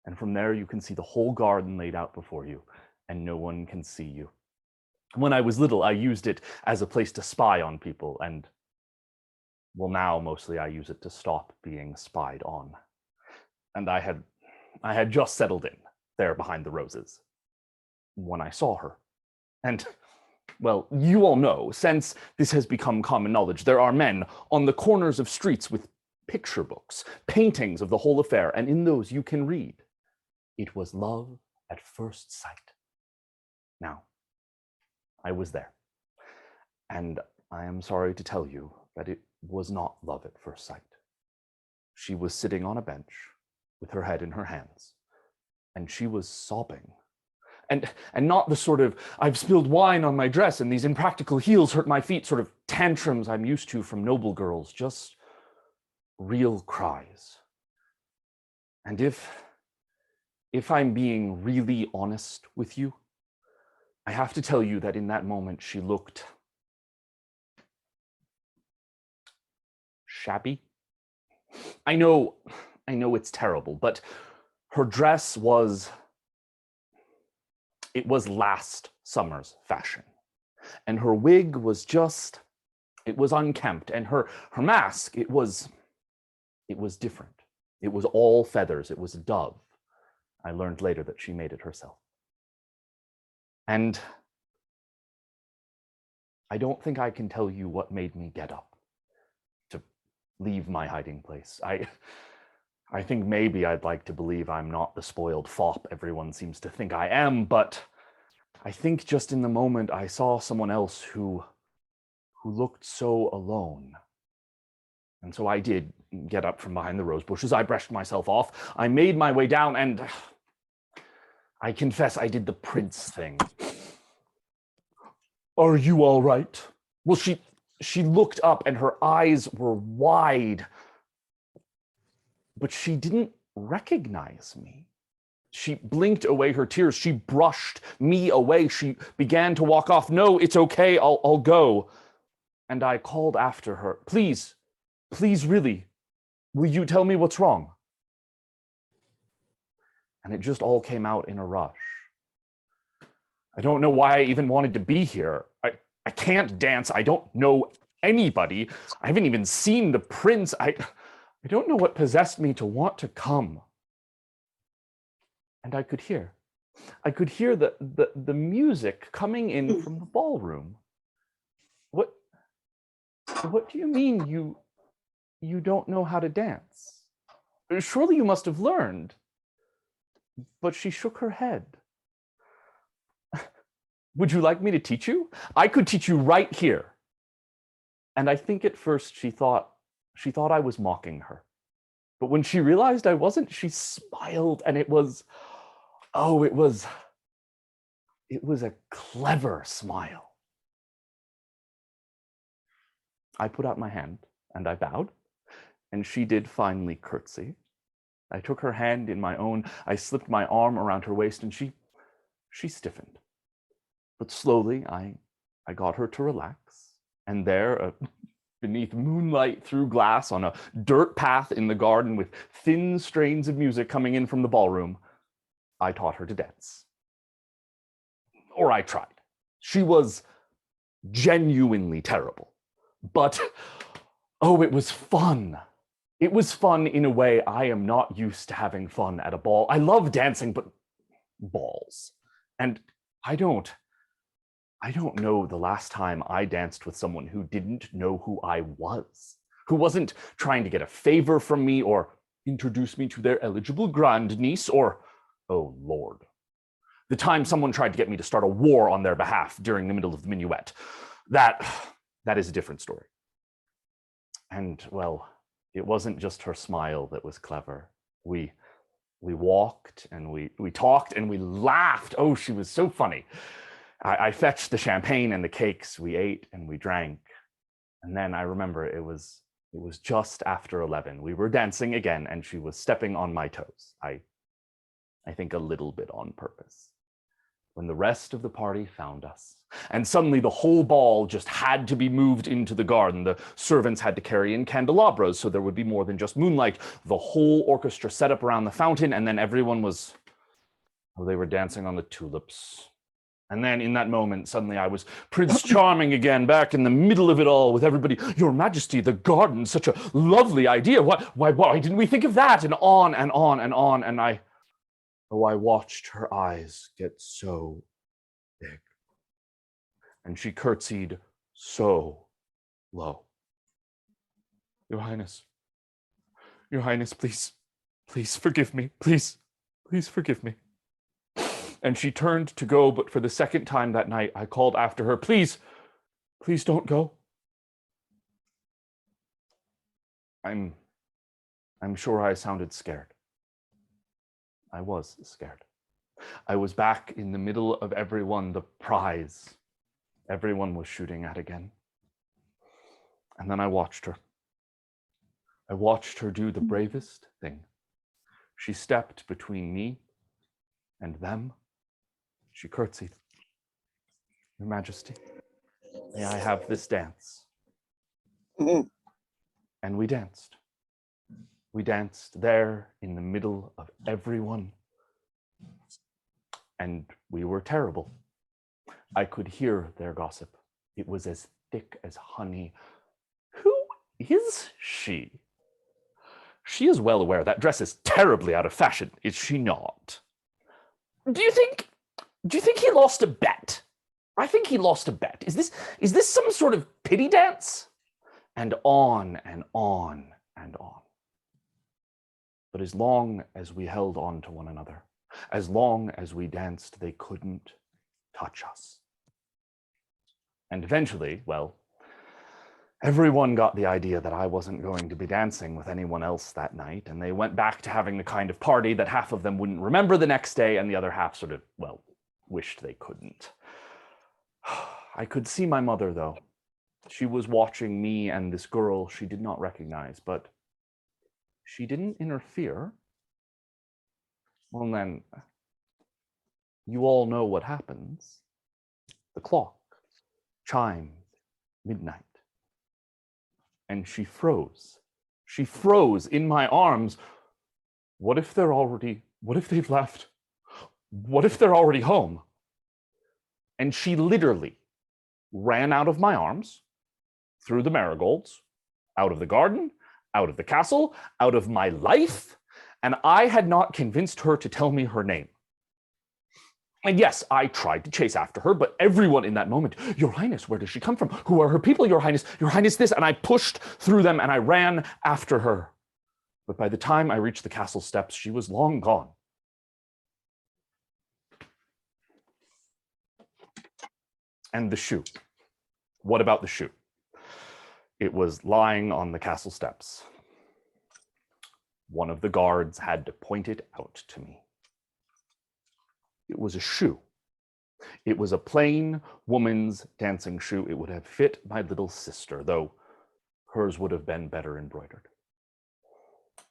And from there you can see the whole garden laid out before you, and no one can see you. When I was little, I used it as a place to spy on people, and well, now mostly I use it to stop being spied on. And I had just settled in there behind the roses when I saw her. And, well, you all know, since this has become common knowledge, there are men on the corners of streets with picture books, paintings of the whole affair, and in those you can read, "It was love at first sight." Now, I was there, and I am sorry to tell you that it was not love at first sight. She was sitting on a bench with her head in her hands, and she was sobbing. And not the sort of, "I've spilled wine on my dress and these impractical heels hurt my feet" sort of tantrums I'm used to from noble girls, just real cries. And if I'm being really honest with you, I have to tell you that in that moment she looked shabby. I know it's terrible, but her dress was last summer's fashion. And her wig was it was unkempt, and her mask, it was different. It was all feathers, it was a dove. I learned later that she made it herself. And I don't think I can tell you what made me get up to leave my hiding place. I think maybe I'd like to believe I'm not the spoiled fop everyone seems to think I am, but I think just in the moment I saw someone else who looked so alone. And so I did get up from behind the rose bushes. I brushed myself off. I made my way down, and I confess I did the prince thing. "Are you all right?" Well, she looked up and her eyes were wide, but she didn't recognize me. She blinked away her tears. She brushed me away. She began to walk off. "No, it's okay. I'll go." And I called after her, Please, really, will you tell me what's wrong?" And it just all came out in a rush. I don't know why I even wanted to be here. I can't dance. I don't know anybody. I haven't even seen the prince. I don't know what possessed me to want to come. And I could hear the music coming in from the ballroom. What do you mean you don't know how to dance? Surely you must have learned. But she shook her head. "Would you like me to teach you? I could teach you right here." And I think at first she thought I was mocking her. But when she realized I wasn't, she smiled, and it was a clever smile. I put out my hand and I bowed, and she did finally curtsy. I took her hand in my own, I slipped my arm around her waist, and she stiffened. But slowly I got her to relax, and there, beneath moonlight through glass on a dirt path in the garden with thin strains of music coming in from the ballroom, I taught her to dance. Or I tried. She was genuinely terrible. But, oh, it was fun. It was fun in a way I am not used to having fun at a ball. I love dancing, but balls. And I don't know the last time I danced with someone who didn't know who I was, who wasn't trying to get a favor from me or introduce me to their eligible grandniece or, oh Lord, the time someone tried to get me to start a war on their behalf during the middle of the minuet. That that is a different story. And well, it wasn't just her smile that was clever. We walked and we talked and we laughed. Oh, she was so funny. I fetched the champagne and the cakes. We ate and we drank. And then I remember it was just after 11. We were dancing again and she was stepping on my toes. I think a little bit on purpose. When the rest of the party found us. And suddenly the whole ball just had to be moved into the garden. The servants had to carry in candelabras so there would be more than just moonlight. The whole orchestra set up around the fountain, and then everyone was, oh, they were dancing on the tulips. And then in that moment, suddenly I was Prince Charming again, back in the middle of it all with everybody. Your Majesty, the garden, such a lovely idea. Why didn't we think of that? And on and on and on. And I watched her eyes get so big. And she curtsied so low. Your Highness, please forgive me. Please forgive me. And she turned to go, but for the second time that night, I called after her, please don't go. I'm sure I sounded scared. I was scared. I was back in the middle of everyone, the prize everyone was shooting at again. And then I watched her. I watched her do the bravest thing. She stepped between me and them. She curtsied. Your Majesty, may I have this dance? And we danced. We danced there in the middle of everyone. And we were terrible. I could hear their gossip. It was as thick as honey. Who is she? She is well aware that dress is terribly out of fashion, is she not? Do you think he lost a bet? I think he lost a bet. Is this some sort of pity dance? And on and on and on. But as long as we held on to one another, as long as we danced, they couldn't touch us. And eventually, well, everyone got the idea that I wasn't going to be dancing with anyone else that night, and they went back to having the kind of party that half of them wouldn't remember the next day, and the other half sort of, well, wished they couldn't. I could see my mother, though. She was watching me and this girl she did not recognize, but she didn't interfere. Well, then, you all know what happens. The clock chimed midnight. And she froze. She froze in my arms. What if they've left? What if they're already home? And she literally ran out of my arms, through the marigolds, out of the garden, out of the castle, out of my life, and I had not convinced her to tell me her name. And yes, I tried to chase after her, but everyone in that moment, Your Highness, where does she come from? Who are her people, Your Highness this, and I pushed through them and I ran after her. But by the time I reached the castle steps, she was long gone. And the shoe. What about the shoe? It was lying on the castle steps. One of the guards had to point it out to me. It was a shoe. It was a plain woman's dancing shoe. It would have fit my little sister, though hers would have been better embroidered.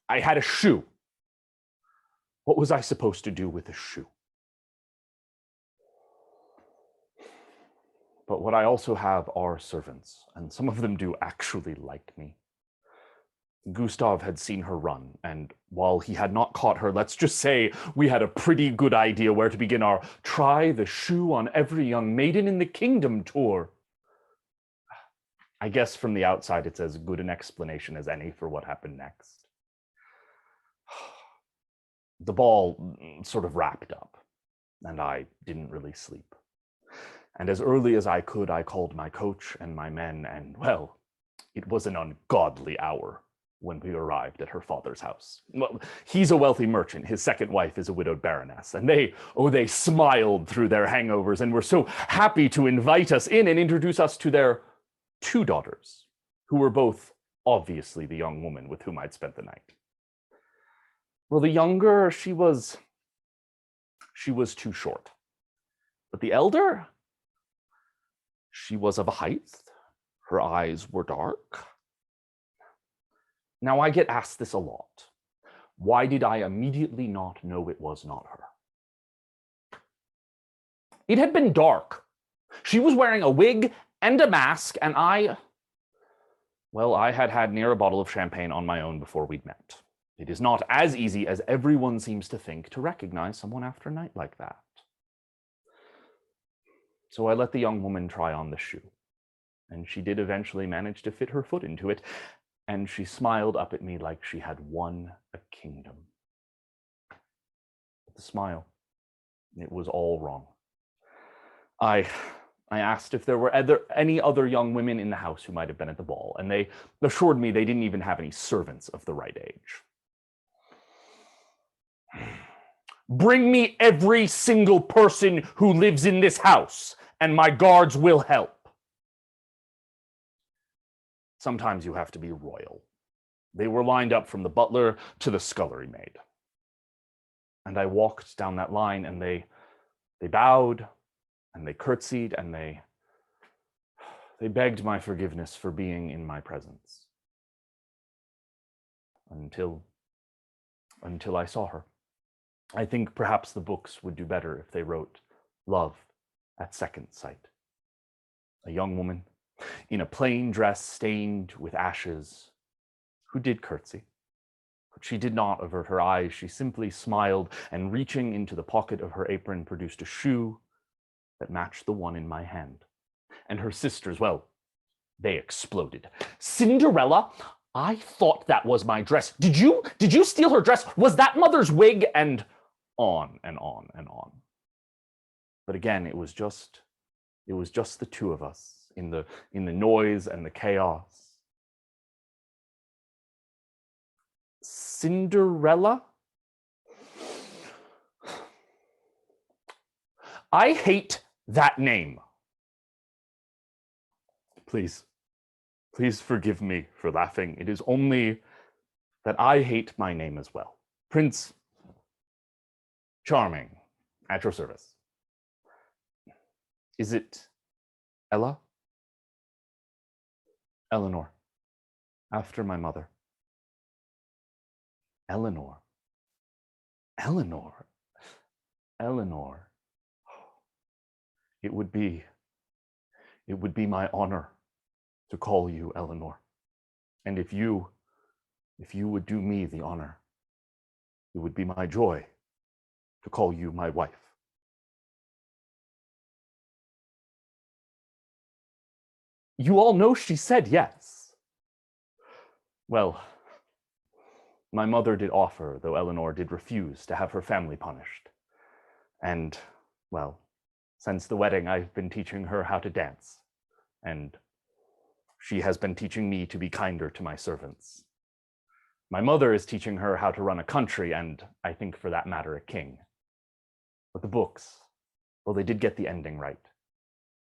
I had a shoe. What was I supposed to do with a shoe? But what I also have are servants, and some of them do actually like me. Gustav had seen her run, and while he had not caught her, let's just say we had a pretty good idea where to begin our Try the Shoe on Every Young Maiden in the Kingdom tour. I guess from the outside, it's as good an explanation as any for what happened next. The ball sort of wrapped up, and I didn't really sleep. And as early as I could, I called my coach and my men, and well, it was an ungodly hour when we arrived at her father's house. Well, he's a wealthy merchant. His second wife is a widowed baroness, and they smiled through their hangovers and were so happy to invite us in and introduce us to their two daughters, who were both obviously the young woman with whom I'd spent the night. Well, the younger, she was too short. But the elder, she was of a height. Her eyes were dark. Now, I get asked this a lot. Why did I immediately not know it was not her? It had been dark. She was wearing a wig and a mask, and I had had near a bottle of champagne on my own before we'd met. It is not as easy as everyone seems to think to recognize someone after a night like that. So I let the young woman try on the shoe, and she did eventually manage to fit her foot into it, and she smiled up at me like she had won a kingdom. But the smile, it was all wrong. I asked if there were any other young women in the house who might have been at the ball, and they assured me they didn't even have any servants of the right age. Bring me every single person who lives in this house, and my guards will help. Sometimes you have to be royal. They were lined up from the butler to the scullery maid. And I walked down that line, and they bowed, and they curtsied, and they begged my forgiveness for being in my presence. Until I saw her. I think perhaps the books would do better if they wrote love at second sight. A young woman in a plain dress stained with ashes who did curtsy. But she did not avert her eyes. She simply smiled, and reaching into the pocket of her apron, produced a shoe that matched the one in my hand. And her sisters, well, they exploded. Cinderella, I thought that was my dress. Did you steal her dress? Was that mother's wig? And on and on and on. But again, it was just the two of us in the noise and the chaos. Cinderella? I hate that name. Please forgive me for laughing. It is only that I hate my name as well. Prince Charming, at your service. Is it Ella? Eleanor, after my mother. Eleanor. It would be my honor to call you Eleanor. And if you would do me the honor, it would be my joy to call you my wife. You all know she said yes. Well, my mother did offer, though Eleanor did refuse to have her family punished. And, well, since the wedding, I've been teaching her how to dance. And she has been teaching me to be kinder to my servants. My mother is teaching her how to run a country, and I think for that matter, a king. But the books, well, they did get the ending right,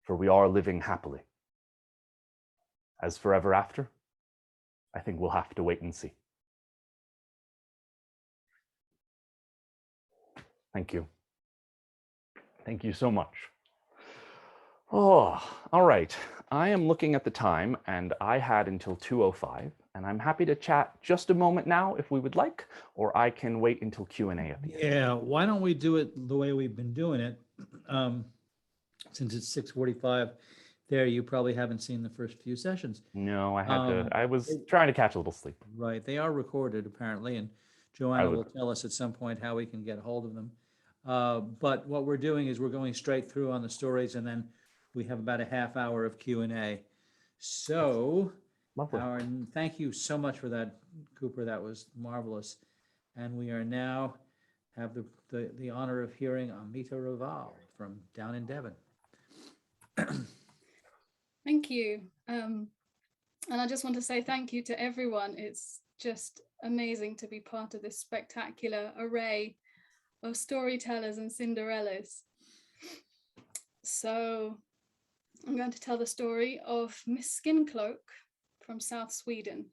for we are living happily. As for ever after, I think we'll have to wait and see. Thank you. Thank you so much. Oh, all right. I am looking at the time, and I had until 2:05, and I'm happy to chat just a moment now if we would like, or I can wait until Q&A at the end. Yeah, why don't we do it the way we've been doing it? Since it's 6:45 there, you probably haven't seen the first few sessions. No, I was trying to catch a little sleep. Right, they are recorded apparently, and Joanna will tell us at some point how we can get a hold of them. But what we're doing is we're going straight through on the stories, and then we have about a half hour of Q&A. So, thank you so much for that, Cooper. That was marvelous. And we are now have the honor of hearing Amita Raval from down in Devon. Thank you. And I just want to say thank you to everyone. It's just amazing to be part of this spectacular array of storytellers and Cinderellas. So I'm going to tell the story of Miss Skincloak from South Sweden.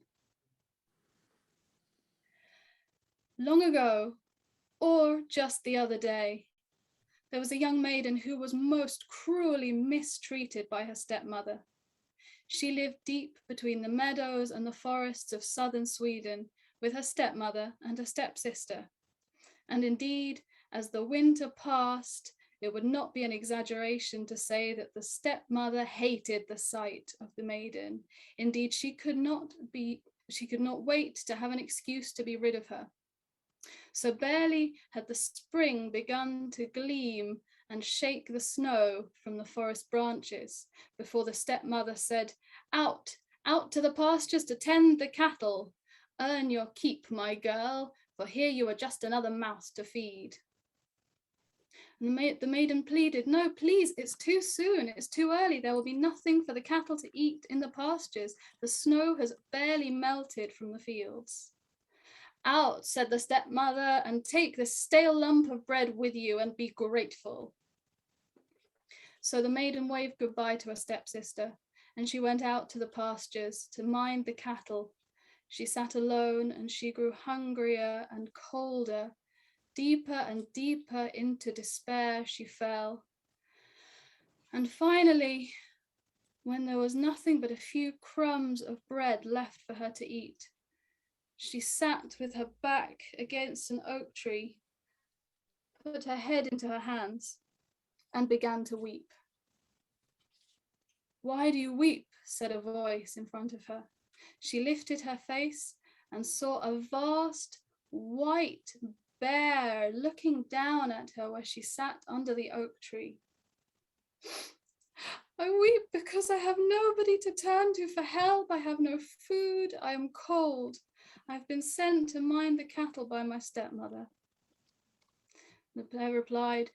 Long ago, or just the other day, there was a young maiden who was most cruelly mistreated by her stepmother. She lived deep between the meadows and the forests of southern Sweden with her stepmother and her stepsister. And indeed, as the winter passed, it would not be an exaggeration to say that the stepmother hated the sight of the maiden. Indeed, she could not wait to have an excuse to be rid of her. So barely had the spring begun to gleam and shake the snow from the forest branches before the stepmother said, "Out, out to the pastures to tend the cattle. Earn your keep, my girl, for here you are just another mouse to feed." And the maiden pleaded, "No, please, it's too soon, it's too early. There will be nothing for the cattle to eat in the pastures. The snow has barely melted from the fields." "Out," said the stepmother, "and take this stale lump of bread with you and be grateful." So the maiden waved goodbye to her stepsister, and she went out to the pastures to mind the cattle. She sat alone, and she grew hungrier and colder. Deeper and deeper into despair she fell. And finally, when there was nothing but a few crumbs of bread left for her to eat, she sat with her back against an oak tree, put her head into her hands, and began to weep. "Why do you weep?" said a voice in front of her. She lifted her face and saw a vast white bear looking down at her where she sat under the oak tree. "I weep because I have nobody to turn to for help. I have no food. I am cold. I've been sent to mind the cattle by my stepmother." The bear replied,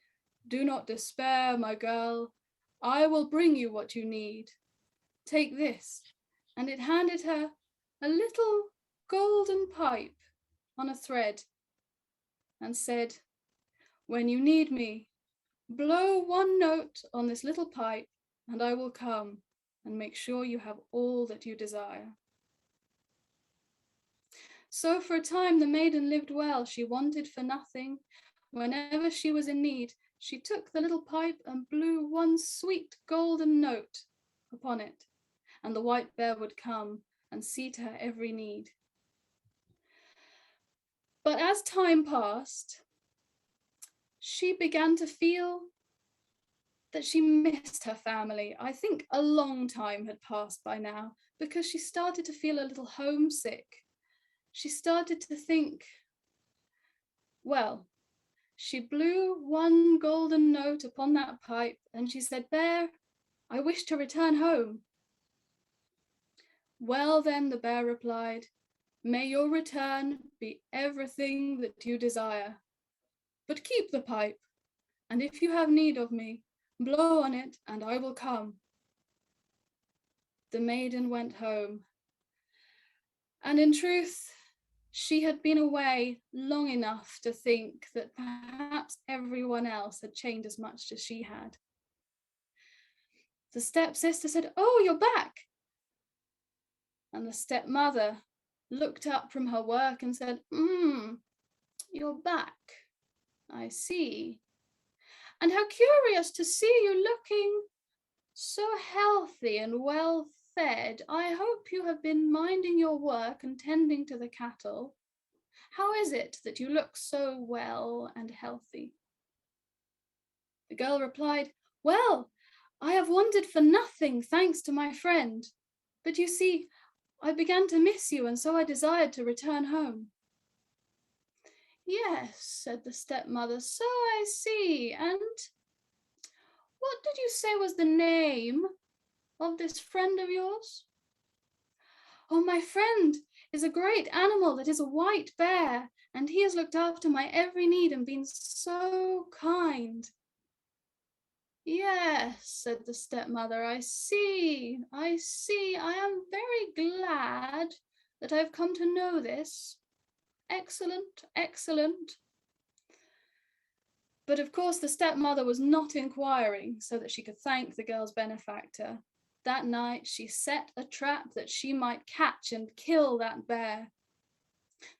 "Do not despair, my girl. I will bring you what you need. Take this." And it handed her a little golden pipe on a thread and said, "When you need me, blow one note on this little pipe and I will come and make sure you have all that you desire." So for a time the maiden lived well. She wanted for nothing. Whenever she was in need, she took the little pipe and blew one sweet golden note upon it, and the white bear would come and see to her every need. But as time passed, she began to feel that she missed her family. I think a long time had passed by now, because she started to feel a little homesick. She started to think, well, she blew one golden note upon that pipe and she said, "Bear, I wish to return home." "Well then," the bear replied, "may your return be everything that you desire. But keep the pipe, and if you have need of me, blow on it and I will come." The maiden went home. And in truth, she had been away long enough to think that perhaps everyone else had changed as much as she had. The stepsister said, "Oh, you're back." And the stepmother looked up from her work and said, "You're back. I see. And how curious to see you looking so healthy and well fed. I hope you have been minding your work and tending to the cattle. How is it that you look so well and healthy?" The girl replied, "Well, I have wanted for nothing, thanks to my friend. But you see, I began to miss you, and so I desired to return home." "Yes," said the stepmother, "so I see. And what did you say was the name of this friend of yours?" "Oh, my friend is a great animal that is a white bear, and he has looked after my every need and been so kind." "Yes," said the stepmother, I see. I am very glad that I've come to know this. Excellent, excellent." But of course, the stepmother was not inquiring so that she could thank the girl's benefactor. That night, she set a trap that she might catch and kill that bear.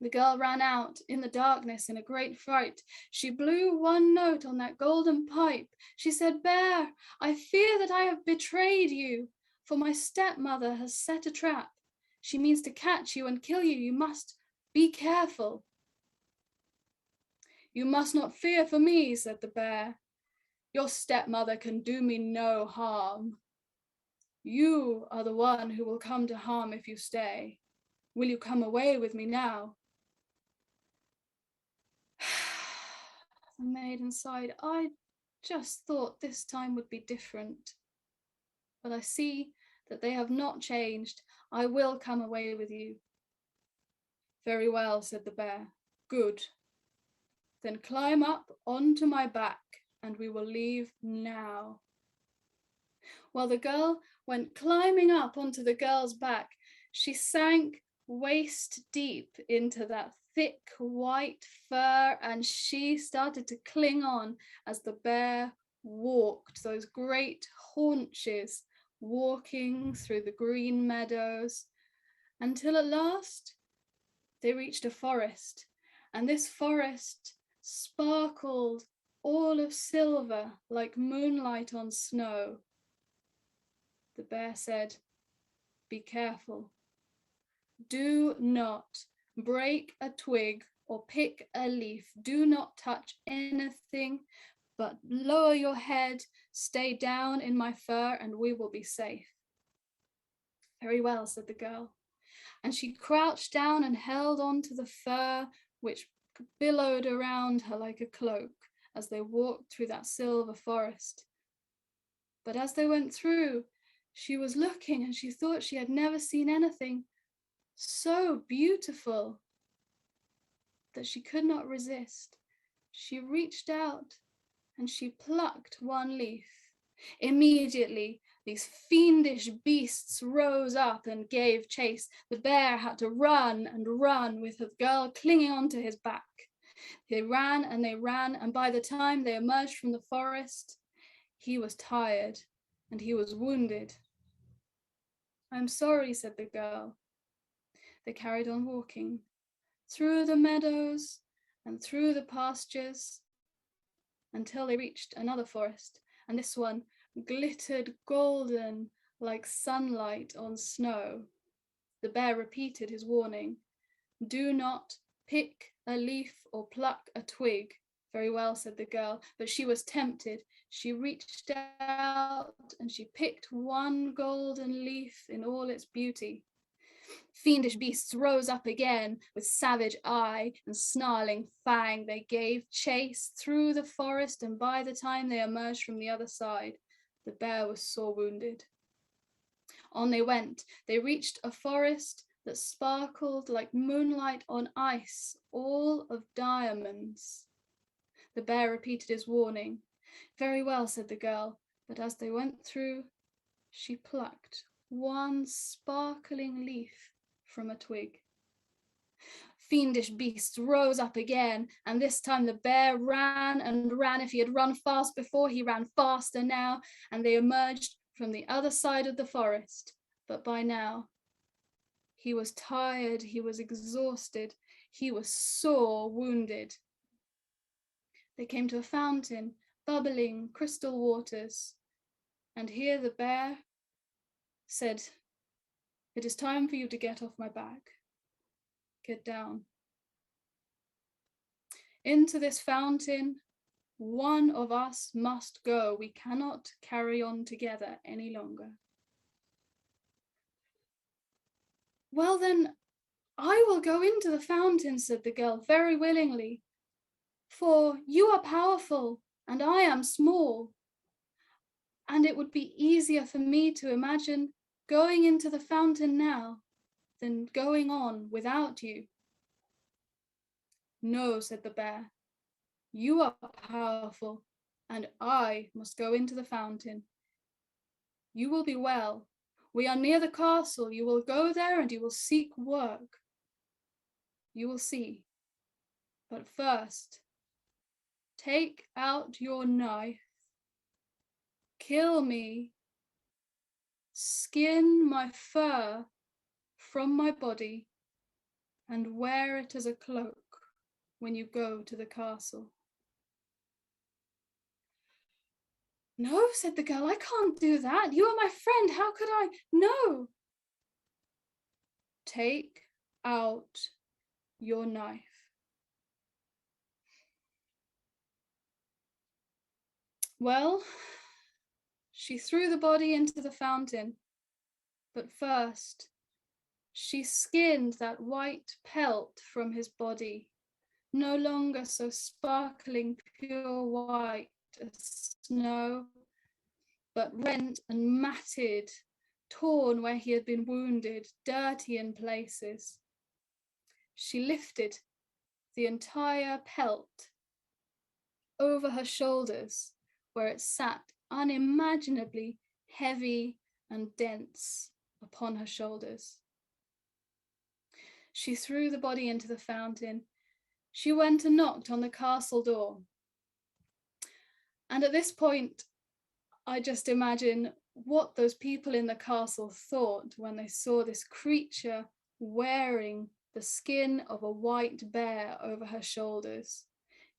The girl ran out in the darkness in a great fright. She blew one note on that golden pipe. She said, "Bear, I fear that I have betrayed you, for my stepmother has set a trap. She means to catch you and kill you. You must be careful." "You must not fear for me," said the bear. "Your stepmother can do me no harm. You are the one who will come to harm if you stay. Will you come away with me now?" The maiden sighed. "I just thought this time would be different. But I see that they have not changed. I will come away with you." "Very well," said the bear. "Good. Then climb up onto my back and we will leave now." While the girl went climbing up onto the girl's back, she sank waist deep into that thick white fur, and she started to cling on as the bear walked, those great haunches walking through the green meadows, until at last they reached a forest, and this forest sparkled all of silver like moonlight on snow. The bear said, "Be careful. Do not break a twig or pick a leaf. Do not touch anything, but lower your head, stay down in my fur, and we will be safe." "Very well," said the girl. And she crouched down and held on to the fur, which billowed around her like a cloak as they walked through that silver forest. But as they went through, she was looking and she thought she had never seen anything so beautiful that she could not resist. She reached out and she plucked one leaf. Immediately, these fiendish beasts rose up and gave chase. The bear had to run and run with the girl clinging onto his back. They ran, and by the time they emerged from the forest, he was tired and he was wounded. "I'm sorry," said the girl. They carried on walking through the meadows and through the pastures until they reached another forest, and this one glittered golden like sunlight on snow. The bear repeated his warning. "Do not pick a leaf or pluck a twig." "Very well," said the girl, but she was tempted. She reached out and she picked one golden leaf in all its beauty. Fiendish beasts rose up again with savage eye and snarling fang. They gave chase through the forest, and by the time they emerged from the other side, the bear was sore wounded. On they went. They reached a forest that sparkled like moonlight on ice, all of diamonds. The bear repeated his warning. "Very well," said the girl, but as they went through, she plucked one sparkling leaf from a twig. Fiendish beasts rose up again, and this time the bear ran and ran. If he had run fast before, he ran faster now, and they emerged from the other side of the forest. But by now, he was tired, he was exhausted, he was sore wounded. They came to a fountain, bubbling crystal waters, and here the bear said, "It is time for you to get off my back. Get down." Into this fountain, one of us must go. We cannot carry on together any longer. "Well then, I will go into the fountain," said the girl, very willingly, "for you are powerful and I am small. And it would be easier for me to imagine going into the fountain now than going on without you." "No," said the bear, "you are powerful and I must go into the fountain. You will be well. We are near the castle. You will go there and you will seek work. You will see. But first, take out your knife, kill me, skin my fur from my body, and wear it as a cloak when you go to the castle. No, said the girl, I can't do that. You are my friend. How could I? No. Take out your knife. Well, she threw the body into the fountain, but first she skinned that white pelt from his body, no longer so sparkling pure white as snow, but rent and matted, torn where he had been wounded, dirty in places. She lifted the entire pelt over her shoulders, where it sat unimaginably heavy and dense upon her shoulders. She threw the body into the fountain. She went and knocked on the castle door. And at this point, I just imagine what those people in the castle thought when they saw this creature wearing the skin of a white bear over her shoulders.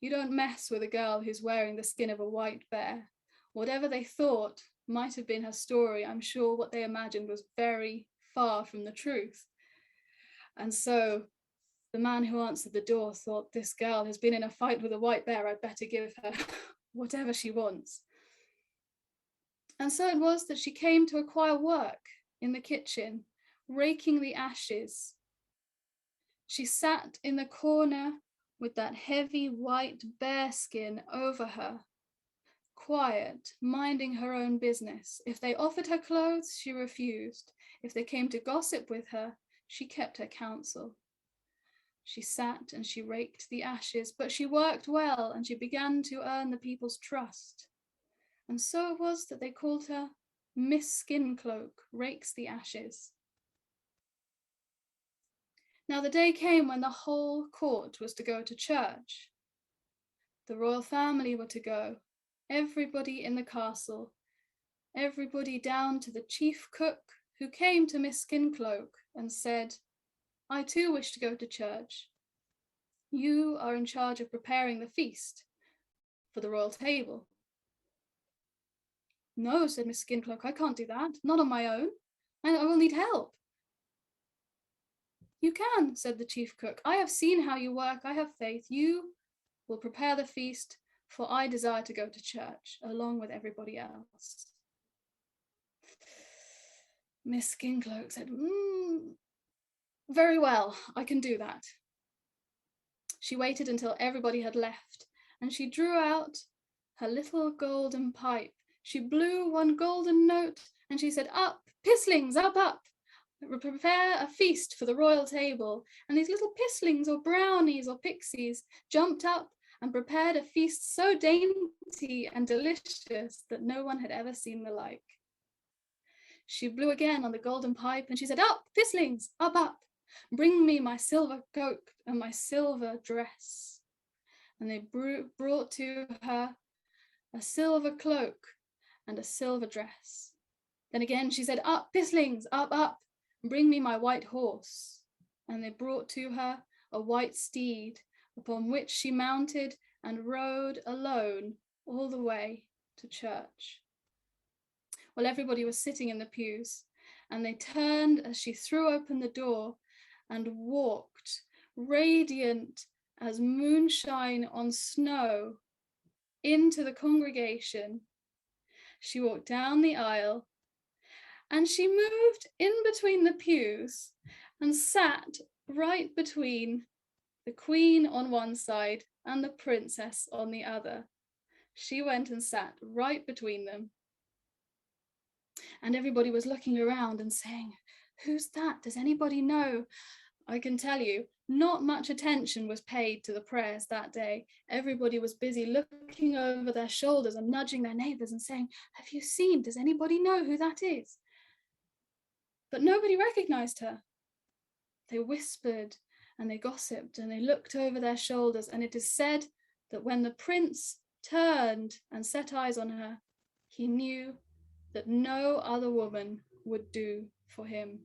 You don't mess with a girl who's wearing the skin of a white bear. Whatever they thought might have been her story. I'm sure what they imagined was very far from the truth. And so the man who answered the door thought, this girl has been in a fight with a white bear. I'd better give her whatever she wants. And so it was that she came to acquire work in the kitchen, raking the ashes. She sat in the corner with that heavy white bear skin over her, quiet, minding her own business. If they offered her clothes, she refused. If they came to gossip with her, she kept her counsel. She sat and she raked the ashes, but she worked well and she began to earn the people's trust. And so it was that they called her Miss Skin Cloak, rakes the ashes. Now the day came when the whole court was to go to church. The royal family were to go, everybody in the castle, everybody down to the chief cook, who came to Miss Skin Cloak and said, I too wish to go to church. You are in charge of preparing the feast for the royal table. No, said Miss Skin Cloak, I can't do that, not on my own. I will need help. You can, said the chief cook. I have seen how you work. I have faith. You will prepare the feast, for I desire to go to church along with everybody else. Miss Skin Cloak said, very well, I can do that. She waited until everybody had left, and she drew out her little golden pipe. She blew one golden note, and she said, up, pistlings, up, up. Prepare a feast for the royal table. And these little pistlings or brownies or pixies jumped up and prepared a feast so dainty and delicious that no one had ever seen the like. She blew again on the golden pipe and she said, up, pistlings, up, up. Bring me my silver coat and my silver dress. And they brought to her a silver cloak and a silver dress. Then again she said, up, pistlings, up, up. Bring me my white horse. And they brought to her a white steed, upon which she mounted and rode alone all the way to church. Well, everybody was sitting in the pews, and they turned as she threw open the door and walked, radiant as moonshine on snow, into the congregation. She walked down the aisle, and she moved in between the pews and sat right between the queen on one side and the princess on the other. She went and sat right between them. And everybody was looking around and saying, who's that? Does anybody know? I can tell you, not much attention was paid to the prayers that day. Everybody was busy looking over their shoulders and nudging their neighbors and saying, have you seen? Does anybody know who that is? But nobody recognized her. They whispered and they gossiped and they looked over their shoulders, and it is said that when the prince turned and set eyes on her, he knew that no other woman would do for him.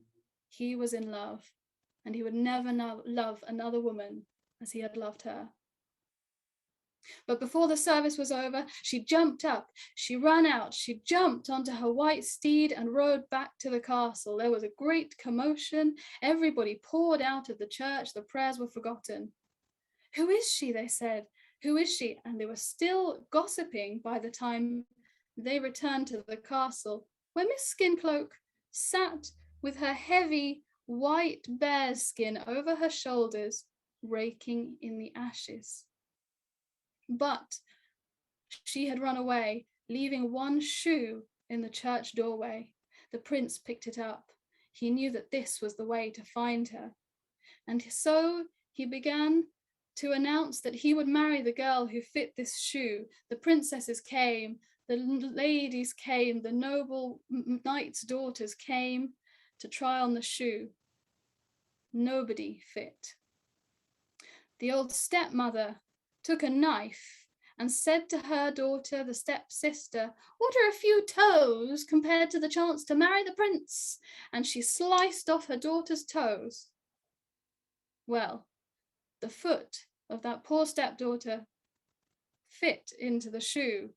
He was in love, and he would never love another woman as he had loved her. But before the service was over, she jumped up, she ran out, she jumped onto her white steed and rode back to the castle. There was a great commotion. Everybody poured out of the church. The prayers were forgotten. "Who is she?" they said. "Who is she?" And they were still gossiping by the time they returned to the castle, where Miss Skincloak sat with her heavy white bear's skin over her shoulders, raking in the ashes. But she had run away, leaving one shoe in the church doorway. The prince picked it up. He knew that this was the way to find her. And so he began to announce that he would marry the girl who fit this shoe. The princesses came, the ladies came, the noble knights' daughters came to try on the shoe. Nobody fit. The old stepmother took a knife and said to her daughter, the stepsister, "What are a few toes compared to the chance to marry the prince?" And she sliced off her daughter's toes. Well, the foot of that poor stepdaughter fit into the shoe,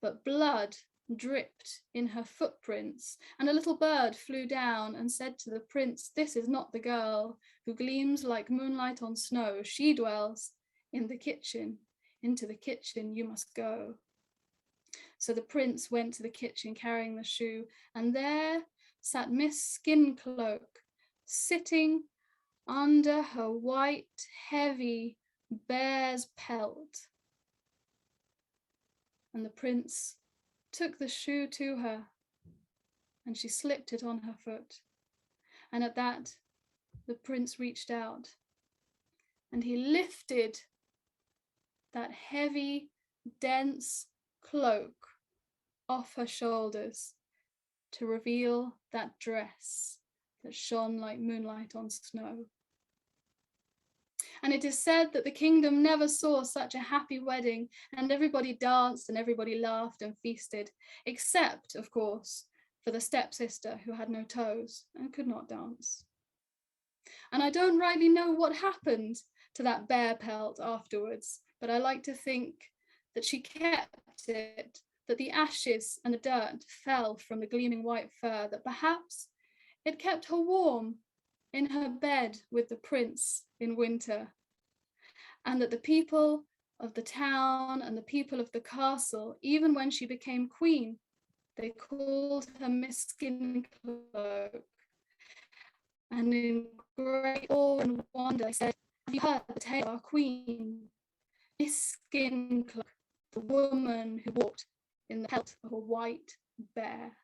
but blood dripped in her footprints, and a little bird flew down and said to the prince, "This is not the girl who gleams like moonlight on snow. She dwells in the kitchen. Into the kitchen you must go." So the prince went to the kitchen carrying the shoe, and there sat Miss Skincloak, sitting under her white, heavy bear's pelt. And the prince took the shoe to her, and she slipped it on her foot. And at that, the prince reached out, and he lifted that heavy, dense cloak off her shoulders to reveal that dress that shone like moonlight on snow. And it is said that the kingdom never saw such a happy wedding, and everybody danced and everybody laughed and feasted, except, of course, for the stepsister who had no toes and could not dance. And I don't rightly know what happened to that bear pelt afterwards, but I like to think that she kept it, that the ashes and the dirt fell from the gleaming white fur, that perhaps it kept her warm in her bed with the prince in winter, and that the people of the town and the people of the castle, even when she became queen, they called her Miss Skincloak, and in great awe and wonder they said, "Have you heard the tale of our queen, Miss Skincloak, the woman who walked in the pelt of a white bear?"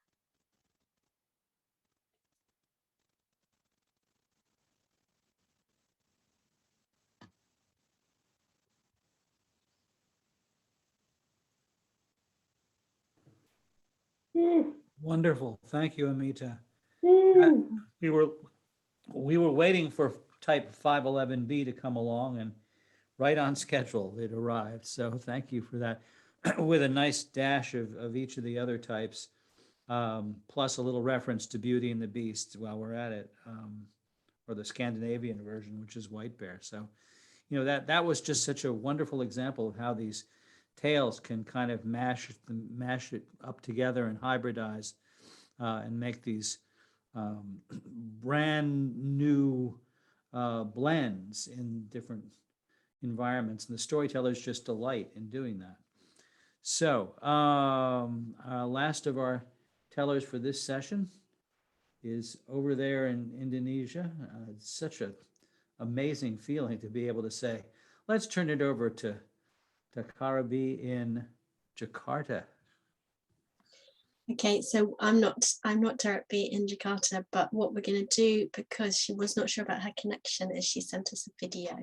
Wonderful. Thank you, Amita. We were waiting for type 511B to come along, and right on schedule it arrived. So thank you for that, with a nice dash of each of the other types, plus a little reference to Beauty and the Beast while we're at it, or the Scandinavian version, which is White Bear. So, that was just such a wonderful example of how these tales can kind of mash it up together and hybridize, and make these brand new blends in different environments. And the storytellers just delight in doing that. So last of our tellers for this session is over there in Indonesia. It's such an amazing feeling to be able to say, let's turn it over to Karabi in Jakarta. Okay, so I'm not directly in Jakarta, but what we're going to do, because she was not sure about her connection, is she sent us a video.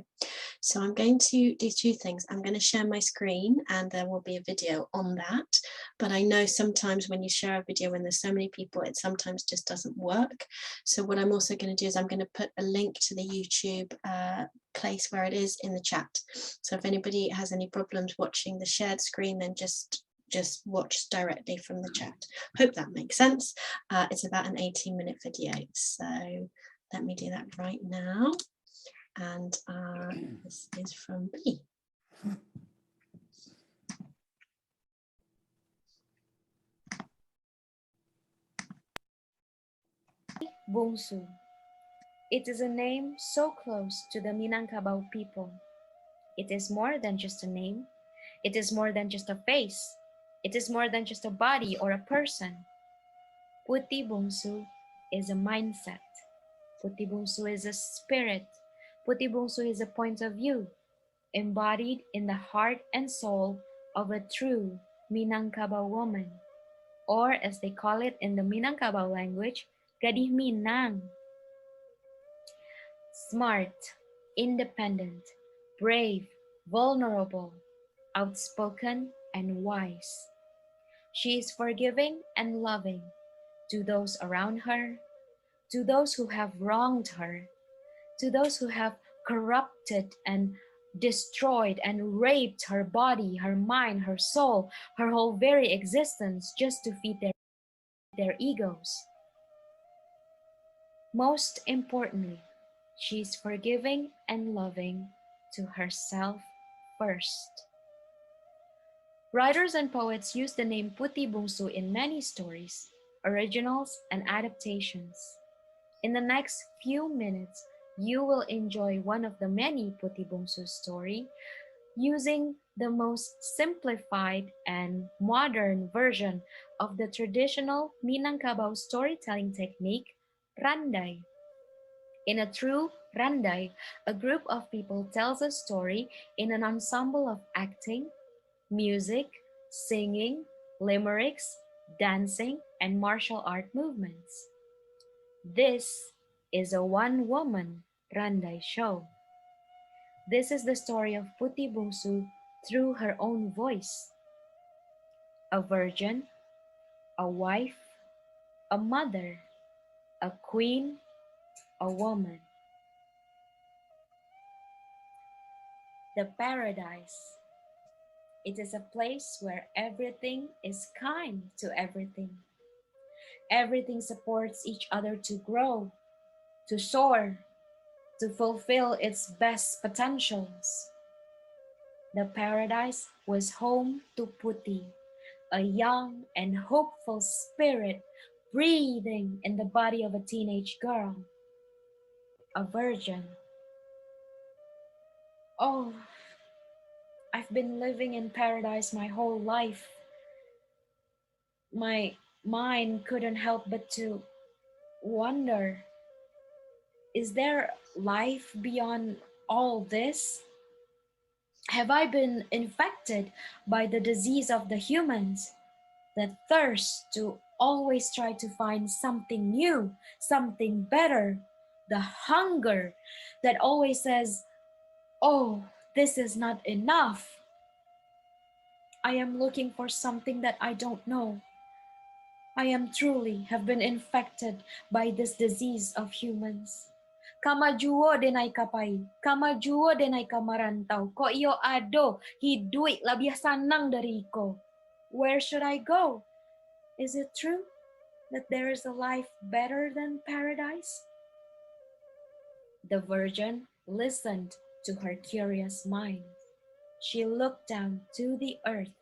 So I'm going to do two things. I'm going to share my screen and there will be a video on that. But I know sometimes when you share a video, when there's so many people, it sometimes just doesn't work. So what I'm also going to do is I'm going to put a link to the YouTube place where it is in the chat. So if anybody has any problems watching the shared screen, then just watch directly from the chat. Hope that makes sense. It's about an 18-minute video. So let me do that right now. And this is from me. Bungsu. It is a name so close to the Minangkabau people. It is more than just a name. It is more than just a face. It is more than just a body or a person. Puti Bungsu is a mindset. Puti Bungsu is a spirit. Puti Bungsu is a point of view, embodied in the heart and soul of a true Minangkabau woman, or as they call it in the Minangkabau language, Gadih Minang. Smart, independent, brave, vulnerable, outspoken, and wise. She is forgiving and loving to those around her, to those who have wronged her, to those who have corrupted and destroyed and raped her body, her mind, her soul, her whole very existence just to feed their egos. Most importantly, she is forgiving and loving to herself first. Writers and poets use the name Puti Bungsu in many stories, originals, and adaptations. In the next few minutes, you will enjoy one of the many Puti Bungsu story using the most simplified and modern version of the traditional Minangkabau storytelling technique, Randai. In a true Randai, a group of people tells a story in an ensemble of acting, music, singing, limericks, dancing, and martial art movements. This is a one-woman Randai show. This is the story of Puti Bungsu through her own voice. A virgin, a wife, a mother, a queen, a woman. The paradise. It is a place where everything is kind to everything. Everything supports each other to grow, to soar, to fulfill its best potentials. The paradise was home to Puti, a young and hopeful spirit breathing in the body of a teenage girl, a virgin. Oh, I've been living in paradise my whole life. My mind couldn't help but to wonder, is there life beyond all this? Have I been infected by the disease of the humans, the thirst to always try to find something new, something better, the hunger that always says, oh, this is not enough. I am looking for something that I don't know. I am truly have been infected by this disease of humans. Kamajuo denay kapay, kamajuo denay kamarantaw, ko iyo ado, hiduy labiasanang dari ko. Where should I go? Is it true that there is a life better than paradise? The virgin listened to her curious mind. She looked down to the earth,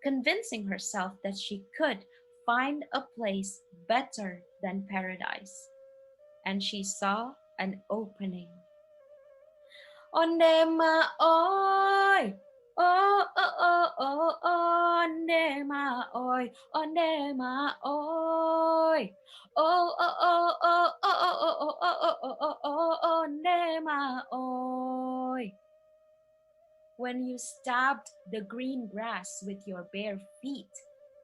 convincing herself that she could find a place better than paradise. And she saw an opening. Ondema oi, oh oh oh oh ondema oi, ondema oi, oh oh oh oh oh oh oh oh oh oh ondema oi. When you stabbed the green grass with your bare feet,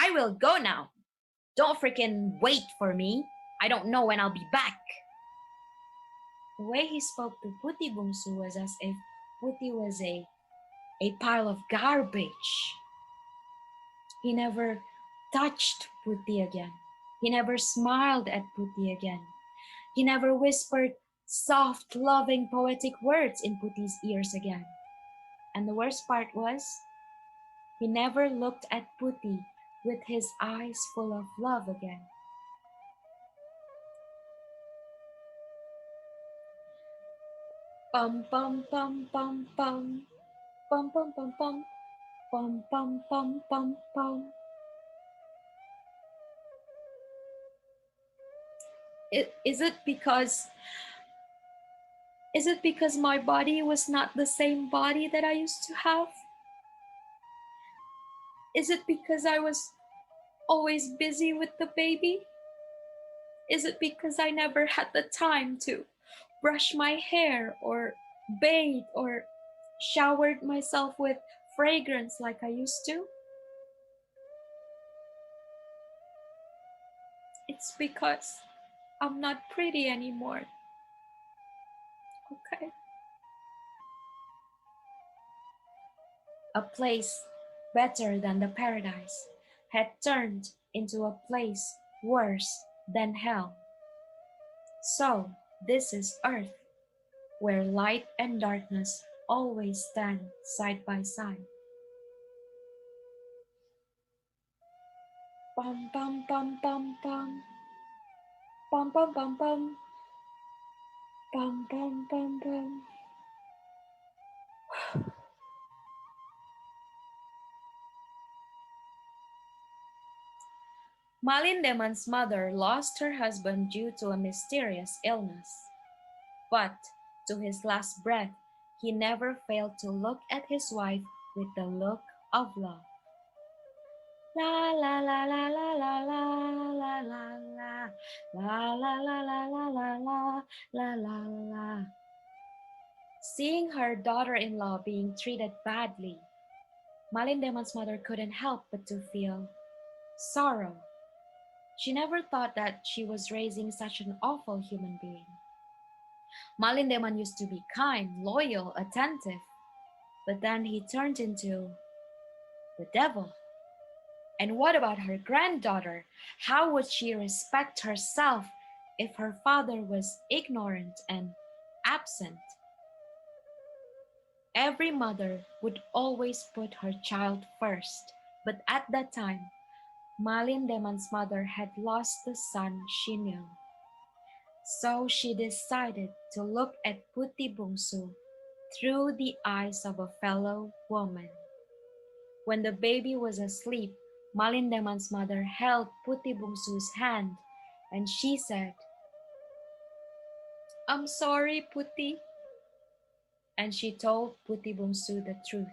I will go now. Don't freaking wait for me. I don't know when I'll be back. The way he spoke to Puti Bungsu was as if Puti was a pile of garbage. He never touched Puti again. He never smiled at Puti again. He never whispered soft, loving, poetic words in Puti's ears again. And the worst part was, he never looked at Puti with his eyes full of love again. Bum bum bum bum bum bum bum bum bum bum bum bum bum bum. Is it because my body was not the same body that I used to have? Is it because I was always busy with the baby? Is it because I never had the time to brush my hair or bathe or showered myself with fragrance like I used to? It's because I'm not pretty anymore. Okay. A place better than the paradise had turned into a place worse than hell. So this is Earth, where light and darkness always stand side by side. Bum bum bum bum bum bum bum bum bum bum bum bum bum. Malin Deman's mother lost her husband due to a mysterious illness. But to his last breath, he never failed to look at his wife with the look of love. La la la la la la la la la la la la la la la la la la la. Seeing her daughter-in-law being treated badly, Malin Deman's mother couldn't help but to feel sorrow. She never thought that she was raising such an awful human being. Malin Deman used to be kind, loyal, attentive, but then he turned into the devil. And what about her granddaughter? How would she respect herself if her father was ignorant and absent? Every mother would always put her child first, but at that time, Malin Deman's mother had lost the son she knew. So she decided to look at Puti Bungsu through the eyes of a fellow woman. When the baby was asleep, Malin Deman's mother held Puti Bungsu's hand and she said, "I'm sorry, Puti." And she told Puti Bungsu the truth.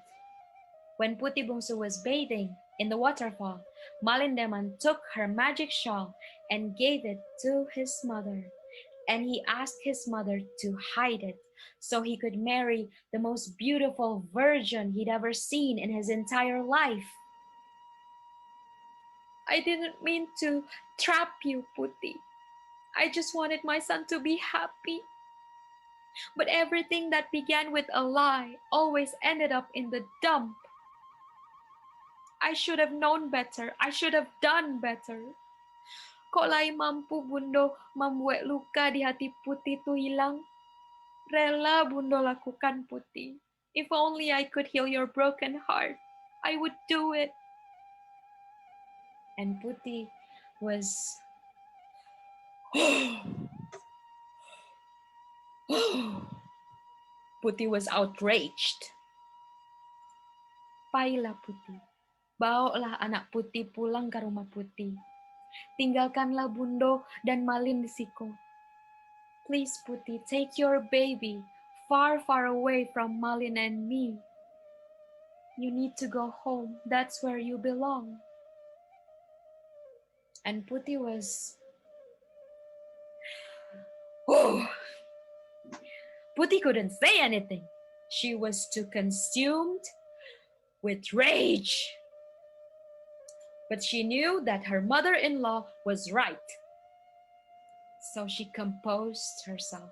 When Puti Bungsu was bathing in the waterfall, Malin Deman took her magic shawl and gave it to his mother. And he asked his mother to hide it so he could marry the most beautiful virgin he'd ever seen in his entire life. I didn't mean to trap you, Puti. I just wanted my son to be happy. But everything that began with a lie always ended up in the dump. I should have known better. I should have done better. Kok lai mampu Bundo membuat luka di hati Puti itu hilang? Rela Bundo lakukan, Puti. If only I could heal your broken heart, I would do it. And Puti was Puti was outraged. Baiklah Puti, bawalah anak Puti pulang ke rumah Puti. Tinggalkanlah Bundo dan Malin di situ. Please Puti, take your baby far, far away from Malin and me. You need to go home. That's where you belong. And Puti was... Puti couldn't say anything. She was too consumed with rage. but she knew that her mother-in-law was right. So she composed herself.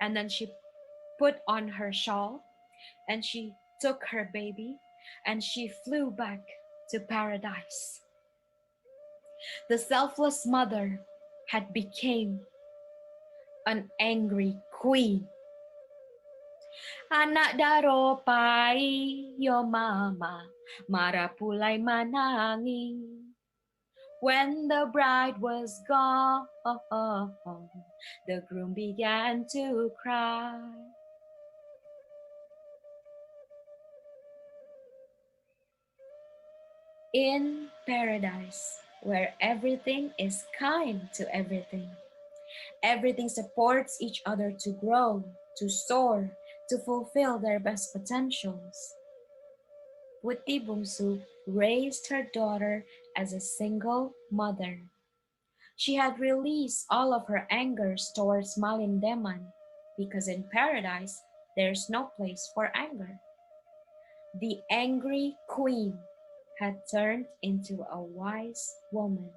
And then she put on her shawl and she took her baby and she flew back to paradise. The selfless mother had become an angry queen. Anak daro pai yo mama, marapulay manangin. When the bride was gone, the groom began to cry. In paradise, where everything is kind to everything, everything supports each other to grow, to soar, to fulfill their best potentials. Putih Bungsu raised her daughter as a single mother. She had released all of her angers towards Malindeman because in paradise, there's no place for anger. The angry queen had turned into a wise woman.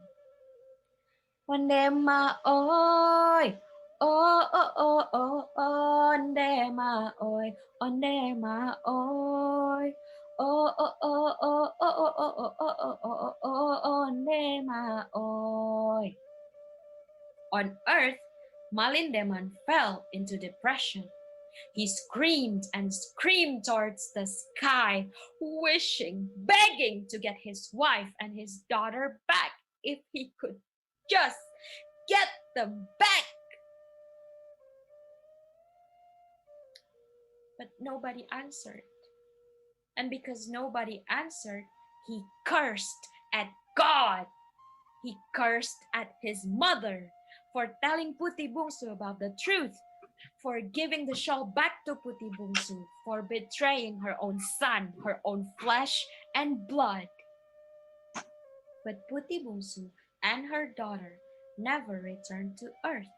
Ondema oi, oh oh oh oh, ondema oi, ondema oi, oh oh oh oh oh oh oh oh oh oh, ondema oi. On earth, Malindeman fell into depression. He screamed and screamed towards the sky, wishing, begging to get his wife and his daughter back if he could just get them back. But nobody answered. And because nobody answered, he cursed at God. He cursed at his mother for telling Putih Bungsu about the truth, for giving the shawl back to Putih Bungsu, for betraying her own son, her own flesh and blood. But Putih Bungsu and her daughter never returned to earth.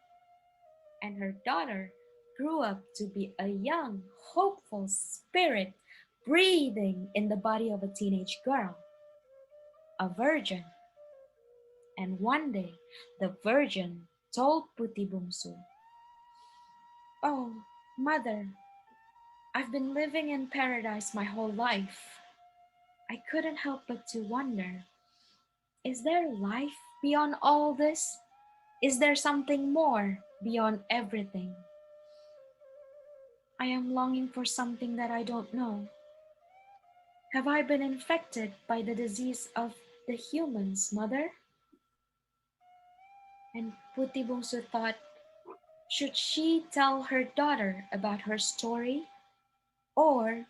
And her daughter grew up to be a young, hopeful spirit breathing in the body of a teenage girl, a virgin. And one day, the virgin told Putih Bungsu, "Oh, mother, I've been living in paradise my whole life. I couldn't help but to wonder, is there life beyond all this? Is there something more beyond everything? I am longing for something that I don't know. Have I been infected by the disease of the humans, mother?" And Putih Bungsu thought, should she tell her daughter about her story? Or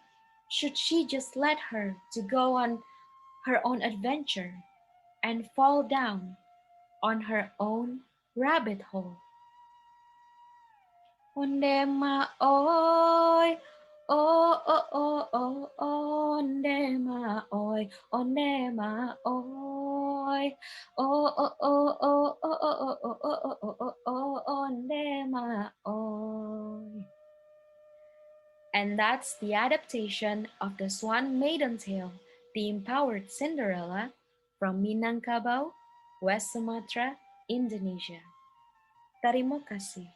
should she just let her to go on her own adventure and fall down on her own rabbit hole? Ondema oi, oh oh oh oh, ondema oi, ondema oi, oh oh oh oh oh oh oh oh oh oh, ondema oi. And that's the adaptation of the Swan Maiden Tale, the Empowered Cinderella, from Minangkabau, West Sumatra, Indonesia. Terima kasih.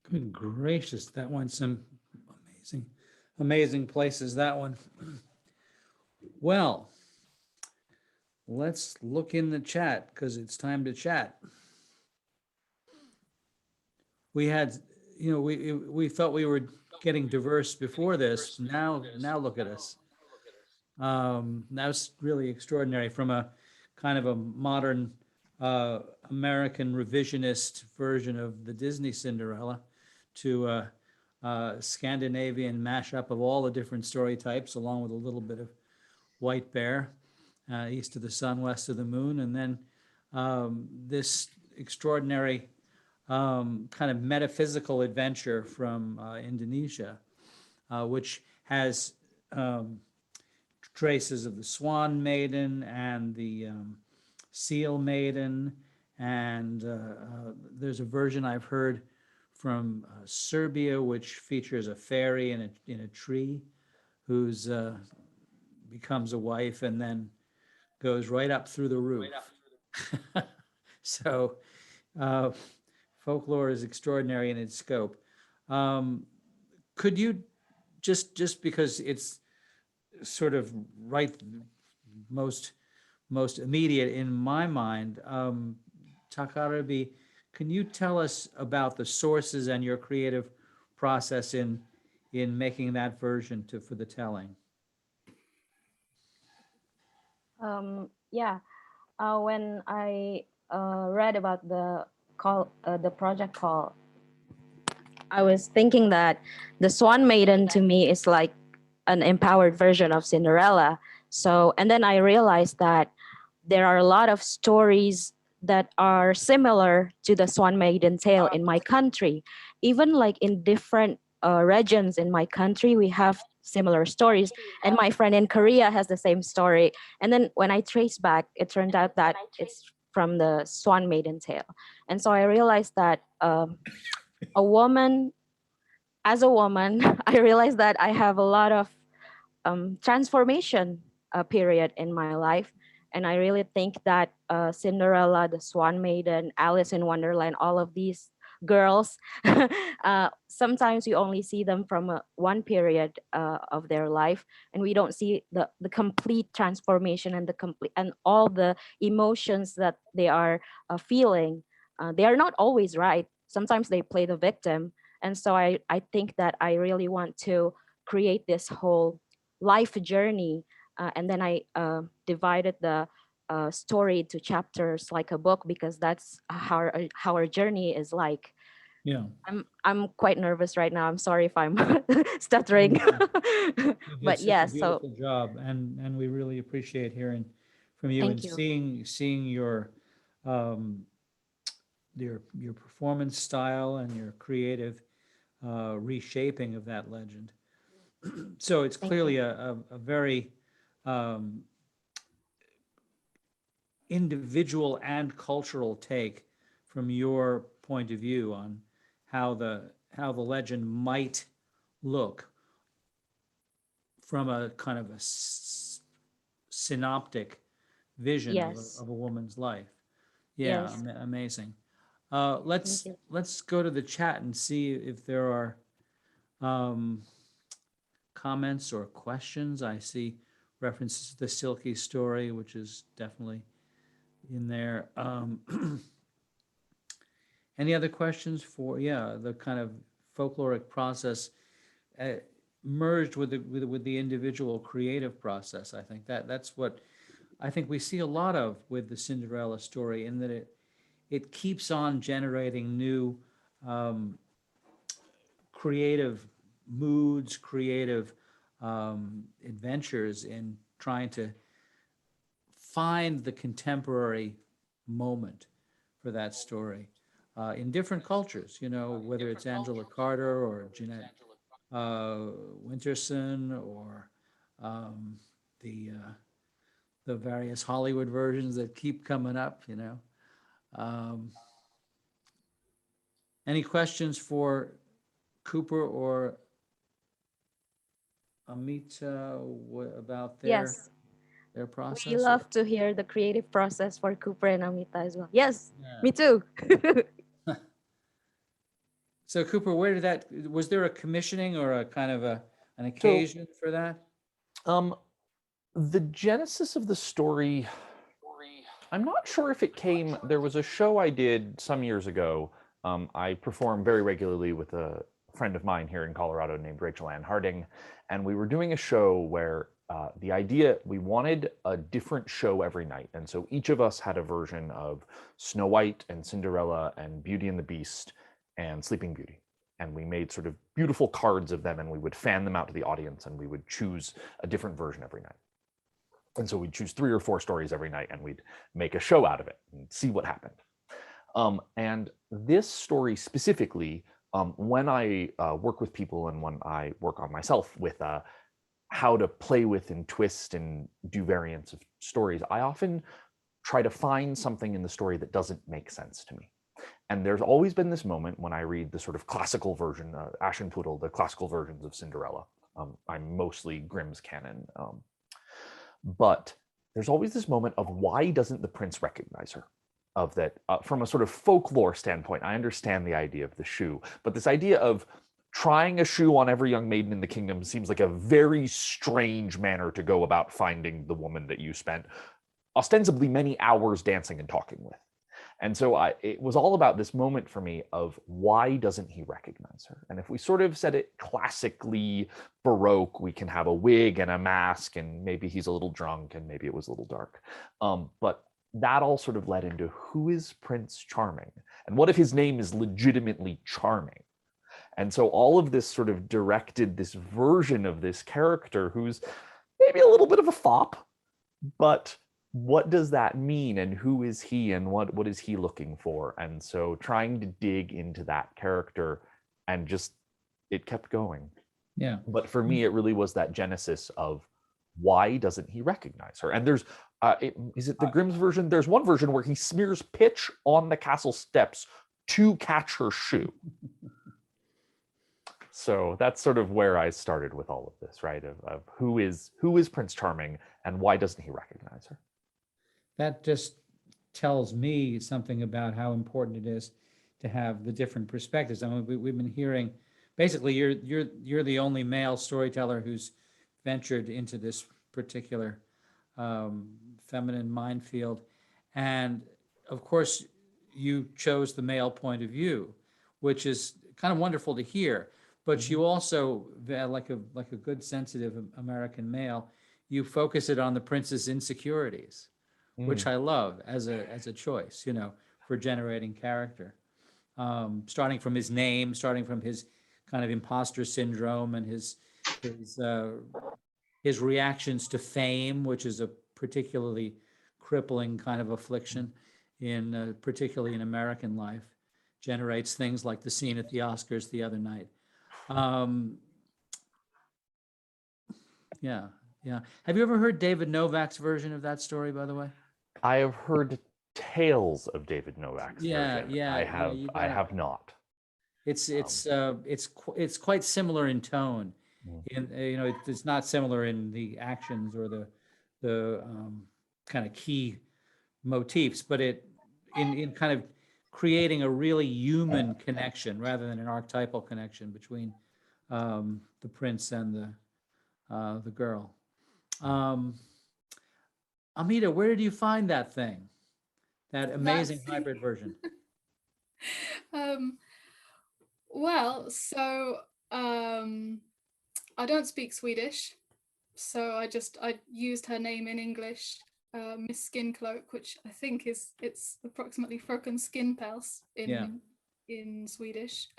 Good gracious, that went some amazing places, that one. Well, let's look in the chat because it's time to chat. We had, we felt we were getting diverse before this. Now look at us. That's really extraordinary, from a kind of a modern American revisionist version of the Disney Cinderella to a Scandinavian mashup of all the different story types, along with a little bit of White Bear, East of the Sun, West of the Moon, and then this extraordinary kind of metaphysical adventure from Indonesia, which has traces of the Swan Maiden and the Seal Maiden, and there's a version I've heard from Serbia, which features a fairy in a tree who's becomes a wife and then goes right up through the roof. So folklore is extraordinary in its scope. Could you just because it's sort of right most immediate in my mind, Takarabi, can you tell us about the sources and your creative process in making that version for the telling? Yeah, when I read about the project call, I was thinking that the Swan Maiden to me is like an empowered version of Cinderella. So, and then I realized that there are a lot of stories that are similar to the Swan Maiden tale in my country. Even like in different regions in my country, we have similar stories. And my friend in Korea has the same story. And then when I trace back, it turned out that it's from the Swan Maiden tale. And so I realized that a woman, as a woman, I realized that I have a lot of transformation period in my life. And I really think that Cinderella, the Swan Maiden, Alice in Wonderland, all of these girls, sometimes we only see them from one period of their life, and we don't see the complete transformation and and all the emotions that they are feeling. They are not always right. Sometimes they play the victim. And so I think that I really want to create this whole life journey. And then I divided the story into chapters like a book, because that's how our journey is like. Yeah. I'm quite nervous right now. I'm sorry if I'm stuttering. But yeah, a beautiful job, and we really appreciate hearing from you and seeing your performance style and your creative reshaping of that legend. So it's clearly a very individual and cultural take from your point of view on how the legend might look from a kind of a synoptic vision of a woman's life. Yeah, amazing. Let's go to the chat and see if there are comments or questions. I see references to the Silky story, which is definitely in there. Any other questions for the kind of folkloric process merged with the individual creative process? I think that's what I think we see a lot of with the Cinderella story, in that it keeps on generating new creative moods, creative adventures in trying to find the contemporary moment for that story in different cultures, whether it's Angela Carter or Jeanette Winterson or the various Hollywood versions that keep coming up, Any questions for Cooper or Amita about their process? We love to hear the creative process for Cooper and Amita as well. Yes, me too. So Cooper, was there a commissioning or a kind of an occasion for that? The genesis of the story, I'm not sure if it came, there was a show I did some years ago. I perform very regularly with a friend of mine here in Colorado named Rachel Ann Harding, and we were doing a show where the idea, we wanted a different show every night, and so each of us had a version of Snow White and Cinderella and Beauty and the Beast and Sleeping Beauty, and we made sort of beautiful cards of them, and we would fan them out to the audience, and we would choose a different version every night. And so we'd choose 3 or 4 stories every night, and we'd make a show out of it and see what happened. And this story specifically, when I work with people and when I work on myself with how to play with and twist and do variants of stories, I often try to find something in the story that doesn't make sense to me. And there's always been this moment when I read the sort of classical version, Aschenputtel, the classical versions of Cinderella. I'm mostly Grimm's canon. But there's always this moment of why doesn't the prince recognize her? Of that, from a sort of folklore standpoint, I understand the idea of the shoe, but this idea of trying a shoe on every young maiden in the kingdom seems like a very strange manner to go about finding the woman that you spent ostensibly many hours dancing and talking with. And so it was all about this moment for me of why doesn't he recognize her? And if we sort of said it classically Baroque, we can have a wig and a mask, and maybe he's a little drunk, and maybe it was a little dark. But that all sort of led into who is Prince Charming? And what if his name is legitimately Charming? And so all of this sort of directed this version of this character who's maybe a little bit of a fop, but what does that mean, and who is he, and what is he looking for? And so trying to dig into that character, and just it kept going. Yeah. But for me, it really was that genesis of why doesn't he recognize her? And there's is it the Grimm's version? There's one version where he smears pitch on the castle steps to catch her shoe. So that's sort of where I started with all of this, right? Of who is Prince Charming, and why doesn't he recognize her? That just tells me something about how important it is to have the different perspectives. I mean, we've been hearing, basically, you're the only male storyteller who's ventured into this particular feminine minefield, and of course, you chose the male point of view, which is kind of wonderful to hear. But you also, like a good sensitive American male, you focus it on the prince's insecurities, which I love as a choice, you know, for generating character. Starting from his name, starting from his kind of imposter syndrome, and his reactions to fame, which is a particularly crippling kind of affliction particularly in American life, generates things like the scene at the Oscars the other night. Yeah. Have you ever heard David Novak's version of that story, by the way? I have heard tales of David Novak's version. Yeah. I have not. It's quite similar in tone. It's not similar in the actions or the kind of key motifs, but in kind of creating a really human connection rather than an archetypal connection between the prince and the girl. Amita, where did you find that thing? That amazing hybrid version? Well, so I don't speak Swedish, so I used her name in English, Miss Skincloak, which I think it's approximately Fröken Skinpels in Swedish.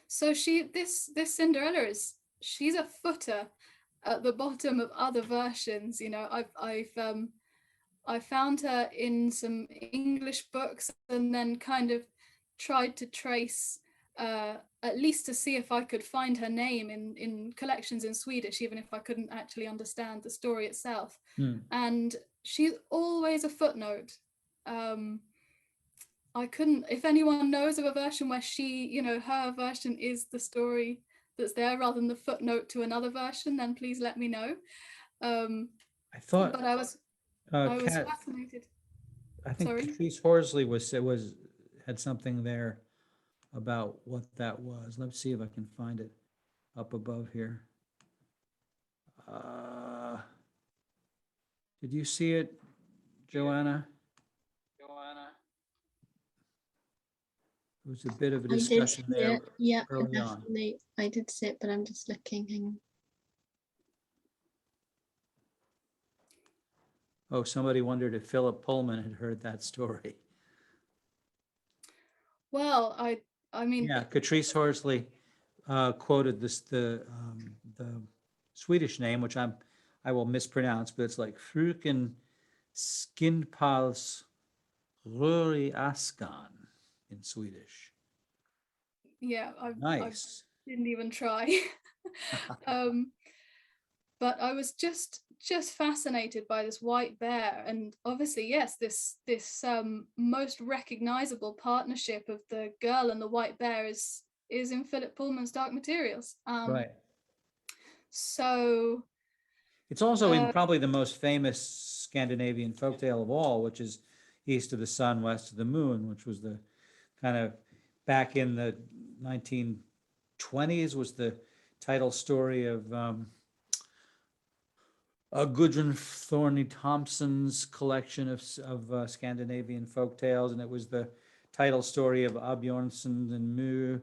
So this Cinderella she's a footer at the bottom of other versions. You know, I found her in some English books, and then kind of tried to trace at least to see if I could find her name in collections in Swedish, even if I couldn't actually understand the story itself. And she's always a footnote. I couldn't, if anyone knows of a version where her version is the story that's there rather than the footnote to another version, then please let me know. But I was fascinated. I think Patrice Horsley had something there about what that was. Let's see if I can find it up above here. Did you see it, Joanna? There was a bit of a discussion there. Yeah, early on. I did see it, but I'm just looking. Hang on. Oh, somebody wondered if Philip Pullman had heard that story. Well, I mean. Yeah, Patrice Horsley quoted the Swedish name, which I will mispronounce, but it's like Fröken Skinpals Röri Askan in Swedish. Yeah, Nice. I didn't even try. but I was just fascinated by this white bear, and obviously, yes, this most recognizable partnership of the girl and the white bear is in Philip Pullman's Dark Materials. Right. So it's also in probably the most famous Scandinavian folktale of all, which is East of the Sun, West of the Moon, which was the kind of back in the 1920s was the title story of Gudrun Thorney Thompson's collection of Scandinavian folk tales, and it was the title story of Asbjørnsen and Mu.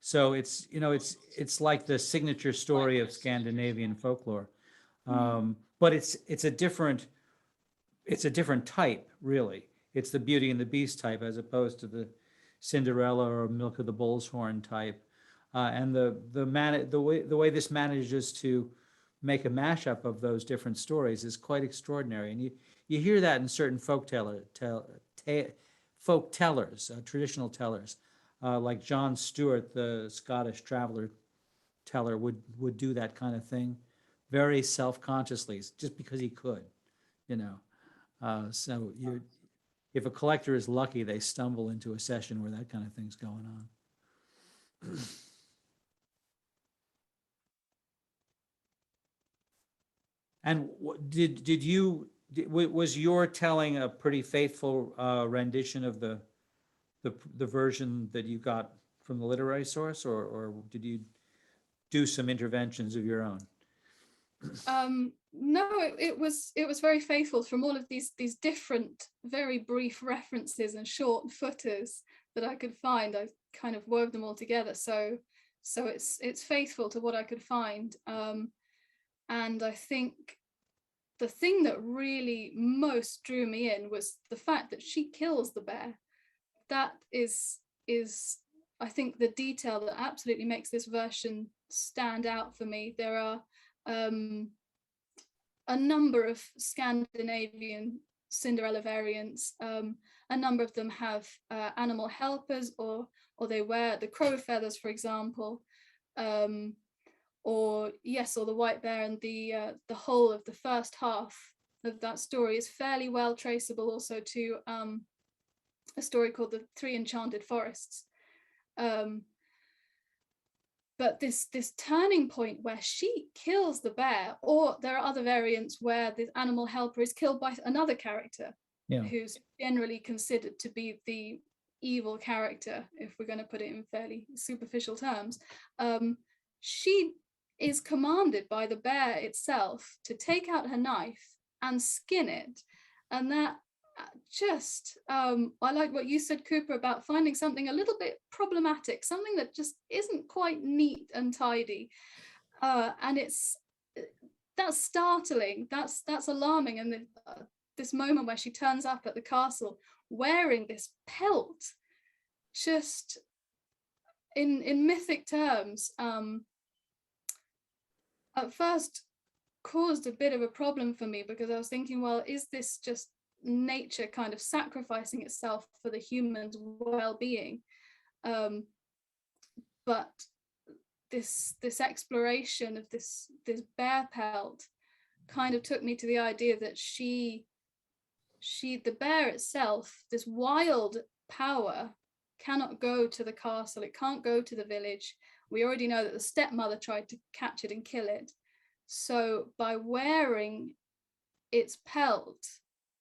So it's, you know, it's like the signature story of Scandinavian folklore, but it's a different type, really. It's the Beauty and the Beast type as opposed to the Cinderella or Milk of the Bull's Horn type, and the way this manages to make a mashup of those different stories is quite extraordinary. And you hear that in certain folk tellers, traditional tellers, like John Stewart, the Scottish traveler teller, would do that kind of thing very self-consciously, just because he could, you know. So if a collector is lucky, they stumble into a session where that kind of thing's going on. And was your telling a pretty faithful rendition of the version that you got from the literary source, or did you do some interventions of your own? No, it was very faithful from all of these different very brief references and short footers that I could find. I kind of wove them all together, so it's faithful to what I could find. And I think the thing that really most drew me in was the fact that she kills the bear. That is I think the detail that absolutely makes this version stand out for me. There are a number of Scandinavian Cinderella variants. A number of them have animal helpers, or they wear the crow feathers, for example, or the white bear, and the whole of the first half of that story is fairly well traceable also to a story called The Three Enchanted Forests. But this turning point where she kills the bear, or there are other variants where the animal helper is killed by another character, who's generally considered to be the evil character, if we're going to put it in fairly superficial terms. She is commanded by the bear itself to take out her knife and skin it. And that just, I like what you said, Cooper, about finding something a little bit problematic, something that just isn't quite neat and tidy. And that's startling, that's alarming. And this moment where she turns up at the castle wearing this pelt, just in mythic terms, at first caused a bit of a problem for me, because I was thinking, well, is this just nature kind of sacrificing itself for the human's well-being? But this exploration of this bear pelt kind of took me to the idea that the bear itself, this wild power, cannot go to the castle, it can't go to the village. We already know that the stepmother tried to catch it and kill it. So by wearing its pelt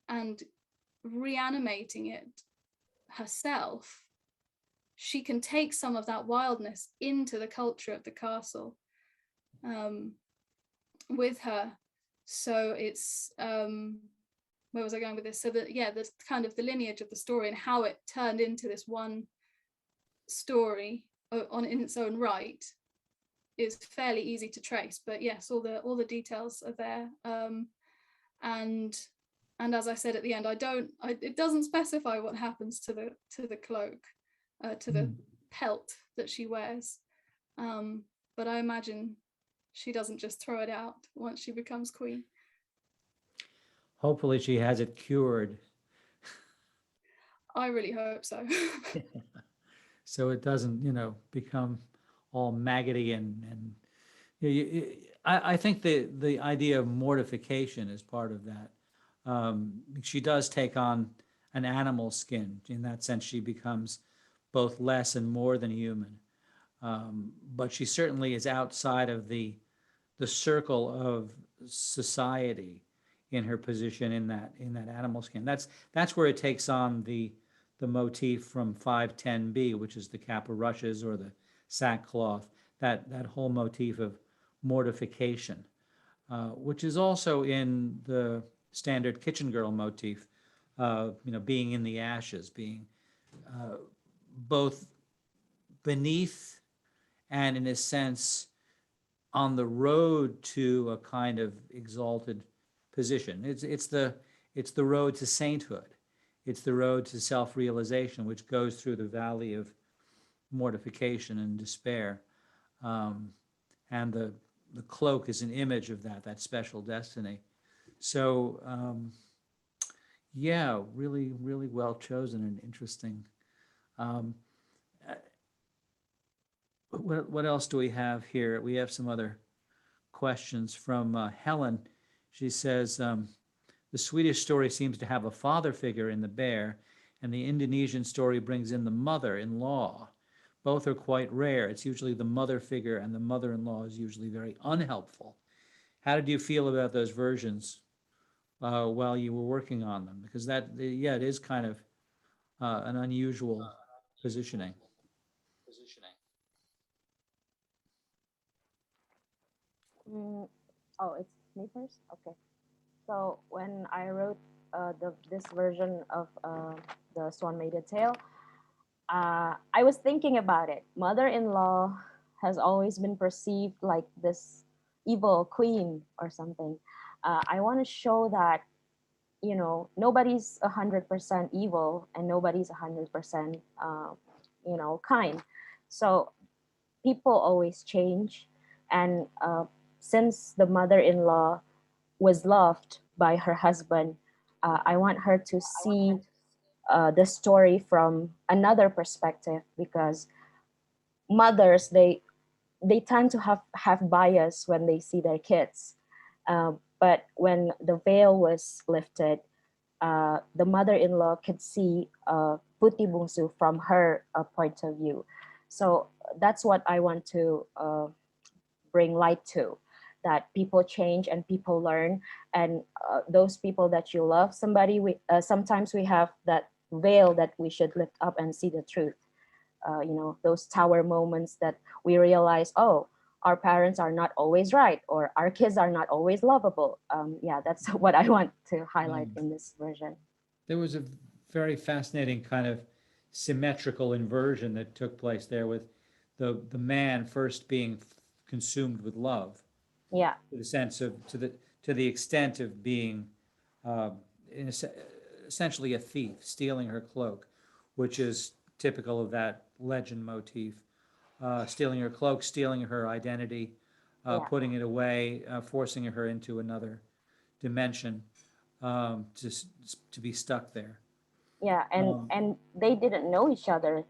and reanimating it herself, she can take some of that wildness into the culture of the castle with her. So it's, where was I going with this? So that, that's kind of the lineage of the story and how it turned into this one story in its own right is fairly easy to trace. But yes, all the details are there. And as I said at the end, it doesn't specify what happens to the cloak, to the pelt that she wears. But I imagine she doesn't just throw it out once she becomes queen. Hopefully she has it cured. I really hope so. So it doesn't, become all maggoty and I think the idea of mortification is part of that. She does take on an animal skin. In that sense, she becomes both less and more than human. But she certainly is outside of the circle of society in her position in that animal skin. That's where it takes on the motif from 510B, which is the kappa rushes or the sackcloth, that whole motif of mortification, which is also in the standard kitchen girl motif, being in the ashes, being both beneath and in a sense on the road to a kind of exalted position. It's the road to sainthood. It's the road to self-realization, which goes through the valley of mortification and despair. And the cloak is an image of that special destiny. So yeah, really, really well chosen and interesting. What else do we have here? We have some other questions from Helen. She says, the Swedish story seems to have a father figure in the bear, and the Indonesian story brings in the mother-in-law. Both are quite rare. It's usually the mother figure, and the mother-in-law is usually very unhelpful. How did you feel about those versions while you were working on them? Because it is kind of an unusual positioning. Oh, it's me first? Okay. So when I wrote this version of the Swan Maiden Tale, I was thinking about it. Mother-in-law has always been perceived like this evil queen or something. I want to show that, nobody's 100% evil and nobody's 100%, kind. So people always change. And since the mother-in-law was loved by her husband, I want her to see the story from another perspective, because mothers, they tend to have bias when they see their kids. But when the veil was lifted, the mother-in-law could see Putih Bungsu from her point of view. So that's what I want to bring light to, that people change and people learn, and those people that you love, sometimes we have that veil that we should lift up and see the truth. Those tower moments that we realize, oh, our parents are not always right, or our kids are not always lovable. Yeah, that's what I want to highlight in this version. There was a very fascinating kind of symmetrical inversion that took place there, with the man first being consumed with love. Yeah. To the sense of, to the extent of being essentially a thief, stealing her cloak, which is typical of that legend motif. Stealing her cloak, stealing her identity, putting it away, forcing her into another dimension, to be stuck there. Yeah, and they didn't know each other.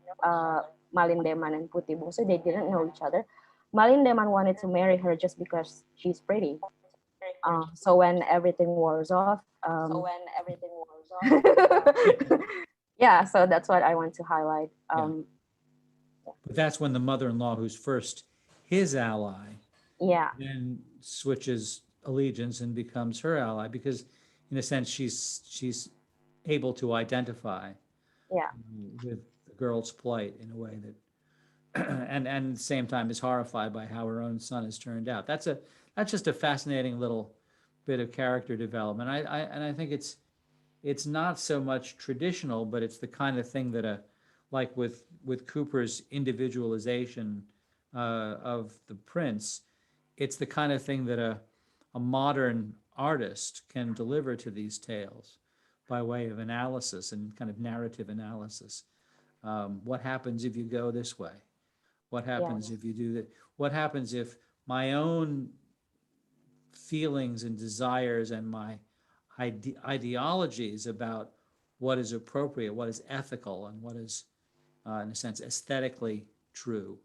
Malindeman and Putih Bungsu, they didn't know each other. Malindeman wanted to marry her just because she's pretty. So when everything wears off, yeah, so that's what I want to highlight. But that's when the mother-in-law, who's first his ally, then switches allegiance and becomes her ally, because in a sense she's able to identify with the girl's plight in a way that and at the same time is horrified by how her own son has turned out. That's just a fascinating little bit of character development. I think it's not so much traditional, but it's the kind of thing that like with Cooper's individualization of the prince, it's the kind of thing that a modern artist can deliver to these tales by way of analysis and kind of narrative analysis. What happens if you go this way? What happens if you do that? What happens if my own feelings and desires and my ideologies about what is appropriate, what is ethical, and what is, in a sense, aesthetically true,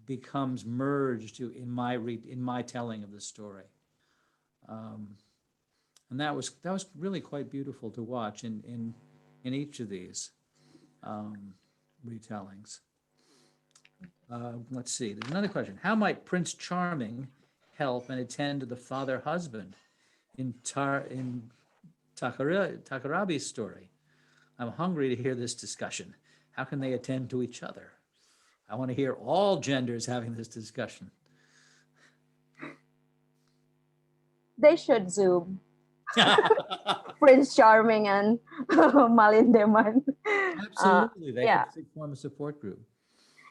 becomes merged in my telling of the story. And that was really quite beautiful to watch in each of these retellings. Let's see, there's another question. How might Prince Charming help and attend to the father husband in Takarabi's story? I'm hungry to hear this discussion. How can they attend to each other? I want to hear all genders having this discussion. They should Zoom. Prince Charming and Malindeman. Absolutely, they yeah. could form a support group.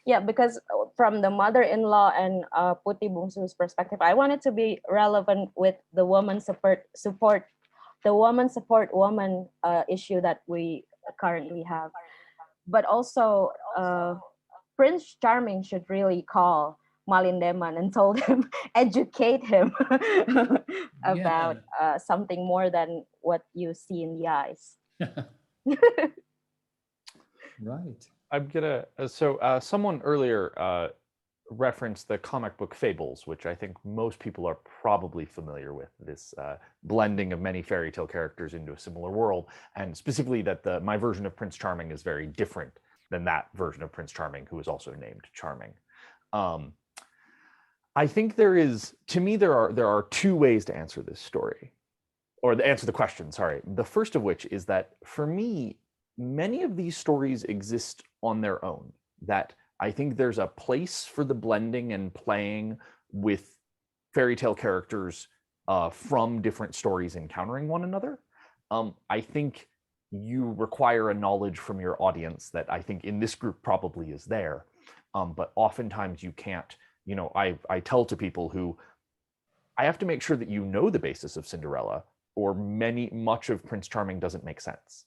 Yeah, because from the mother-in-law and Puti Bungsu's perspective, I want it to be relevant with the woman support woman issue that we currently have. But also, Prince Charming should really call Malindeman and told him, educate him about something more than what you see in the eyes. Right. I'm gonna, someone earlier referenced the comic book Fables, which I think most people are probably familiar with, this blending of many fairy tale characters into a similar world, and specifically that my version of Prince Charming is very different than that version of Prince Charming, who is also named Charming. I think there are two ways to answer this story, or to answer the question, sorry. The first of which is that, for me, many of these stories exist on their own, that I think there's a place for the blending and playing with fairy tale characters from different stories encountering one another. I think you require a knowledge from your audience that I think in this group probably is there, but oftentimes you can't. You know, I tell to people who, I have to make sure that you know the basis of Cinderella, or much of Prince Charming doesn't make sense.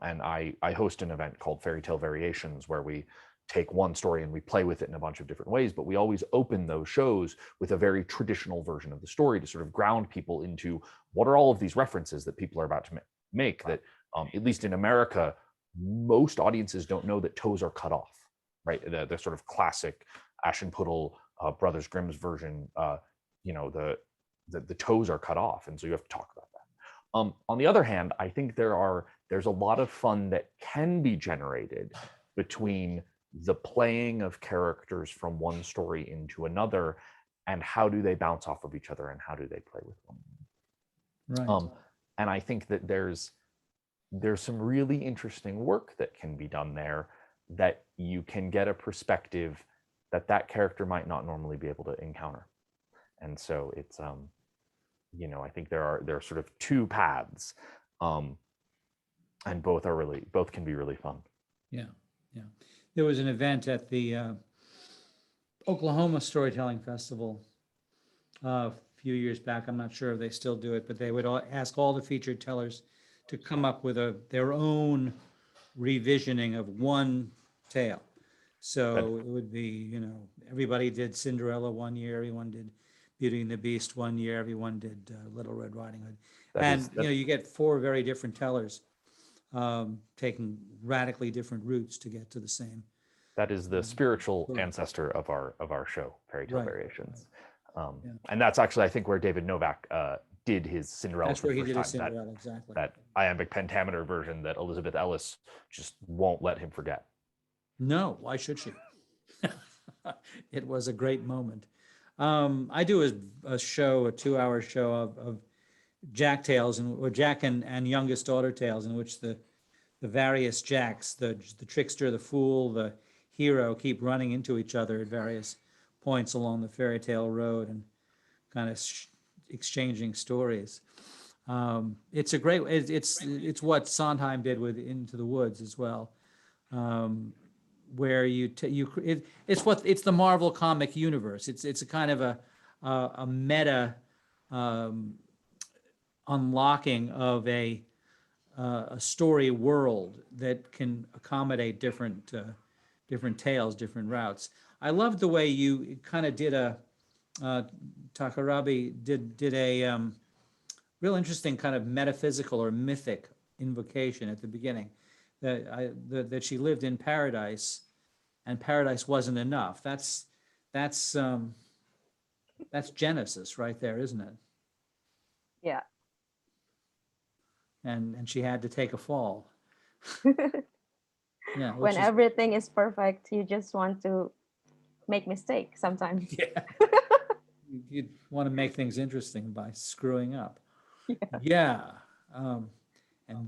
And I host an event called Fairy Tale Variations, where we take one story and we play with it in a bunch of different ways, but we always open those shows with a very traditional version of the story to sort of ground people into what are all of these references that people are about to make that, at least in America, most audiences don't know that toes are cut off, right? The sort of classic Aschenputtel, Brothers Grimm's version, the toes are cut off, and so you have to talk about that. On the other hand, I think there's a lot of fun that can be generated between the playing of characters from one story into another, and how do they bounce off of each other, and how do they play with one another. Right. And I think that there's some really interesting work that can be done there, that you can get a perspective that character might not normally be able to encounter. And so it's I think there are sort of two paths, and both can be really fun. Yeah. There was an event at the Oklahoma Storytelling Festival a few years back. I'm not sure if they still do it, but they would ask all the featured tellers to come up with their own revisioning of one tale. So it would be, everybody did Cinderella one year, everyone did Beauty and the Beast one year, everyone did Little Red Riding Hood. You get four very different tellers taking radically different routes to get to the same. That is the spiritual ancestor of our show, Fairy Tale Variations. And that's actually, I think, where David Novak did his Cinderella. That's where he did his Cinderella, exactly. That iambic pentameter version that Elizabeth Ellis just won't let him forget. No, why should she? It was a great moment. I do a 2-hour show of Jack tales, or Jack and youngest daughter tales, in which the various Jacks, the trickster, the fool, the hero, keep running into each other at various points along the fairy tale road and kind of exchanging stories. It's it's what Sondheim did with Into the Woods as well. Where it's the Marvel comic universe. It's a kind of a meta unlocking of a story world that can accommodate different tales, different routes. I loved the way you kind of did Takarabi did a real interesting kind of metaphysical or mythic invocation at the beginning. That she lived in paradise, and paradise wasn't enough. That's That's Genesis right there, isn't it? Yeah. And she had to take a fall. Yeah. When everything is perfect, you just want to make mistakes sometimes. Yeah. You want to make things interesting by screwing up. Yeah. And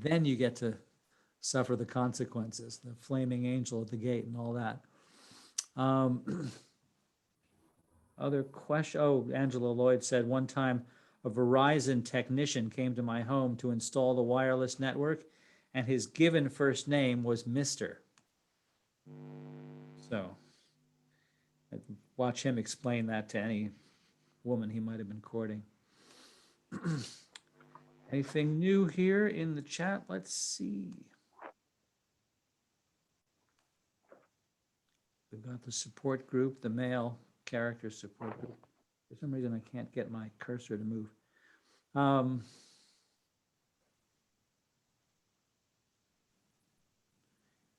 then you get to suffer the consequences, the flaming angel at the gate and all that. Other question? Oh, Angela Lloyd said, one time a Verizon technician came to my home to install the wireless network, and his given first name was Mr. So I'd watch him explain that to any woman he might have been courting. Anything new here in the chat? Let's see. We've got the support group, the male character support group. For some reason, I can't get my cursor to move.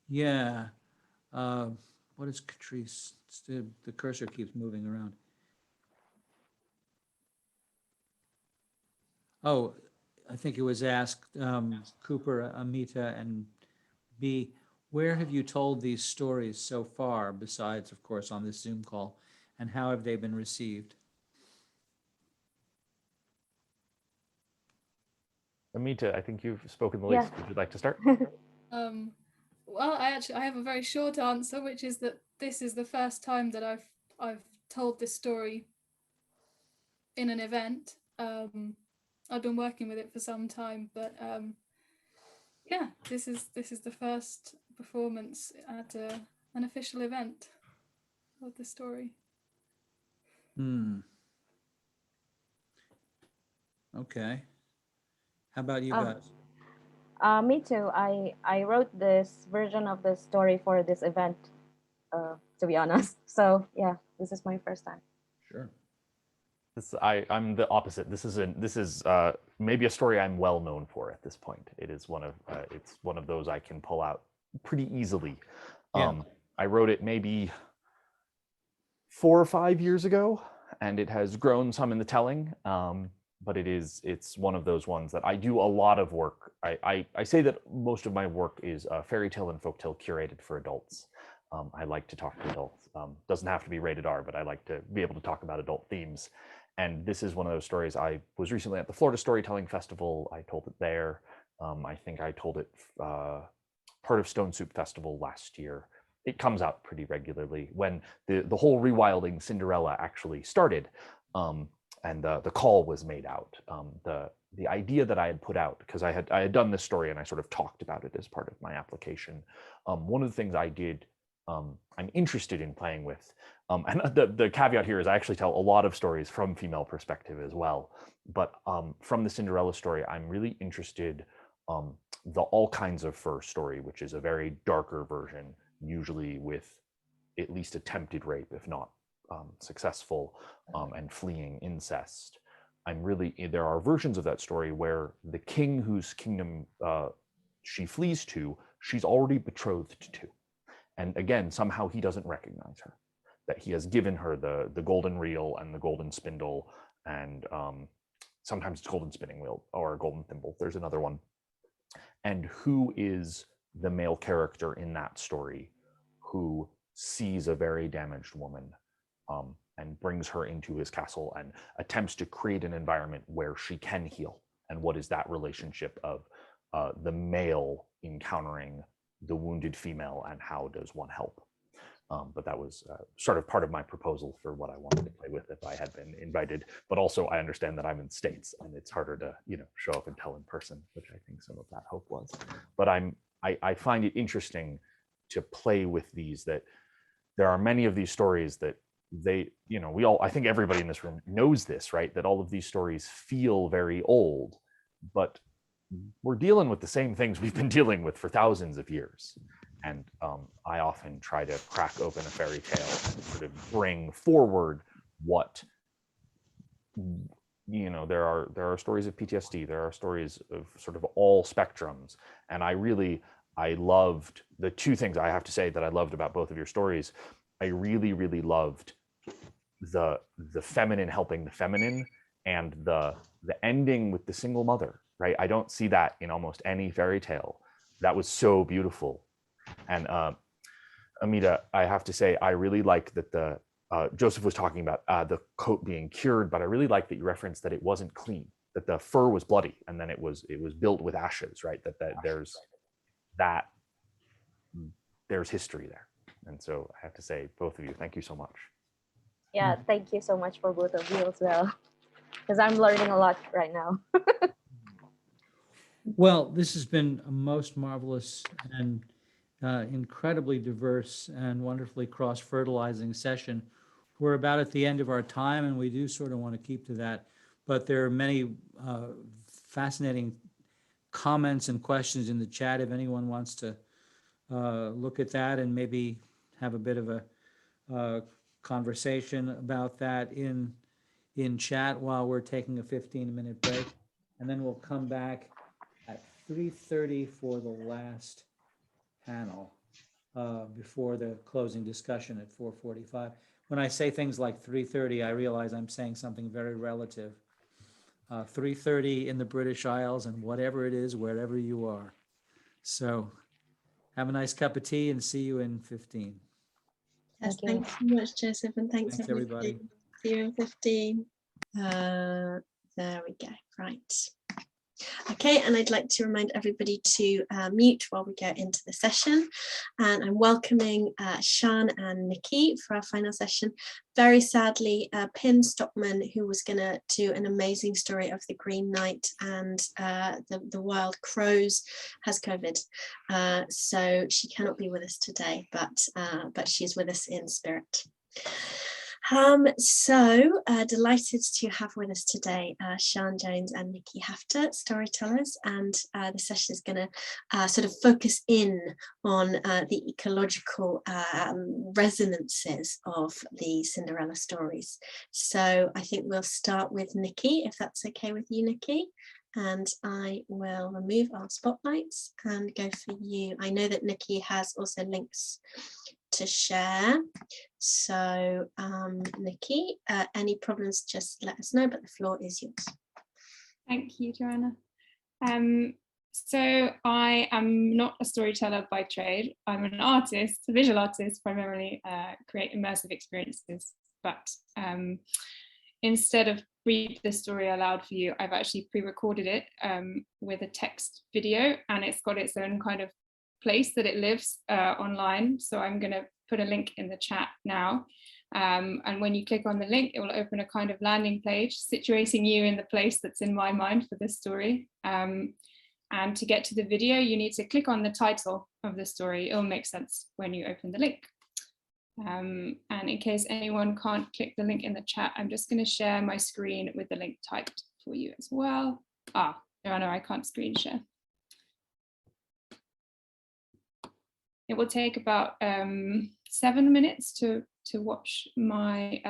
Yeah. What is Catrice? The cursor keeps moving around. Oh, I think it was asked, Cooper, Amita, and B, where have you told these stories so far, besides, of course, on this Zoom call, and how have they been received? Amita, I think you've spoken the least. Would you like to start? Well, I have a very short answer, which is that this is the first time that I've told this story in an event. I've been working with it for some time, but yeah, this is the first performance at an official event of the story. Okay. How about you guys? Me too. I wrote this version of the story for this event, to be honest. So yeah, this is my first time. Sure. I'm the opposite. This is maybe a story I'm well known for at this point. It is it's one of those I can pull out pretty easily. Yeah. I wrote it maybe 4 or 5 years ago, and it has grown some in the telling. But it's one of those ones that I do a lot of work. I say that most of my work is fairy tale and folktale curated for adults. I like to talk to adults. Doesn't have to be rated R, but I like to be able to talk about adult themes. And this is one of those stories. I was recently at the Florida Storytelling Festival. I told it there. I think I told it part of Stone Soup Festival last year. It comes out pretty regularly. When the whole Rewilding Cinderella actually started, and the call was made out. The idea that I had put out, because I had done this story and I sort of talked about it as part of my application. One of the things I did, I'm interested in playing with, and the caveat here is I actually tell a lot of stories from female perspective as well. But from the Cinderella story, I'm really interested the All Kinds of Fur story, which is a very darker version, usually with at least attempted rape, if not successful, and fleeing incest. There are versions of that story where the king whose kingdom she flees to, she's already betrothed to. And again, somehow he doesn't recognize her, that he has given her the golden reel and the golden spindle, and sometimes it's golden spinning wheel or golden thimble. There's another one. And who is the male character in that story who sees a very damaged woman and brings her into his castle and attempts to create an environment where she can heal? And what is that relationship of the male encountering the wounded female, and how does one help? But that was sort of part of my proposal for what I wanted to play with if I had been invited. But also I understand that I'm in the States and it's harder to, show up and tell in person, which I think some of that hope was. But I find it interesting to play with these, that there are many of these stories that I think everybody in this room knows this, right? That all of these stories feel very old, but we're dealing with the same things we've been dealing with for thousands of years. And I often try to crack open a fairy tale and sort of bring forward what, there are stories of PTSD, there are stories of sort of all spectrums. And I loved the two things I have to say that I loved about both of your stories. I really, really loved the feminine helping the feminine, and the ending with the single mother, right? I don't see that in almost any fairy tale. That was so beautiful. And Amita, I have to say, I really like that the Joseph was talking about the coat being cured, but I really like that you referenced that it wasn't clean, that the fur was bloody, and then it was built with ashes, right? That there's history there. And so I have to say, both of you, thank you so much. Yeah, thank you so much for both of you as well, because I'm learning a lot right now. Well, this has been a most marvelous and incredibly diverse and wonderfully cross-fertilizing session. We're about at the end of our time, and we do sort of want to keep to that, but there are many fascinating comments and questions in the chat if anyone wants to look at that and maybe have a bit of a conversation about that in chat while we're taking a 15-minute break, and then we'll come back at 3:30 for the last panel before the closing discussion at 4:45. When I say things like 3:30, I realize I'm saying something very relative. 3:30 in the British Isles, and whatever it is, wherever you are. So have a nice cup of tea and see you in 15. Yes, thanks so much, Joseph, and thanks everybody. See you in 15. There we go. Right. Okay, and I'd like to remind everybody to mute while we go into the session. And I'm welcoming Sian and Nikki for our final session. Very sadly, Pim Stockman, who was going to do an amazing story of the Green Knight and the wild crows, has COVID. So she cannot be with us today, but she's with us in spirit. So delighted to have with us today Sian Jones and Nikki Hafter, storytellers, and the session is going to sort of focus in on the ecological resonances of the Cinderella stories. So I think we'll start with Nikki, if that's okay with you, Nikki. And I will remove our spotlights and go for you. I know that Nikki has also links to share. So Nikki, any problems, just let us know, but the floor is yours. Thank you, Joanna. So I am not a storyteller by trade. I'm an artist, a visual artist, primarily create immersive experiences. But instead of read the story aloud for you, I've actually pre-recorded it with a text video, and it's got its own kind of place that it lives online. So I'm going to put a link in the chat now. And when you click on the link, it will open a kind of landing page, situating you in the place that's in my mind for this story. And to get to the video, you need to click on the title of the story. It'll make sense when you open the link. And in case anyone can't click the link in the chat, I'm just going to share my screen with the link typed for you as well. Joanna, I can't screen share. It will take about 7 minutes to watch my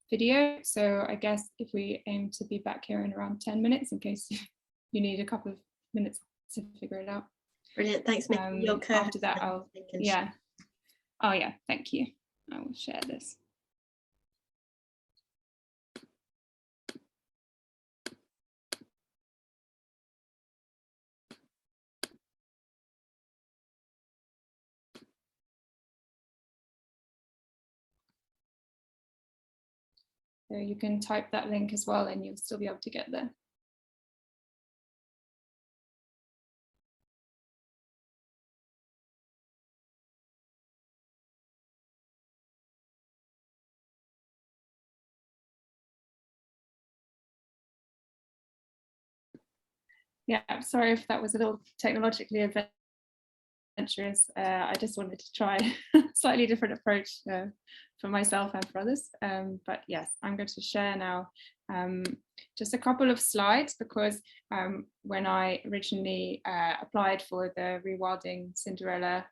video. So I guess if we aim to be back here in around 10 minutes, in case you need a couple of minutes to figure it out. Brilliant, thanks, Nikki. After that, thank you. I will share this. So you can type that link as well and you'll still be able to get there. Yeah, I'm sorry if that was a little technologically adventurous. I just wanted to try a slightly different approach for myself and for others. But yes, I'm going to share now just a couple of slides, because when I originally applied for the Rewilding Cinderella,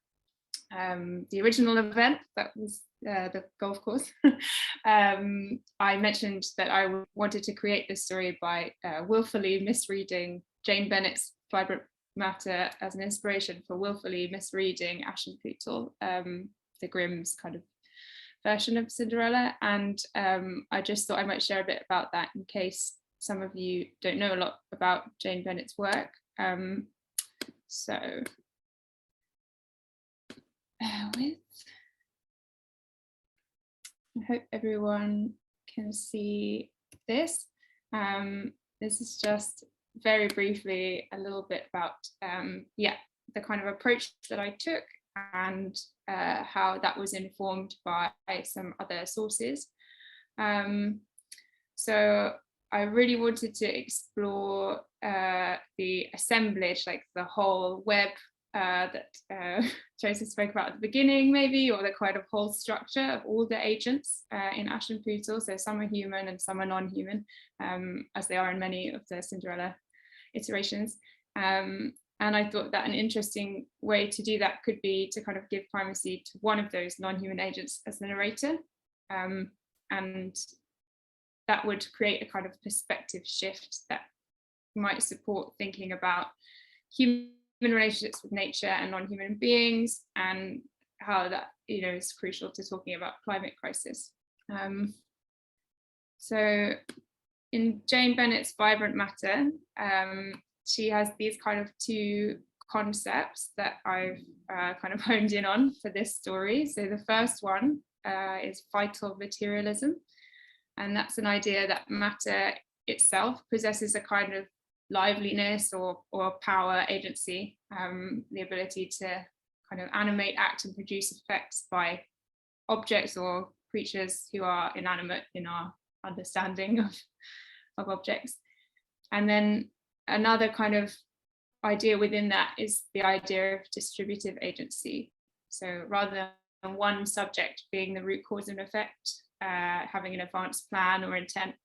the original event, that was the golf course, I mentioned that I wanted to create this story by willfully misreading Jane Bennett's Vibrant Matter as an inspiration for willfully misreading Aschenputtel, the Grimm's kind of version of Cinderella, and I just thought I might share a bit about that in case some of you don't know a lot about Jane Bennett's work. So I hope everyone can see this. This is just very briefly a little bit about the kind of approach that I took and how that was informed by some other sources. So I really wanted to explore the assemblage, like the whole web that Joseph spoke about at the beginning, maybe, or the kind of whole structure of all the agents in Aschenputtel. So some are human and some are non-human, as they are in many of the Cinderella iterations. And I thought that an interesting way to do that could be to kind of give primacy to one of those non-human agents as the narrator. And that would create a kind of perspective shift that might support thinking about human relationships with nature and non-human beings, and how that, you know, is crucial to talking about climate crisis. So in Jane Bennett's Vibrant Matter, she has these kind of two concepts that I've kind of honed in on for this story. So the first one is vital materialism, and that's an idea that matter itself possesses a kind of liveliness or power, agency, the ability to kind of animate, act and produce effects by objects or creatures who are inanimate in our understanding of objects. And then another kind of idea within that is the idea of distributive agency. So rather than one subject being the root cause and effect, having an advanced plan or intent,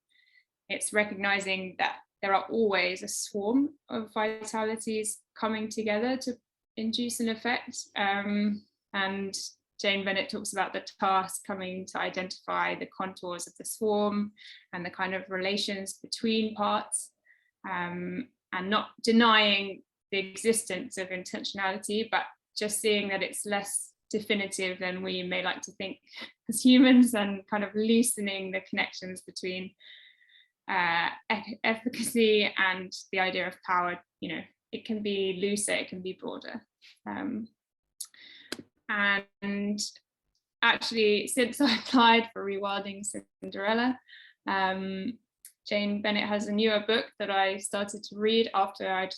it's recognizing that there are always a swarm of vitalities coming together to induce an effect. And Jane Bennett talks about the task coming to identify the contours of the swarm and the kind of relations between parts, and not denying the existence of intentionality, but just seeing that it's less definitive than we may like to think as humans, and kind of loosening the connections between efficacy and the idea of power. You know, it can be looser, it can be broader. And actually, since I applied for Rewilding Cinderella, Jane Bennett has a newer book that I started to read after I'd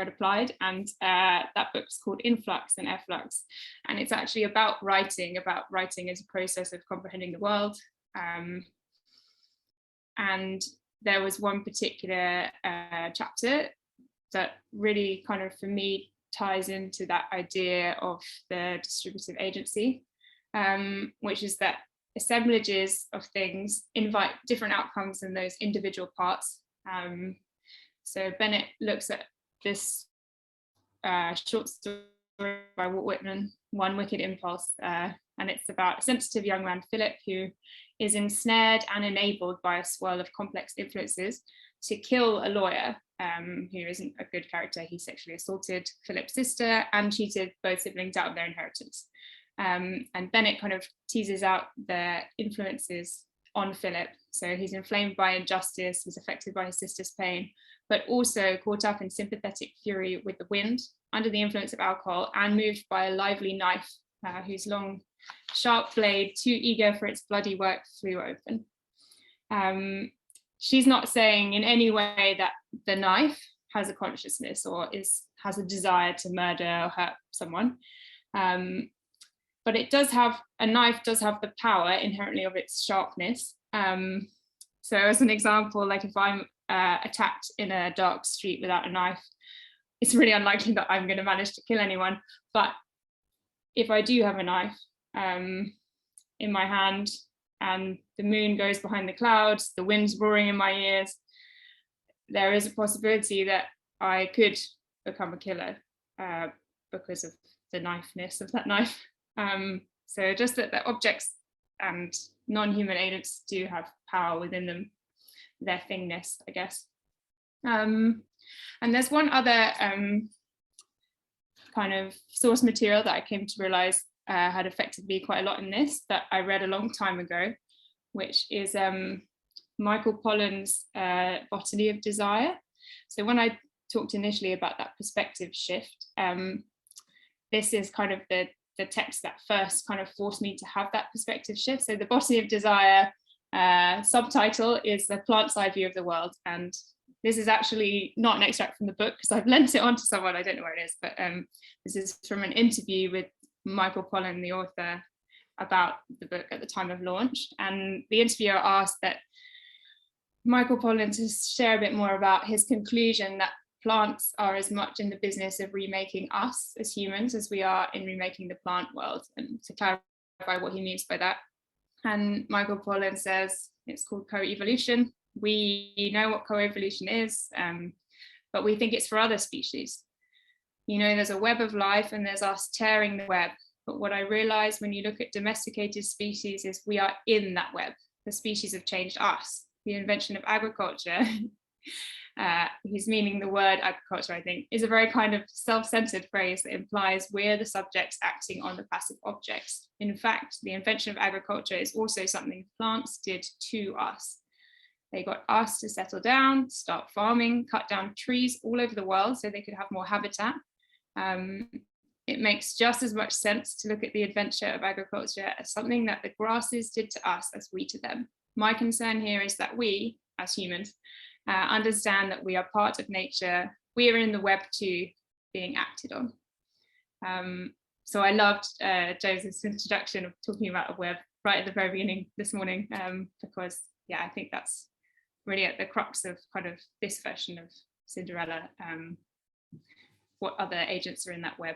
applied, and that book's called Influx and Efflux, and it's actually about writing as a process of comprehending the world. And there was one particular chapter that really kind of, for me, ties into that idea of the distributive agency, which is that assemblages of things invite different outcomes in those individual parts. So Bennett looks at this short story by Walt Whitman, One Wicked Impulse, and it's about a sensitive young man, Philip, who is ensnared and enabled by a swirl of complex influences to kill a lawyer who isn't a good character. He sexually assaulted Philip's sister and cheated both siblings out of their inheritance. And Bennett kind of teases out the influences on Philip. So he's inflamed by injustice, he's affected by his sister's pain, but also caught up in sympathetic fury with the wind, under the influence of alcohol, and moved by a lively knife whose long, sharp blade, too eager for its bloody work, flew open. She's not saying in any way that the knife has a consciousness or has a desire to murder or hurt someone. But it does have, a knife does have the power inherently of its sharpness. So as an example, like if I'm attacked in a dark street without a knife, it's really unlikely that I'm going to manage to kill anyone. But if I do have a knife in my hand and the moon goes behind the clouds, the wind's roaring in my ears, there is a possibility that I could become a killer because of the knifeness of that knife. So just that the objects and non-human agents do have power within them, their thingness, I guess. And there's one other kind of source material that I came to realize had affected me quite a lot in this that I read a long time ago, which is Michael Pollan's Botany of Desire. So when I talked initially about that perspective shift, this is kind of the text that first kind of forced me to have that perspective shift. So the Botany of Desire subtitle is The Plant's Eye View of the World. And this is actually not an extract from the book because I've lent it on to someone, I don't know where it is, but this is from an interview with Michael Pollan, the author, about the book at the time of launch. And the interviewer asked that Michael Pollan to share a bit more about his conclusion that plants are as much in the business of remaking us as humans as we are in remaking the plant world, and to clarify what he means by that. And Michael Pollan says it's called co-evolution. We know what co-evolution is, but we think it's for other species. You know, there's a web of life and there's us tearing the web. But what I realized when you look at domesticated species is we are in that web. The species have changed us. The invention of agriculture, he's meaning the word agriculture, I think, is a very kind of self-centered phrase that implies we're the subjects acting on the passive objects. In fact, the invention of agriculture is also something plants did to us. They got us to settle down, start farming, cut down trees all over the world so they could have more habitat. It makes just as much sense to look at the adventure of agriculture as something that the grasses did to us as we to them. My concern here is that we, as humans, understand that we are part of nature. We are in the web too, being acted on. So I loved Joseph's introduction of talking about a web right at the very beginning this morning, because yeah, I think that's really at the crux of kind of this version of Cinderella, what other agents are in that web.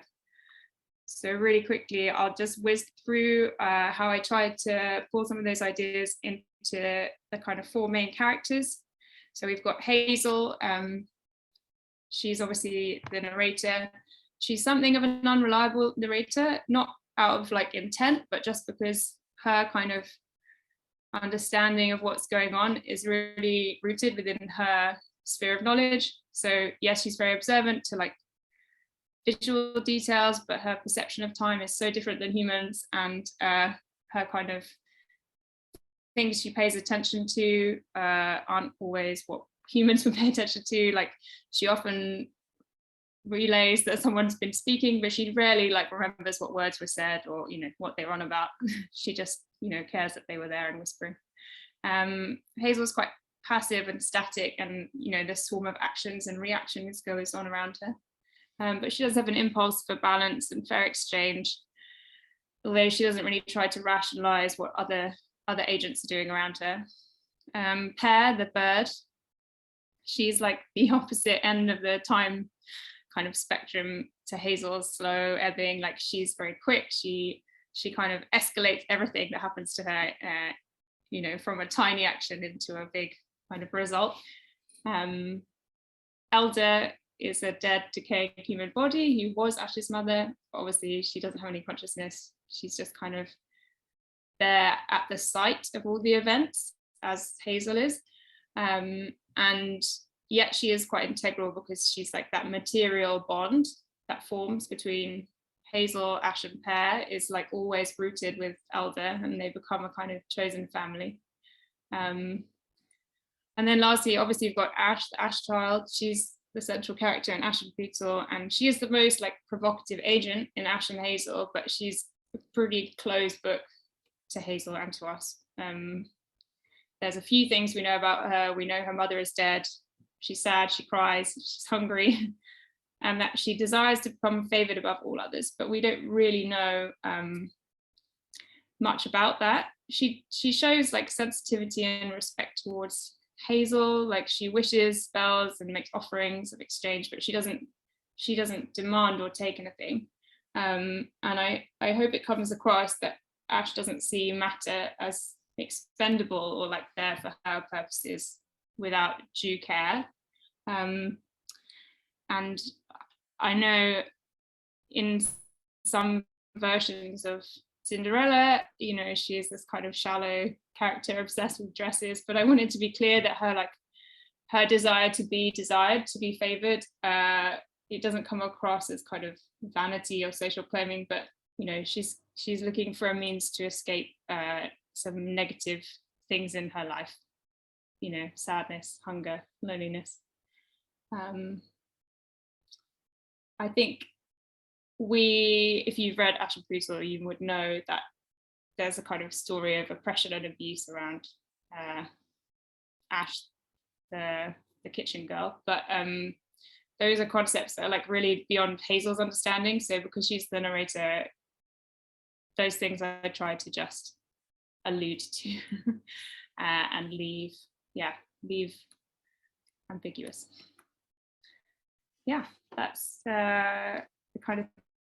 So really quickly, I'll just whiz through how I tried to pull some of those ideas into the kind of four main characters. So we've got Hazel. She's obviously the narrator. She's something of an unreliable narrator, not out of like intent, but just because her kind of understanding of what's going on is really rooted within her sphere of knowledge. So yes, she's very observant to like visual details, but her perception of time is so different than humans, and her kind of things she pays attention to aren't always what humans would pay attention to. Like she often relays that someone's been speaking, but she rarely like remembers what words were said or, you know, what they were on about. She just, you know, cares that they were there and whispering. Hazel's quite passive and static, and, you know, the swarm of actions and reactions goes on around her. But she does have an impulse for balance and fair exchange, although she doesn't really try to rationalize what other agents are doing around her. Pear, the bird, she's like the opposite end of the time kind of spectrum to Hazel's slow ebbing. Like she's very quick. She kind of escalates everything that happens to her, you know, from a tiny action into a big kind of result. Elder is a dead, decaying human body who was Ash's mother. Obviously, she doesn't have any consciousness. She's just kind of there at the site of all the events, as Hazel is. And yet she is quite integral because she's like that material bond that forms between Hazel, Ash, and Pear is like always rooted with Elder, and they become a kind of chosen family. And then lastly, obviously you've got Ash, the Ash child. She's the central character in Ash and Beetle, and she is the most like provocative agent in Ash and Hazel, but she's a pretty closed book to Hazel and to us. There's a few things we know about her. We know her mother is dead. She's sad, she cries, she's hungry, and that she desires to become favored above all others, but we don't really know much about that. She shows like sensitivity and respect towards Hazel, like she wishes, spells, and makes offerings of exchange, but she doesn't demand or take anything. And I hope it comes across that Ash doesn't see matter as expendable or like there for her purposes without due care. And I know in some versions of Cinderella, you know, she is this kind of shallow character obsessed with dresses, but I wanted to be clear that her desire to be desired, to be favored, it doesn't come across as kind of vanity or social claiming, but, you know, she's she's looking for a means to escape some negative things in her life, you know, sadness, hunger, loneliness. I think if you've read Ash and Crusoe, you would know that there's a kind of story of oppression and abuse around Ash, the kitchen girl, but those are concepts that are like really beyond Hazel's understanding. So because she's the narrator, those things I try to just allude to and leave ambiguous. Yeah, that's the kind of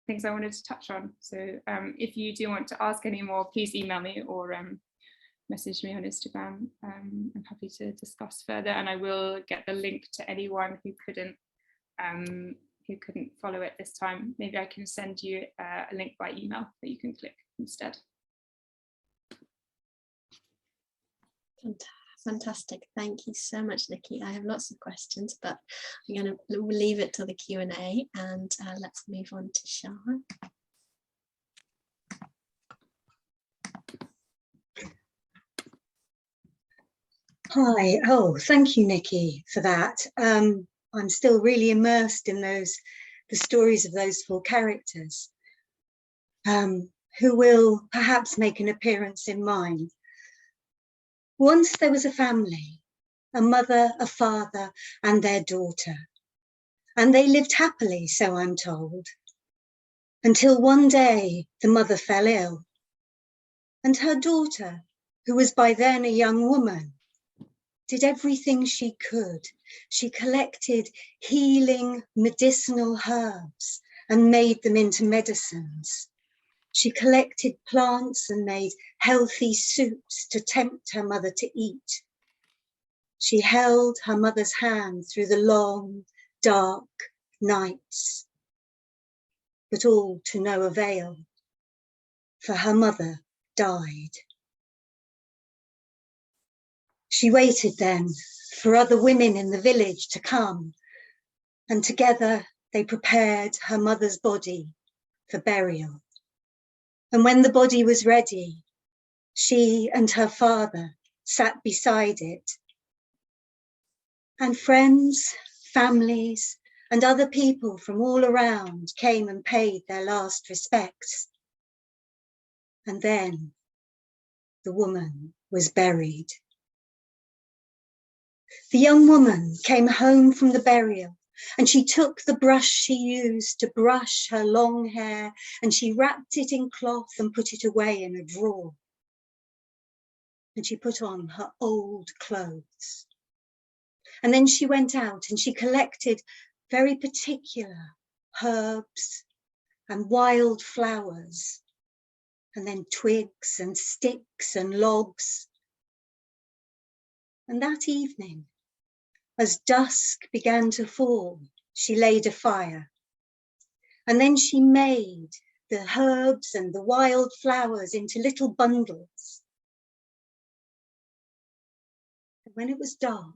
things I wanted to touch on. So if you do want to ask any more, please email me or message me on Instagram. I'm happy to discuss further, and I will get the link to anyone who couldn't follow it this time. Maybe I can send you a link by email that you can click instead. Fantastic. Thank you so much, Nikki. I have lots of questions, but I'm going to leave it to the Q&A, and let's move on to Shah. Hi. Oh, thank you, Nikki, for that. I'm still really immersed in the stories of those four characters, who will perhaps make an appearance in mine. Once there was a family, a mother, a father, and their daughter, and they lived happily, so I'm told, until one day the mother fell ill, and her daughter, who was by then a young woman, did everything she could. She collected healing medicinal herbs and made them into medicines. She collected plants and made healthy soups to tempt her mother to eat. She held her mother's hand through the long, dark nights, but all to no avail, for her mother died. She waited then for other women in the village to come, and together they prepared her mother's body for burial. And when the body was ready, she and her father sat beside it. And friends, families, and other people from all around came and paid their last respects. And then the woman was buried. The young woman came home from the burial, and she took the brush she used to brush her long hair, and she wrapped it in cloth and put it away in a drawer. And she put on her old clothes. And then she went out and she collected very particular herbs and wild flowers, and then twigs and sticks and logs. And that evening, as dusk began to fall, she laid a fire. And then she made the herbs and the wild flowers into little bundles. And when it was dark,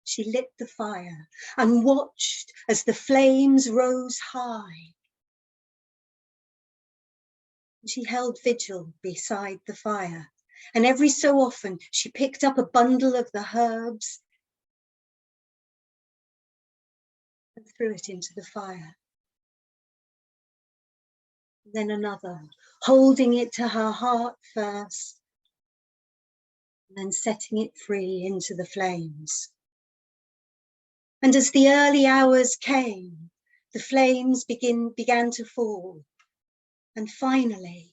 she lit the fire and watched as the flames rose high. She held vigil beside the fire, and every so often she picked up a bundle of the herbs and threw it into the fire. Then another, holding it to her heart first, and then setting it free into the flames. And as the early hours came, the flames began to fall. And finally,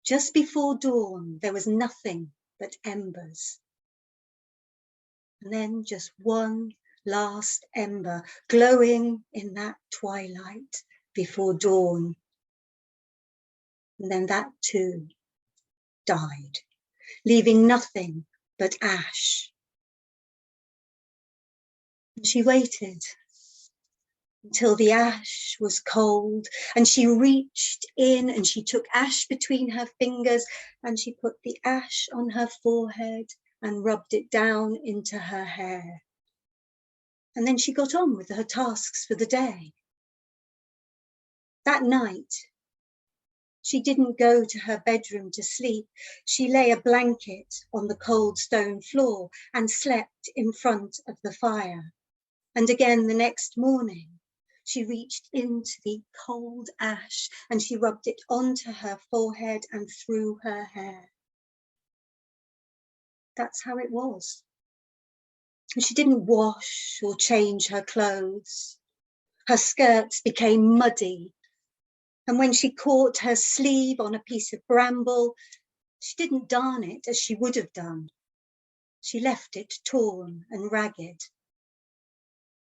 just before dawn, there was nothing but embers. And then just one last ember glowing in that twilight before dawn. And then that too died, leaving nothing but ash. And she waited until the ash was cold, and she reached in and she took ash between her fingers, and she put the ash on her forehead and rubbed it down into her hair. And then she got on with her tasks for the day. That night, She didn't go to her bedroom to sleep. She lay a blanket on the cold stone floor and slept in front of the fire. And again the next morning, she reached into the cold ash and she rubbed it onto her forehead and through her hair. That's how it was. And she didn't wash or change her clothes. Her skirts became muddy. And when she caught her sleeve on a piece of bramble, she didn't darn it as she would have done. She left it torn and ragged.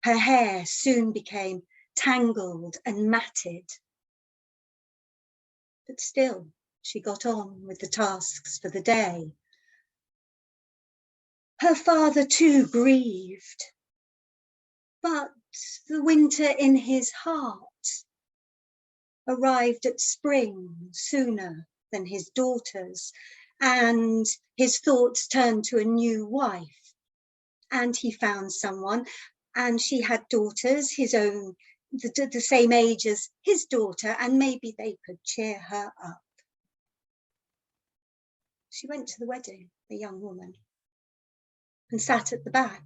Her hair soon became tangled and matted. But still, she got on with the tasks for the day. Her father too grieved, but the winter in his heart arrived at spring sooner than his daughters, and his thoughts turned to a new wife. And he found someone, and she had daughters, his own, the same age as his daughter, and maybe they could cheer her up. She went to the wedding, a young woman, and sat at the back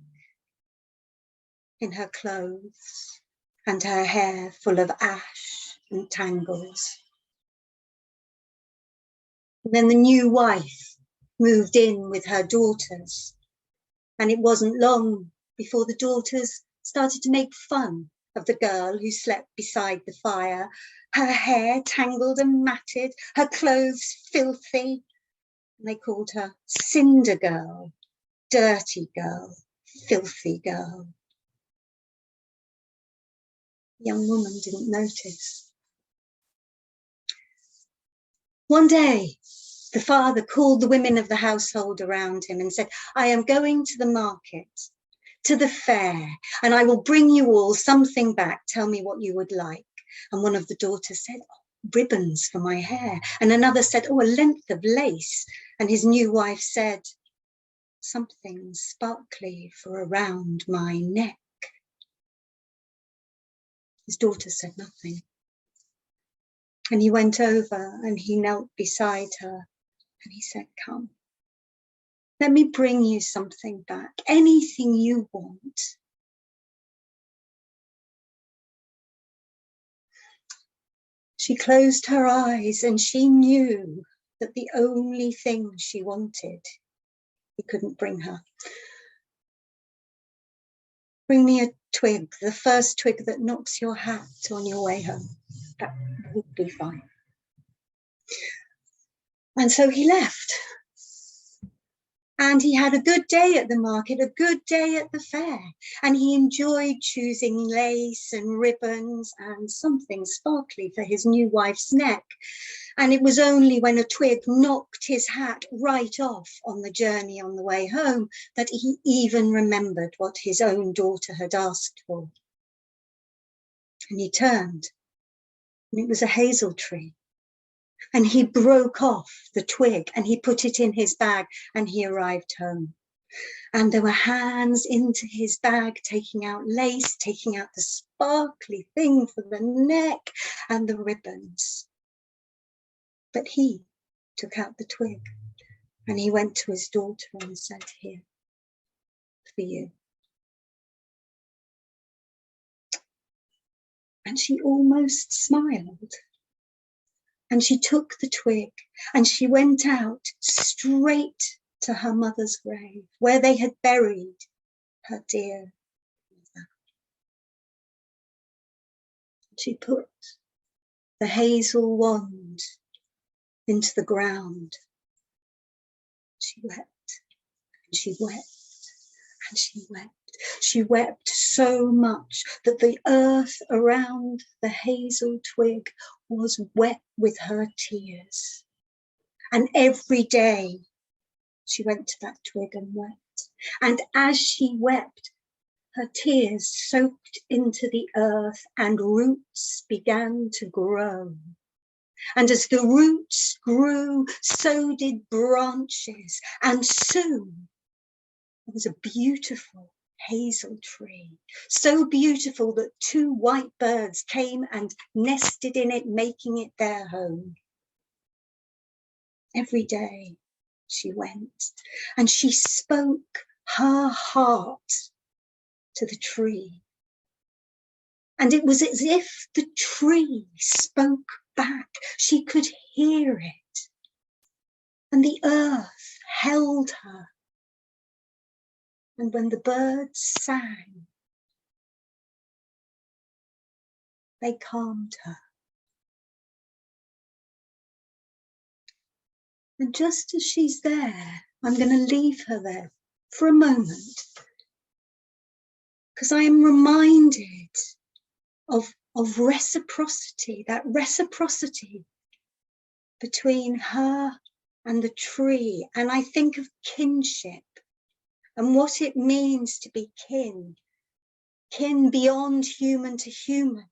in her clothes and her hair full of ash and tangles. And then the new wife moved in with her daughters, and it wasn't long before the daughters started to make fun of the girl who slept beside the fire, her hair tangled and matted, her clothes filthy. And they called her Cinder Girl, dirty girl, filthy girl. The young woman didn't notice. One day, the father called the women of the household around him and said, I am going to the market, to the fair, and I will bring you all something back. Tell me what you would like. And one of the daughters said, oh, ribbons for my hair. And another said, oh, a length of lace. And his new wife said, something sparkly for around my neck. His daughter said nothing. And he went over and he knelt beside her and he said, come, let me bring you something back, anything you want. She closed her eyes and she knew that the only thing she wanted, he couldn't bring her. Bring me a twig, the first twig that knocks your hat on your way home. That would be fine. And so he left. And he had a good day at the market, a good day at the fair. And he enjoyed choosing lace and ribbons and something sparkly for his new wife's neck. And it was only when a twig knocked his hat right off on the journey on the way home that he even remembered what his own daughter had asked for. And he turned, and it was a hazel tree. And he broke off the twig and he put it in his bag and he arrived home. And there were hands into his bag, taking out lace, taking out the sparkly thing for the neck and the ribbons. But he took out the twig and he went to his daughter and said, here, for you. And she almost smiled. And she took the twig and she went out straight to her mother's grave, where they had buried her dear mother. She put the hazel wand into the ground. She wept and she wept and she wept. She wept so much that the earth around the hazel twig was wet with her tears. And every day she went to that twig and wept. And as she wept, her tears soaked into the earth and roots began to grow. And as the roots grew, so did branches. And soon there was a beautiful hazel tree, so beautiful that 2 white birds came and nested in it, making it their home. Every day she went and she spoke her heart to the tree. And it was as if the tree spoke back. She could hear it. And the earth held her. And when the birds sang, they calmed her. And just as she's there, I'm going to leave her there for a moment, because I am reminded of reciprocity, that reciprocity between her and the tree. And I think of kinship and what it means to be kin, kin beyond human to human,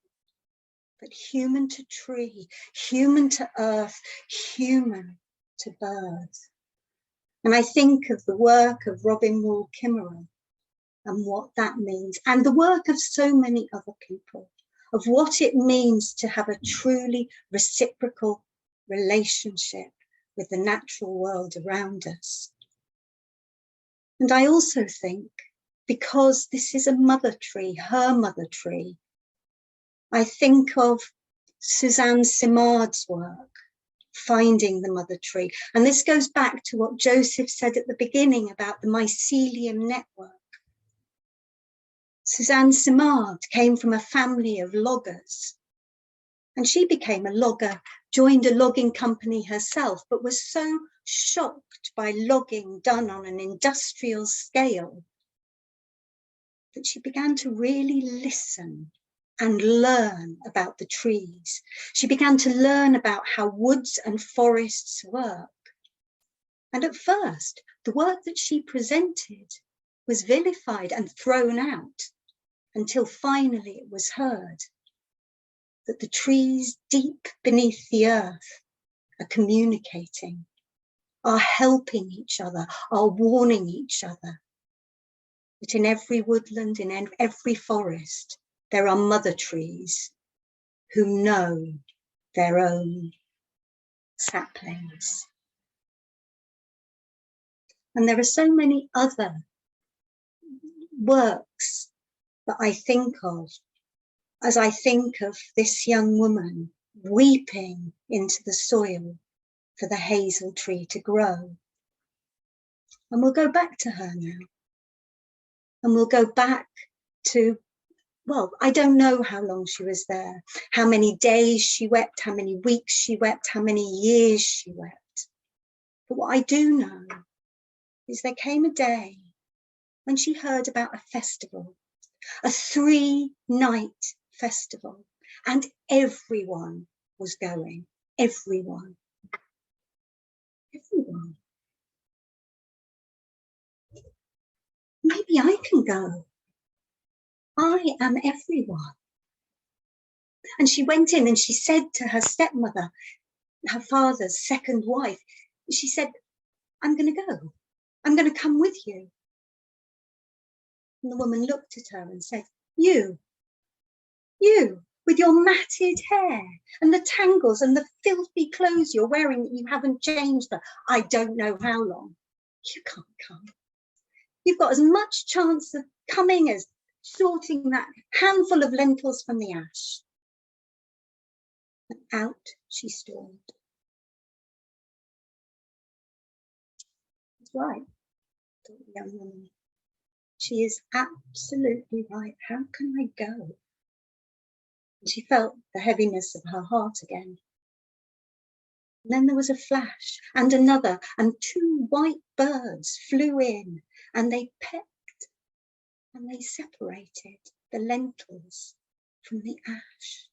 but human to tree, human to earth, human to birds. And I think of the work of Robin Wall Kimmerer and what that means, and the work of so many other people, of what it means to have a truly reciprocal relationship with the natural world around us. And I also think, because this is a mother tree, her mother tree, I think of Suzanne Simard's work, Finding the Mother Tree. And this goes back to what Joseph said at the beginning about the mycelium network. Suzanne Simard came from a family of loggers, and she became a logger, joined a logging company herself, but was so shocked by logging done on an industrial scale that she began to really listen and learn about the trees. She began to learn about how woods and forests work. And at first, the work that she presented was vilified and thrown out, until finally it was heard that the trees deep beneath the earth are communicating, are helping each other, are warning each other. That in every woodland, in every forest, there are mother trees who know their own saplings. And there are so many other works that I think of as I think of this young woman weeping into the soil for the hazel tree to grow. And we'll go back to her now. And we'll go back to, well, I don't know how long she was there, how many days she wept, how many weeks she wept, how many years she wept. But what I do know is there came a day when she heard about a festival, a 3-night festival, and everyone was going, everyone. Everyone. Maybe I can go. I am everyone. And she went in and she said to her stepmother, her father's second wife, she said, I'm going to go. I'm going to come with you. And the woman looked at her and said, you, with your matted hair and the tangles and the filthy clothes you're wearing that you haven't changed for I don't know how long, you can't come. You've got as much chance of coming as sorting that handful of lentils from the ash. And out she stormed. That's right, thought the young woman. She is absolutely right. How can I go? And she felt the heaviness of her heart again. And then there was a flash and another, and 2 white birds flew in and they pecked and they separated the lentils from the ash.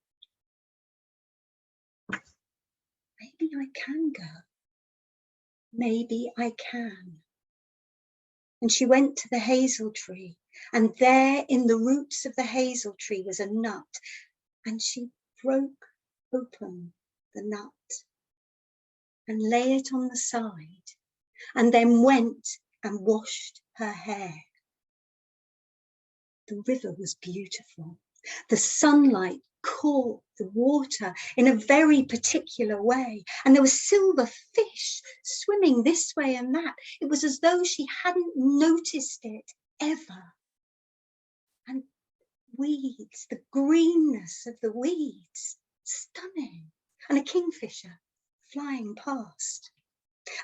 Maybe I can go. Maybe I can. And she went to the hazel tree, and there in the roots of the hazel tree was a nut, and she broke open the nut and lay it on the side, and then went and washed her hair. The river was beautiful. The sunlight caught the water in a very particular way. And there were silver fish swimming this way and that. It was as though she hadn't noticed it ever. And weeds, the greenness of the weeds, stunning. And a kingfisher flying past.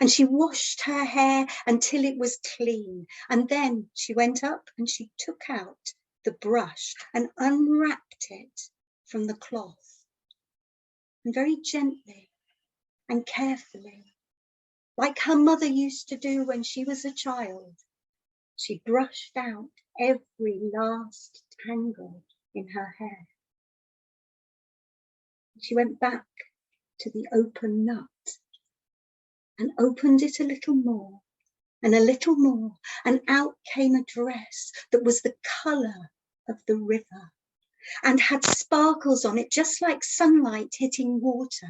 And she washed her hair until it was clean. And then she went up and she took out the brush and unwrapped it from the cloth. And very gently and carefully, like her mother used to do when she was a child, she brushed out every last tangle in her hair. She went back to the open nut and opened it a little more and a little more, and out came a dress that was the colour of the river and had sparkles on it, just like sunlight hitting water.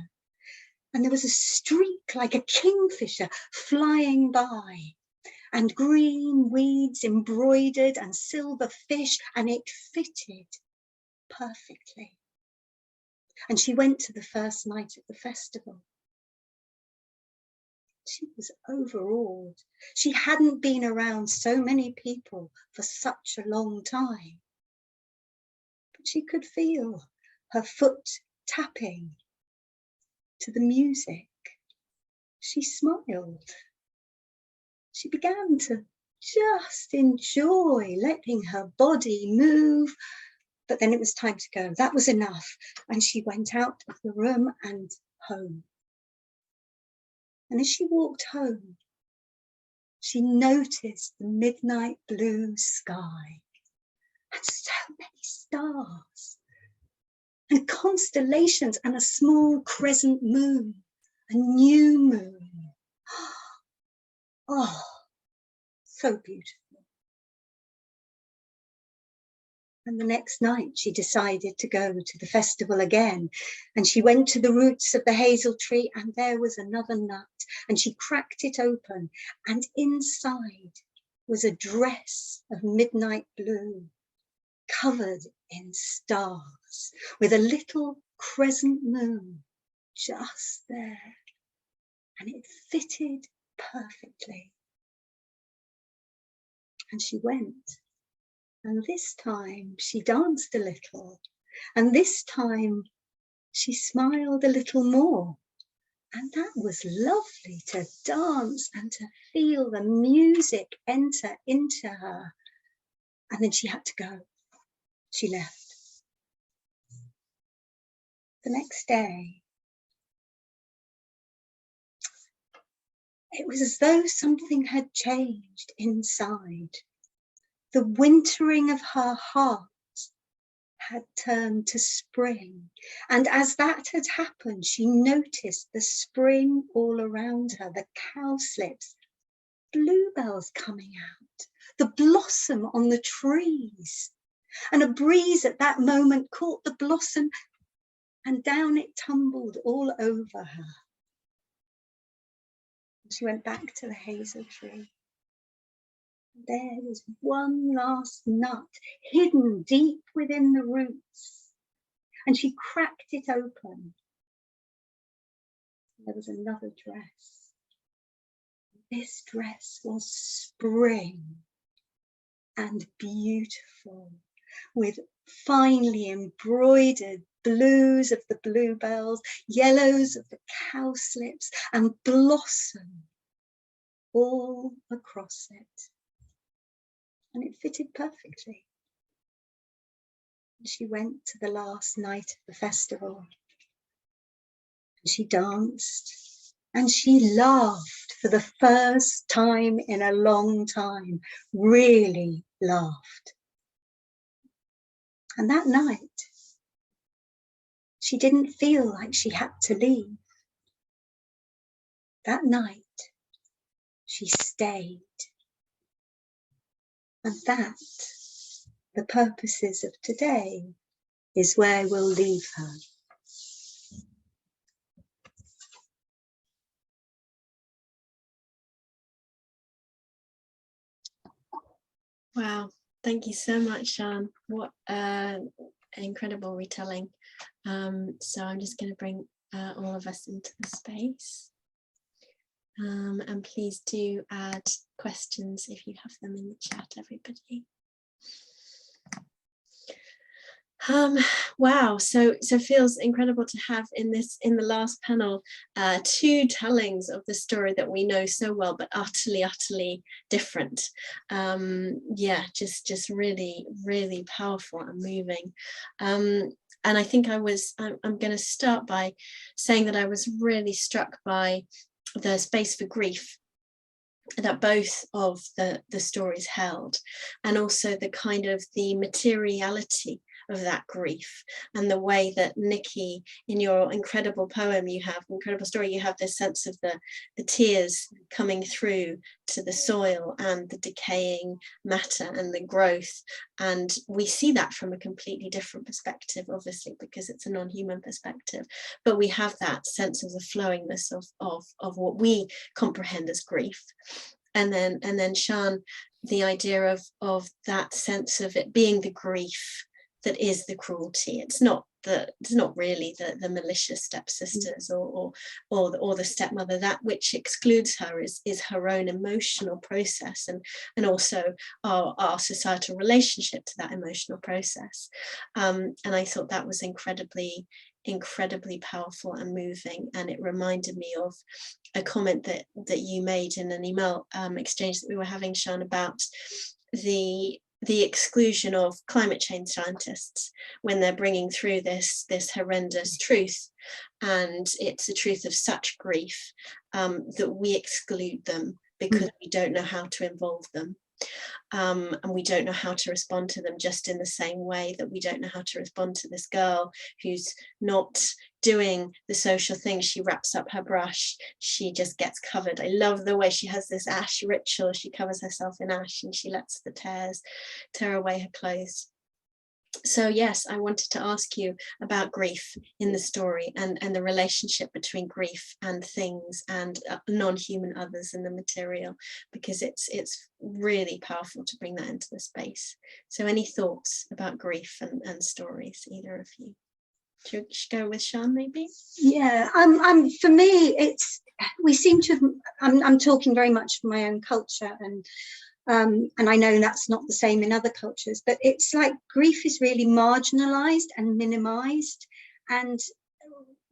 And there was a streak like a kingfisher flying by, and green weeds embroidered and silver fish, and it fitted perfectly. And she went to the first night of the festival. She was overawed. She hadn't been around so many people for such a long time. But she could feel her foot tapping to the music. She smiled. She began to just enjoy letting her body move. But then it was time to go. That was enough. And she went out of the room and home. And as she walked home, she noticed the midnight blue sky and so many stars and constellations and a small crescent moon, a new moon. Oh, so beautiful. And the next night she decided to go to the festival again. And she went to the roots of the hazel tree, and there was another nut, and she cracked it open, and inside was a dress of midnight blue, covered in stars, with a little crescent moon just there, and it fitted perfectly. And she went. And this time she danced a little, and this time she smiled a little more. And that was lovely, to dance and to feel the music enter into her. And then she had to go. She left. The next day, it was as though something had changed inside. The wintering of her heart had turned to spring. And as that had happened, she noticed the spring all around her, the cowslips, bluebells coming out, the blossom on the trees. And a breeze at that moment caught the blossom, and down it tumbled all over her. She went back to the hazel tree. There was one last nut hidden deep within the roots, and she cracked it open. There was another dress. This dress was spring and beautiful, with finely embroidered blues of the bluebells, yellows of the cowslips, and blossom all across it. And it fitted perfectly. And she went to the last night of the festival. And she danced and she laughed for the first time in a long time, really laughed. And that night, she didn't feel like she had to leave. That night, she stayed. And that, the purposes of today, is where we'll leave her. Wow, thank you so much, What incredible retelling. So I'm just going to bring all of us into the space. And please do add questions if you have them in the chat, everybody. Wow, so it feels incredible to have in the last panel 2 tellings of the story that we know so well, but utterly different. Yeah, just really powerful and moving. And I think I'm going to start by saying that I was really struck by the space for grief that both of the stories held, and also the kind of the materiality of that grief, and the way that Nikki, in your incredible poem, incredible story, you have this sense of the tears coming through to the soil and the decaying matter and the growth. And we see that from a completely different perspective, obviously, because it's a non-human perspective, but we have that sense of the flowingness of what we comprehend as grief. And then Sian, the idea of that sense of it being the grief that is the cruelty. It's not really the malicious stepsisters or the stepmother. That which excludes her is her own emotional process, and also our societal relationship to that emotional process. And I thought that was incredibly powerful and moving, and it reminded me of a comment that you made in an email exchange that we were having, Sian, about the exclusion of climate change scientists when they're bringing through this horrendous truth, and it's a truth of such grief that we exclude them because we don't know how to involve them. And we don't know how to respond to them, just in the same way that we don't know how to respond to this girl who's not doing the social thing. She wraps up her brush, she just gets covered. I love the way she has this ash ritual. She covers herself in ash and she lets the tears tear away her clothes. So yes, I wanted to ask you about grief in the story, and the relationship between grief and things and non-human others in the material, because it's really powerful to bring that into the space. So any thoughts about grief and stories, either of you? Should we go with Sian, maybe? Yeah, for me, we seem to, I'm talking very much from my own culture, and I know that's not the same in other cultures, but it's like grief is really marginalized and minimized, and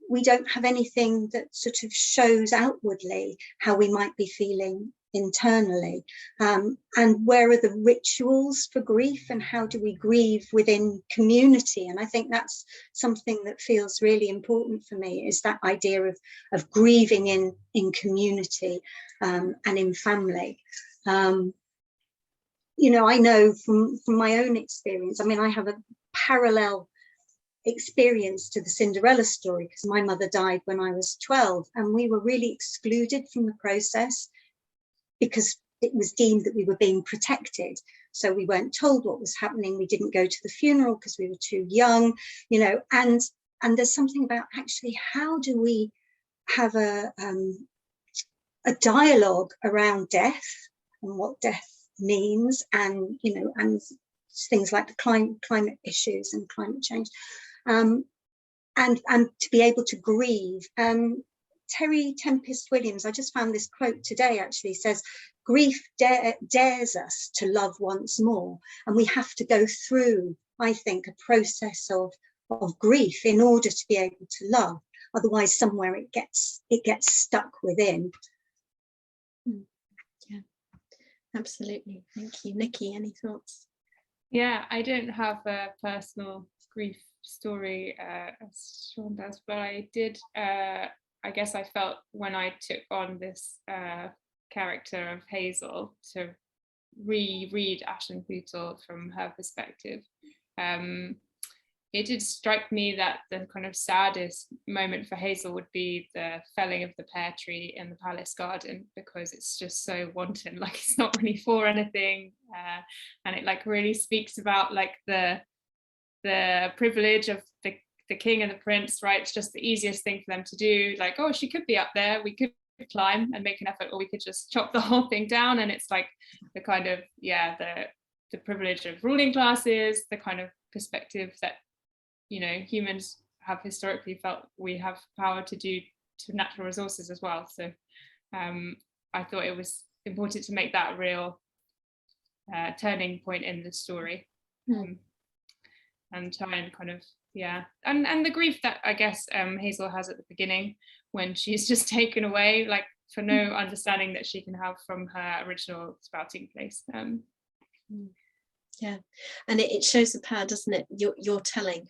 we don't have anything that sort of shows outwardly how we might be feeling internally. And where are the rituals for grief, and how do we grieve within community? And I think that's something that feels really important for me, is that idea of grieving in community and in family. You know, I know from my own experience, I mean, I have a parallel experience to the Cinderella story, because my mother died when I was 12, and we were really excluded from the process because it was deemed that we were being protected. So we weren't told what was happening. We didn't go to the funeral because we were too young, you know, and there's something about actually, how do we have a dialogue around death and what death means, and you know, and things like the climate issues and climate change, and to be able to grieve. Terry Tempest Williams, I just found this quote today, actually says, grief dares us to love once more, and we have to go through, I think, a process of grief in order to be able to love. Otherwise, somewhere it gets stuck within. Yeah, absolutely. Thank you. Nikki, any thoughts? Yeah, I don't have a personal grief story as Sian does, but I did, I guess I felt when I took on this character of Hazel to reread Ashen Poodle from her perspective, it did strike me that the kind of saddest moment for Hazel would be the felling of the pear tree in the palace garden, because it's just so wanton, like it's not really for anything, and it like really speaks about like the privilege of the king and the prince, right? It's just the easiest thing for them to do, like, oh, she could be up there, we could climb and make an effort, or we could just chop the whole thing down. And it's like the kind of, yeah, the privilege of ruling classes, the kind of perspective that you know, humans have historically felt we have power to do to natural resources as well. So I thought it was important to make that a real turning point in the story, and try and kind of, yeah, and the grief that I guess Hazel has at the beginning when she's just taken away, like for no understanding that she can have from her original spouting place. Yeah, and it shows the power, doesn't it? You're telling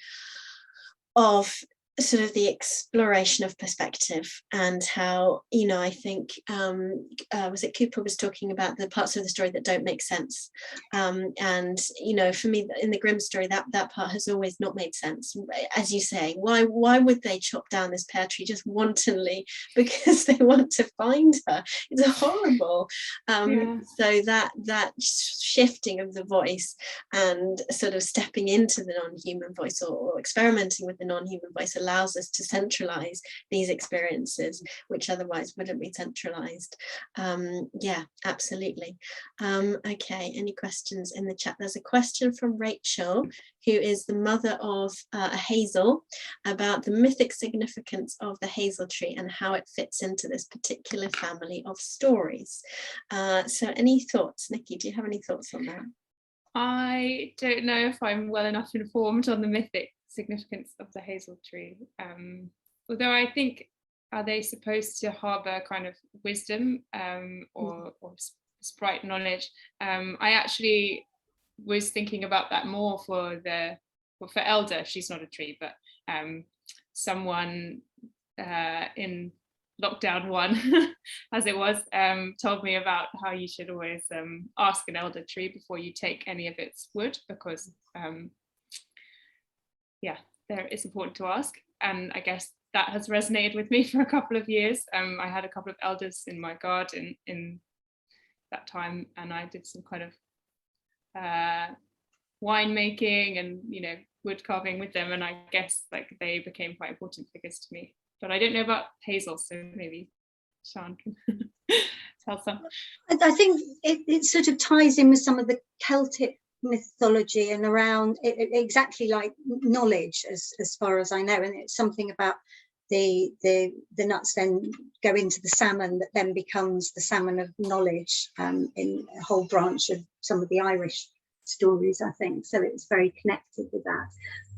of sort of the exploration of perspective, and how, you know, I think was it Cooper was talking about the parts of the story that don't make sense, and you know, for me in the Grimm story, that part has always not made sense. As you say, why would they chop down this pear tree just wantonly because they want to find her? It's horrible. So that shifting of the voice and sort of stepping into the non-human voice, or experimenting with the non-human voice, allows us to centralize these experiences which otherwise wouldn't be centralized. Yeah, absolutely. Okay, any questions in the chat? There's a question from Rachel, who is the mother of a hazel, about the mythic significance of the hazel tree and how it fits into this particular family of stories. So any thoughts? Nikki, do you have any thoughts on that? I don't know if I'm well enough informed on the mythic significance of the hazel tree, although I think, are they supposed to harbour kind of wisdom or sprite knowledge? I actually was thinking about that more for Elder. She's not a tree, but someone in lockdown 1 as it was, told me about how you should always ask an elder tree before you take any of its wood, because yeah, it's important to ask. And I guess that has resonated with me for a couple of years. I had a couple of elders in my garden in that time, and I did some kind of wine making and, you know, wood carving with them, and I guess like they became quite important figures to me. But I don't know about hazel, so maybe Sian can tell some. I think it sort of ties in with some of the Celtic mythology and around it, exactly like knowledge, as far as I know, and it's something about the nuts then go into the salmon that then becomes the salmon of knowledge, in a whole branch of some of the Irish stories, I think. So it's very connected with that.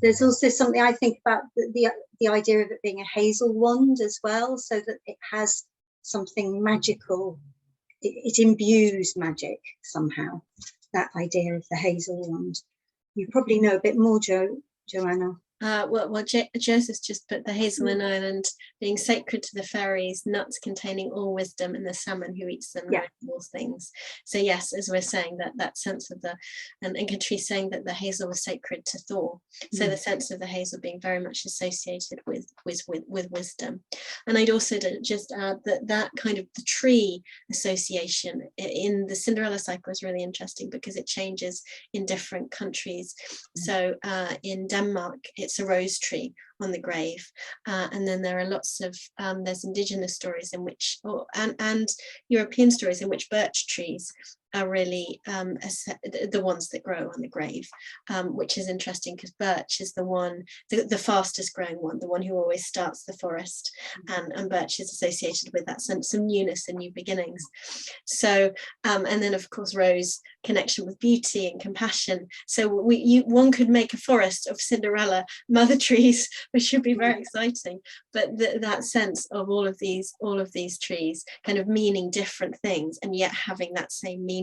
There's also something I think about the idea of it being a hazel wand as well, so that it has something magical. It imbues magic somehow, that idea of the hazel wand. You probably know a bit more, Joanna. Well, Joseph just put the hazel in Ireland being sacred to the fairies, nuts containing all wisdom, and the salmon who eats them, all things. So yes, as we're saying, that sense of and Catrice saying that the hazel was sacred to Thor. So the sense of the hazel being very much associated with wisdom. And I'd also just add that kind of the tree association in the Cinderella cycle is really interesting, because it changes in different countries. So in Denmark, it's a rose tree on the grave, and then there are lots of there's indigenous stories in which, and European stories in which birch trees are really the ones that grow on the grave, which is interesting, because birch is the fastest growing one, the one who always starts the forest, and birch is associated with that sense of newness and new beginnings. So and then of course rose, connection with beauty and compassion. So one could make a forest of Cinderella mother trees, which should be very exciting. But that sense of all of these trees kind of meaning different things, and yet having that same meaning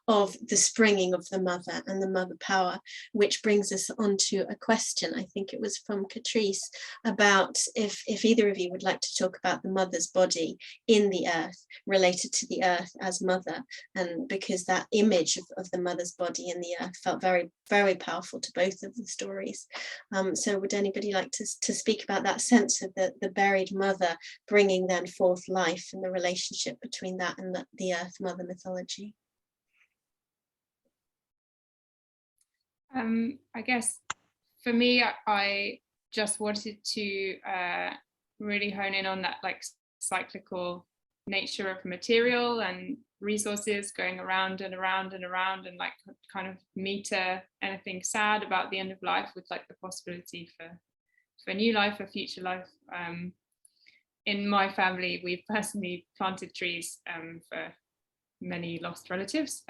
of the springing of the mother and the mother power, which brings us on to a question, I think it was from Catrice, about if either of you would like to talk about the mother's body in the earth, related to the earth as mother, and because that image of the mother's body in the earth felt very, very powerful to both of the stories. So would anybody like to speak about that sense of the buried mother bringing then forth life, and the relationship between that and the earth mother mythology? I guess for me, I just wanted to really hone in on that like cyclical nature of material and resources going around and around and around, and like kind of meter anything sad about the end of life with like the possibility for new life, for future life. In my family, we've personally planted trees for many lost relatives,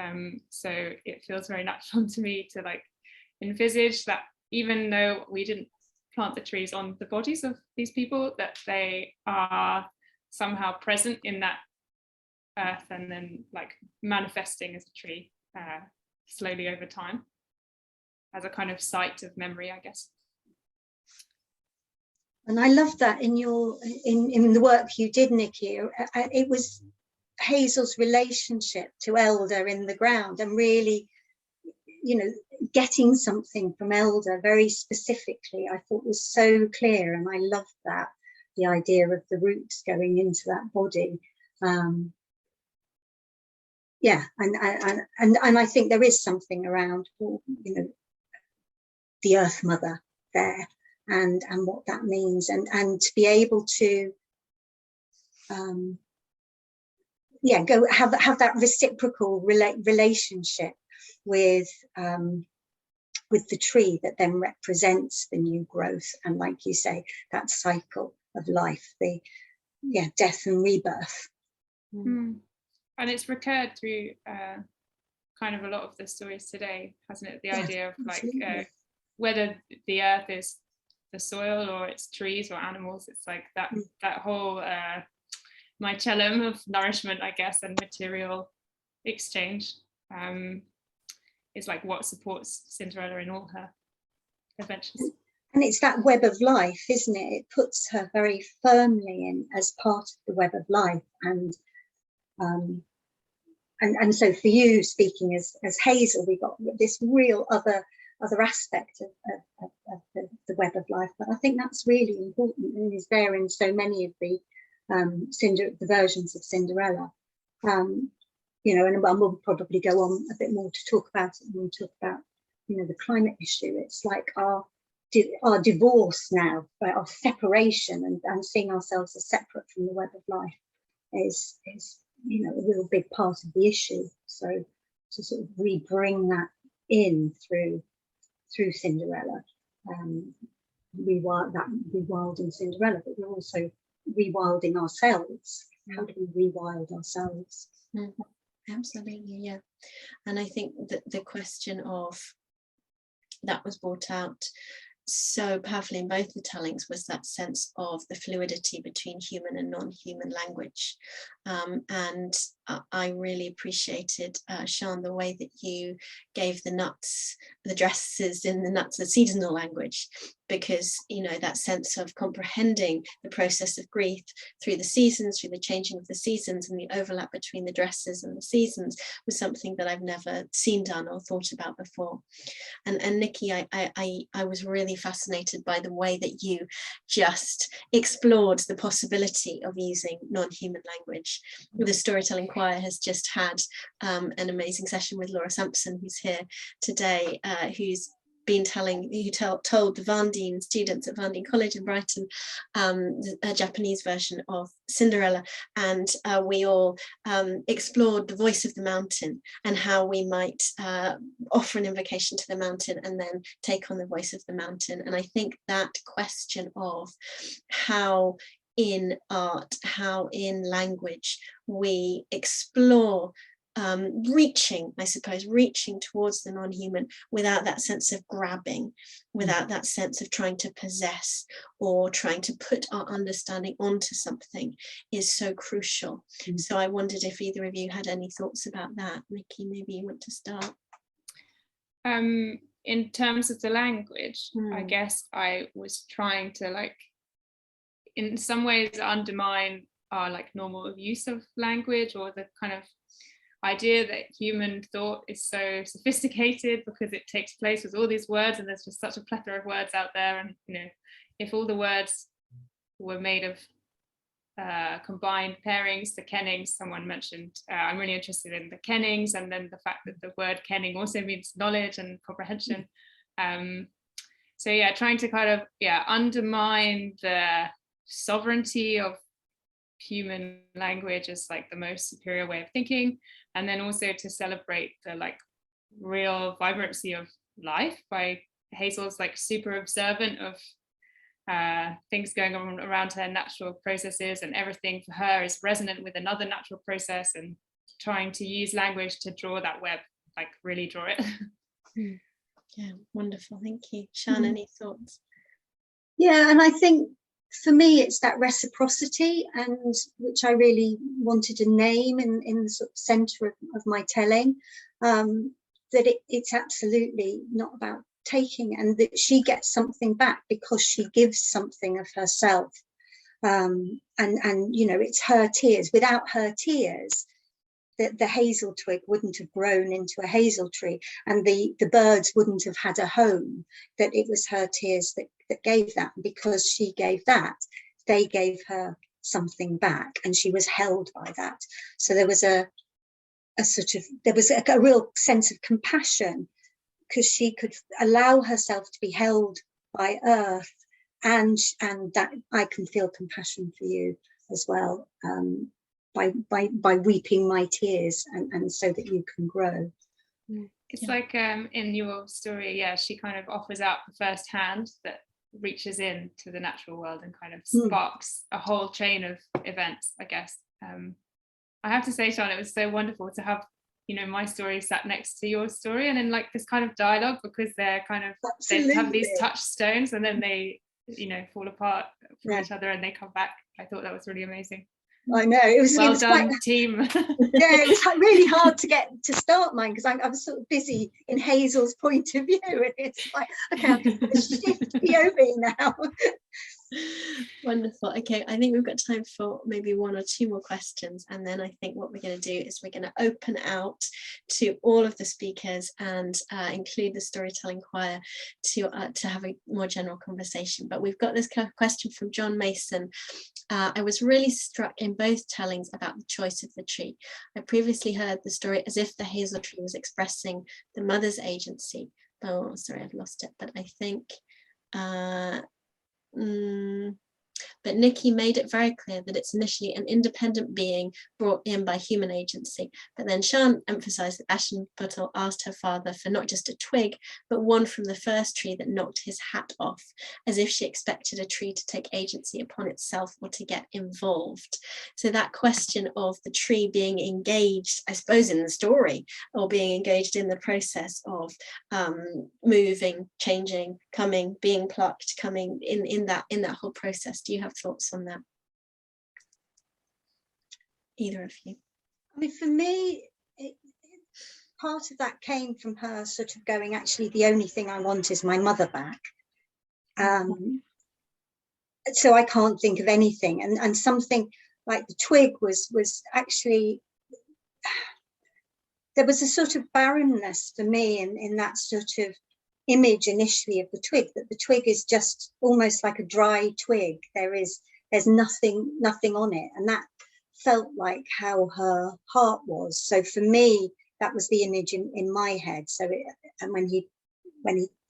so it feels very natural to me to like envisage that even though we didn't plant the trees on the bodies of these people, that they are somehow present in that earth and then like manifesting as a tree slowly over time as a kind of site of memory, I guess. And I love that in your in the work you did, Nikki. It was Hazel's relationship to Elder in the ground, and really, you know, getting something from Elder very specifically, I thought was so clear, and I loved that, the idea of the roots going into that body. Yeah, and I think there is something around, you know, the Earth Mother there, and what that means, and to be able to yeah, go have that reciprocal relationship with the tree that then represents the new growth, and like you say, that cycle of life, the death and rebirth. And it's recurred through kind of a lot of the stories today, hasn't it? The idea of like whether the earth is the soil or it's trees or animals, it's like that whole mycelium of nourishment, I guess, and material exchange is like what supports Cinderella in all her adventures. And it's that web of life, isn't it? It puts her very firmly in as part of the web of life. And so for you, speaking as Hazel, we got this real other aspect of the web of life. But I think that's really important, and is there in so many of the versions of Cinderella. You know, and we'll probably go on a bit more to talk about it when we talk about, you know, the climate issue. It's like our divorce now, our separation, and seeing ourselves as separate from the web of life is you know, a real big part of the issue. So to sort of re-bring that in through Cinderella, rewilding Cinderella, but we're also rewilding ourselves. How do we rewild ourselves? Absolutely, yeah. And I think that the question of that was brought out so powerfully in both the tellings was that sense of the fluidity between human and non-human language. And I really appreciated, Sian, the way that you gave the dresses in the nuts, the seasonal language, because, you know, that sense of comprehending the process of grief through the seasons, through the changing of the seasons, and the overlap between the dresses and the seasons was something that I've never seen done or thought about before. And Nikki, I was really fascinated by the way that you just explored the possibility of using non-human language. The Storytelling Choir has just had an amazing session with Laura Sampson, who's here today, who's been told the Vandine students at Vandine College in Brighton a Japanese version of Cinderella, and we all explored the voice of the mountain and how we might offer an invocation to the mountain and then take on the voice of the mountain. And I think that question of how in art, how in language we explore reaching towards the non-human without that sense of grabbing, without that sense of trying to possess or trying to put our understanding onto something is so crucial. So I wondered if either of you had any thoughts about that. Nikki, maybe you want to start. In terms of the language, I guess I was trying to, like, in some ways undermine our like normal use of language, or the kind of idea that human thought is so sophisticated because it takes place with all these words, and there's just such a plethora of words out there. And, you know, if all the words were made of combined pairings, the kennings, someone mentioned, I'm really interested in the kennings, and then the fact that the word kenning also means knowledge and comprehension. So yeah, trying to kind of undermine the sovereignty of human language as like the most superior way of thinking, and then also to celebrate the like real vibrancy of life by Hazel's like super observant of things going on around her, natural processes, and everything for her is resonant with another natural process, and trying to use language to draw that web, like really draw it. Yeah, wonderful. Thank you. Shan, any thoughts? Yeah, and I think for me it's that reciprocity, and which I really wanted to name in the sort of centre of my telling, that it's absolutely not about taking, and that she gets something back because she gives something of herself, and you know, it's her tears. Without her tears, the hazel twig wouldn't have grown into a hazel tree, and the birds wouldn't have had a home. That it was her tears that gave that. And because she gave that, they gave her something back, and she was held by that. So there was a real sense of compassion, because she could allow herself to be held by earth, and that I can feel compassion for you as well, by weeping my tears, and so that you can grow. It's like in your story, yeah, she kind of offers out the first hand that reaches into the natural world and kind of sparks a whole chain of events, I guess. I have to say, Sean, it was so wonderful to have, you know, my story sat next to your story, and in like this kind of dialogue, because they're kind of, they have these touchstones, and then they, you know, fall apart from each other and they come back. I thought that was really amazing. I know, it was well it was done, quite, team. Yeah, it was really hard to get to start mine, because I was sort of busy in Hazel's point of view, and it's like, okay, I'm going to shift POV now. Wonderful. Okay, I think we've got time for maybe one or two more questions, and then I think what we're going to do is we're going to open out to all of the speakers and include the storytelling choir to have a more general conversation. But we've got this question from John Mason. I was really struck in both tellings about the choice of the tree. I previously heard the story as if the hazel tree was expressing the mother's agency. Oh, sorry, I've lost it, but I think but Nikki made it very clear that it's initially an independent being brought in by human agency. But then Shan emphasized that Aschenputtel asked her father for not just a twig, but one from the first tree that knocked his hat off, as if she expected a tree to take agency upon itself or to get involved. So that question of the tree being engaged, I suppose, in the story, or being engaged in the process of moving, changing, coming, being plucked, coming in that whole process. Do you have thoughts on that? Either of you? I mean, for me, part of that came from her sort of going, actually, the only thing I want is my mother back. So I can't think of anything. And something like the twig was actually, there was a sort of barrenness for me in that sort of image initially of the twig, that the twig is just almost like a dry twig. There's nothing on it, and that felt like how her heart was. So for me, that was the image in my head. So and when he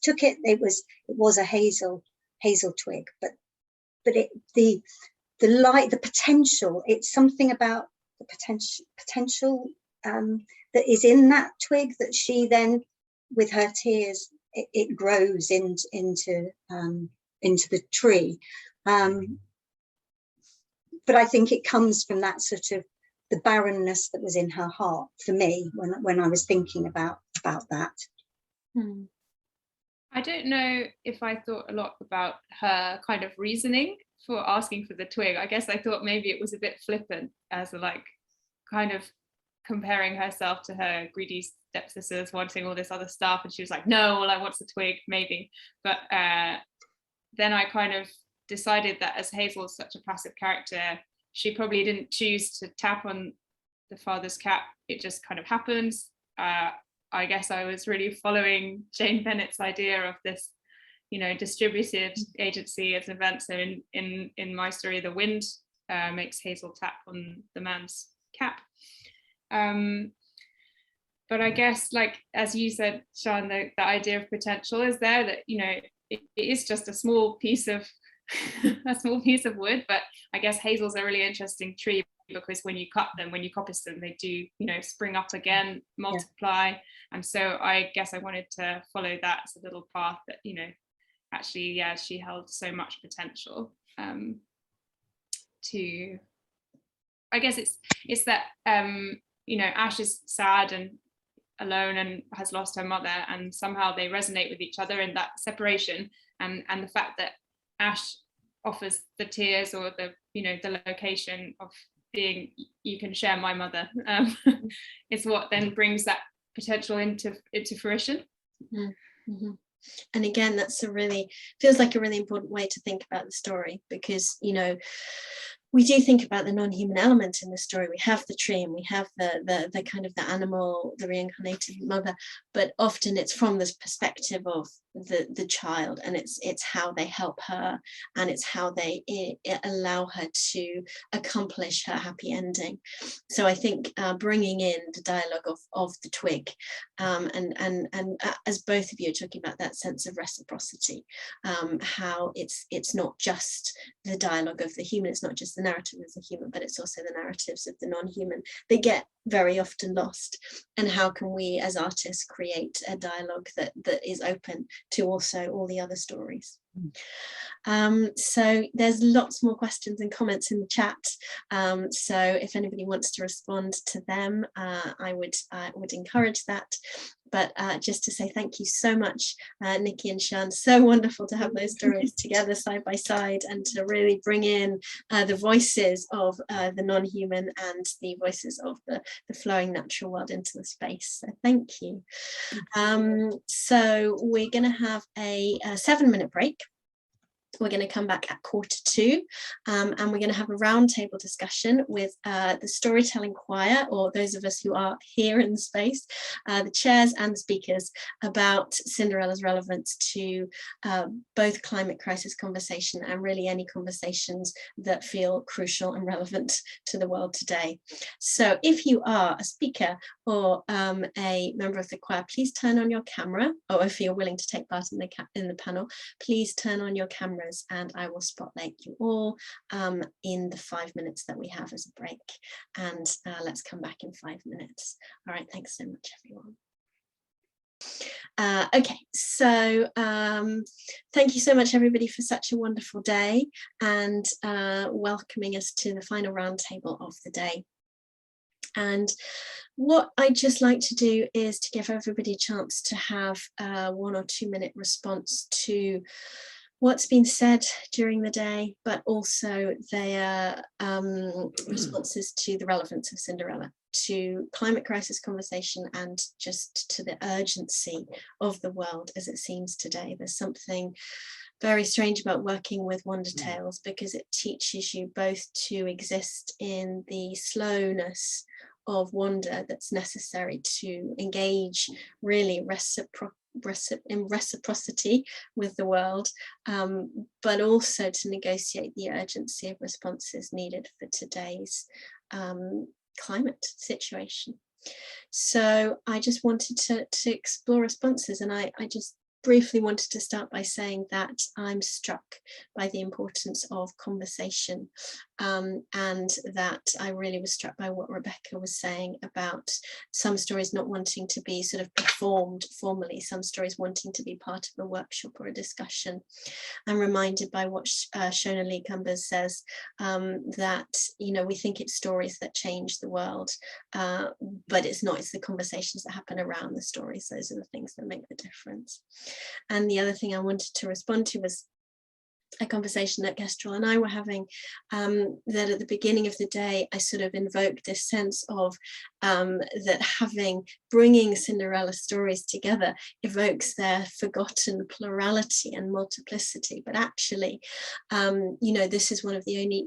took it, it was a hazel twig, but the light, the potential, it's something about the potential that is in that twig, that she then, with her tears, it grows into the tree. But I think it comes from that sort of the barrenness that was in her heart for me when I was thinking about that. I don't know if I thought a lot about her kind of reasoning for asking for the twig. I guess I thought maybe it was a bit flippant, as a, like, kind of comparing herself to her greedy stepsisters wanting all this other stuff, and she was like, no, all I want's a twig, maybe. But then I kind of decided that as Hazel's such a passive character, she probably didn't choose to tap on the father's cap. It just kind of happens. I guess I was really following Jane Bennett's idea of this, you know, distributed agency as an event. So in my story, the wind makes Hazel tap on the man's cap. But I guess, like, as you said, Sean, the idea of potential is there, that, you know, it is just a small piece of a small piece of wood, but I guess hazel's a really interesting tree because when you cut them, when you coppice them, they do, you know, spring up again, multiply. Yeah. And so I guess I wanted to follow that as a little path that, you know, actually, yeah, she held so much potential. To, I guess it's that, you know, Ash is sad and alone and has lost her mother, and somehow they resonate with each other in that separation, and the fact that Ash offers the tears or the, you know, the location of being, you can share my mother, is what then brings that potential into fruition. Mm-hmm. And again, that's feels like a really important way to think about the story, because, you know, we do think about the non-human element in the story. We have the tree and we have the kind of the animal, the reincarnated mother, but often it's from this perspective of the child, and it's how they help her, and it's how they allow her to accomplish her happy ending. So I think bringing in the dialogue of the twig, and as both of you are talking about that sense of reciprocity, how it's not just the dialogue of the human, it's not just the narrative of the human, but it's also the narratives of the non-human. They get very often lost, and how can we as artists create a dialogue that is open to also all the other stories. So there's lots more questions and comments in the chat, so if anybody wants to respond to them, I would encourage that. But just to say thank you so much, Nikki and Sian. So wonderful to have those stories together side by side, and to really bring in the voices of the non-human and the voices of the flowing natural world into the space. So thank you. So we're going to have a 7-minute break. We're going to come back at 1:45, and we're going to have a roundtable discussion with the storytelling choir, or those of us who are here in the space, the chairs and the speakers, about Cinderella's relevance to both climate crisis conversation and really any conversations that feel crucial and relevant to the world today. So if you are a speaker or a member of the choir, please turn on your camera, or if you're willing to take part in the panel, please turn on your camera, and I will spotlight you all in the 5 minutes that we have as a break. And let's come back in 5 minutes. All right, thanks so much, everyone. Okay, so thank you so much, everybody, for such a wonderful day, and welcoming us to the final roundtable of the day. And what I'd just like to do is to give everybody a chance to have a 1 or 2 minute response to what's been said during the day, but also their responses to the relevance of Cinderella, to climate crisis conversation, and just to the urgency of the world as it seems today. There's something very strange about working with wonder tales, because it teaches you both to exist in the slowness of wonder that's necessary to engage really in reciprocity with the world, but also to negotiate the urgency of responses needed for today's climate situation. So I just wanted to explore responses, and I just briefly wanted to start by saying that I'm struck by the importance of conversation, and that I really was struck by what Rebecca was saying about some stories not wanting to be sort of performed formally, some stories wanting to be part of a workshop or a discussion. I'm reminded by what Shona Lee Cumbers says, that, you know, we think it's stories that change the world, but it's not, it's the conversations that happen around the stories. Those are the things that make the difference. And the other thing I wanted to respond to was a conversation that Kestrel and I were having, that at the beginning of the day, I sort of invoked this sense of that bringing Cinderella stories together evokes their forgotten plurality and multiplicity. But actually, you know, this is one of the only,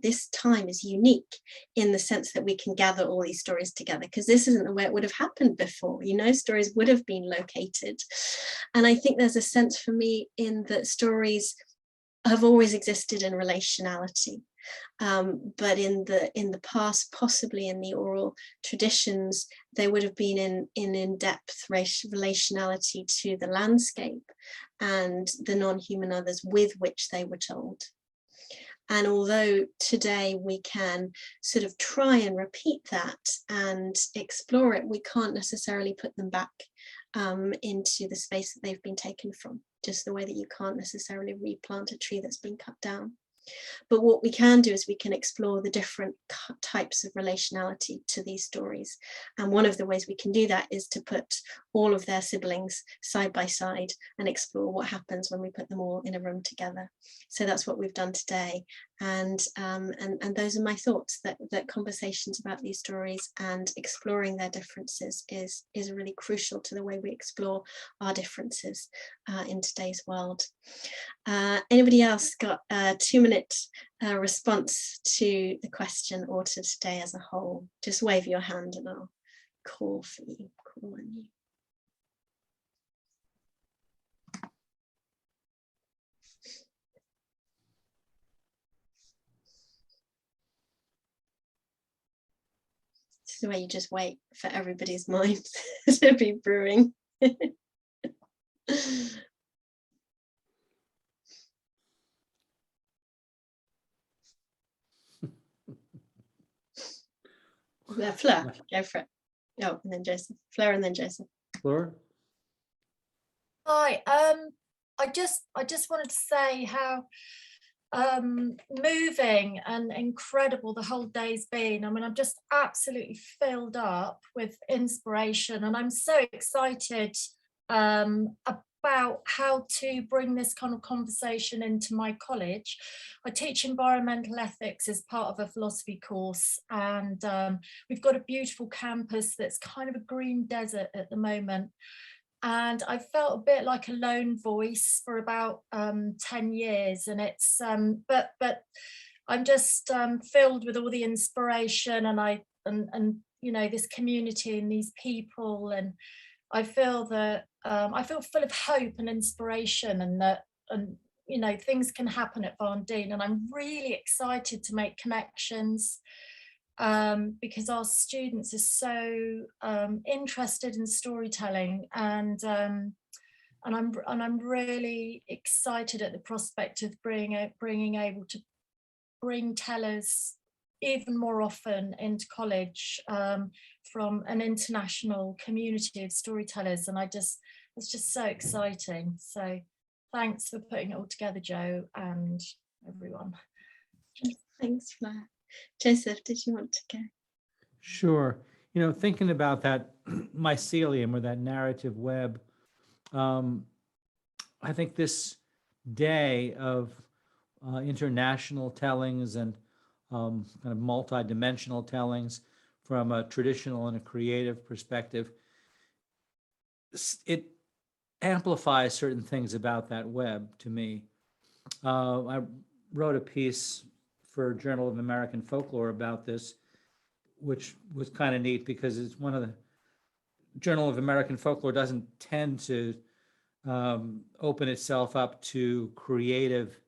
this time is unique in the sense that we can gather all these stories together, because this isn't the way it would have happened before. You know, stories would have been located. And I think there's a sense for me in that stories have always existed in relationality. But in the past, possibly in the oral traditions, they would have been in-depth relationality to the landscape and the non-human others with which they were told. And although today we can sort of try and repeat that and explore it, we can't necessarily put them back into the space that they've been taken from, just the way that you can't necessarily replant a tree that's been cut down. But what we can do is we can explore the different types of relationality to these stories. And one of the ways we can do that is to put all of their siblings side by side and explore what happens when we put them all in a room together. So that's what we've done today. And those are my thoughts, that conversations about these stories and exploring their differences is really crucial to the way we explore our differences in today's world. Anybody else got a 2-minute response to the question or to today as a whole? Just wave your hand and I'll call for you, call on you. This is the way you just wait for everybody's mind to be brewing. Fleur, go for it. Oh, and then Joseph. Fleur and then Joseph. Fleur? Hi, I just wanted to say how moving and incredible the whole day's been. I mean, I'm just absolutely filled up with inspiration, and I'm so excited about how to bring this kind of conversation into my college. I teach environmental ethics as part of a philosophy course, and we've got a beautiful campus that's kind of a green desert at the moment. And I felt a bit like a lone voice for about 10 years, and it's but I'm just filled with all the inspiration, and you know, this community and these people, and I feel that I feel full of hope and inspiration, and you know, things can happen at Van Dien, and I'm really excited to make connections. Because our students are so interested in storytelling, and I'm really excited at the prospect of being able to bring tellers even more often into college from an international community of storytellers, and it's just so exciting. So thanks for putting it all together, Jo, and everyone. Thanks, Fleur. Joseph, did you want to go? Sure. You know, thinking about that mycelium or that narrative web, I think this day of international tellings and kind of multi-dimensional tellings from a traditional and a creative perspective, it amplifies certain things about that web to me. I wrote a piece for Journal of American Folklore about this, which was kind of neat because it's one of the Journal of American Folklore doesn't tend to open itself up to creative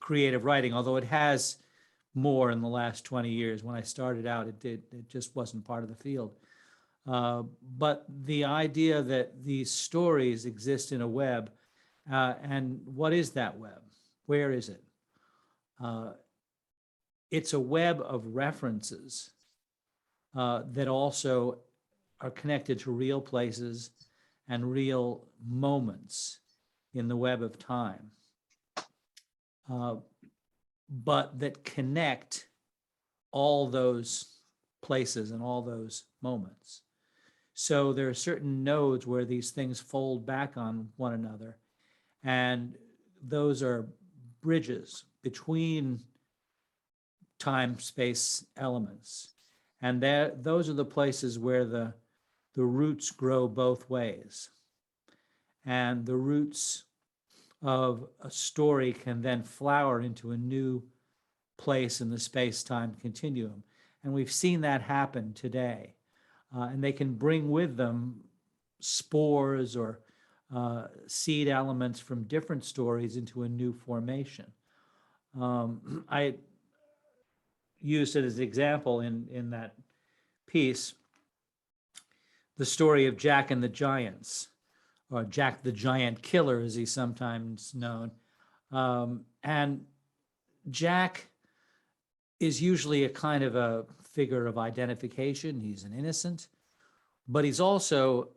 writing, although it has more in the last 20 years. When I started out, it just wasn't part of the field. But the idea that these stories exist in a web, and what is that web? Where is it? It's a web of references that also are connected to real places and real moments in the web of time, but that connect all those places and all those moments. So there are certain nodes where these things fold back on one another, and those are bridges between time-space elements. And those are the places where the roots grow both ways. And the roots of a story can then flower into a new place in the space-time continuum. And we've seen that happen today. And they can bring with them spores or seed elements from different stories into a new formation. I used it as an example in that piece, the story of Jack and the Giants, or Jack the Giant Killer, as he's sometimes known. And Jack is usually a kind of a figure of identification. He's an innocent, but he's also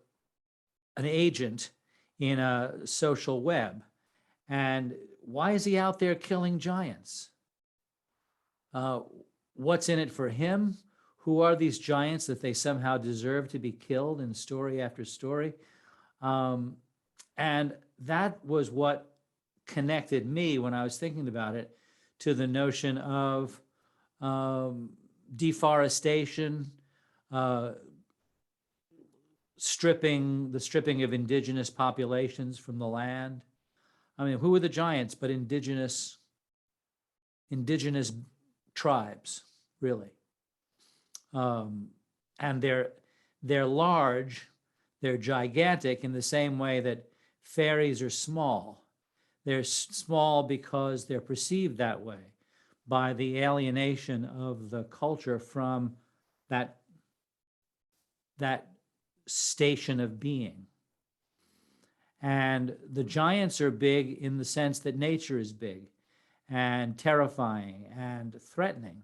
an agent in a social web. And why is he out there killing giants? What's in it for him? Who are these giants that they somehow deserve to be killed in story after story? And that was what connected me when I was thinking about it to the notion of deforestation, the stripping of indigenous populations from the land. I mean, who are the giants but indigenous tribes, really? And they're large, they're gigantic in the same way that fairies are small. They're small because they're perceived that way by the alienation of the culture from that station of being. And the giants are big in the sense that nature is big and terrifying and threatening.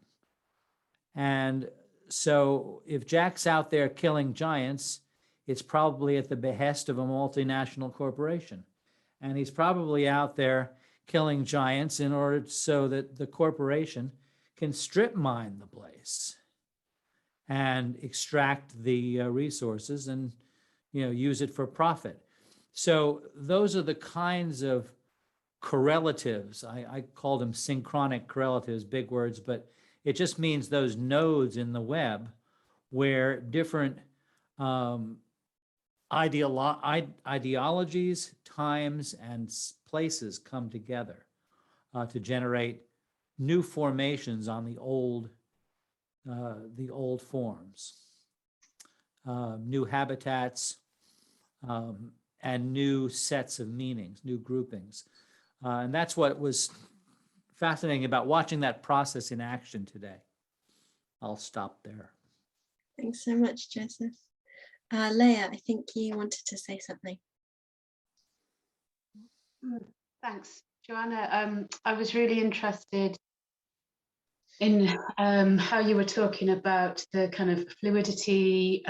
And so if Jack's out there killing giants, it's probably at the behest of a multinational corporation. And he's probably out there killing giants in order so that the corporation can strip mine the place and extract the resources and, use it for profit. So those are the kinds of correlatives. I call them synchronic correlatives, big words, but it just means those nodes in the web where different ideologies, times, and places come together to generate new formations on the old forms, new habitats, and new sets of meanings, new groupings. And that's what was fascinating about watching that process in action today. I'll stop there. Thanks so much, Joseph. Leah, I think you wanted to say something. Thanks, Joanna. I was really interested in how you were talking about the kind of fluidity,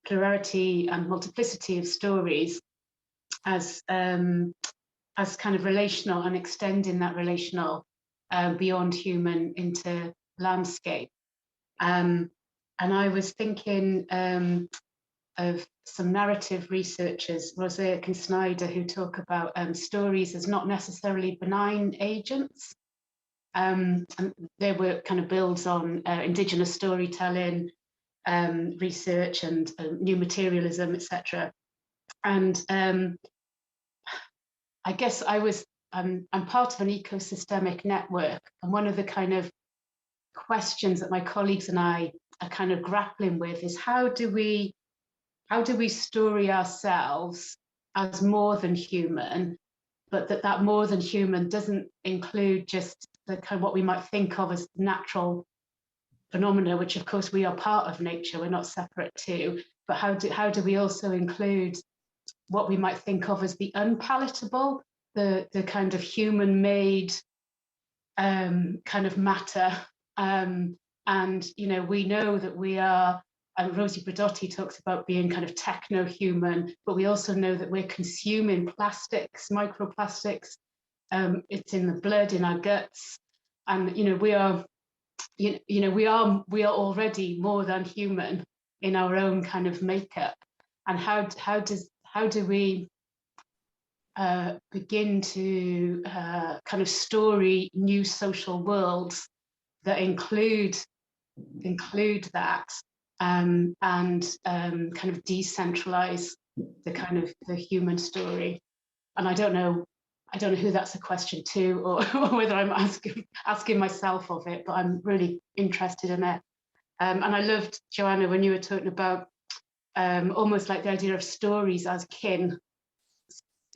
plurality, and multiplicity of stories as kind of relational and extending that relational beyond human into landscape. And I was thinking of some narrative researchers, Raje and Snyder, who talk about stories as not necessarily benign agents. And their work kind of builds on indigenous storytelling, research, and new materialism, etc. And I guess I'm part of an ecosystemic network, and one of the kind of questions that my colleagues and I are kind of grappling with is how do we story ourselves as more than human, but that more than human doesn't include just the kind of what we might think of as natural phenomena, which of course we are part of nature, we're not separate to, but how do we also include what we might think of as the unpalatable, the kind of human-made kind of matter. And we know that we are, and Rosie Bradotti talks about being kind of techno-human, but we also know that we're consuming plastics, microplastics. It's in the blood, in our guts, and we are already more than human in our own kind of makeup. And how do we begin to kind of story new social worlds that include that and kind of decentralize the kind of the human story? And I don't know who that's a question to, or whether I'm asking myself of it, but I'm really interested in it. And I loved, Joanna, when you were talking about almost like the idea of stories as kin,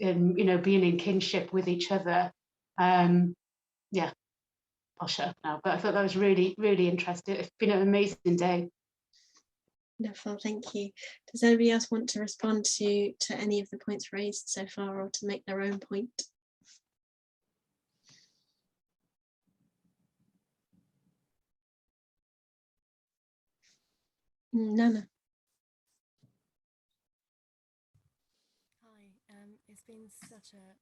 and being in kinship with each other. Yeah, I'll shut up now. But I thought that was really, really interesting. It's been an amazing day. Wonderful, thank you. Does anybody else want to respond to any of the points raised so far, or to make their own point? No. Hi, it's been such a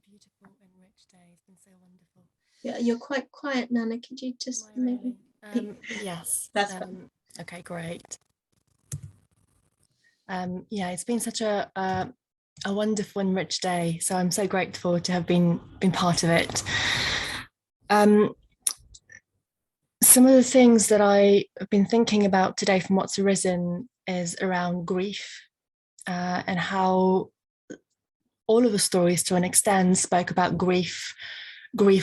beautiful and rich day. It's been so wonderful. Yeah, you're quite quiet, Nana. Could you just maybe? Yes. That's fine. Okay, great. Yeah, it's been such a wonderful and rich day. So I'm so grateful to have been part of it. Some of the things that I have been thinking about today from what's arisen is around grief, and how all of the stories to an extent spoke about grief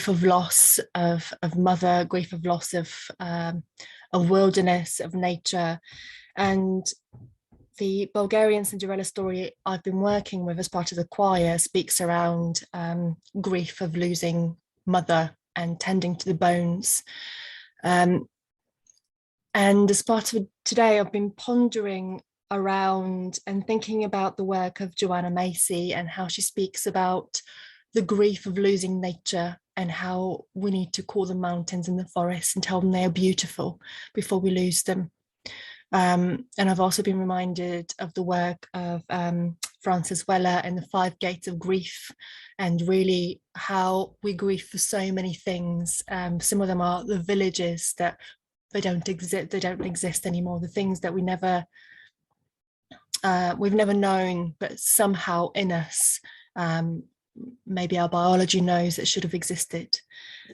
of loss of mother, grief of loss of wilderness, of nature. And the Bulgarian Cinderella story I've been working with as part of the choir speaks around grief of losing mother and tending to the bones. And as part of today, I've been pondering around and thinking about the work of Joanna Macy and how she speaks about the grief of losing nature and how we need to call the mountains and the forests and tell them they are beautiful before we lose them. And I've also been reminded of the work of Frances Weller and the 5 Gates of Grief, and really how we grieve for so many things. Some of them are the villages that they don't exist anymore, the things that we've never known, but somehow in us, maybe our biology knows it should have existed.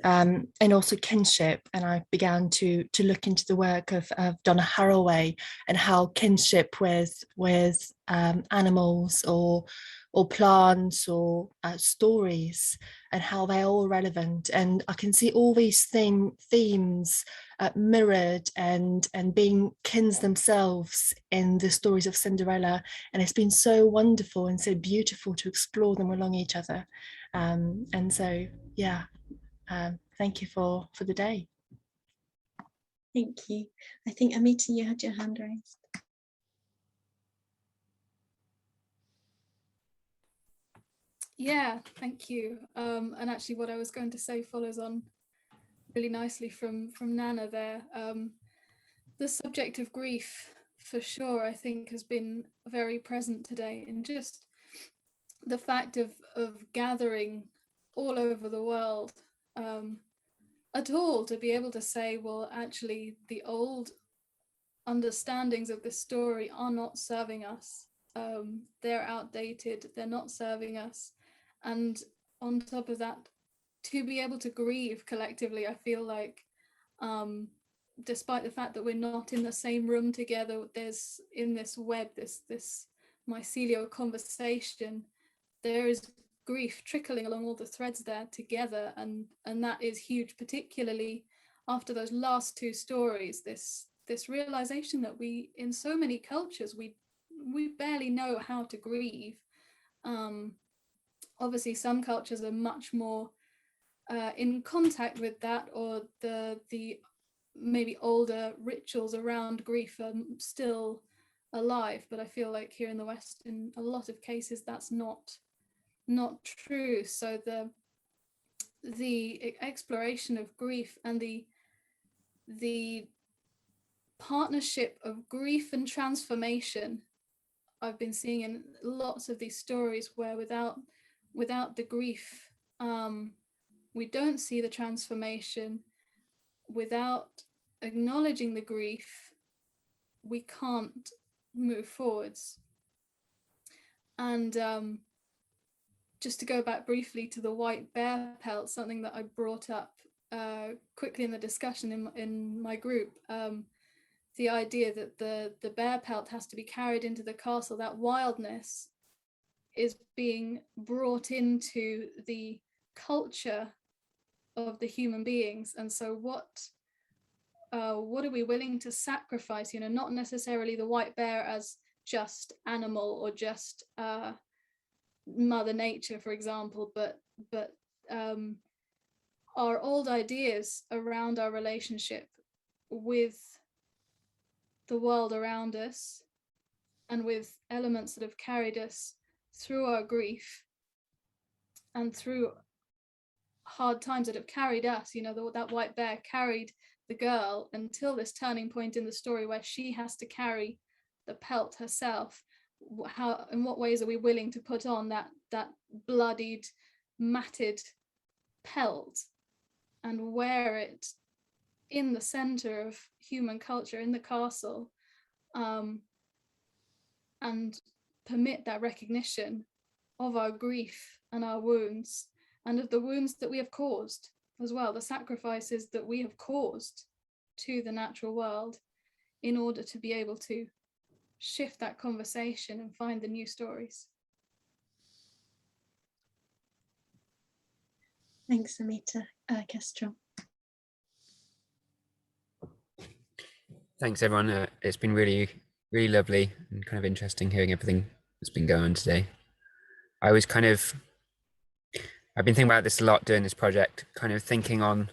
And also kinship, and I began to look into the work of Donna Haraway and how kinship with animals or plants or stories, and how they're all relevant. And I can see all these themes mirrored and being kins themselves in the stories of Cinderella, and it's been so wonderful and so beautiful to explore them along each other. And so yeah, thank you for the day. Thank you. I think Amita, you had your hand raised. Yeah, thank you. And actually what I was going to say follows on really nicely from Nana there. The subject of grief, for sure, I think has been very present today, and just the fact of gathering all over the world at all to be able to say, well, actually the old understandings of this story are not serving us. They're outdated, they're not serving us. And on top of that, to be able to grieve collectively, I feel like despite the fact that we're not in the same room together, there's in this web, this mycelial conversation, there is grief trickling along all the threads there together, and that is huge, particularly after those last 2 stories, this realization that we, in so many cultures, we barely know how to grieve. Obviously some cultures are much more in contact with that, or the maybe older rituals around grief are still alive, but I feel like here in the West, in a lot of cases, that's not true. So the exploration of grief and the partnership of grief and transformation, I've been seeing in lots of these stories, where without the grief, we don't see the transformation. Without acknowledging the grief, we can't move forwards. And just to go back briefly to the white bear pelt, something that I brought up quickly in the discussion in my group, the idea that the bear pelt has to be carried into the castle, that wildness is being brought into the culture of the human beings. And so what are we willing to sacrifice? Not necessarily the white bear as just animal or just Mother Nature, for example, but our old ideas around our relationship with the world around us and with elements that have carried us through our grief and through hard times that have carried us. You know, that white bear carried the girl until this turning point in the story where she has to carry the pelt herself. How, in what ways are we willing to put on that bloodied, matted pelt and wear it in the center of human culture, in the castle, and permit that recognition of our grief and our wounds, and of the wounds that we have caused as well, the sacrifices that we have caused to the natural world, in order to be able to shift that conversation and find the new stories. Thanks, Amita. Kestrel. Thanks, everyone. It's been really, really lovely and kind of interesting hearing everything that's been going on today. I've been thinking about this a lot during this project, kind of thinking on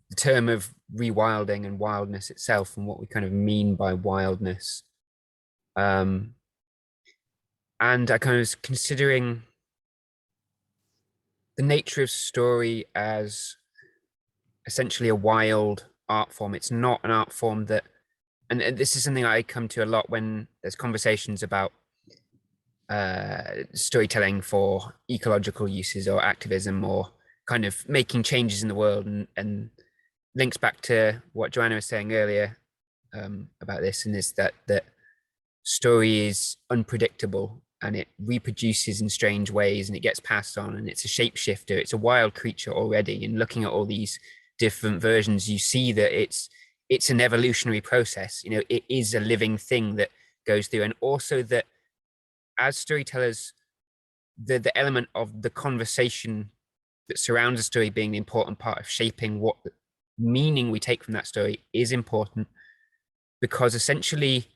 the term of rewilding and wildness itself and what we kind of mean by wildness. And I kind of was considering the nature of story as essentially a wild art form. It's not an art form that, and this is something I come to a lot when there's conversations about storytelling for ecological uses or activism or kind of making changes in the world, and links back to what Joanna was saying earlier about this, and is that story is unpredictable and it reproduces in strange ways and it gets passed on, and it's a shapeshifter. It's a wild creature already. And looking at all these different versions, you see that it's an evolutionary process. You know, it is a living thing that goes through. And also that as storytellers, the element of the conversation that surrounds a story being the important part of shaping what meaning we take from that story is important, because essentially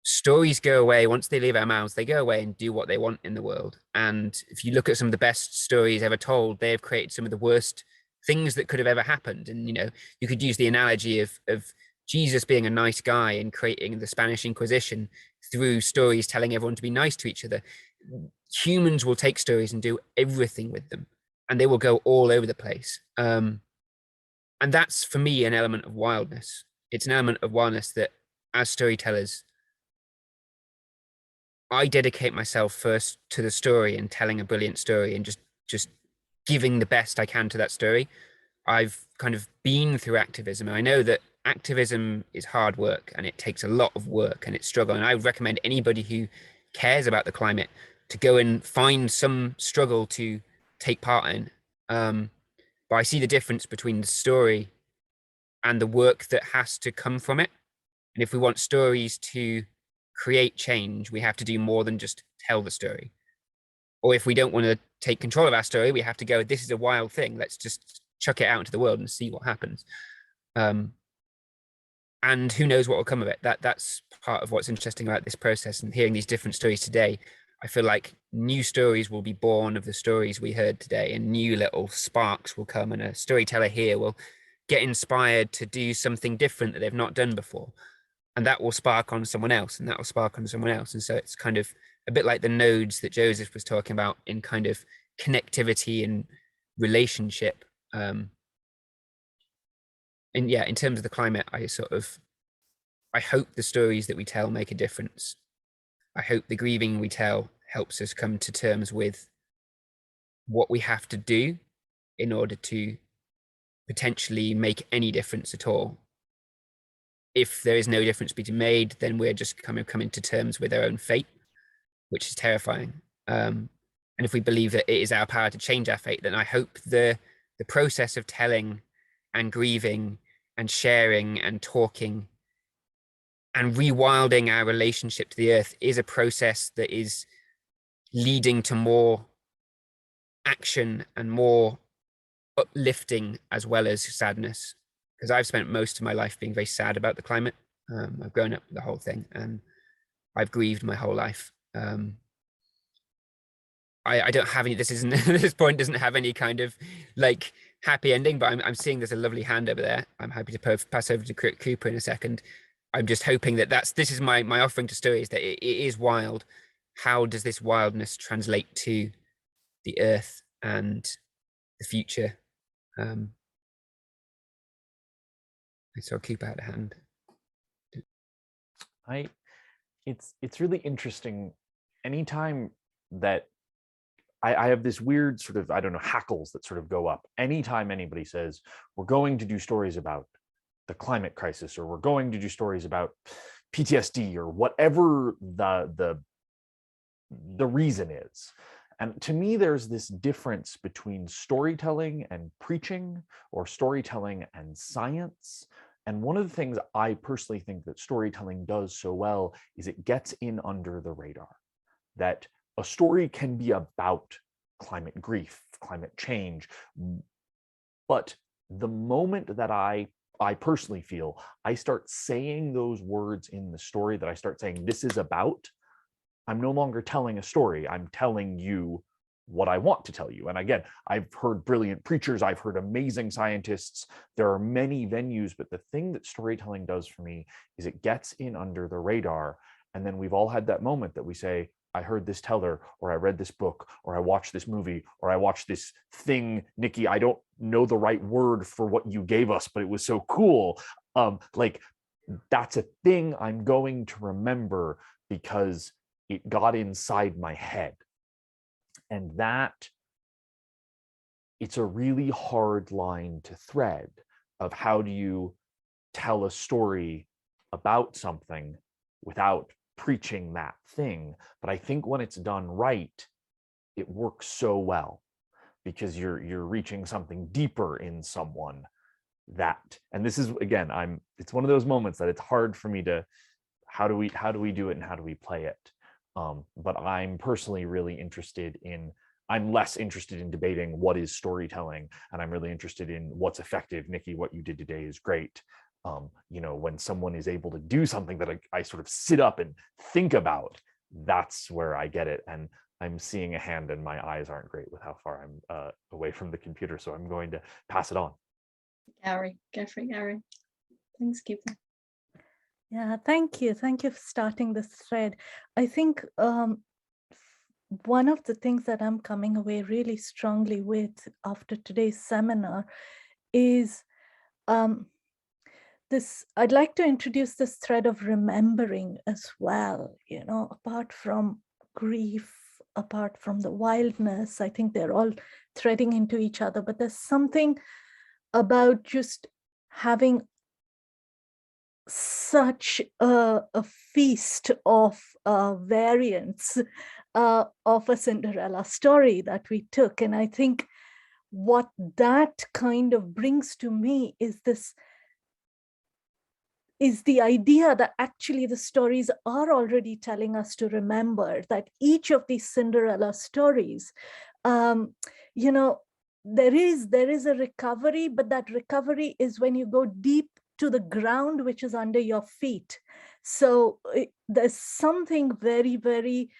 stories go away once they leave our mouths. They go away and do what they want in the world. And if you look at some of the best stories ever told, they have created some of the worst things that could have ever happened. And, you know, you could use the analogy of Jesus being a nice guy and creating the Spanish Inquisition through stories telling everyone to be nice to each other. Humans will take stories and do everything with them, and they will go all over the place. And that's, for me, an element of wildness. It's an element of wildness that, as storytellers, I dedicate myself first to the story and telling a brilliant story and just giving the best I can to that story. I've kind of been through activism, and I know that activism is hard work and it takes a lot of work and it's struggle. And I would recommend anybody who cares about the climate to go and find some struggle to take part in. But I see the difference between the story and the work that has to come from it. And if we want stories to create change, we have to do more than just tell the story. Or if we don't want to take control of our story, we have to go, this is a wild thing, let's just chuck it out into the world and see what happens. And who knows what will come of it. That's part of what's interesting about this process, and hearing these different stories today. I feel like new stories will be born of the stories we heard today, and new little sparks will come, and a storyteller here will get inspired to do something different that they've not done before. And that will spark on someone else, and that will spark on someone else. And so it's kind of a bit like the nodes that Joseph was talking about in kind of connectivity and relationship. And yeah, in terms of the climate, I hope the stories that we tell make a difference. I hope the grieving we tell helps us come to terms with what we have to do in order to potentially make any difference at all. If there is no difference being made, then we're just kind of coming to terms with our own fate, which is terrifying. And if we believe that it is our power to change our fate, then I hope the process of telling and grieving and sharing and talking and rewilding our relationship to the earth is a process that is leading to more action and more uplifting as well as sadness. Because I've spent most of my life being very sad about the climate. I've grown up with the whole thing and I've grieved my whole life. I don't have any, this point doesn't have any kind of like happy ending, but I'm seeing there's a lovely hand over there. I'm happy to pass over to Cooper in a second. I'm just hoping that this is my offering to stories, that it is wild. How does this wildness translate to the earth and the future? So Cooper had a hand. It's really interesting. Anytime that I have this weird sort of, I don't know, hackles that sort of go up. Anytime anybody says, we're going to do stories about the climate crisis, or we're going to do stories about PTSD, or whatever the reason is. And to me, there's this difference between storytelling and preaching, or storytelling and science. And one of the things I personally think that storytelling does so well is it gets in under the radar. That a story can be about climate grief, climate change, but the moment that I personally feel I start saying those words in the story, that I start saying this is about, I'm no longer telling a story, I'm telling you what I want to tell you. And again, I've heard brilliant preachers, I've heard amazing scientists, there are many venues, but the thing that storytelling does for me is it gets in under the radar. And then we've all had that moment that we say, I heard this teller, or I read this book, or I watched this movie, or I watched this thing. Nikki, I don't know the right word for what you gave us, but it was so cool. Like, that's a thing I'm going to remember because it got inside my head. And that, it's a really hard line to thread of how do you tell a story about something without preaching that thing. But I think when it's done right, it works so well, because you're reaching something deeper in someone. That, and this is, again, it's one of those moments that it's hard for me to, how do we do it and how do we play it? But I'm personally really interested in, I'm less interested in debating what is storytelling, and I'm really interested in what's effective. Nikki, what you did today is great. You know, when someone is able to do something that I sort of sit up and think about, that's where I get it. And I'm seeing a hand and my eyes aren't great with how far I'm away from the computer, so I'm going to pass it on. Gauri, go for it, Gauri. Thanks, Cooper. Yeah, thank you. Thank you for starting this thread. I think one of the things that I'm coming away really strongly with after today's seminar is I'd like to introduce this thread of remembering as well, you know, apart from grief, apart from the wildness. I think they're all threading into each other, but there's something about just having such a feast of variants of a Cinderella story that we took. And I think what that kind of brings to me is the idea that actually the stories are already telling us to remember that each of these Cinderella stories, you know, there is a recovery, but that recovery is when you go deep to the ground, which is under your feet. So there's something very, very,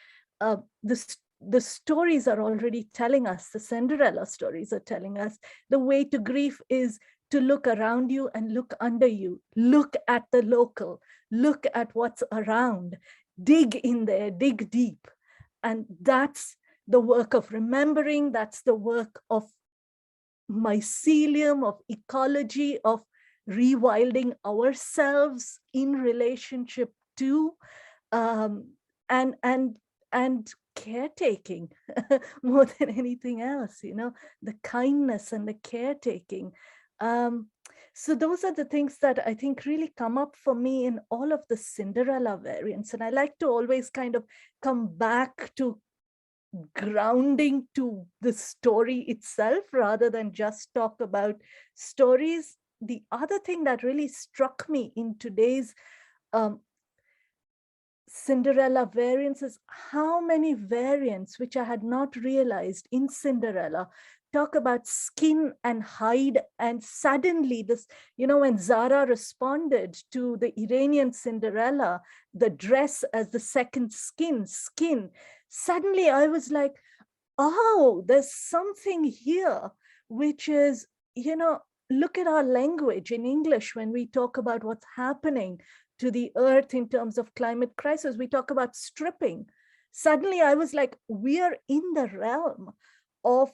the stories are already telling us, the Cinderella stories are telling us, the way to grief is to look around you and look under you, look at the local, look at what's around, dig in there, dig deep. And that's the work of remembering, that's the work of mycelium, of ecology, of rewilding ourselves in relationship to, and caretaking more than anything else, you know, the kindness and the caretaking. So those are the things that I think really come up for me in all of the Cinderella variants. And I like to always kind of come back to grounding to the story itself rather than just talk about stories. The other thing that really struck me in today's Cinderella variants is how many variants, which I had not realized in Cinderella, talk about skin and hide. And suddenly this, you know, when Zahra responded to the Iranian Cinderella, the dress as the second skin, suddenly I was like, oh, there's something here, which is, you know, look at our language in English. When we talk about what's happening to the earth in terms of climate crisis, we talk about stripping. Suddenly I was like, we are in the realm of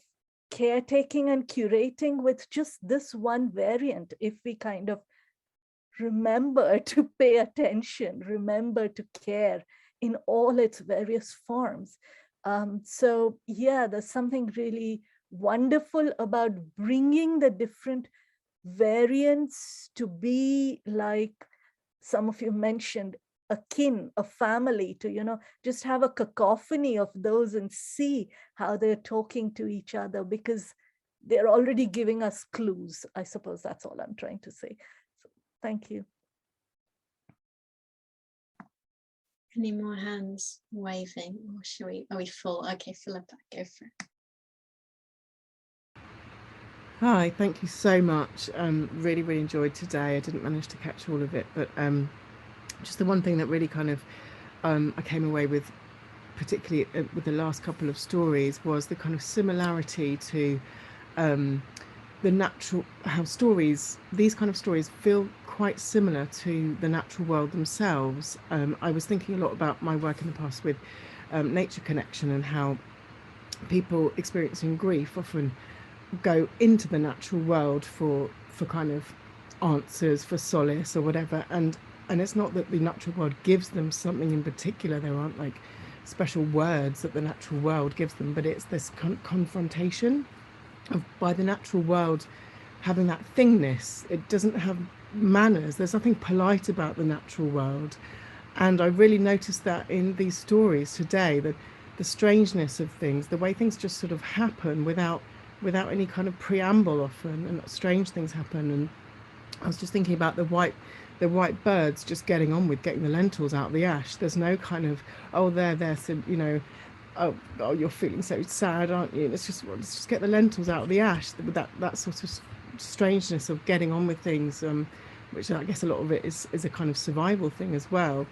caretaking and curating with just this one variant. If we kind of remember to pay attention, remember to care in all its various forms. So yeah, there's something really wonderful about bringing the different variants to be, like some of you mentioned, a kin, a family, to, you know, just have a cacophony of those and see how they're talking to each other, because they're already giving us clues. I suppose that's all I'm trying to say. So, thank you. Any more hands waving, or should we, are we full? Okay, Philippa, go for it. Hi, thank you so much. Really, really enjoyed today. I didn't manage to catch all of it, but just the one thing that really kind of I came away with, particularly with the last couple of stories, was the kind of similarity to the natural, how stories, these kind of stories feel quite similar to the natural world themselves. I was thinking a lot about my work in the past with nature connection, and how people experiencing grief often go into the natural world for kind of answers, for solace or whatever, and it's not that the natural world gives them something in particular. There aren't like special words that the natural world gives them, but it's this confrontation of, by the natural world having that thingness. It doesn't have manners. There's nothing polite about the natural world. And I really noticed that in these stories today, that the strangeness of things, the way things just sort of happen without any kind of preamble often, and strange things happen. And I was just thinking about the white birds just getting on with getting the lentils out of the ash. There's no kind of, oh, there, so, you know, oh, you're feeling so sad, aren't you? Let's just get the lentils out of the ash. That sort of strangeness of getting on with things, which I guess a lot of it is a kind of survival thing as well.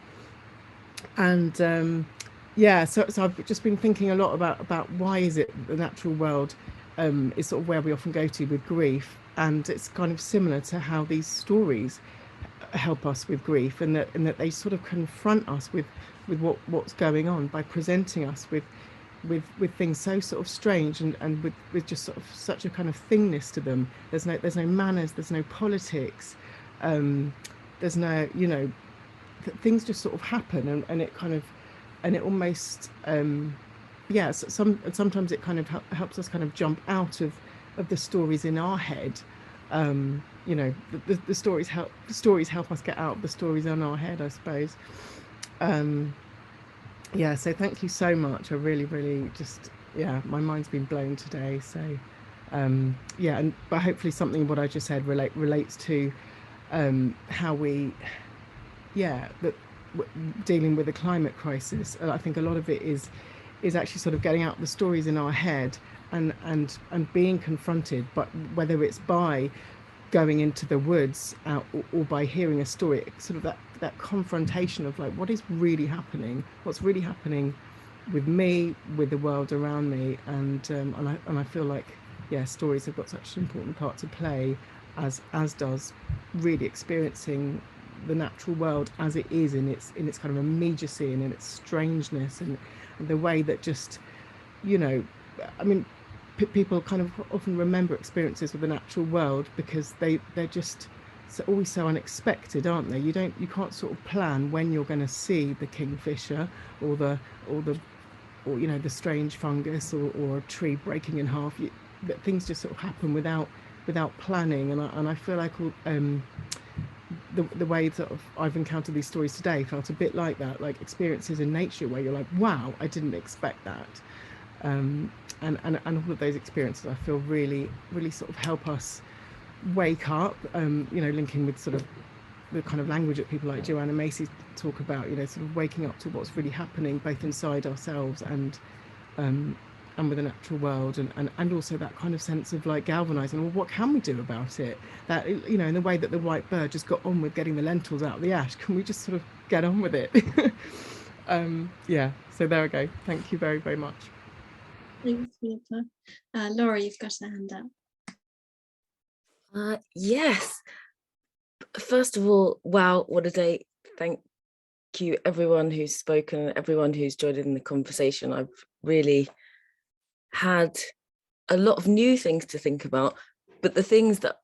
And yeah, so I've just been thinking a lot about why is it the natural world is sort of where we often go to with grief, and it's kind of similar to how these stories help us with grief, and that they sort of confront us with what's going on by presenting us with things so sort of strange, and with just sort of such a kind of thingness to them. There's no manners, there's no politics, there's no, you know, things just sort of happen, and it kind of, and it almost yeah, sometimes it kind of helps us kind of jump out of the stories in our head. You know, the stories help us get out of the stories in our head, I suppose. Yeah, so thank you so much. I really just, yeah, my mind's been blown today. So yeah, but hopefully something what I just said relates to how we, yeah, dealing with the climate crisis. I think a lot of it is actually sort of getting out the stories in our head and being confronted, but whether it's by going into the woods or by hearing a story, sort of that confrontation of like, what is really happening, what's really happening with me, with the world around me, and I feel like, yeah, stories have got such an important part to play, as does really experiencing the natural world as it is in its kind of immediacy and in its strangeness, and the way that just, you know, I mean, people kind of often remember experiences with the natural world because they're just always so unexpected, aren't they? You can't sort of plan when you're going to see the kingfisher or you know, the strange fungus or a tree breaking in half. That things just sort of happen without planning, and I feel like the way that I've encountered these stories today felt a bit like that, like experiences in nature where you're like, wow, I didn't expect that. And all of those experiences I feel really sort of help us wake up, you know, linking with sort of the kind of language that people like Joanna Macy talk about, you know, sort of waking up to what's really happening both inside ourselves and with the natural world, and also that kind of sense of like galvanizing, well, what can we do about it? That, you know, in the way that the white bird just got on with getting the lentils out of the ash, can we just sort of get on with it? Yeah, so there we go. Thank you very, very much. Thanks, Philippa. Laura, you've got a hand up. Yes. First of all, wow, what a day. Thank you everyone who's spoken, everyone who's joined in the conversation. I've really had a lot of new things to think about, but the things that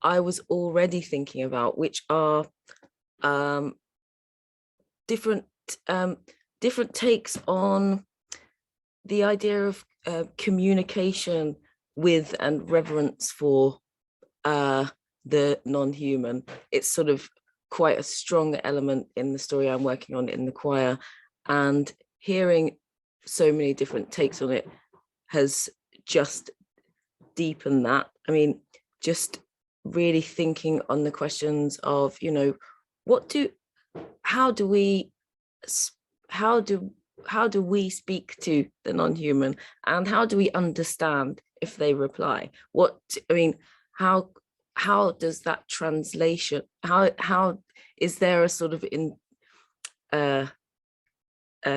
I was already thinking about, which are different takes on the idea of communication with and reverence for the non-human. It's sort of quite a strong element in the story I'm working on in the choir, and hearing so many different takes on it has just deepened that. I mean, just really thinking on the questions of, you know, how do we speak to the non-human, and how do we understand if they reply? How does that translation, how is there a sort of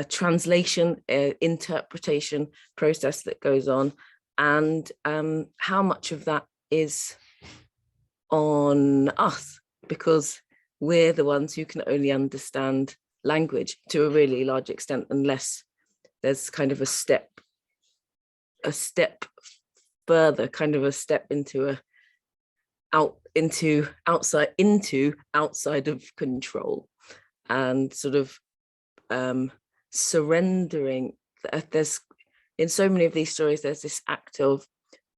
translation interpretation process that goes on, and how much of that is on us, because we're the ones who can only understand language to a really large extent, unless there's kind of a step further, kind of a step into outside of control, and sort of surrendering. There's, in so many of these stories, there's this act of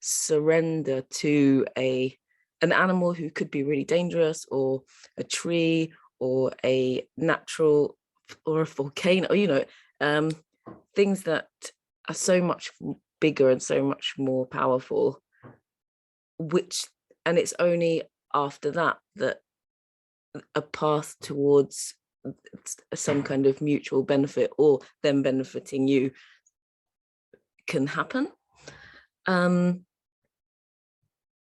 surrender to an animal who could be really dangerous, or a tree, or a natural, or a volcano, you know, things that are so much bigger and so much more powerful, and it's only after that a path towards some kind of mutual benefit, or them benefiting you, can happen.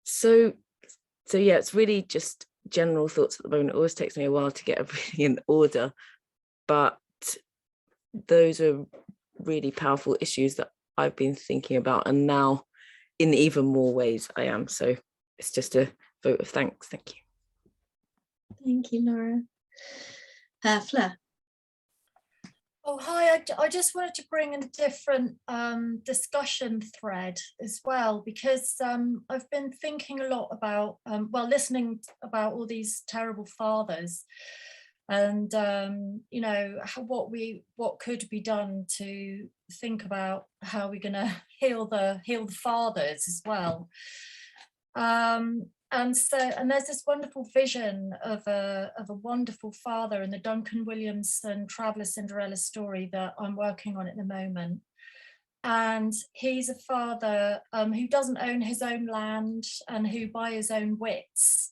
So yeah, it's really just general thoughts at the moment. It always takes me a while to get everything in order, but those are really powerful issues that I've been thinking about, and now in even more ways I am. So it's just a vote of thanks. Thank you. Thank you, Laura. Fleur. Oh, hi. I just wanted to bring in a different discussion thread as well, because I've been thinking a lot about, listening about all these terrible fathers, and you know, what could be done to think about how we're going to heal the fathers as well. And there's this wonderful vision of a wonderful father in the Duncan Williamson Traveller Cinderella story that I'm working on at the moment. And he's a father who doesn't own his own land, and who by his own wits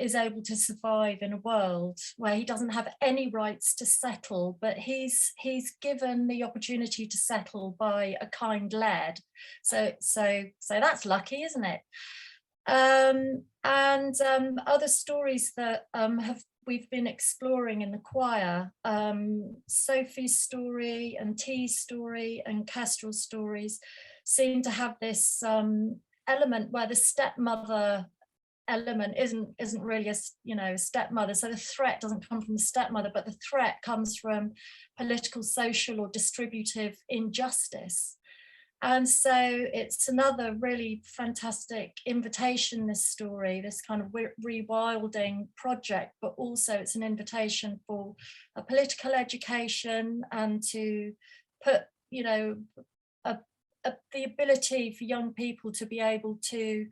is able to survive in a world where he doesn't have any rights to settle, but he's given the opportunity to settle by a kind laird. So that's lucky, isn't it? And other stories that we've been exploring in the choir, Sophie's story and T's story and Kestrel's stories seem to have this element where the stepmother element isn't really a stepmother. So the threat doesn't come from the stepmother, but the threat comes from political, social, or distributive injustice. And so it's another really fantastic invitation, this story, this kind of rewilding project, but also it's an invitation for a political education, and to put, you know, the ability for young people to be able to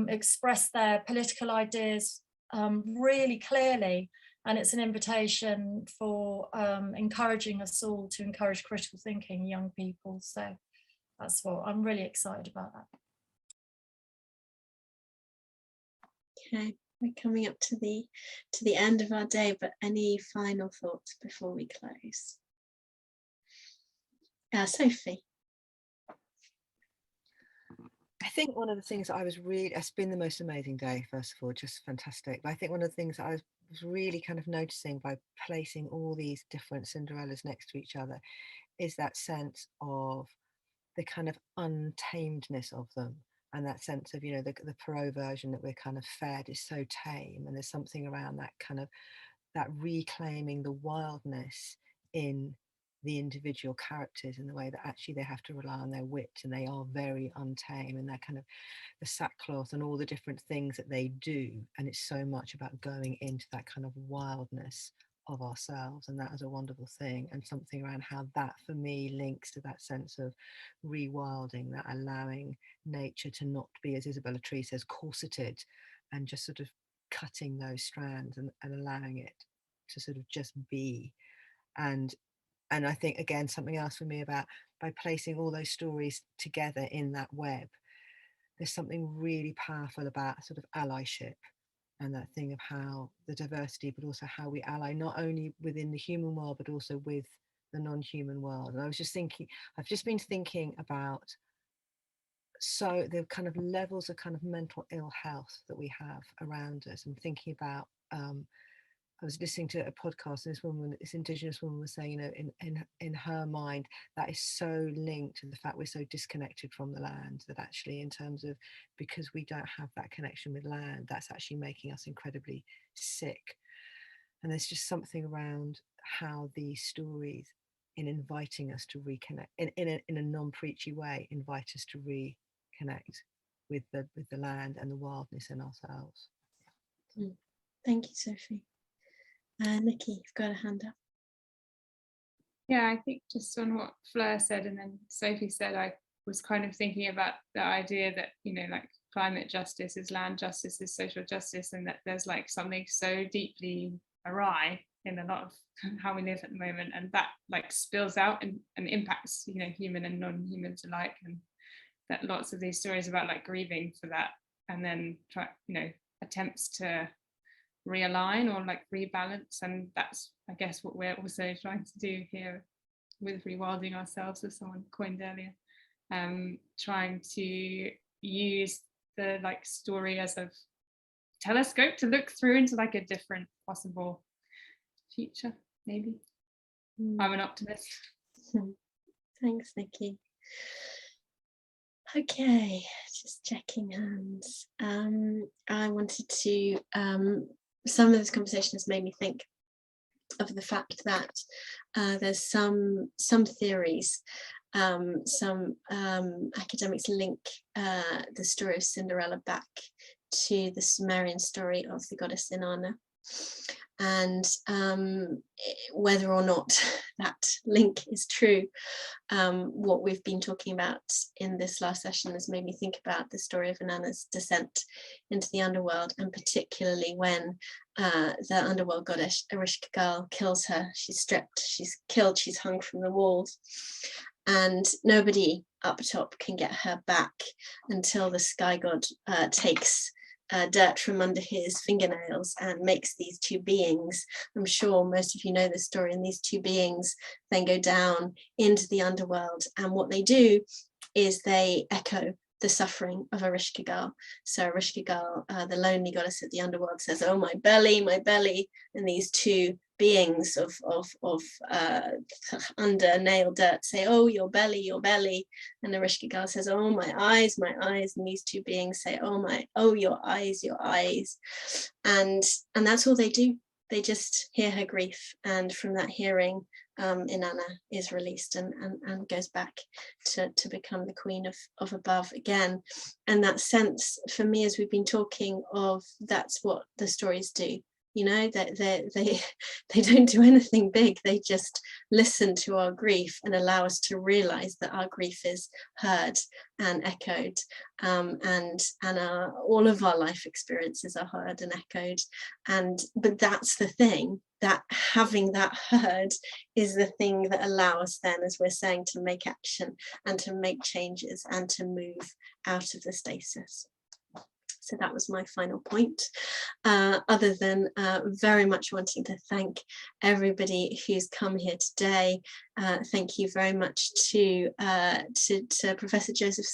express their political ideas really clearly. And it's an invitation for encouraging us all to encourage critical thinking in young people. So that's what I'm really excited about that. Okay, we're coming up to the end of our day, but any final thoughts before we close? Sophie. I think one of the things that it's been the most amazing day, first of all, just fantastic. But I think one of the things that I was really kind of noticing by placing all these different Cinderellas next to each other is that sense of the kind of untamedness of them, and that sense of, you know, the Perot version that we're kind of fed is so tame, and there's something around that kind of that reclaiming the wildness in the individual characters in the way that actually they have to rely on their wit, and they are very untamed, and they're kind of the sackcloth and all the different things that they do, and it's so much about going into that kind of wildness of ourselves, and that is a wonderful thing, and something around how that for me links to that sense of rewilding, that allowing nature to not be, as Isabella Tree says, corseted, and just sort of cutting those strands and allowing it to sort of just be. And I think, again, something else for me about by placing all those stories together in that web, there's something really powerful about sort of allyship, and that thing of how the diversity, but also how we ally, not only within the human world, but also with the non-human world. And I was just thinking, I've just been thinking about so the kind of levels of kind of mental ill health that we have around us. I'm thinking about, I was listening to a podcast, and this woman, this Indigenous woman, was saying, you know, in her mind, that is so linked to the fact we're so disconnected from the land, that actually, in terms of, because we don't have that connection with land, that's actually making us incredibly sick. And there's just something around how these stories, in inviting us to reconnect, in a non-preachy way, invite us to reconnect with the land and the wildness in ourselves. Thank you, Sophie. Nikki, you've got a hand up. Yeah, I think just on what Fleur said and then Sophie said, I was kind of thinking about the idea that, you know, like climate justice is land justice, is social justice, and that there's like something so deeply awry in a lot of how we live at the moment, and that like spills out and impacts, you know, human and non-humans alike, and that lots of these stories about like grieving for that, and then attempts to realign or like rebalance, and that's, I guess, what we're also trying to do here with Rewilding ourselves, as someone coined earlier, trying to use the like story as a telescope to look through into like a different possible future, maybe. I'm an optimist. Thanks, Nikki. Okay, just checking hands. I wanted to, some of this conversation has made me think of the fact that there's some theories, some academics link the story of Cinderella back to the Sumerian story of the goddess Inanna. And whether or not that link is true, what we've been talking about in this last session has made me think about the story of Inanna's descent into the underworld, and particularly when the underworld goddess Ereshkigal kills her. She's stripped, she's killed, she's hung from the walls, and nobody up top can get her back until the sky god takes dirt from under his fingernails and makes these two beings. I'm sure most of you know this story, and these two beings then go down into the underworld, and what they do is they echo the suffering of Ereshkigal. So Ereshkigal, the lonely goddess of the underworld, says, "Oh, my belly," and these two beings of under nail dirt say, "Oh, your belly," and Ereshkigal says, "Oh, my eyes," and these two beings say, "Oh, your eyes," and that's all they do. They just hear her grief, and from that hearing, Inanna is released and goes back to become the queen of above again. And that sense for me, as we've been talking of, that's what the stories do. You know, that they don't do anything big. They just listen to our grief and allow us to realize that our grief is heard and echoed, and all of our life experiences are heard and echoed. But that's the thing, that having that heard is the thing that allows us then, as we're saying, to make action and to make changes and to move out of the stasis. So that was my final point, other than very much wanting to thank everybody who's come here today. Thank you very much to Professor Joseph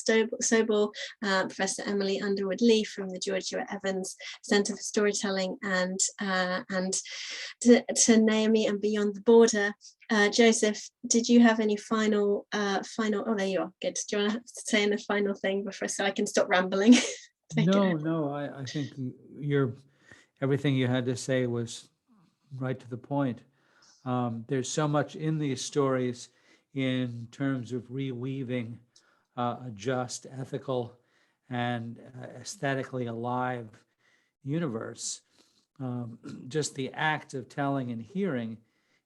Sobol, Professor Emily Underwood-Lee from the Georgia Evans Centre for Storytelling, and to Naomi and Beyond the Border. Joseph, did you have any final, oh, there you are, good. Do you want to say in the final thing before, so I can stop rambling? No, I think everything you had to say was right to the point. There's so much in these stories in terms of reweaving a just, ethical, and aesthetically alive universe. Just the act of telling and hearing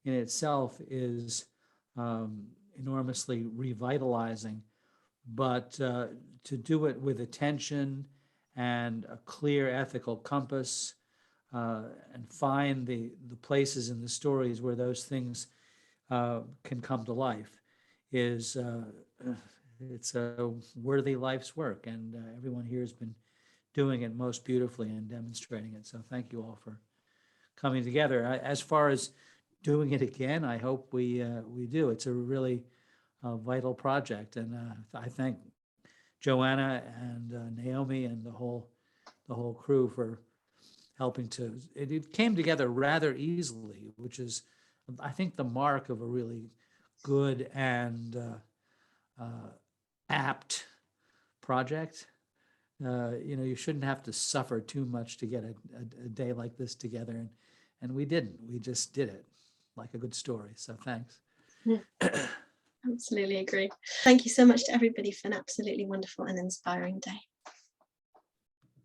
in itself is enormously revitalizing, but to do it with attention and a clear ethical compass, and find the places in the stories where those things can come to life is it's a worthy life's work, and everyone here has been doing it most beautifully and demonstrating it. So thank you all for coming together. As far as doing it again, I hope we do. It's a really vital project, and I thank Joanna and Naomi and the whole crew for helping to. It came together rather easily, which is, I think, the mark of a really good and apt project. You shouldn't have to suffer too much to get a day like this together, and we didn't. We just did it like a good story. So thanks. Absolutely agree. Thank you so much to everybody for an absolutely wonderful and inspiring day.